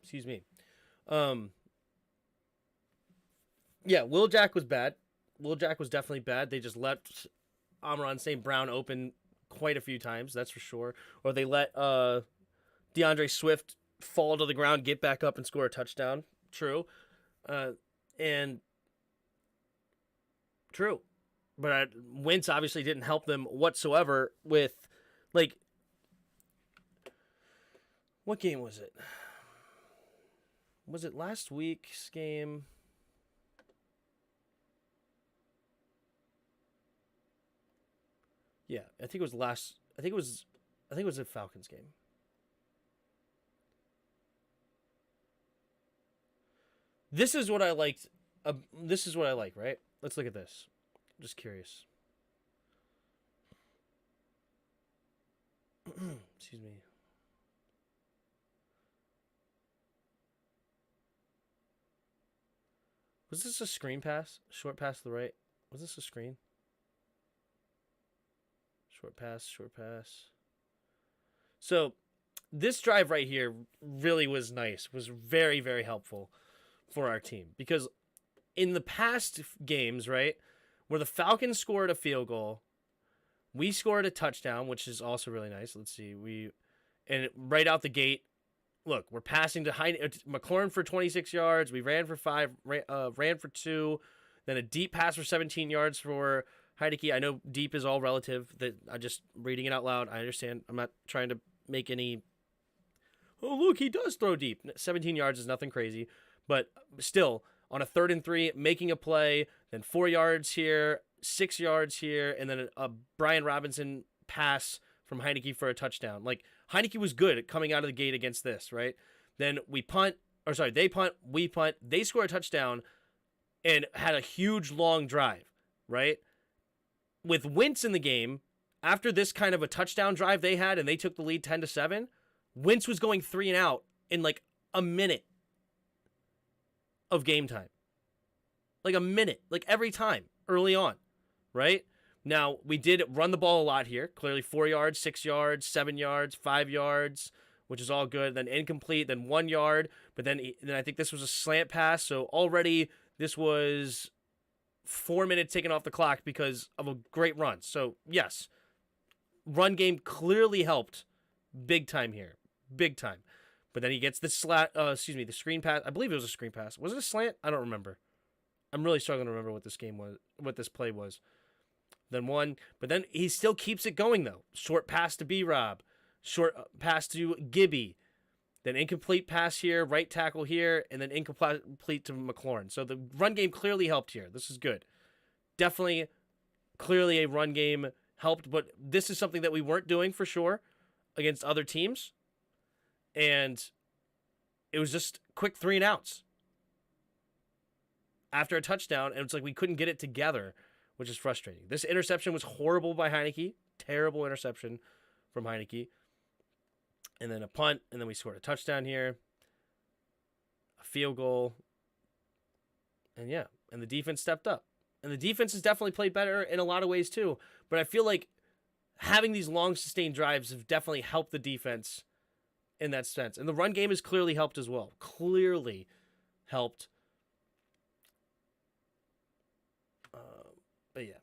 Excuse me. Yeah, Will Jack was bad. Will Jack was definitely bad. They just left Amon-Ra St. Brown open quite a few times, that's for sure. Or they let DeAndre Swift fall to the ground, get back up, and score a touchdown. True. True. But Wentz obviously didn't help them whatsoever with, like, what game was it? Was it last week's game? Yeah, I think it was last. I think it was a Falcons game. This is what I liked. This is what I like, right? Let's look at this. I'm just curious. Excuse me. Was this a screen pass? Short pass to the right? Was this a screen? Short pass, short pass. So, this drive right here really was nice. Was very, very helpful for our team because in the past games, right, where the Falcons scored a field goal, we scored a touchdown, which is also really nice. Let's see. And right out the gate, look, we're passing to McLaurin for 26 yards. We ran for 5, ran for 2, then a deep pass for 17 yards for Heinicke. I know deep is all relative. That I'm just reading it out loud. I understand. I'm not trying to make any. Oh, look, he does throw deep. 17 yards is nothing crazy, but still on a 3rd and 3, making a play, then 4 yards here, 6 yards here, and then a Brian Robinson pass from Heinicke for a touchdown. Like, Heinicke was good at coming out of the gate against this, right? Then they punt, we punt, they score a touchdown and had a huge long drive, right? With Wentz in the game, after this kind of a touchdown drive they had and they took the lead 10-7, Wentz was going 3 and out in like a minute of game time. Like a minute, like every time early on, right? Now, we did run the ball a lot here. Clearly 4 yards, 6 yards, 7 yards, 5 yards, which is all good. Then incomplete, then 1 yard. But then I think this was a slant pass. So already this was 4 minutes taken off the clock because of a great run. So, yes, run game clearly helped big time here. Big time. But then he gets the the screen pass. I believe it was a screen pass. Was it a slant? I don't remember. I'm really struggling to remember what this play was. Then one, but then he still keeps it going though. Short pass to B-Rob, short pass to Gibby, then incomplete pass here, right tackle here, and then incomplete to McLaurin. So the run game clearly helped here. This is good. Definitely, clearly a run game helped, but this is something that we weren't doing for sure against other teams. And it was just quick 3 and outs after a touchdown, and it's like we couldn't get it together, which is frustrating. This interception was horrible by Heinicke. Terrible interception from Heinicke. And then a punt, and then we scored a touchdown here. A field goal. And yeah, and the defense stepped up. And the defense has definitely played better in a lot of ways too. But I feel like having these long sustained drives have definitely helped the defense in that sense. And the run game has clearly helped as well. Clearly helped. But yeah.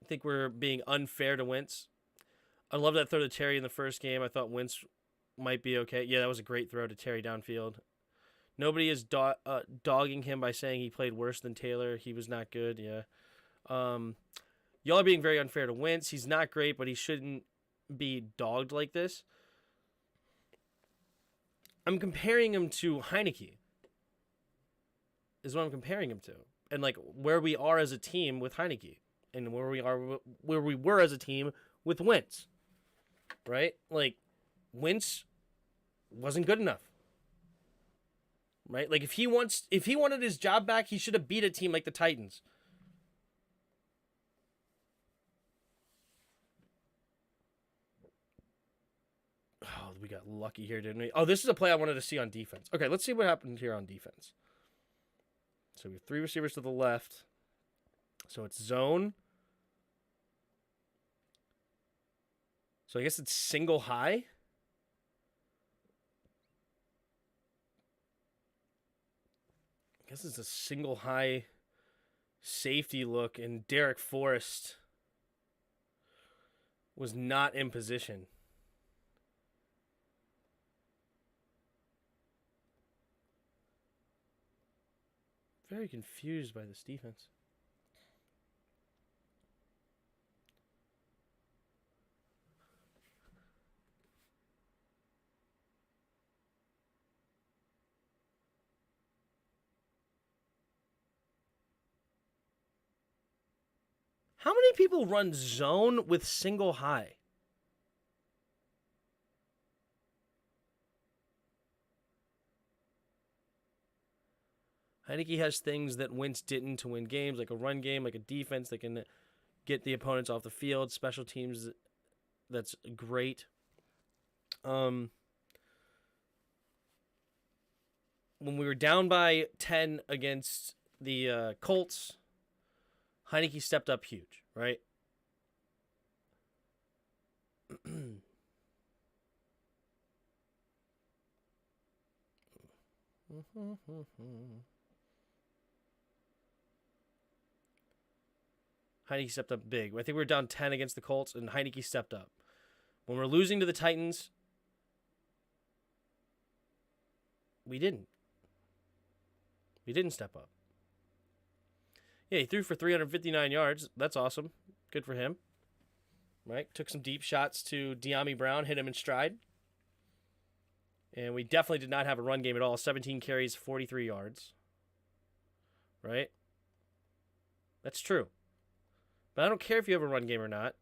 I think we're being unfair to Wentz. I love that throw to Terry in the first game. I thought Wentz might be okay. Yeah, that was a great throw to Terry downfield. Nobody is dogging him by saying he played worse than Taylor. He was not good, yeah. Y'all are being very unfair to Wentz. He's not great, but he shouldn't be dogged like this. I'm comparing him to Heinicke. Is what I'm comparing him to. And like where we are as a team with Heinicke. And where we were as a team with Wentz. Right? Like, Wentz wasn't good enough. Right? Like if he wanted his job back, he should have beat a team like the Titans. Oh, we got lucky here, didn't we? Oh, this is a play I wanted to see on defense. Okay, let's see what happened here on defense. So we have 3 receivers to the left. So it's zone. So I guess it's single high. I guess it's a single high safety look, and Derek Forrest was not in position. Very confused by this defense. How many people run zone with single high? Heineke has things that Wentz didn't to win games, like a run game, like a defense that can get the opponents off the field, special teams that's great. When we were down by 10 against the Colts, Heineke stepped up huge, right? Heineke stepped up big. I think we were down 10 against the Colts, and Heineke stepped up. When we're losing to the Titans, we didn't. We didn't step up. Yeah, he threw for 359 yards. That's awesome. Good for him. Right? Took some deep shots to De'Ami Brown, hit him in stride. And we definitely did not have a run game at all. 17 carries, 43 yards. Right? That's true. But I don't care if you have a run game or not.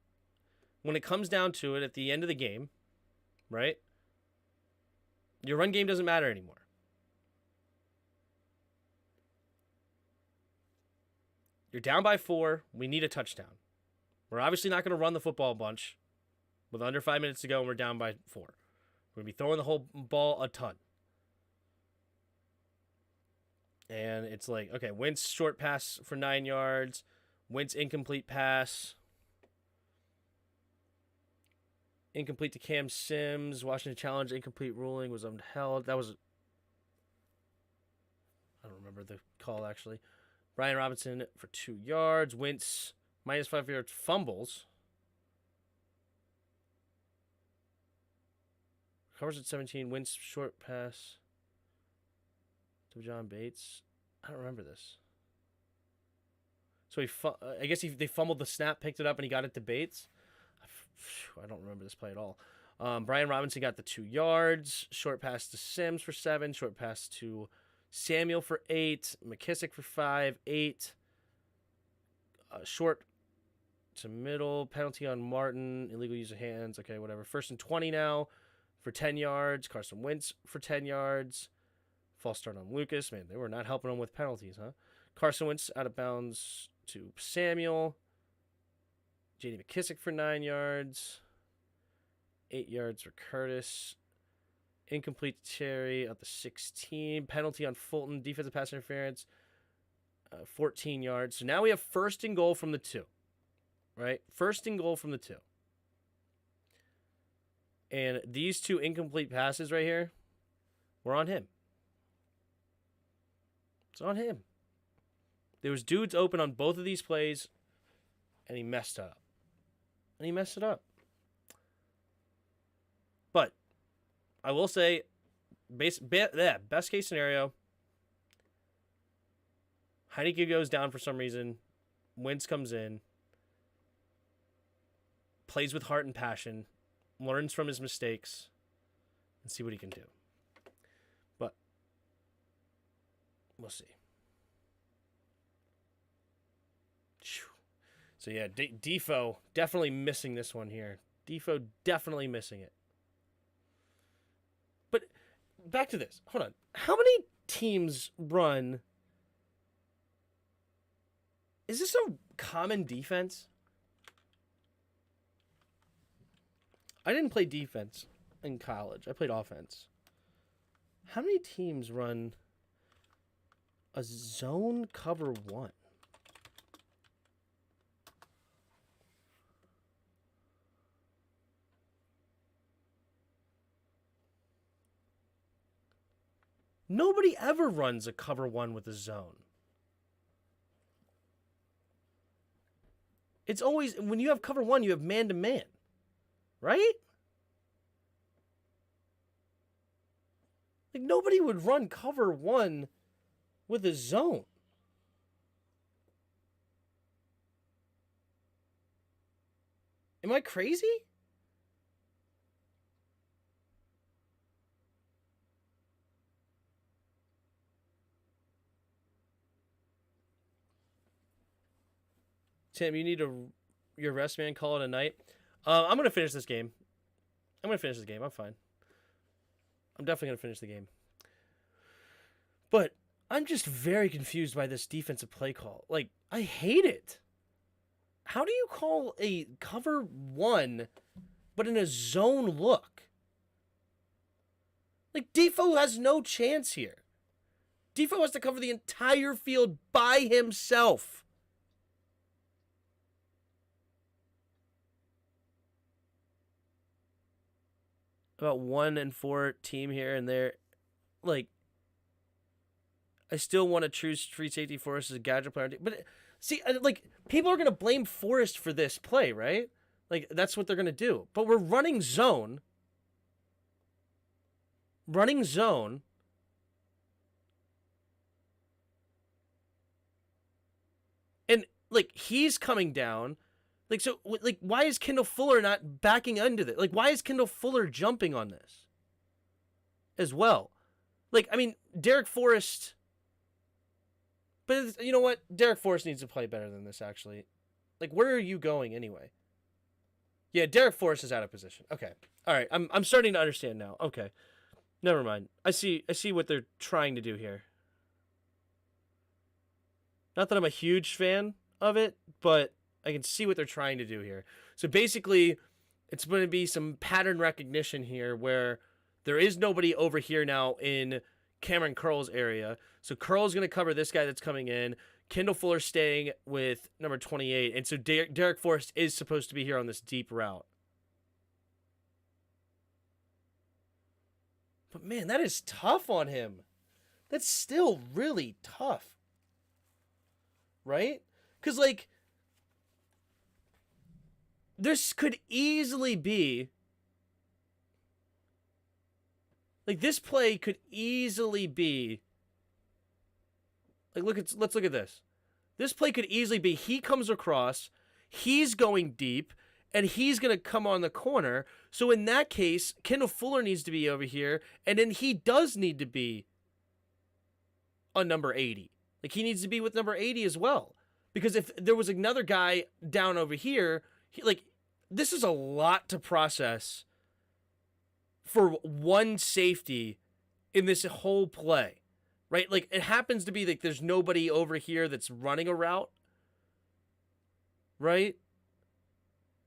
When it comes down to it at the end of the game, right? Your run game doesn't matter anymore. You're down by 4. We need a touchdown. We're obviously not going to run the football a bunch with under 5 minutes to go and we're down by 4. We're going to be throwing the whole ball a ton. And it's like, okay, Wentz short pass for 9 yards. Wentz incomplete pass. Incomplete to Cam Sims. Washington challenge, incomplete ruling was upheld. That was... I don't remember the call, actually. Brian Robinson for 2 yards. Wentz, minus 5 yards, fumbles. Covers at 17. Wentz, short pass to John Bates. I don't remember this. So I guess they fumbled the snap, picked it up, and he got it to Bates. I don't remember this play at all. Brian Robinson got the 2 yards. Short pass to Sims for 7. Short pass to Samuel for 8. McKissick for 5. 8. Short to middle. Penalty on Martin. Illegal use of hands. Okay, whatever. 1st and 20 now for 10 yards. Carson Wentz for 10 yards. False start on Lucas. Man, they were not helping him with penalties, huh? Carson Wentz out of bounds to Samuel. J.D. McKissick for 9 yards. 8 yards for Curtis. Incomplete to Cherry at the 16. Penalty on Fulton. Defensive pass interference. 14 yards. So now we have 1st and goal from the 2. Right? 1st and goal from the 2. And these 2 incomplete passes right here were on him. It's on him. There was dudes open on both of these plays, and he messed up. But I will say, best case scenario, Heineke goes down for some reason. Wentz comes in, plays with heart and passion, learns from his mistakes, and see what he can do. But we'll see. So yeah, Defo definitely missing this one here. Defo definitely missing it. But back to this. Hold on. How many teams run? Is this a common defense? I didn't play defense in college. I played offense. How many teams run a zone cover 1? Nobody ever runs a cover 1 with a zone. It's always, when you have cover 1, you have man-to-man. Right? Like, nobody would run cover 1 with a zone. Am I crazy? Tim, you need your rest, man. Call it a night. I'm going to finish this game. I'm fine. I'm definitely going to finish the game. But I'm just very confused by this defensive play call. Like, I hate it. How do you call a cover 1, but in a zone look? Like, Defoe has no chance here. Defoe has to cover the entire field by himself. About 1-4 team here and there. Like, I still want to choose free safety Forrest as a gadget player. But, see, like, people are going to blame Forrest for this play, right? Like, that's what they're going to do. But we're running zone. And, like, he's coming down. Like, so, like, why is Kendall Fuller not backing under this? Like, why is Kendall Fuller jumping on this as well? Like, I mean, Derek Forrest... But you know what? Derek Forrest needs to play better than this, actually. Like, where are you going anyway? Yeah, Derek Forrest is out of position. Okay. All right. I'm starting to understand now. Okay. Never mind. I see what they're trying to do here. Not that I'm a huge fan of it, but I can see what they're trying to do here. So basically, it's going to be some pattern recognition here where there is nobody over here now in Cameron Curl's area. So Curl's going to cover this guy that's coming in. Kendall Fuller staying with number 28. And so Derek Forrest is supposed to be here on this deep route. But man, that is tough on him. That's still really tough. Right? Because, like, this could easily be... Like, this play could easily be... Like, let's look at this. This play could easily be he comes across, he's going deep, and he's going to come on the corner. So in that case, Kendall Fuller needs to be over here, and then he does need to be on number 80. Like, he needs to be with number 80 as well. Because if there was another guy down over here, this is a lot to process for one safety in this whole play. Right? Like, it happens to be like there's nobody over here that's running a route. Right?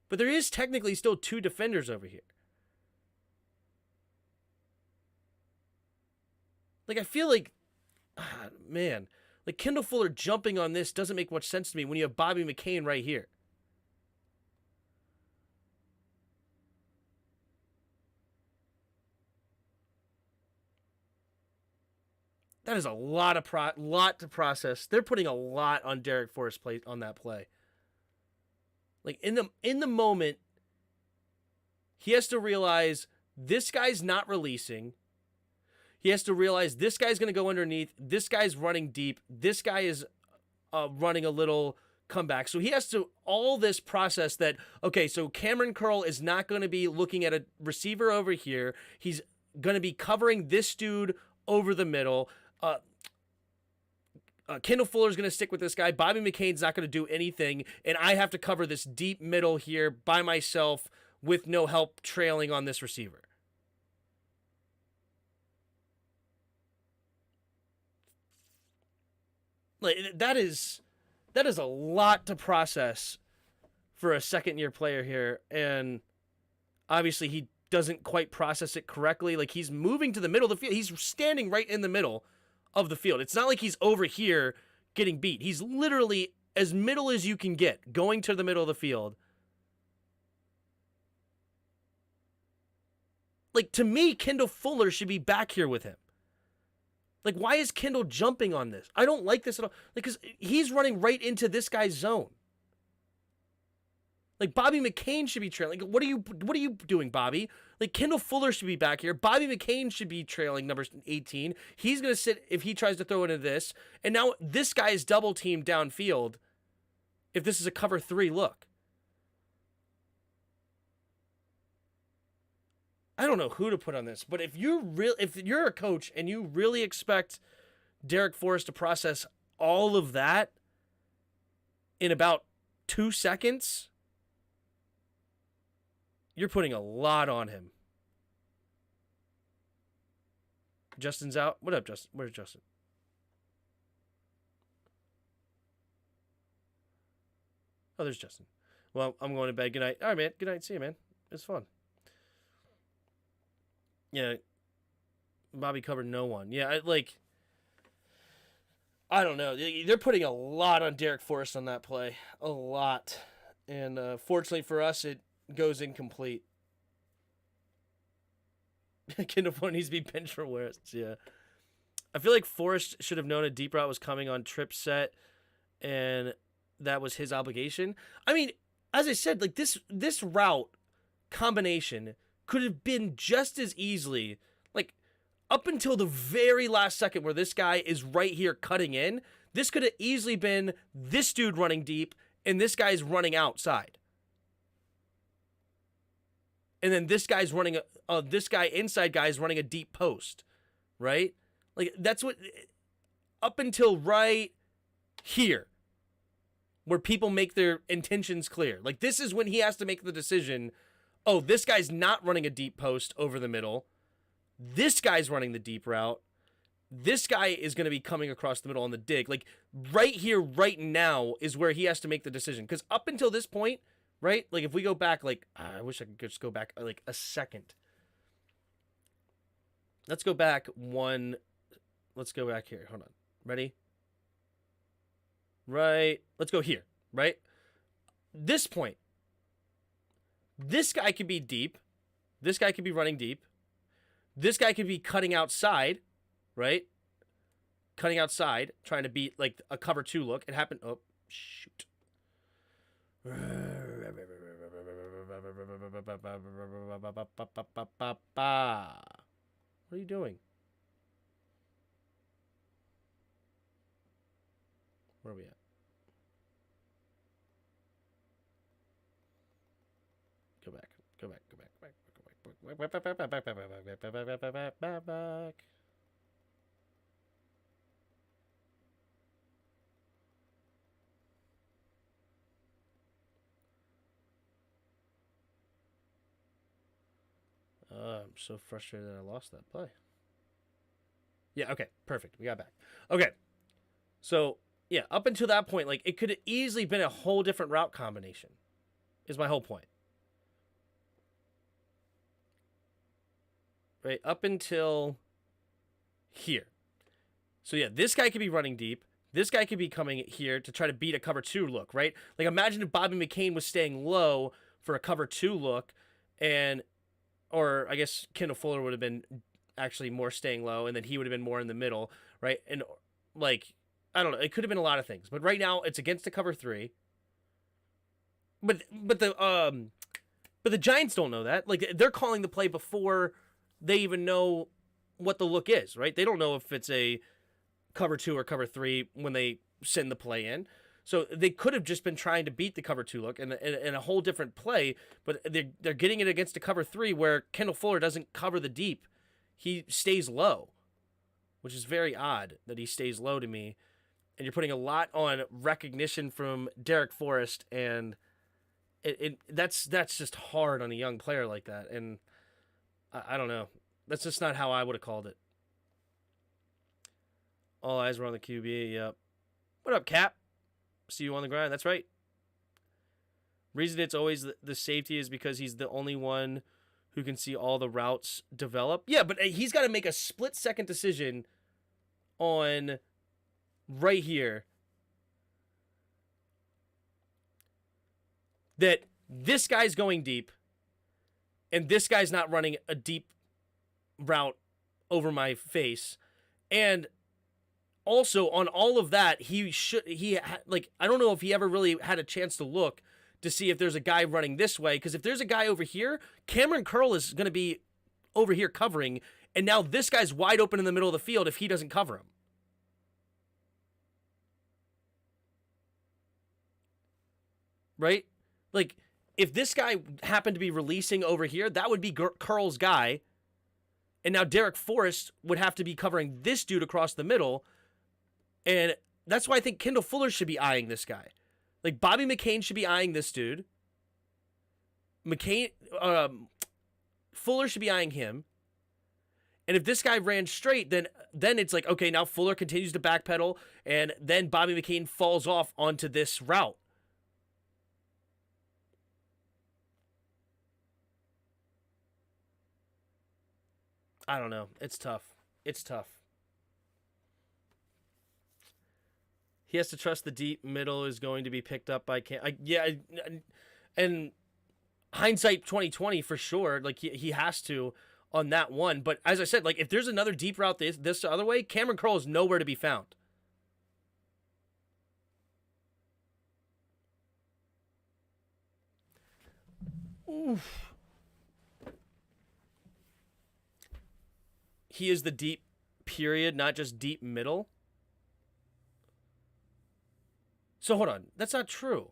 But there is technically still 2 defenders over here. Like, I feel like, man, like Kendall Fuller jumping on this doesn't make much sense to me when you have Bobby McCain right here. That is a lot to process. They're putting a lot on Derek Forrest play on that play. Like, in the moment, he has to realize this guy's not releasing. He has to realize this guy's going to go underneath. This guy's running deep. This guy is running a little comeback. So he has to all this process that, okay, so Cameron Curl is not going to be looking at a receiver over here. He's going to be covering this dude over the middle. Kendall Fuller's going to stick with this guy. Bobby McCain's not going to do anything, and I have to cover this deep middle here by myself with no help trailing on this receiver. Like, that is a lot to process for a second-year player here, and obviously he doesn't quite process it correctly. Like, he's moving to the middle of the field. He's standing right in the middle of the field. It's not like he's over here getting beat. He's literally as middle as you can get, going to the middle of the field. Like, to me, Kendall Fuller should be back here with him. Like, why is Kendall jumping on this? I don't like this at all. Like, because he's running right into this guy's zone. Like, Bobby McCain should be trailing. Like, what are you doing, Bobby? Like, Kendall Fuller should be back here. Bobby McCain should be trailing number 18. He's going to sit if he tries to throw into this. And now this guy is double teamed downfield if this is a cover 3 look. I don't know who to put on this, but if you're a coach and you really expect Derek Forrest to process all of that in about 2 seconds, you're putting a lot on him. Justin's out. What up, Justin? Where's Justin? Oh, there's Justin. Well, I'm going to bed. Good night. All right, man. Good night. See you, man. It's fun. Yeah. Bobby covered no one. Yeah, I don't know. They're putting a lot on Derek Forrest on that play. A lot. And fortunately for us, it goes incomplete. Kendall Fuller needs to be benched for West. Yeah. I feel like Forrest should have known a deep route was coming on trip set, and that was his obligation. I mean, as I said, like this route combination could have been just as easily, like up until the very last second where this guy is right here cutting in, this could have easily been this dude running deep and this guy's running outside. And then this guy's running this guy inside guy is running a deep post, right? Like that's what up until right here where people make their intentions clear. Like this is when he has to make the decision, oh, this guy's not running a deep post over the middle. This guy's running the deep route. This guy is going to be coming across the middle on the dig. Like right here, right now is where he has to make the decision. Because up until this point, right? Like if we go back, like I wish I could just go back like a second. Let's go back one. Let's go back here. Hold on. Ready? Right. Let's go here. Right? This point. This guy could be deep. This guy could be running deep. This guy could be cutting outside. Right? Cutting outside. Trying to beat like a cover 2 look. It happened. Oh, shoot. What are you doing? Where are we at? Go back. Go back. Go back. Back. I'm so frustrated that I lost that play. Yeah, okay, perfect. We got back. Okay, so, yeah, up until that point, like, it could have easily been a whole different route combination, is my whole point. Right, up until here. So, yeah, this guy could be running deep. This guy could be coming here to try to beat a cover 2 look, right? Like, imagine if Bobby McCain was staying low for a cover 2 look, or I guess Kendall Fuller would have been actually more staying low, and then he would have been more in the middle, right? And, like, I don't know. It could have been a lot of things. But right now, it's against the cover 3. But the Giants don't know that. Like, they're calling the play before they even know what the look is, right? They don't know if it's a cover 2 or cover 3 when they send the play in. So they could have just been trying to beat the cover 2 look and a whole different play, but they're getting it against a cover 3 where Kendall Fuller doesn't cover the deep. He stays low, which is very odd that he stays low to me. And you're putting a lot on recognition from Derek Forrest, and that's just hard on a young player like that. And I don't know. That's just not how I would have called it. All eyes were on the QB. Yep. What up, Cap? See you on the grind. That's right. Reason it's always the safety is because he's the only one who can see all the routes develop. Yeah, but he's got to make a split-second decision on right here that this guy's going deep and this guy's not running a deep route over my face. And also, on all of that, I don't know if he ever really had a chance to look to see if there's a guy running this way, because if there's a guy over here, Cameron Curl is going to be over here covering, and now this guy's wide open in the middle of the field if he doesn't cover him. Right? Like, If this guy happened to be releasing over here, that would be Curl's guy. And now Derek Forrest would have to be covering this dude across the middle. And that's why I think Kendall Fuller should be eyeing this guy. Like, Bobby McCain should be eyeing this dude. Fuller should be eyeing him. And if this guy ran straight, then it's like, okay, now Fuller continues to backpedal, and then Bobby McCain falls off onto this route. I don't know. It's tough. It's tough. He has to trust the deep middle is going to be picked up by and hindsight 2020 for sure. Like he has to on that one. But as I said, like if there's another deep route this other way, Cameron Curl is nowhere to be found. Oof. He is the deep period, not just deep middle. So hold on. That's not true.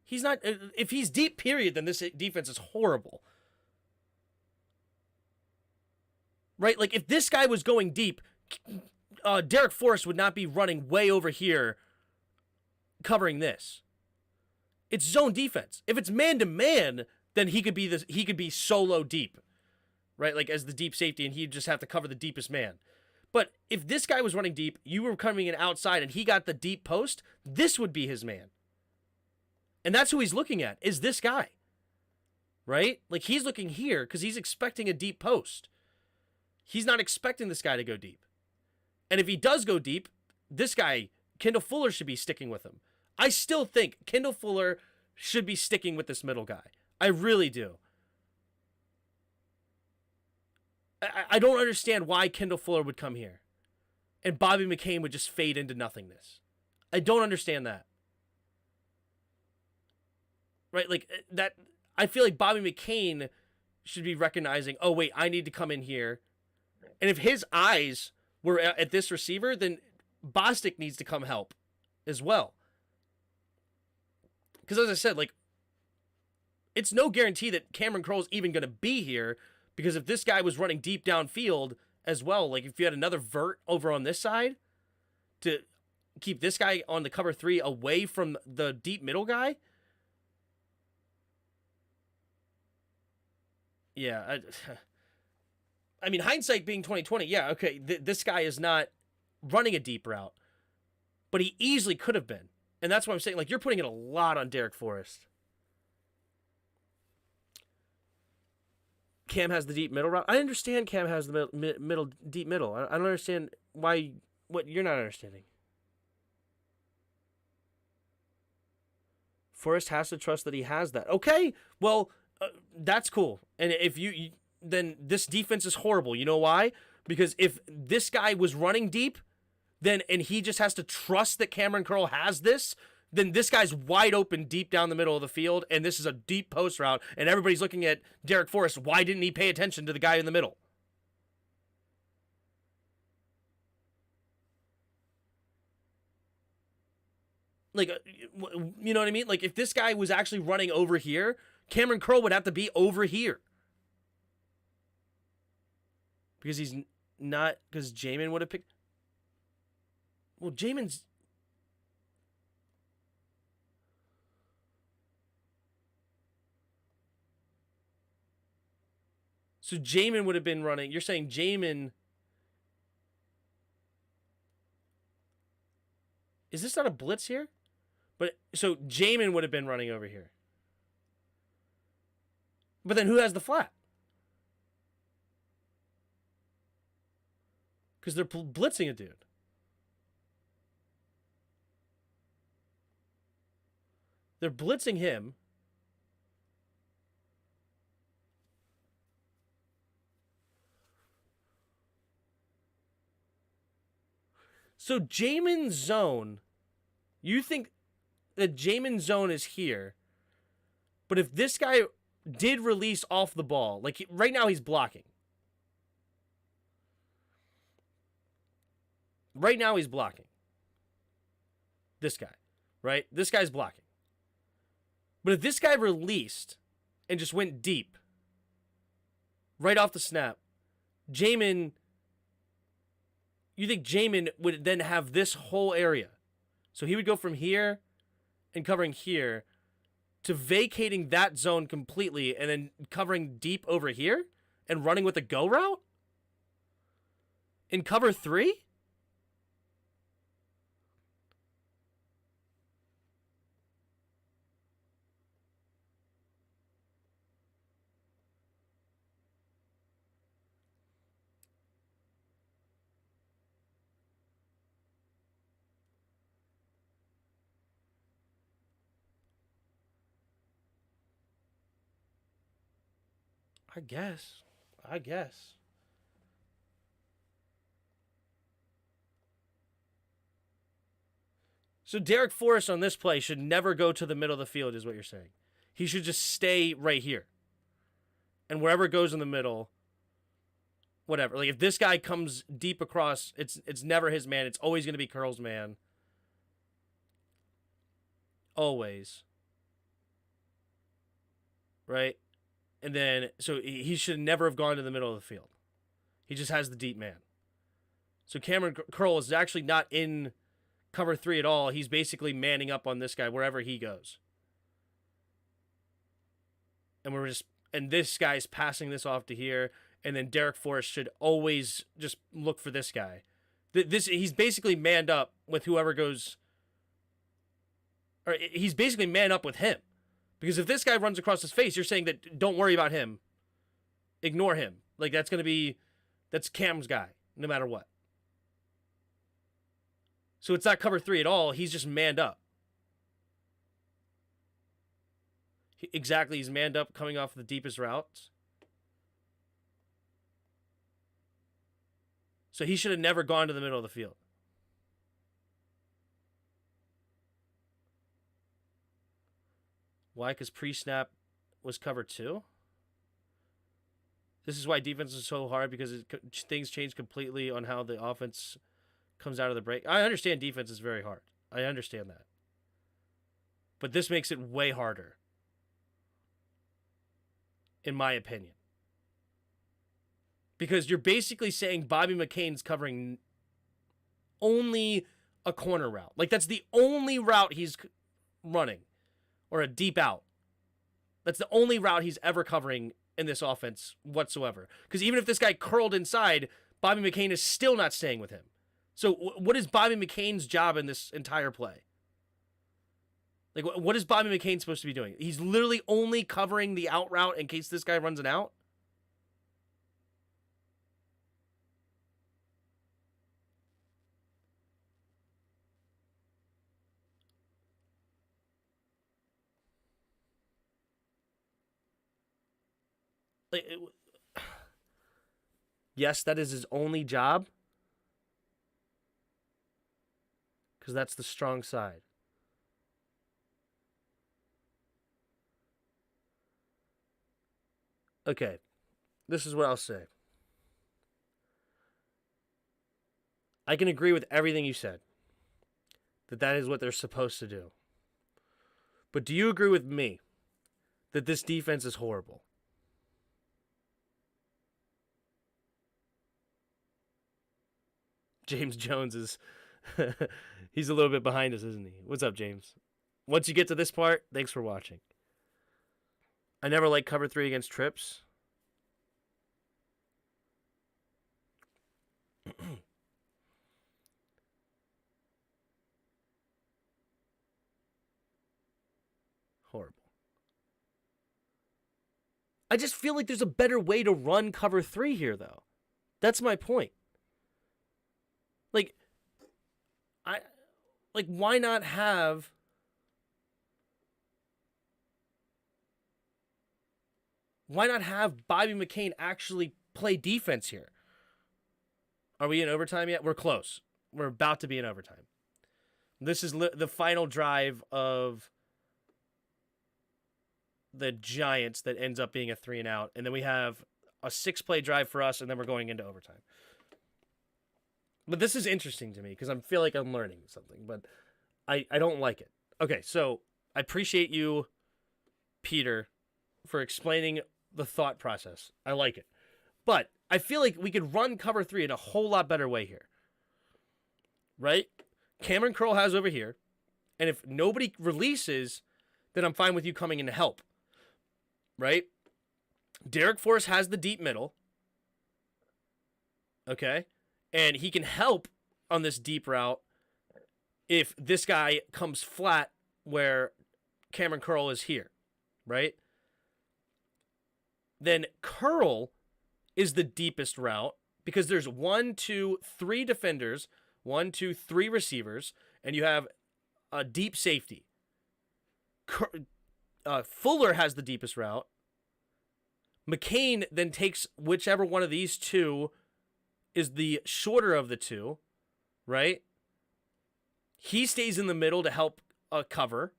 He's not. If he's deep period, then this defense is horrible. Right? Like if this guy was going deep, Derek Forrest would not be running way over here covering this. It's zone defense. If it's man to man, then he could be solo deep. Right? Like as the deep safety, and he'd just have to cover the deepest man. But if this guy was running deep, you were coming in outside, and he got the deep post, this would be his man. And that's who he's looking at, is this guy. Right? Like he's looking here because he's expecting a deep post. He's not expecting this guy to go deep. And if he does go deep, this guy, Kendall Fuller, should be sticking with him. I still think Kendall Fuller should be sticking with this middle guy. I really do. I don't understand why Kendall Fuller would come here and Bobby McCain would just fade into nothingness. I don't understand that. Right? Like that. I feel like Bobby McCain should be recognizing, oh, wait, I need to come in here. And if his eyes were at this receiver, then Bostic needs to come help as well. Because as I said, like, it's no guarantee that Cameron Curl's even going to be here. Because if this guy was running deep downfield as well, like if you had another vert over on this side to keep this guy on the cover 3 away from the deep middle guy. Yeah. I mean, hindsight being 2020, yeah, okay, this guy is not running a deep route. But he easily could have been. And that's what I'm saying. Like, you're putting it a lot on Derek Forrest. Cam has the deep middle route. I understand Cam has the deep middle. I don't understand what you're not understanding. Forrest has to trust that he has that. Okay, well, that's cool. And if then this defense is horrible. You know why? Because if this guy was running deep, and he just has to trust that Cameron Curl has this, then this guy's wide open deep down the middle of the field, and this is a deep post route, and everybody's looking at Derek Forrest. Why didn't he pay attention to the guy in the middle? Like, you know what I mean? Like, if this guy was actually running over here, Cameron Curl would have to be over here. Because he's not, because Jamin would have picked. Well, Jamin's. So Jamin would have been running. You're saying Jamin. Is this not a blitz here? But so Jamin would have been running over here. But then who has the flat? Because they're blitzing a dude. They're blitzing him. So Jamin's zone, you think that Jamin's zone is here, but if this guy did release off the ball, like right now he's blocking. Right now he's blocking. This guy, right? This guy's blocking. But if this guy released and just went deep right off the snap, Jamin, you think Jamin would then have this whole area. So he would go from here and covering here to vacating that zone completely and then covering deep over here and running with a go route? In cover 3? I guess. So Derek Forrest on this play should never go to the middle of the field, is what you're saying. He should just stay right here. And wherever it goes in the middle, whatever. Like if this guy comes deep across, it's never his man. It's always going to be Curl's man. Always. Right? And then, so he should never have gone to the middle of the field. He just has the deep man. So Cameron Curl is actually not in cover 3 at all. He's basically manning up on this guy wherever he goes. And this guy's passing this off to here, and then Derek Forrest should always just look for this guy. He's basically manned up with whoever goes, or he's basically manned up with him. Because if this guy runs across his face, you're saying that don't worry about him. Ignore him. Like that's Cam's guy, no matter what. So it's not cover 3 at all. He's just manned up. Exactly, he's manned up coming off the deepest routes. So he should have never gone to the middle of the field. Why? Because pre-snap was cover 2? This is why defense is so hard, because things change completely on how the offense comes out of the break. I understand defense is very hard. I understand that. But this makes it way harder, in my opinion. Because you're basically saying Bobby McCain's covering only a corner route. Like, that's the only route he's running. Or a deep out. That's the only route he's ever covering in this offense whatsoever. Because even if this guy curled inside, Bobby McCain is still not staying with him. So what is Bobby McCain's job in this entire play? Like, what is Bobby McCain supposed to be doing? He's literally only covering the out route in case this guy runs an out? Like, yes, that is his only job. Because that's the strong side. Okay, this is what I'll say. I can agree with everything you said. That is what they're supposed to do. But do you agree with me that this defense is horrible? James Jones is... he's a little bit behind us, isn't he? What's up, James? Once you get to this part, thanks for watching. I never liked cover 3 against trips. Horrible. I just feel like there's a better way to run cover 3 here, though. That's my point. Why not have... Why not have Bobby McCain actually play defense here? Are we in overtime yet? We're close. We're about to be in overtime. This is the final drive of the Giants that ends up being a 3-and-out. And then we have a 6-play drive for us, and then we're going into overtime. But this is interesting to me because I feel like I'm learning something, but I don't like it. Okay, so I appreciate you Peter, for explaining the thought process. I like it. But I feel like we could run cover 3 in a whole lot better way here. Right? Cameron Curl has over here. And if nobody releases, then I'm fine with you coming in to help. Right? Derek Forrest has the deep middle. Okay? And he can help on this deep route if this guy comes flat where Cameron Curl is here. Right? Then Curl is the deepest route because there's 1, 2, 3 defenders, 1, 2, 3 receivers, and you have a deep safety. Fuller has the deepest route. McCain then takes whichever one of these two is the shorter of the two, right? He stays in the middle to help cover,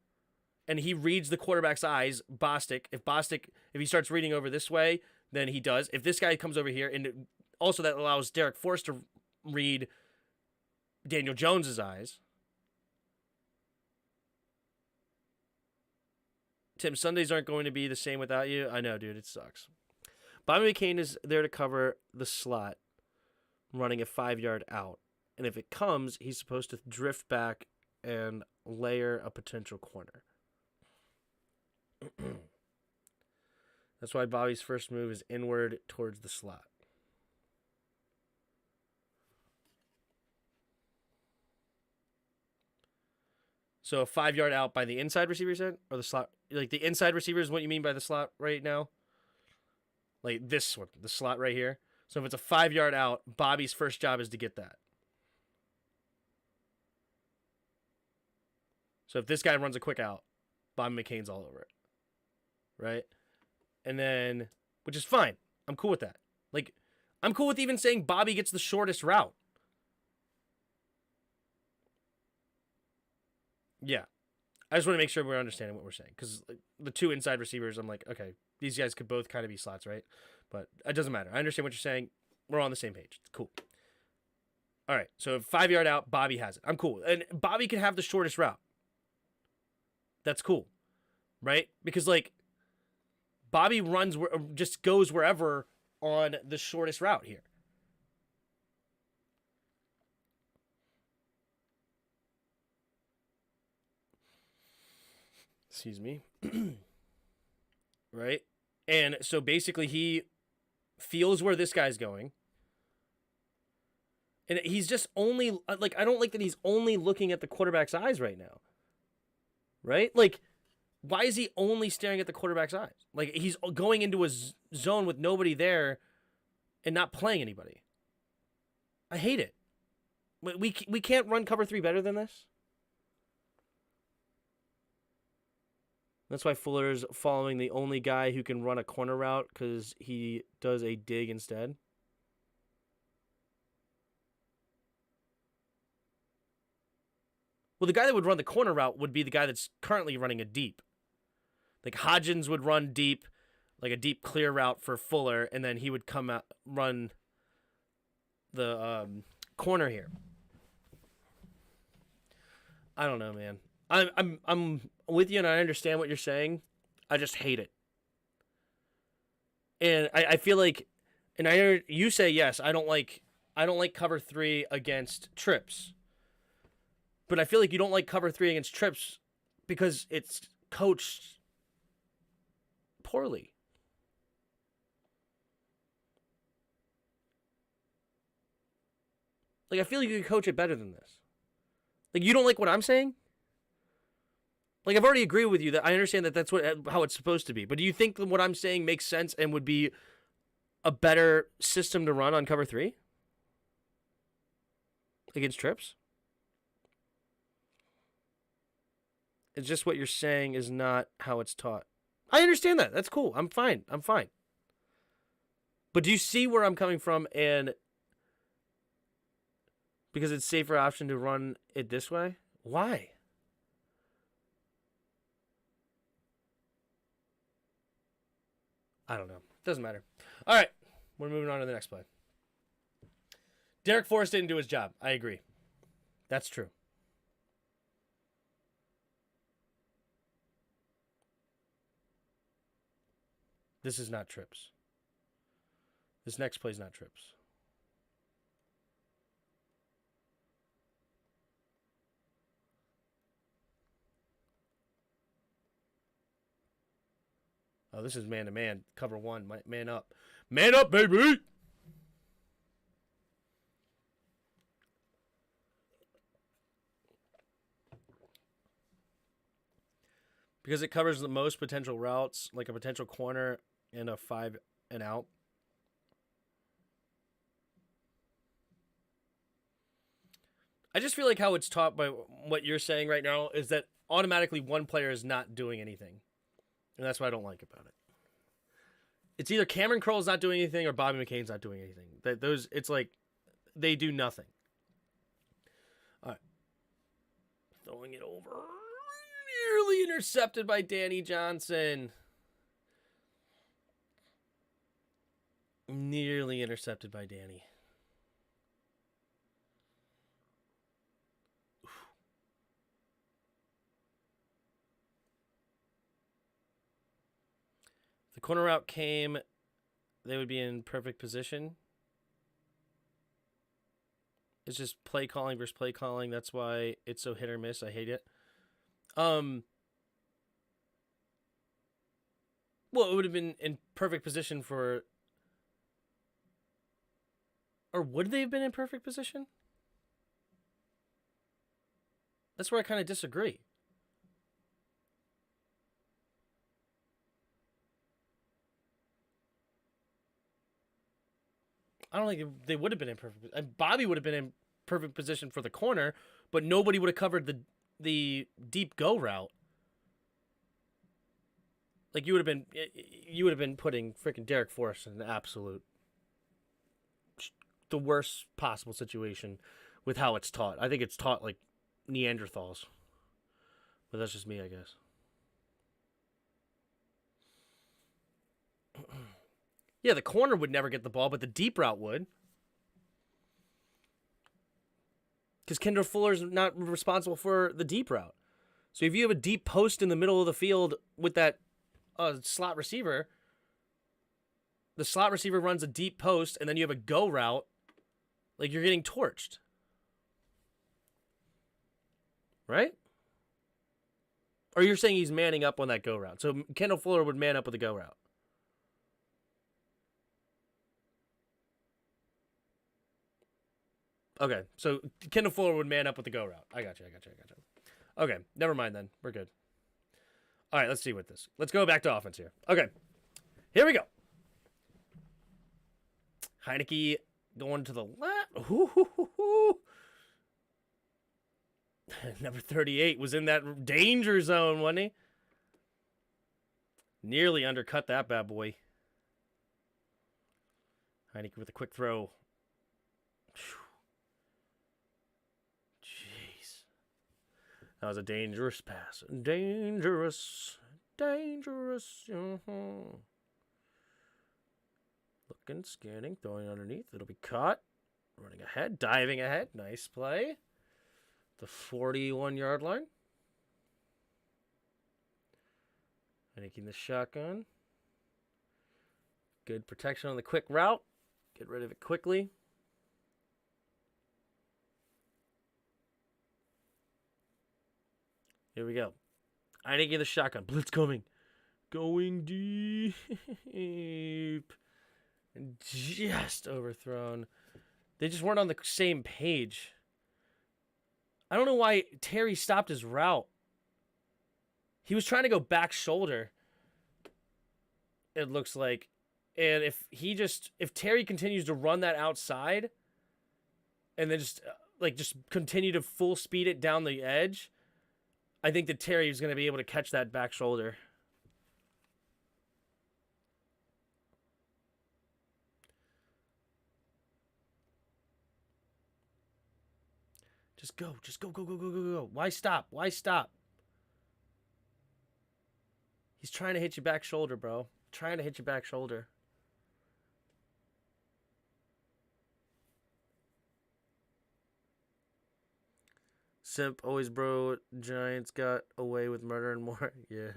and he reads the quarterback's eyes, Bostic. If he starts reading over this way, then he does. If this guy comes over here, and also that allows Derek Forrest to read Daniel Jones's eyes. Tim, Sundays aren't going to be the same without you. I know, dude. It sucks. Bobby McCain is there to cover the slot, running a 5-yard out. And if it comes, he's supposed to drift back and layer a potential corner. That's why Bobby's first move is inward towards the slot. So a 5-yard out by the inside receiver, you said? Or the slot? Like the inside receiver is what you mean by the slot right now? Like this one, the slot right here. So if it's a 5-yard out, Bobby's first job is to get that. So if this guy runs a quick out, Bobby McCain's all over it. Right? And then, which is fine. I'm cool with that. Like, I'm cool with even saying Bobby gets the shortest route. Yeah. I just want to make sure we're understanding what we're saying. Because the two inside receivers, I'm like, okay, these guys could both kind of be slots, right? But it doesn't matter. I understand what you're saying. We're on the same page. It's cool. All right. So 5-yard out, Bobby has it. I'm cool. And Bobby can have the shortest route. That's cool. Right? Because, like, Bobby runs, just goes wherever on the shortest route here. Excuse me. Right? And so basically he feels where this guy's going. And he's just only, like, I don't like that he's only looking at the quarterback's eyes right now. Right? Like, why is he only staring at the quarterback's eyes? Like, he's going into a zone with nobody there and not playing anybody. I hate it. We can't run cover 3 better than this. That's why Fuller's following the only guy who can run a corner route because he does a dig instead. Well, the guy that would run the corner route would be the guy that's currently running a deep. Like Hodgins would run deep, like a deep clear route for Fuller, and then he would come out run the corner here. I don't know, man. I'm with you, and I understand what you're saying. I just hate it, and I feel like, and I heard you say yes. I don't like cover 3 against trips, but I feel like you don't like cover 3 against trips because it's coached poorly. Like, I feel like you could coach it better than this. Like, you don't like what I'm saying? Like, I've already agreed with you that I understand that that's how it's supposed to be. But do you think that what I'm saying makes sense and would be a better system to run on cover 3? Against trips? It's just what you're saying is not how it's taught. I understand that. That's cool. I'm fine. But do you see where I'm coming from? And because it's a safer option to run it this way? Why? I don't know. Doesn't matter. All right. We're moving on to the next play. Derek Forrest didn't do his job. I agree. That's true. This is not trips. This next play is not trips. Oh, this is man-to-man. Cover one. Man up. Man up, baby! Because it covers the most potential routes, like a potential corner and a 5 and out. I just feel like how it's taught by what you're saying right now is that automatically one player is not doing anything. And that's what I don't like about it. It's either Cameron Kroll's not doing anything or Bobby McCain's not doing anything. It's like they do nothing. All right. Throwing it over. Nearly intercepted by Danny Johnson. Nearly intercepted by Danny. If the corner route came, they would be in perfect position. It's just play calling versus play calling. That's why it's so hit or miss. I hate it. Well, it would have been in perfect position for... Or would they have been in perfect position? That's where I kind of disagree. I don't think they would have been in perfect. Bobby would have been in perfect position for the corner, but nobody would have covered the deep go route. Like you would have been putting freaking Derek Forrest in an absolute the worst possible situation with how it's taught. I think it's taught like Neanderthals, but that's just me, I guess. Yeah, the corner would never get the ball, but the deep route would. Because Kendall Fuller's not responsible for the deep route. So if you have a deep post in the middle of the field with that slot receiver, the slot receiver runs a deep post, and then you have a go route, like you're getting torched. Right? Or you're saying he's manning up on that go route. So Kendall Fuller would man up with the go route. Okay, so Kendall Fuller would man up with the go route. I got you. Okay, never mind then. We're good. All right, let's see what this. Let's go back to offense here. Okay, here we go. Heineke going to the left. Number 38 was in that danger zone, wasn't he? Nearly undercut that bad boy. Heineke with a quick throw. That was a dangerous pass. Dangerous. Looking, scanning, throwing underneath. It'll be caught. Running ahead, diving ahead. Nice play. The 41-yard line. Making the shotgun. Good protection on the quick route. Get rid of it quickly. Here we go. I didn't get the shotgun. Blitz coming. Going deep. And just overthrown. They just weren't on the same page. I don't know why Terry stopped his route. He was trying to go back shoulder. It looks like. And if Terry continues to run that outside and then just continue to full speed it down the edge, I think that Terry is going to be able to catch that back shoulder. Just go. Go. Why stop? He's trying to hit you back shoulder, bro. Trying to hit you back shoulder. Simp, always bro, Giants got away with murder and more. Yeah.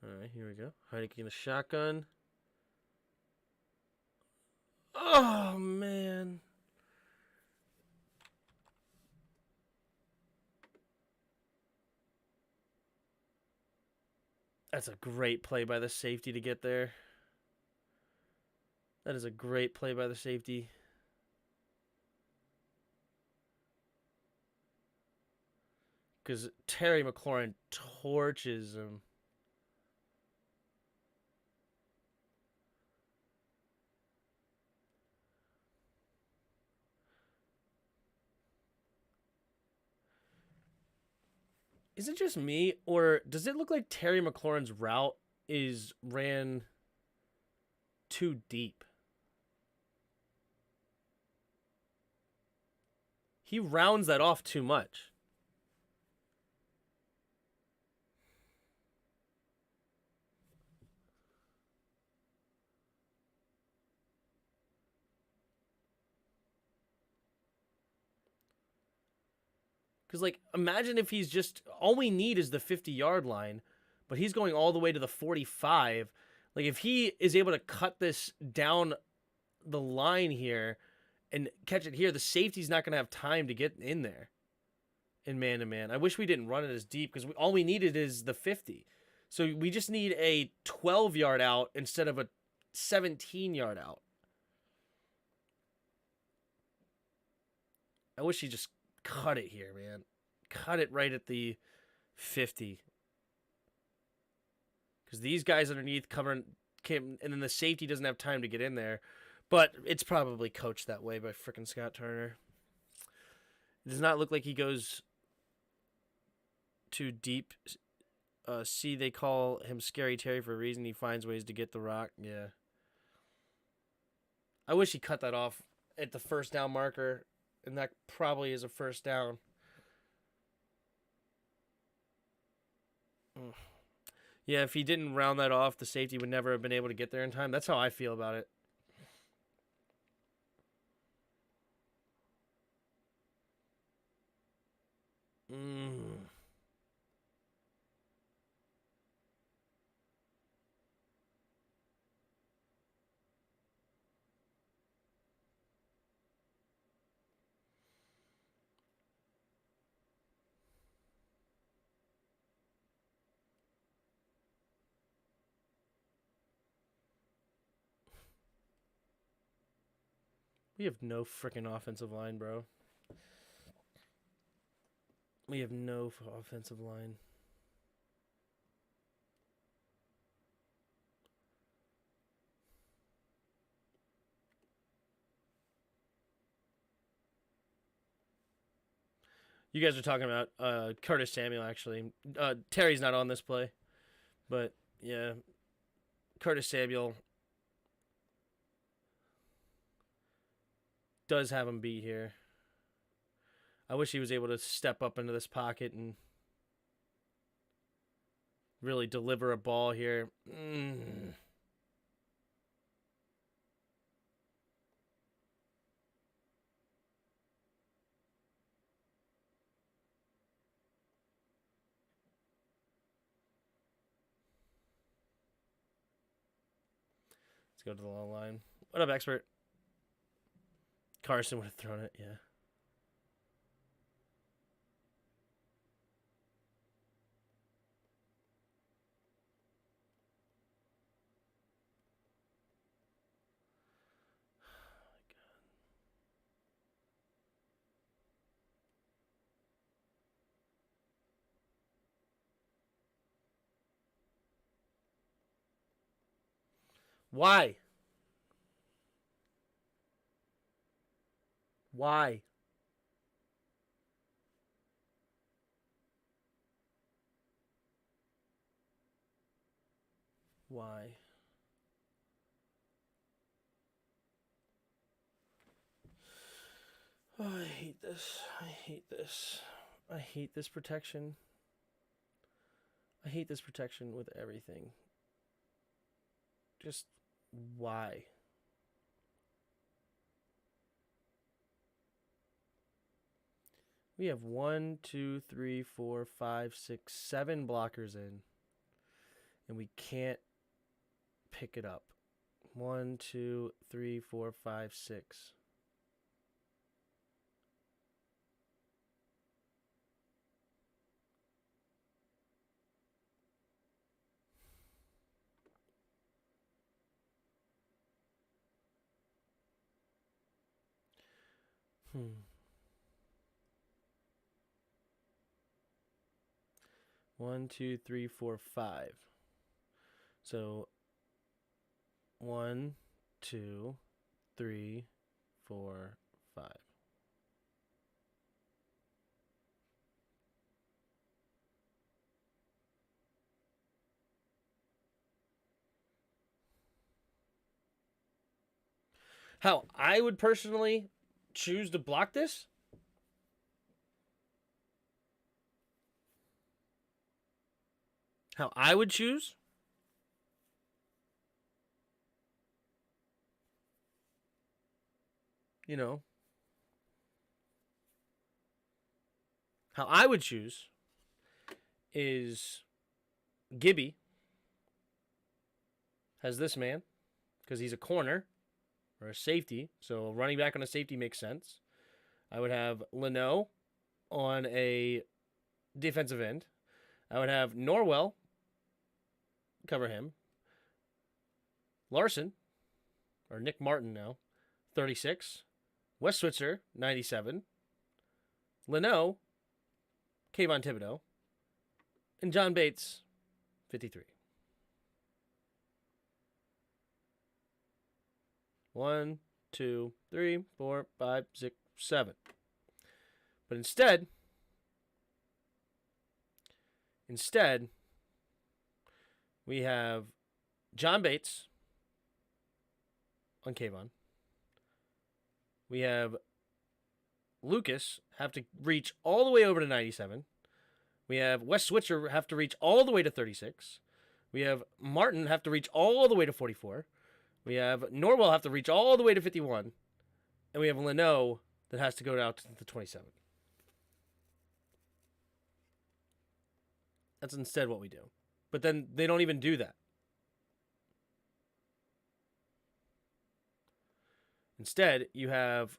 All right, here we go. Heineke in the shotgun. Oh, man. That's a great play by the safety to get there. That is a great play by the safety. Because Terry McLaurin torches him. Is it just me, or does it look like Terry McLaurin's route is ran too deep? He rounds that off too much. Because, like, imagine if he's just, all we need is the 50-yard line, but he's going all the way to the 45. Like, if he is able to cut this down the line here and catch it here, the safety's not going to have time to get in there in man-to-man. I wish we didn't run it as deep because all we needed is the 50. So we just need a 12-yard out instead of a 17-yard out. I wish he just cut it here, man. Cut it right at the 50. Because these guys underneath covering, and then the safety doesn't have time to get in there. But it's probably coached that way by frickin' Scott Turner. It does not look like he goes too deep. See, they call him Scary Terry for a reason. He finds ways to get the rock. Yeah. I wish he cut that off at the first down marker, and that probably is a first down. Yeah, if he didn't round that off, the safety would never have been able to get there in time. That's how I feel about it. We have no freaking offensive line, bro. We have no offensive line. You guys are talking about Curtis Samuel, actually. Terry's not on this play. But, yeah. Curtis Samuel does have him beat here. I wish he was able to step up into this pocket and really deliver a ball here. Let's go to the long line. What up, expert? Carson would have thrown it, yeah. Why? Why? Why? Oh, I hate this. I hate this. I hate this protection. I hate this protection with everything. Just why? We have 1, 2, 3, 4, 5, 6, 7 blockers in. and we can't pick it up. 1, 2, 3, 4, 5, 6. Hmm. 1, 2, 3, 4, 5. So 1, 2, 3, 4, 5. How I would personally choose to block this? How I would choose? You know, how I would choose is Gibby has this man because he's a corner or a safety. So running back on a safety makes sense. I would have Leno on a defensive end. I would have Norwell cover him. Larson, or Nick Martin now, 36. Wes Switzer, 97. Leno, Kayvon Thibodeau. And John Bates, 53. 1, 2, 3, 4, 5, 6, 7. But instead, we have John Bates on Kayvon. We have Lucas have to reach all the way over to 97. We have Wes Switzer have to reach all the way to 36. We have Martin have to reach all the way to 44. We have Norwell have to reach all the way to 51. And we have Leno that has to go out to the 27. That's instead what we do. But then they don't even do that. Instead, you have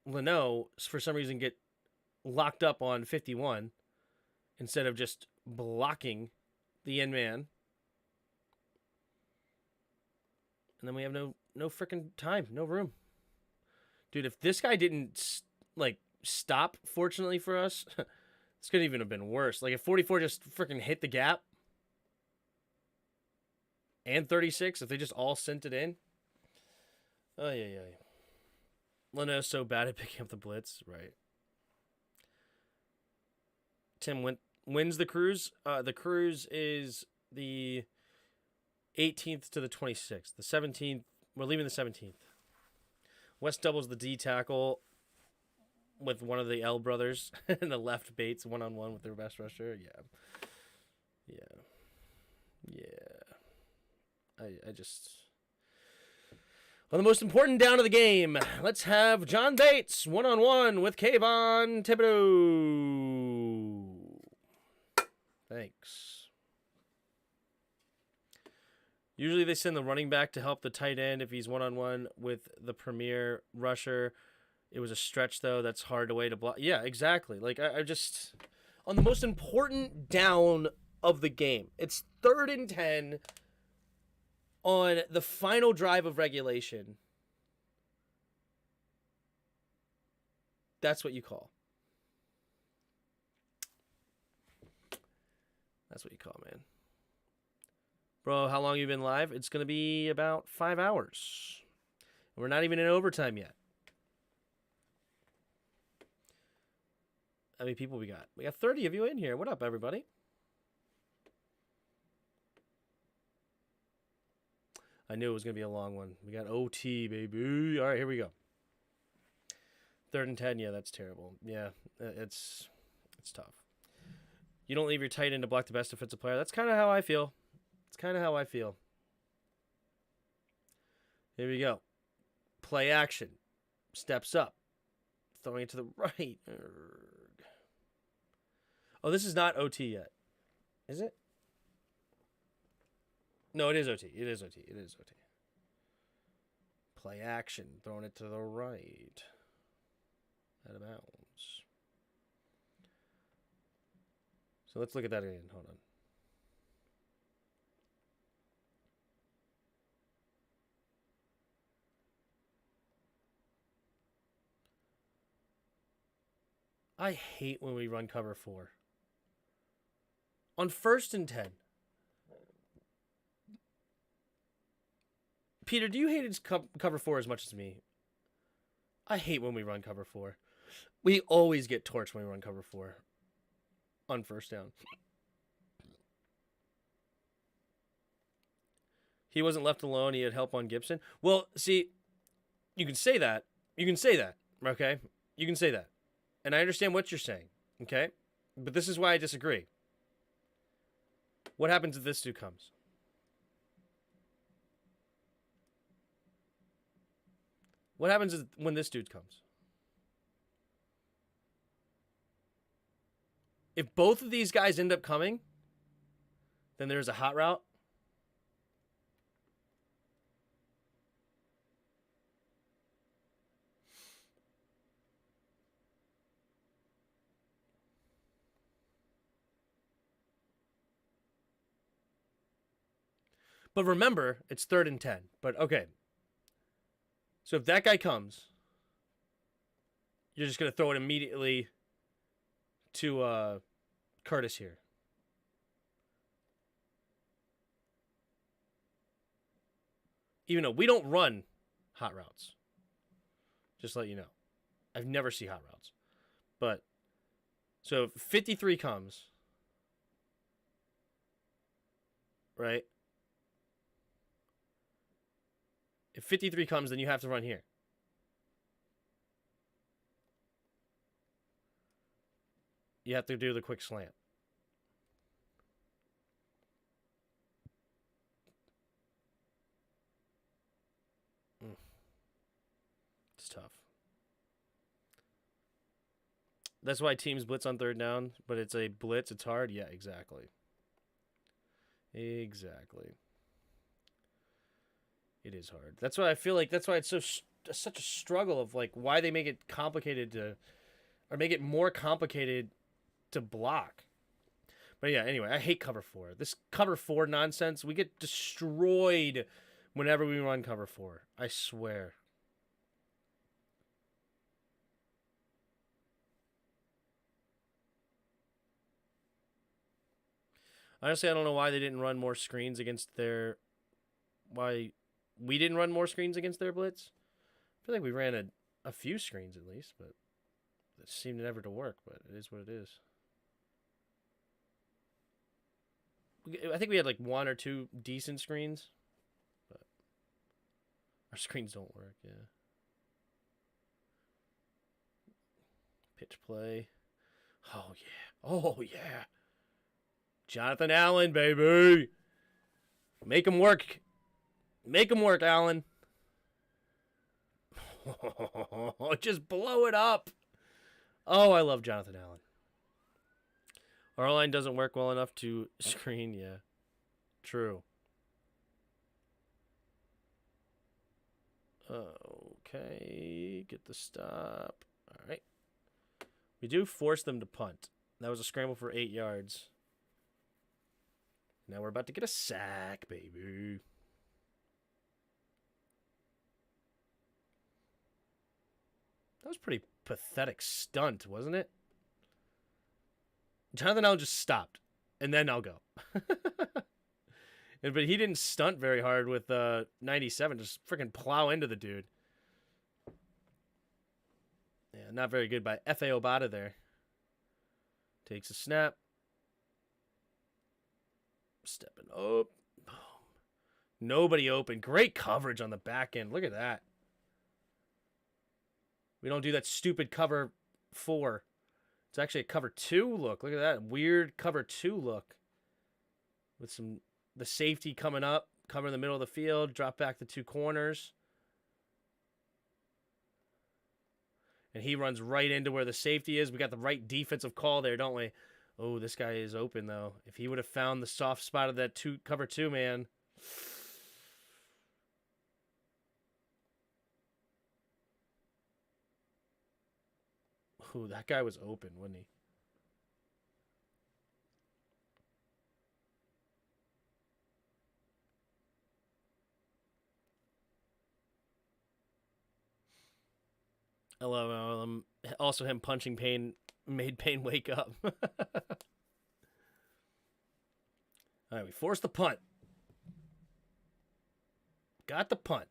Leno, for some reason, get locked up on 51 instead of just blocking the end man. And then we have no freaking time, no room. Dude, if this guy didn't, stop, fortunately for us, this could even have been worse. Like, if 44 just freaking hit the gap and 36, if they just all sent it in. Oh, yeah. Leno's so bad at picking up the blitz. Right. Tim wins the cruise. The cruise is the 18th to the 26th. The 17th, we're leaving the 17th. West doubles the D tackle with one of the L brothers and the left Bates one-on-one with their best rusher. Yeah. I just... On the most important down of the game, let's have John Bates one-on-one with Kayvon Thibodeau. Thanks. Usually they send the running back to help the tight end if he's one-on-one with the premier rusher. It was a stretch, though. That's hard to way to block. Yeah, exactly. Like, I just... On the most important down of the game, it's 3rd and 10 on the final drive of regulation. That's what you call. That's what you call, man. Bro, how long have you been live? It's going to be about 5 hours. We're not even in overtime yet. How many people we got? We got 30 of you in here. What up, everybody? I knew it was going to be a long one. We got OT, baby. All right, here we go. 3rd and 10. Yeah, that's terrible. Yeah, it's tough. You don't leave your tight end to block the best defensive player. That's kind of how I feel. Here we go. Play action. Steps up. Throwing it to the right. Oh, this is not OT yet. Is it? No, it is OT. It is OT. It is OT. Play action. Throwing it to the right. Out of bounds. So let's look at that again. Hold on. I hate when we run cover 4. On 1st and 10. Peter, do you hate his cover 4 as much as me? I hate when we run cover 4. We always get torched when we run cover 4. On 1st down. He wasn't left alone. He had help on Gibson. Well, see, you can say that. You can say that, okay? You can say that. And I understand what you're saying, okay? But this is why I disagree. What happens if this dude comes? What happens when this dude comes? If both of these guys end up coming, then there's a hot route. But remember, it's 3rd and 10. But okay. So if that guy comes, you're just going to throw it immediately to Curtis here. Even though we don't run hot routes. Just to let you know. I've never seen hot routes. But, so if 53 comes, right? If 53 comes, then you have to run here. You have to do the quick slant. It's tough. That's why teams blitz on 3rd down, but it's a blitz. It's hard. Yeah, exactly. Exactly. It is hard. That's why I feel like that's why it's such a struggle of like why they make it complicated to, or make it more complicated to block. But yeah, anyway, I hate cover 4. This cover 4 nonsense, we get destroyed whenever we run cover 4. I swear. Honestly, I don't know why they didn't run more screens against their. Why we didn't run more screens against their blitz. I feel like we ran a few screens at least, but it seemed never to work. But it is what it is. I think we had like 1 or 2 decent screens, but our screens don't work. Yeah. Pitch play. Oh yeah. Oh yeah. Jonathan Allen, baby. Make him work. Make him work, Allen. Just blow it up. Oh, I love Jonathan Allen. Our line doesn't work well enough to screen. Yeah. True. Okay. Get the stop. All right. We do force them to punt. That was a scramble for 8 yards. Now we're about to get a sack, baby. That was a pretty pathetic stunt, wasn't it? Jonathan Allen just stopped, and then I'll go. But he didn't stunt very hard with 97. Just freaking plow into the dude. Yeah, not very good by F.A. Obata there. Takes a snap. Stepping up. Boom. Nobody open. Great coverage on the back end. Look at that. We don't do that stupid cover 4. It's actually a cover 2 look. Look at that. Weird cover 2 look. With the safety coming up. Cover in the middle of the field. Drop back the 2 corners. And he runs right into where the safety is. We got the right defensive call there, don't we? Oh, this guy is open, though. If he would have found the soft spot of that cover 2, man. Ooh, that guy was open, wasn't he? I love also him punching Payne made Payne wake up. All right, we forced the punt. Got the punt.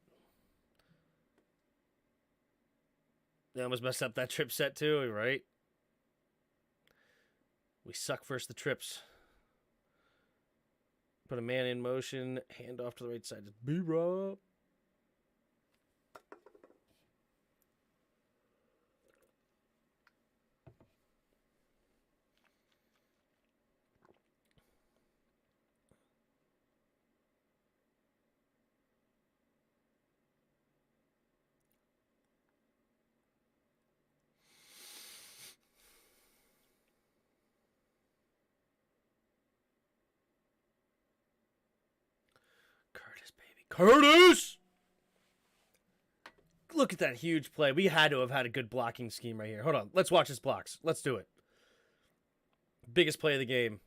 They almost messed up that trip set too, right? We suck versus the trips. Put a man in motion, hand off to the right side. Just B-Rob. Curtis, baby. Curtis! Look at that huge play. We had to have had a good blocking scheme right here. Hold on. Let's watch his blocks. Let's do it. Biggest play of the game.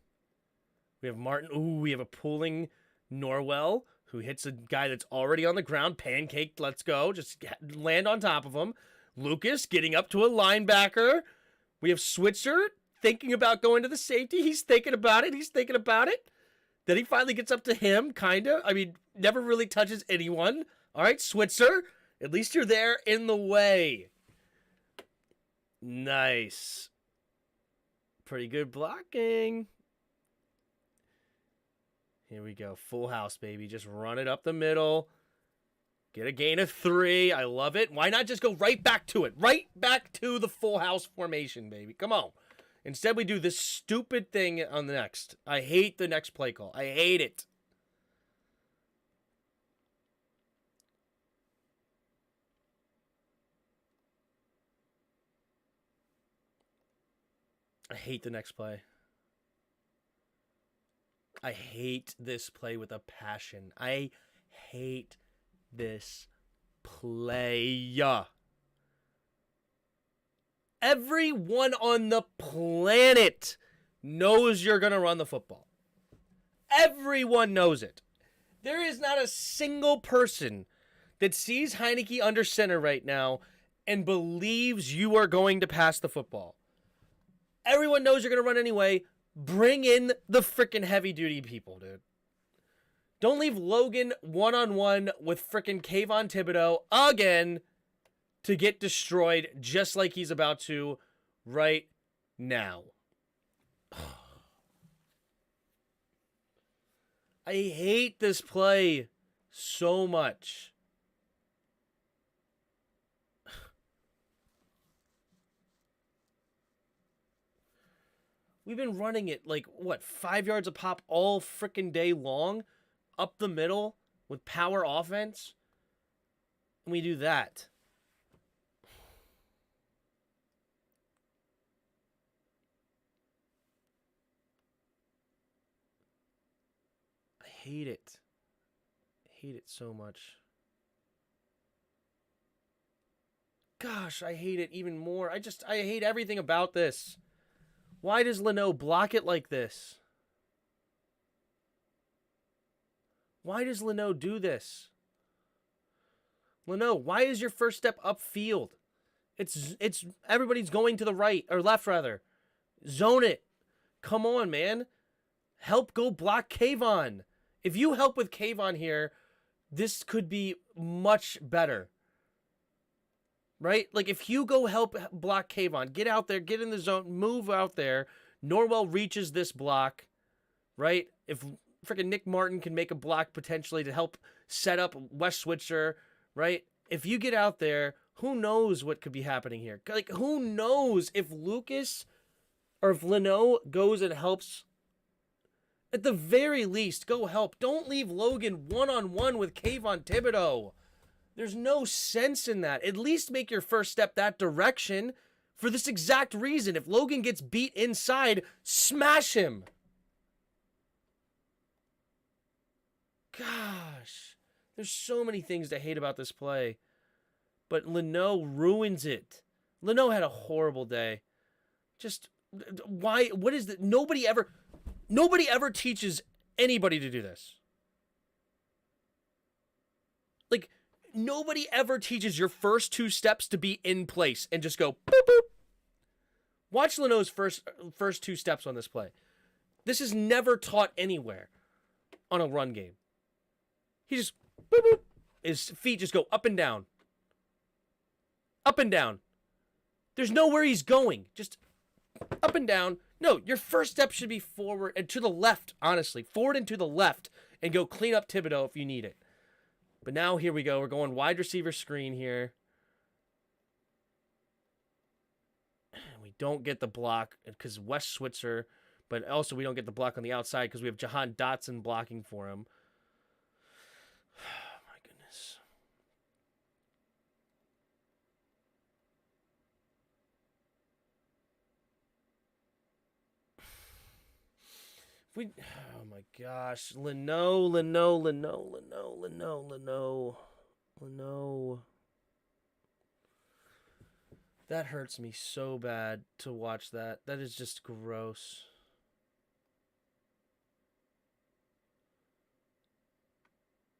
We have Martin. Ooh, we have a pulling Norwell who hits a guy that's already on the ground. Pancaked. Let's go. Just land on top of him. Lucas getting up to a linebacker. We have Switzer thinking about going to the safety. He's thinking about it. Then he finally gets up to him, kind of. I mean, never really touches anyone. All right, Switzer. At least you're there in the way. Nice. Pretty good blocking. Here we go. Full house, baby. Just run it up the middle. Get a gain of 3. I love it. Why not just go right back to it? Right back to the full house formation, baby. Come on. Instead, we do this stupid thing on the next. I hate the next play call. I hate it. I hate the next play. I hate this play with a passion. I hate this play. Everyone on the planet knows you're going to run the football. Everyone knows it. There is not a single person that sees Heineke under center right now and believes you are going to pass the football. Everyone knows you're going to run anyway. Bring in the freaking heavy-duty people, dude. Don't leave Logan one-on-one with freaking Kayvon Thibodeau again to get destroyed just like he's about to right now. I hate this play so much. We've been running it like, 5 yards a pop all freaking day long, up the middle with power offense, and we do that. I hate it. I hate it so much. Gosh, I hate it even more. I hate everything about this. Why does Leno block it like this? Why does Leno do this? Leno, why is your first step upfield? It's everybody's going to the right, or left rather. Zone it. Come on, man. Help go block Kayvon. If you help with Kayvon here, this could be much better. Right? Like, if you go help block Kayvon, get out there, get in the zone, move out there. Norwell reaches this block, right? If freaking Nick Martin can make a block potentially to help set up Wes Switzer, right? If you get out there, who knows what could be happening here? Like, who knows if Lucas or if Leno goes and helps? At the very least, go help. Don't leave Logan one-on-one with Kayvon Thibodeau. There's no sense in that. At least make your first step that direction for this exact reason. If Logan gets beat inside, smash him. Gosh. There's so many things to hate about this play. But Leno ruins it. Leno had a horrible day. Just, why? What is that? Nobody ever teaches anybody to do this. Like, nobody ever teaches your first 2 steps to be in place and just go boop, boop. Watch Leno's first 2 steps on this play. This is never taught anywhere on a run game. He just boop, boop. His feet just go up and down. Up and down. There's nowhere he's going. Just up and down. No, your first step should be forward and to the left, honestly. Forward and to the left and go clean up Thibodeau if you need it. But now here we go. We're going wide receiver screen here. We don't get the block because Wes Switzer, but also we don't get the block on the outside because we have Jahan Dotson blocking for him. Oh, my goodness. Oh my gosh. Leno. That hurts me so bad to watch that. That is just gross.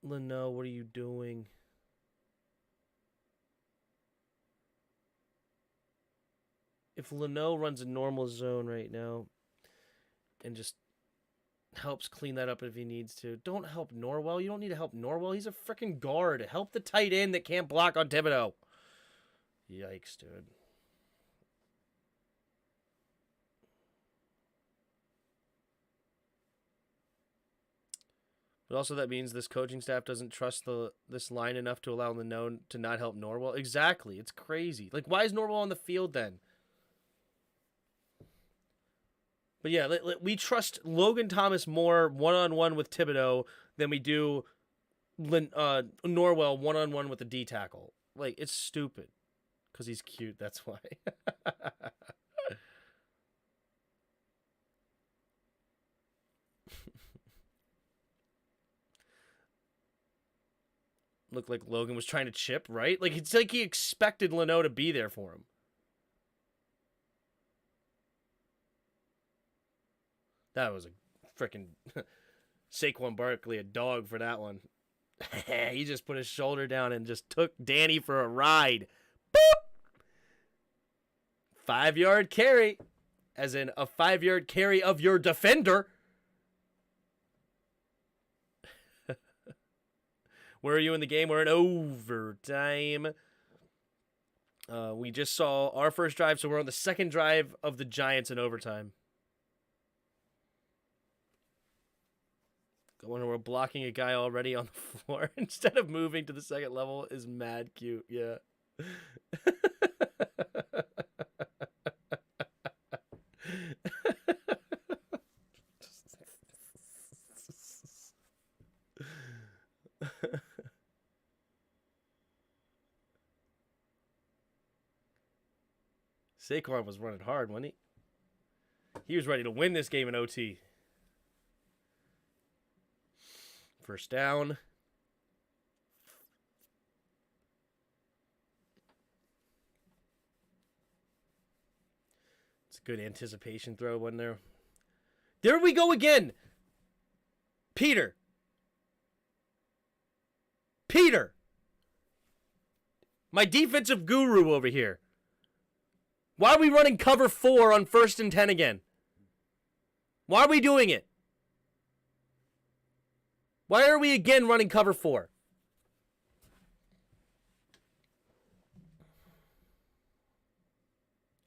Leno, what are you doing? If Leno runs a normal zone right now and just helps clean that up if he needs to. Don't help Norwell. You don't need to help Norwell. He's a freaking guard. Help the tight end that can't block on Thibodeau. Yikes, dude. But also that means this coaching staff doesn't trust this line enough to allow Leno to not help Norwell. Exactly. It's crazy. Like, why is Norwell on the field then? But yeah, we trust Logan Thomas more one-on-one with Thibodeau than we do Norwell one-on-one with the D tackle. Like, it's stupid. Because he's cute, that's why. Looked like Logan was trying to chip, right? Like, it's like he expected Leno to be there for him. That was a freaking Saquon Barkley, a dog for that one. He just put his shoulder down and just took Danny for a ride. Boop! 5-yard carry. As in a 5-yard carry of your defender. Where are you in the game? We're in overtime. We just saw our first drive, so we're on the second drive of the Giants in overtime. When we're blocking a guy already on the floor instead of moving to the second level is mad cute. Yeah. Saquon was running hard, wasn't he? He was ready to win this game in OT. First down. It's a good anticipation throw, wasn't there? There we go again. Peter. My defensive guru over here. Why are we running cover 4 on 1st and 10 again? Why are we doing it? Why are we again running cover 4?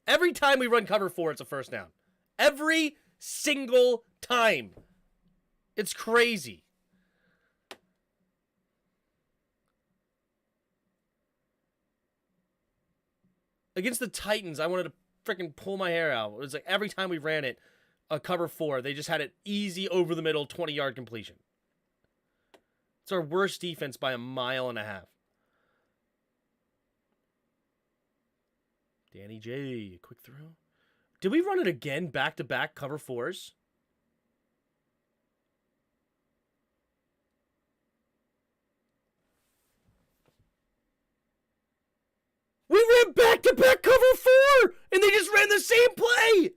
Every time we run cover 4, it's a first down. Every single time. It's crazy. Against the Titans, I wanted to freaking pull my hair out. It was like every time we ran it, a cover 4, they just had it easy over the middle, 20-yard completion. It's our worst defense by 1.5 miles. Danny J, quick throw. Did we run it again, back-to-back cover 4s? And they just ran the same play!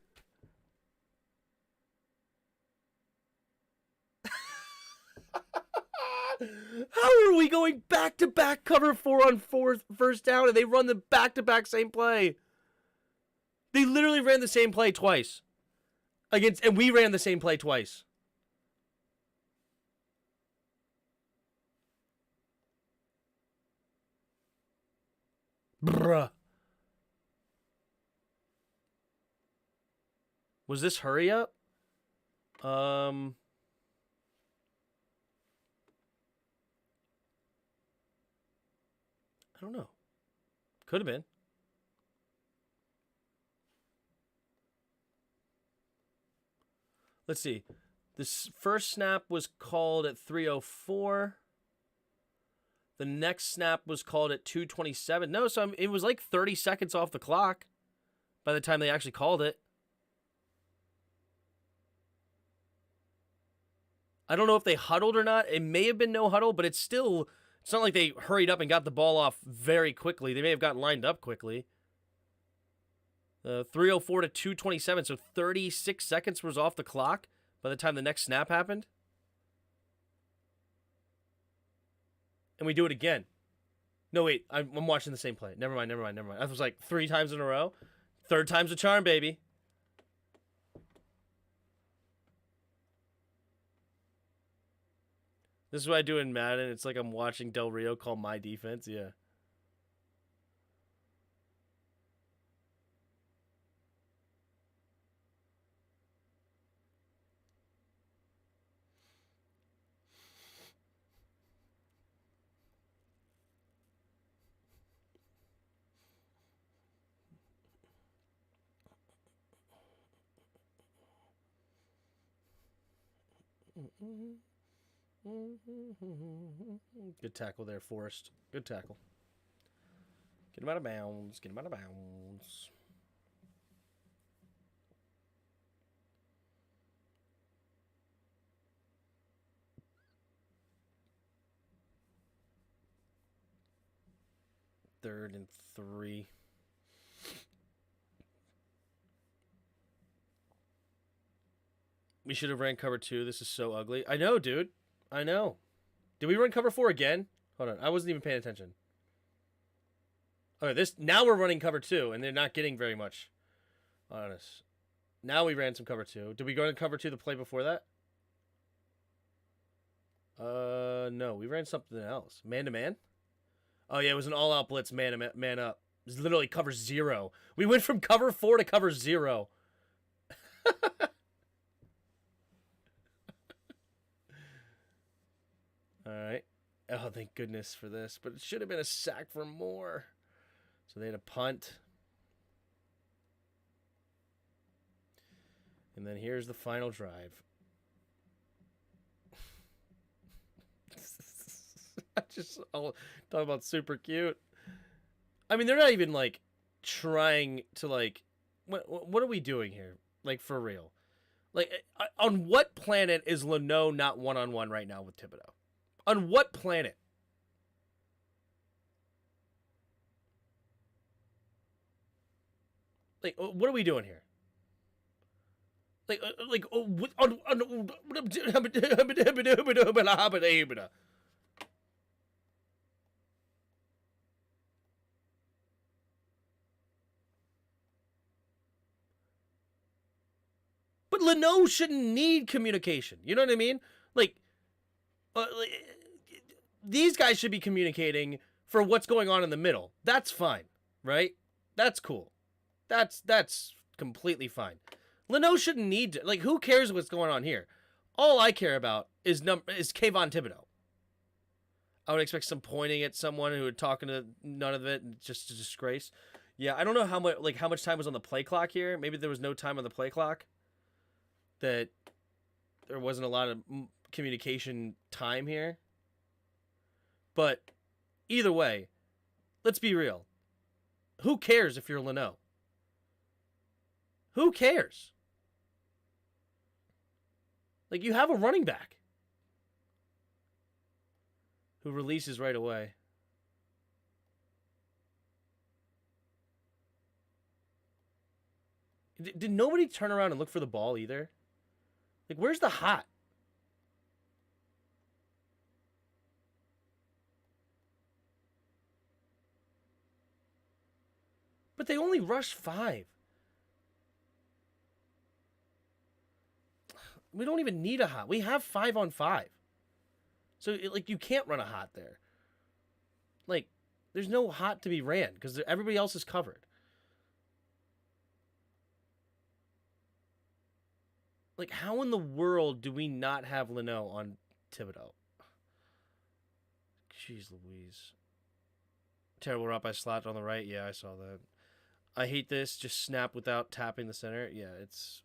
How are we going back-to-back cover 4 on first down and they run the back-to-back same play? They literally ran the same play twice. And we ran the same play twice. Bruh. Was this hurry up? I don't know. Could have been. Let's see. This first snap was called at 3:04. The next snap was called at 2:27. No, so it was like 30 seconds off the clock by the time they actually called it. I don't know if they huddled or not. It may have been no huddle, but it's not like they hurried up and got the ball off very quickly. They may have gotten lined up quickly. 3:04 to 2:27, so 36 seconds was off the clock by the time the next snap happened. And we do it again. No, wait, I'm watching the same play. Never mind. I was like 3 times in a row. Third time's a charm, baby. This is what I do in Madden. It's like I'm watching Del Rio call my defense. Yeah. Good tackle there, Forrest. Good tackle. Get him out of bounds. 3rd and 3. We should have ran cover 2. This is so ugly. I know, dude. I know. Did we run cover 4 again? Hold on. I wasn't even paying attention. Okay, now we're running cover 2, and they're not getting very much on us. Now we ran some cover 2. Did we go to cover 2 the play before that? No. We ran something else. Man-to-man? Oh, yeah, it was an all-out blitz man up. It was literally cover 0. We went from cover 4 to cover 0. All right. Oh, thank goodness for this. But it should have been a sack for more. So they had a punt. And then here's the final drive. I'll talk about super cute. I mean, they're not even, like, trying to, like... What are we doing here? Like, for real. Like, on what planet is Leno not one-on-one right now with Thibodeau? On what planet? Like, what are we doing here? But Leno shouldn't need communication. You know what I mean? Like these guys should be communicating for what's going on in the middle. That's fine, right? That's cool. That's completely fine. Leno shouldn't need to. Like, who cares what's going on here? All I care about is Kayvon Thibodeau. I would expect some pointing at someone who would talking to none of it, just a disgrace. Yeah, I don't know how much time was on the play clock here. Maybe there was no time on the play clock. That there wasn't a lot of communication time here. But either way, let's be real. Who cares if you're Leno? Who cares? Like, you have a running back who releases right away. Did nobody turn around and look for the ball either? Like, where's the hot? But they only rushed 5. We don't even need a hot. We have 5-on-5. So, like, you can't run a hot there. Like, there's no hot to be ran because everybody else is covered. Like, how in the world do we not have Leno on Thibodeau? Jeez Louise. Terrible route by Slot on the right. Yeah, I saw that. I hate this. Just snap without tapping the center. Yeah, it's...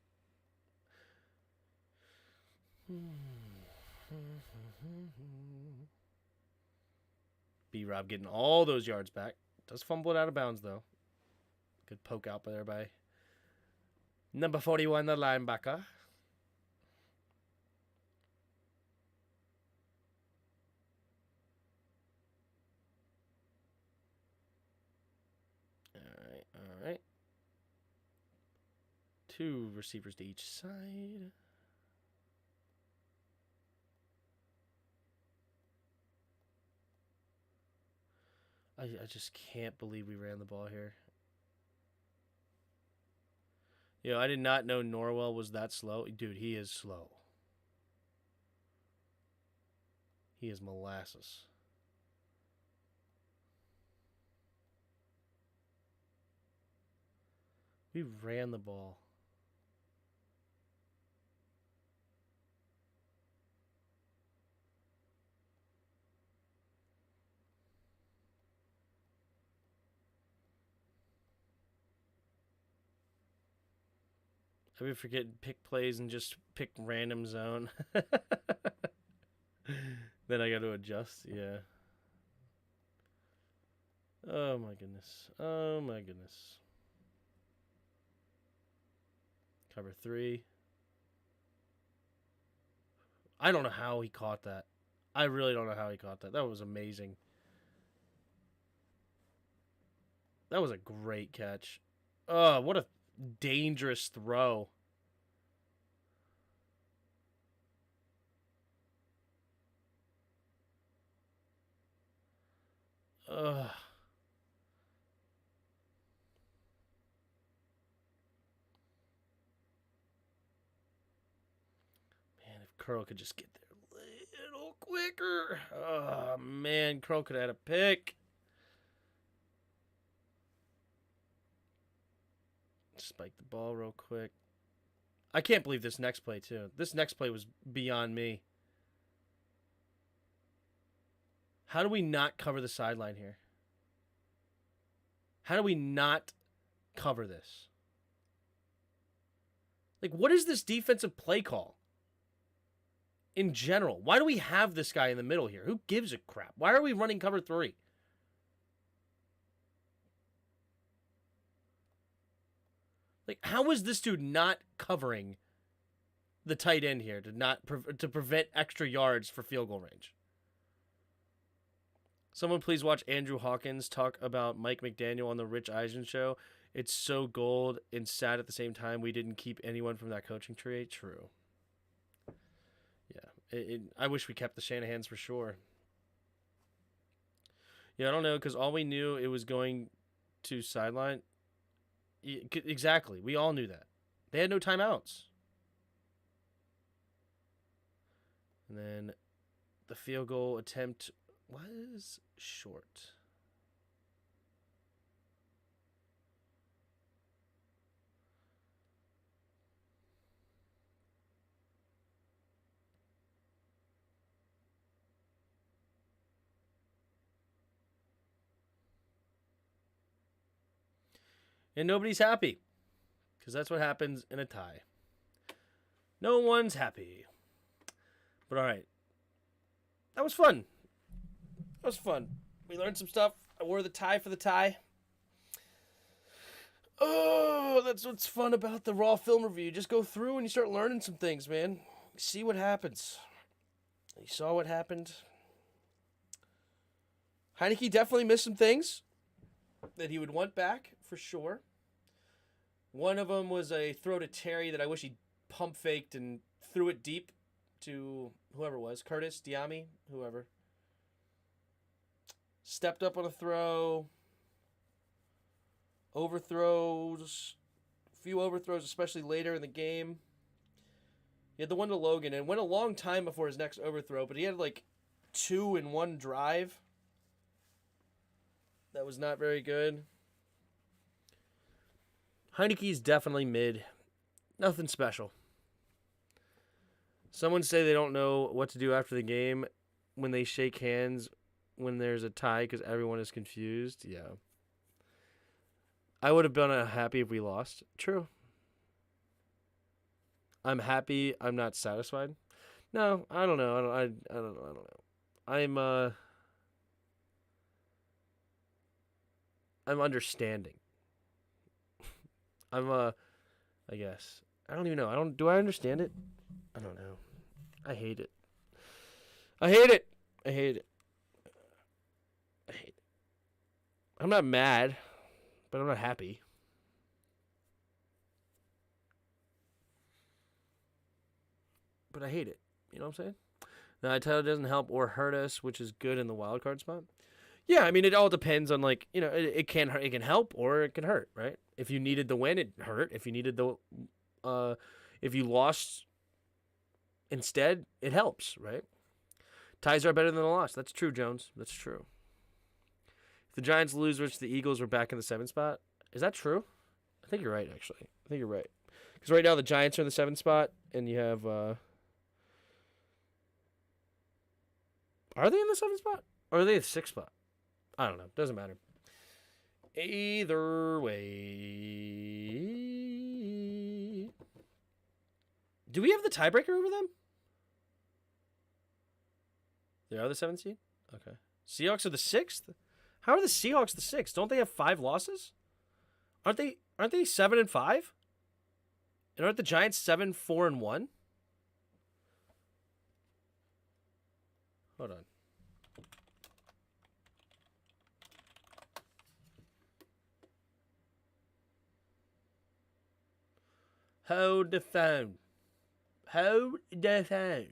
B-Rob getting all those yards back. Does fumble it out of bounds, though. Good poke out there by number 41, the linebacker. All right. 2 receivers to each side. I just can't believe we ran the ball here. You know, I did not know Norwell was that slow. Dude, he is slow. He is molasses. We ran the ball. I would forget pick plays and just pick random zone. Then I got to adjust. Yeah. Oh my goodness. Oh my goodness. Cover 3. I don't know how he caught that. I really don't know how he caught that. That was amazing. That was a great catch. Oh, what a dangerous throw. Ugh. Man, if Curl could just get there a little quicker. Oh, man, Curl could have had a pick. Spike the ball real quick. I can't believe this next play, too. This next play was beyond me. How do we not cover the sideline here? How do we not cover this? Like, what is this defensive play call? In general, why do we have this guy in the middle here? Who gives a crap? Why are we running cover 3? Like, how is this dude not covering the tight end here to prevent extra yards for field goal range? Someone please watch Andrew Hawkins talk about Mike McDaniel on the Rich Eisen show. It's so gold and sad at the same time. We didn't keep anyone from that coaching tree. True. Yeah, I wish we kept the Shanahans for sure. Yeah, I don't know, because all we knew it was going to sideline. Exactly. We all knew that. They had no timeouts. And then the field goal attempt was short. And nobody's happy, because that's what happens in a tie. No one's happy. But all right. That was fun. That was fun. We learned some stuff. I wore the tie for the tie. Oh, that's what's fun about the Raw film review. You just go through and you start learning some things, man. See what happens. You saw what happened. Heineke definitely missed some things that he would want back, for sure. One of them was a throw to Terry that I wish he pump faked and threw it deep to whoever it was, Curtis, Diami, whoever. Stepped up on a throw. Overthrows. A few overthrows, especially later in the game. He had the one to Logan, and it went a long time before his next overthrow, but he had like 2 in one drive. That was not very good. Heineke's definitely mid. Nothing special. Someone say they don't know what to do after the game when they shake hands when there's a tie because everyone is confused. Yeah. I would have been happy if we lost. True. I'm happy. I'm not satisfied. No, I don't know. I don't know. I'm understanding. I guess. I don't even know. Do I understand it? I don't know. I hate it. I hate it. I hate it. I hate it. I'm not mad, but I'm not happy. But I hate it. You know what I'm saying? Now, title doesn't help or hurt us, which is good in the wild card spot. Yeah, I mean, it all depends on, like, you know, it can help or it can hurt, right? If you needed the win, it hurt. If you needed if you lost instead, it helps, right? Ties are better than a loss. That's true, Jones. That's true. If the Giants lose, which the Eagles were back in the 7th spot, is that true? I think you're right, actually. I think you're right. Because right now the Giants are in the 7th spot, and you have, are they in the 7th spot? Or are they in the 6th spot? I don't know. Doesn't matter. Either way. Do we have the tiebreaker over them? They are the 7th seed? Okay. Seahawks are the 6th? How are the Seahawks the 6th? Don't they have 5 losses? Aren't they 7-5? And aren't the Giants 7-4-1? Hold on. Hold the phone. Hold the phone.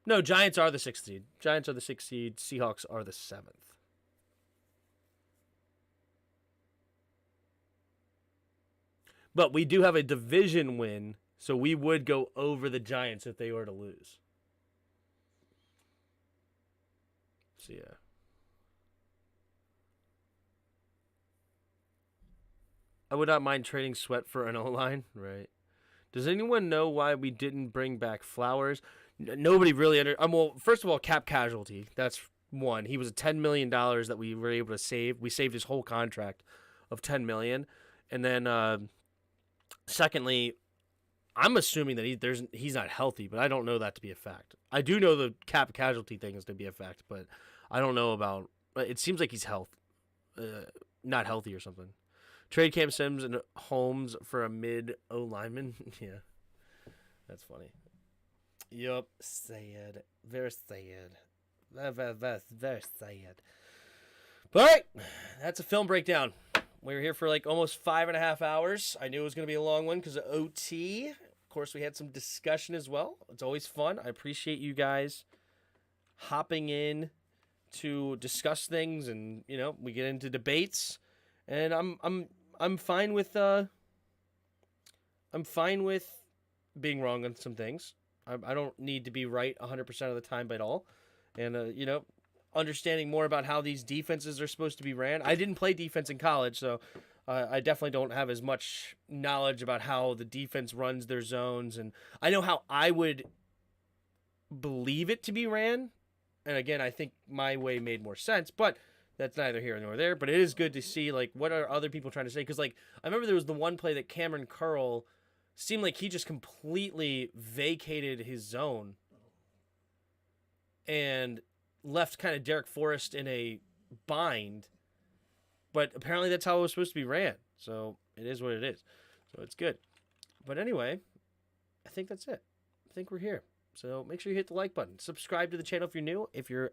No, Giants are the 6th seed. Giants are the 6th seed. Seahawks are the 7th. But we do have a division win, so we would go over the Giants if they were to lose. So, yeah. I would not mind trading Sweat for an O-line. Right. Does anyone know why we didn't bring back Flowers? Nobody really well, first of all, cap casualty. That's one. He was $10 million that we were able to save. We saved his whole contract of $10 million. And then, secondly, I'm assuming that he's not healthy, but I don't know that to be a fact. I do know the cap casualty thing is to be a fact, but I don't know about. It seems like he's not healthy or something. Trade Cam Sims and Holmes for a mid O lineman. Yeah, that's funny. Yup, sad. Very sad. Very sad. But all right, that's a film breakdown. We were here for like almost 5.5 hours. I knew it was going to be a long one because of OT. Of course, we had some discussion as well. It's always fun. I appreciate you guys hopping in to discuss things, and we get into debates. And I'm fine with being wrong on some things. I don't need to be right 100% of the time at all. And understanding more about how these defenses are supposed to be ran. I didn't play defense in college, so I definitely don't have as much knowledge about how the defense runs their zones. And I know how I would believe it to be ran. And again, I think my way made more sense, but that's neither here nor there. But it is good to see, like, what are other people trying to say? Because, like, I remember there was the one play that Cameron Curl seemed like he just completely vacated his zone and left kind of Derek Forrest in a bind. But apparently that's how it was supposed to be ran. So it is what it is. So it's good. But anyway, I think that's it. I think we're here. So make sure you hit the like button. Subscribe to the channel if you're new. If you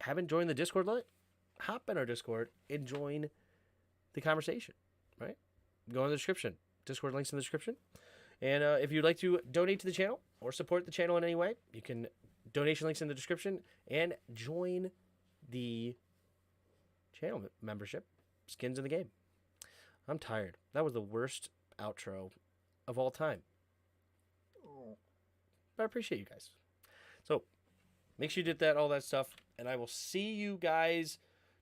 haven't joined the Discord hop in our Discord and join the conversation, right? Go in the description. Discord links in the description. And if you'd like to donate to the channel or support the channel in any way, you can donation links in the description and join the channel membership. Skins in the game. I'm tired. That was the worst outro of all time. But I appreciate you guys. So make sure you did that, all that stuff. And I will see you guys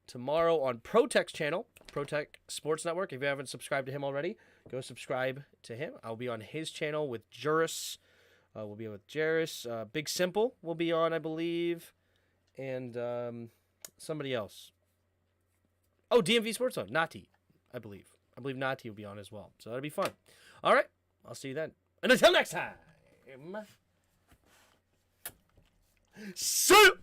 tomorrow on Protech's channel, Protech Sports Network. If you haven't subscribed to him already, go subscribe to him. I'll be on his channel with Juris. We'll be with Jairus. Big Simple will be on, I believe. And somebody else. Oh, DMV Sports Zone. Nati, I believe. I believe Nati will be on as well. So that'll be fun. All right. I'll see you then. And until next time. See you.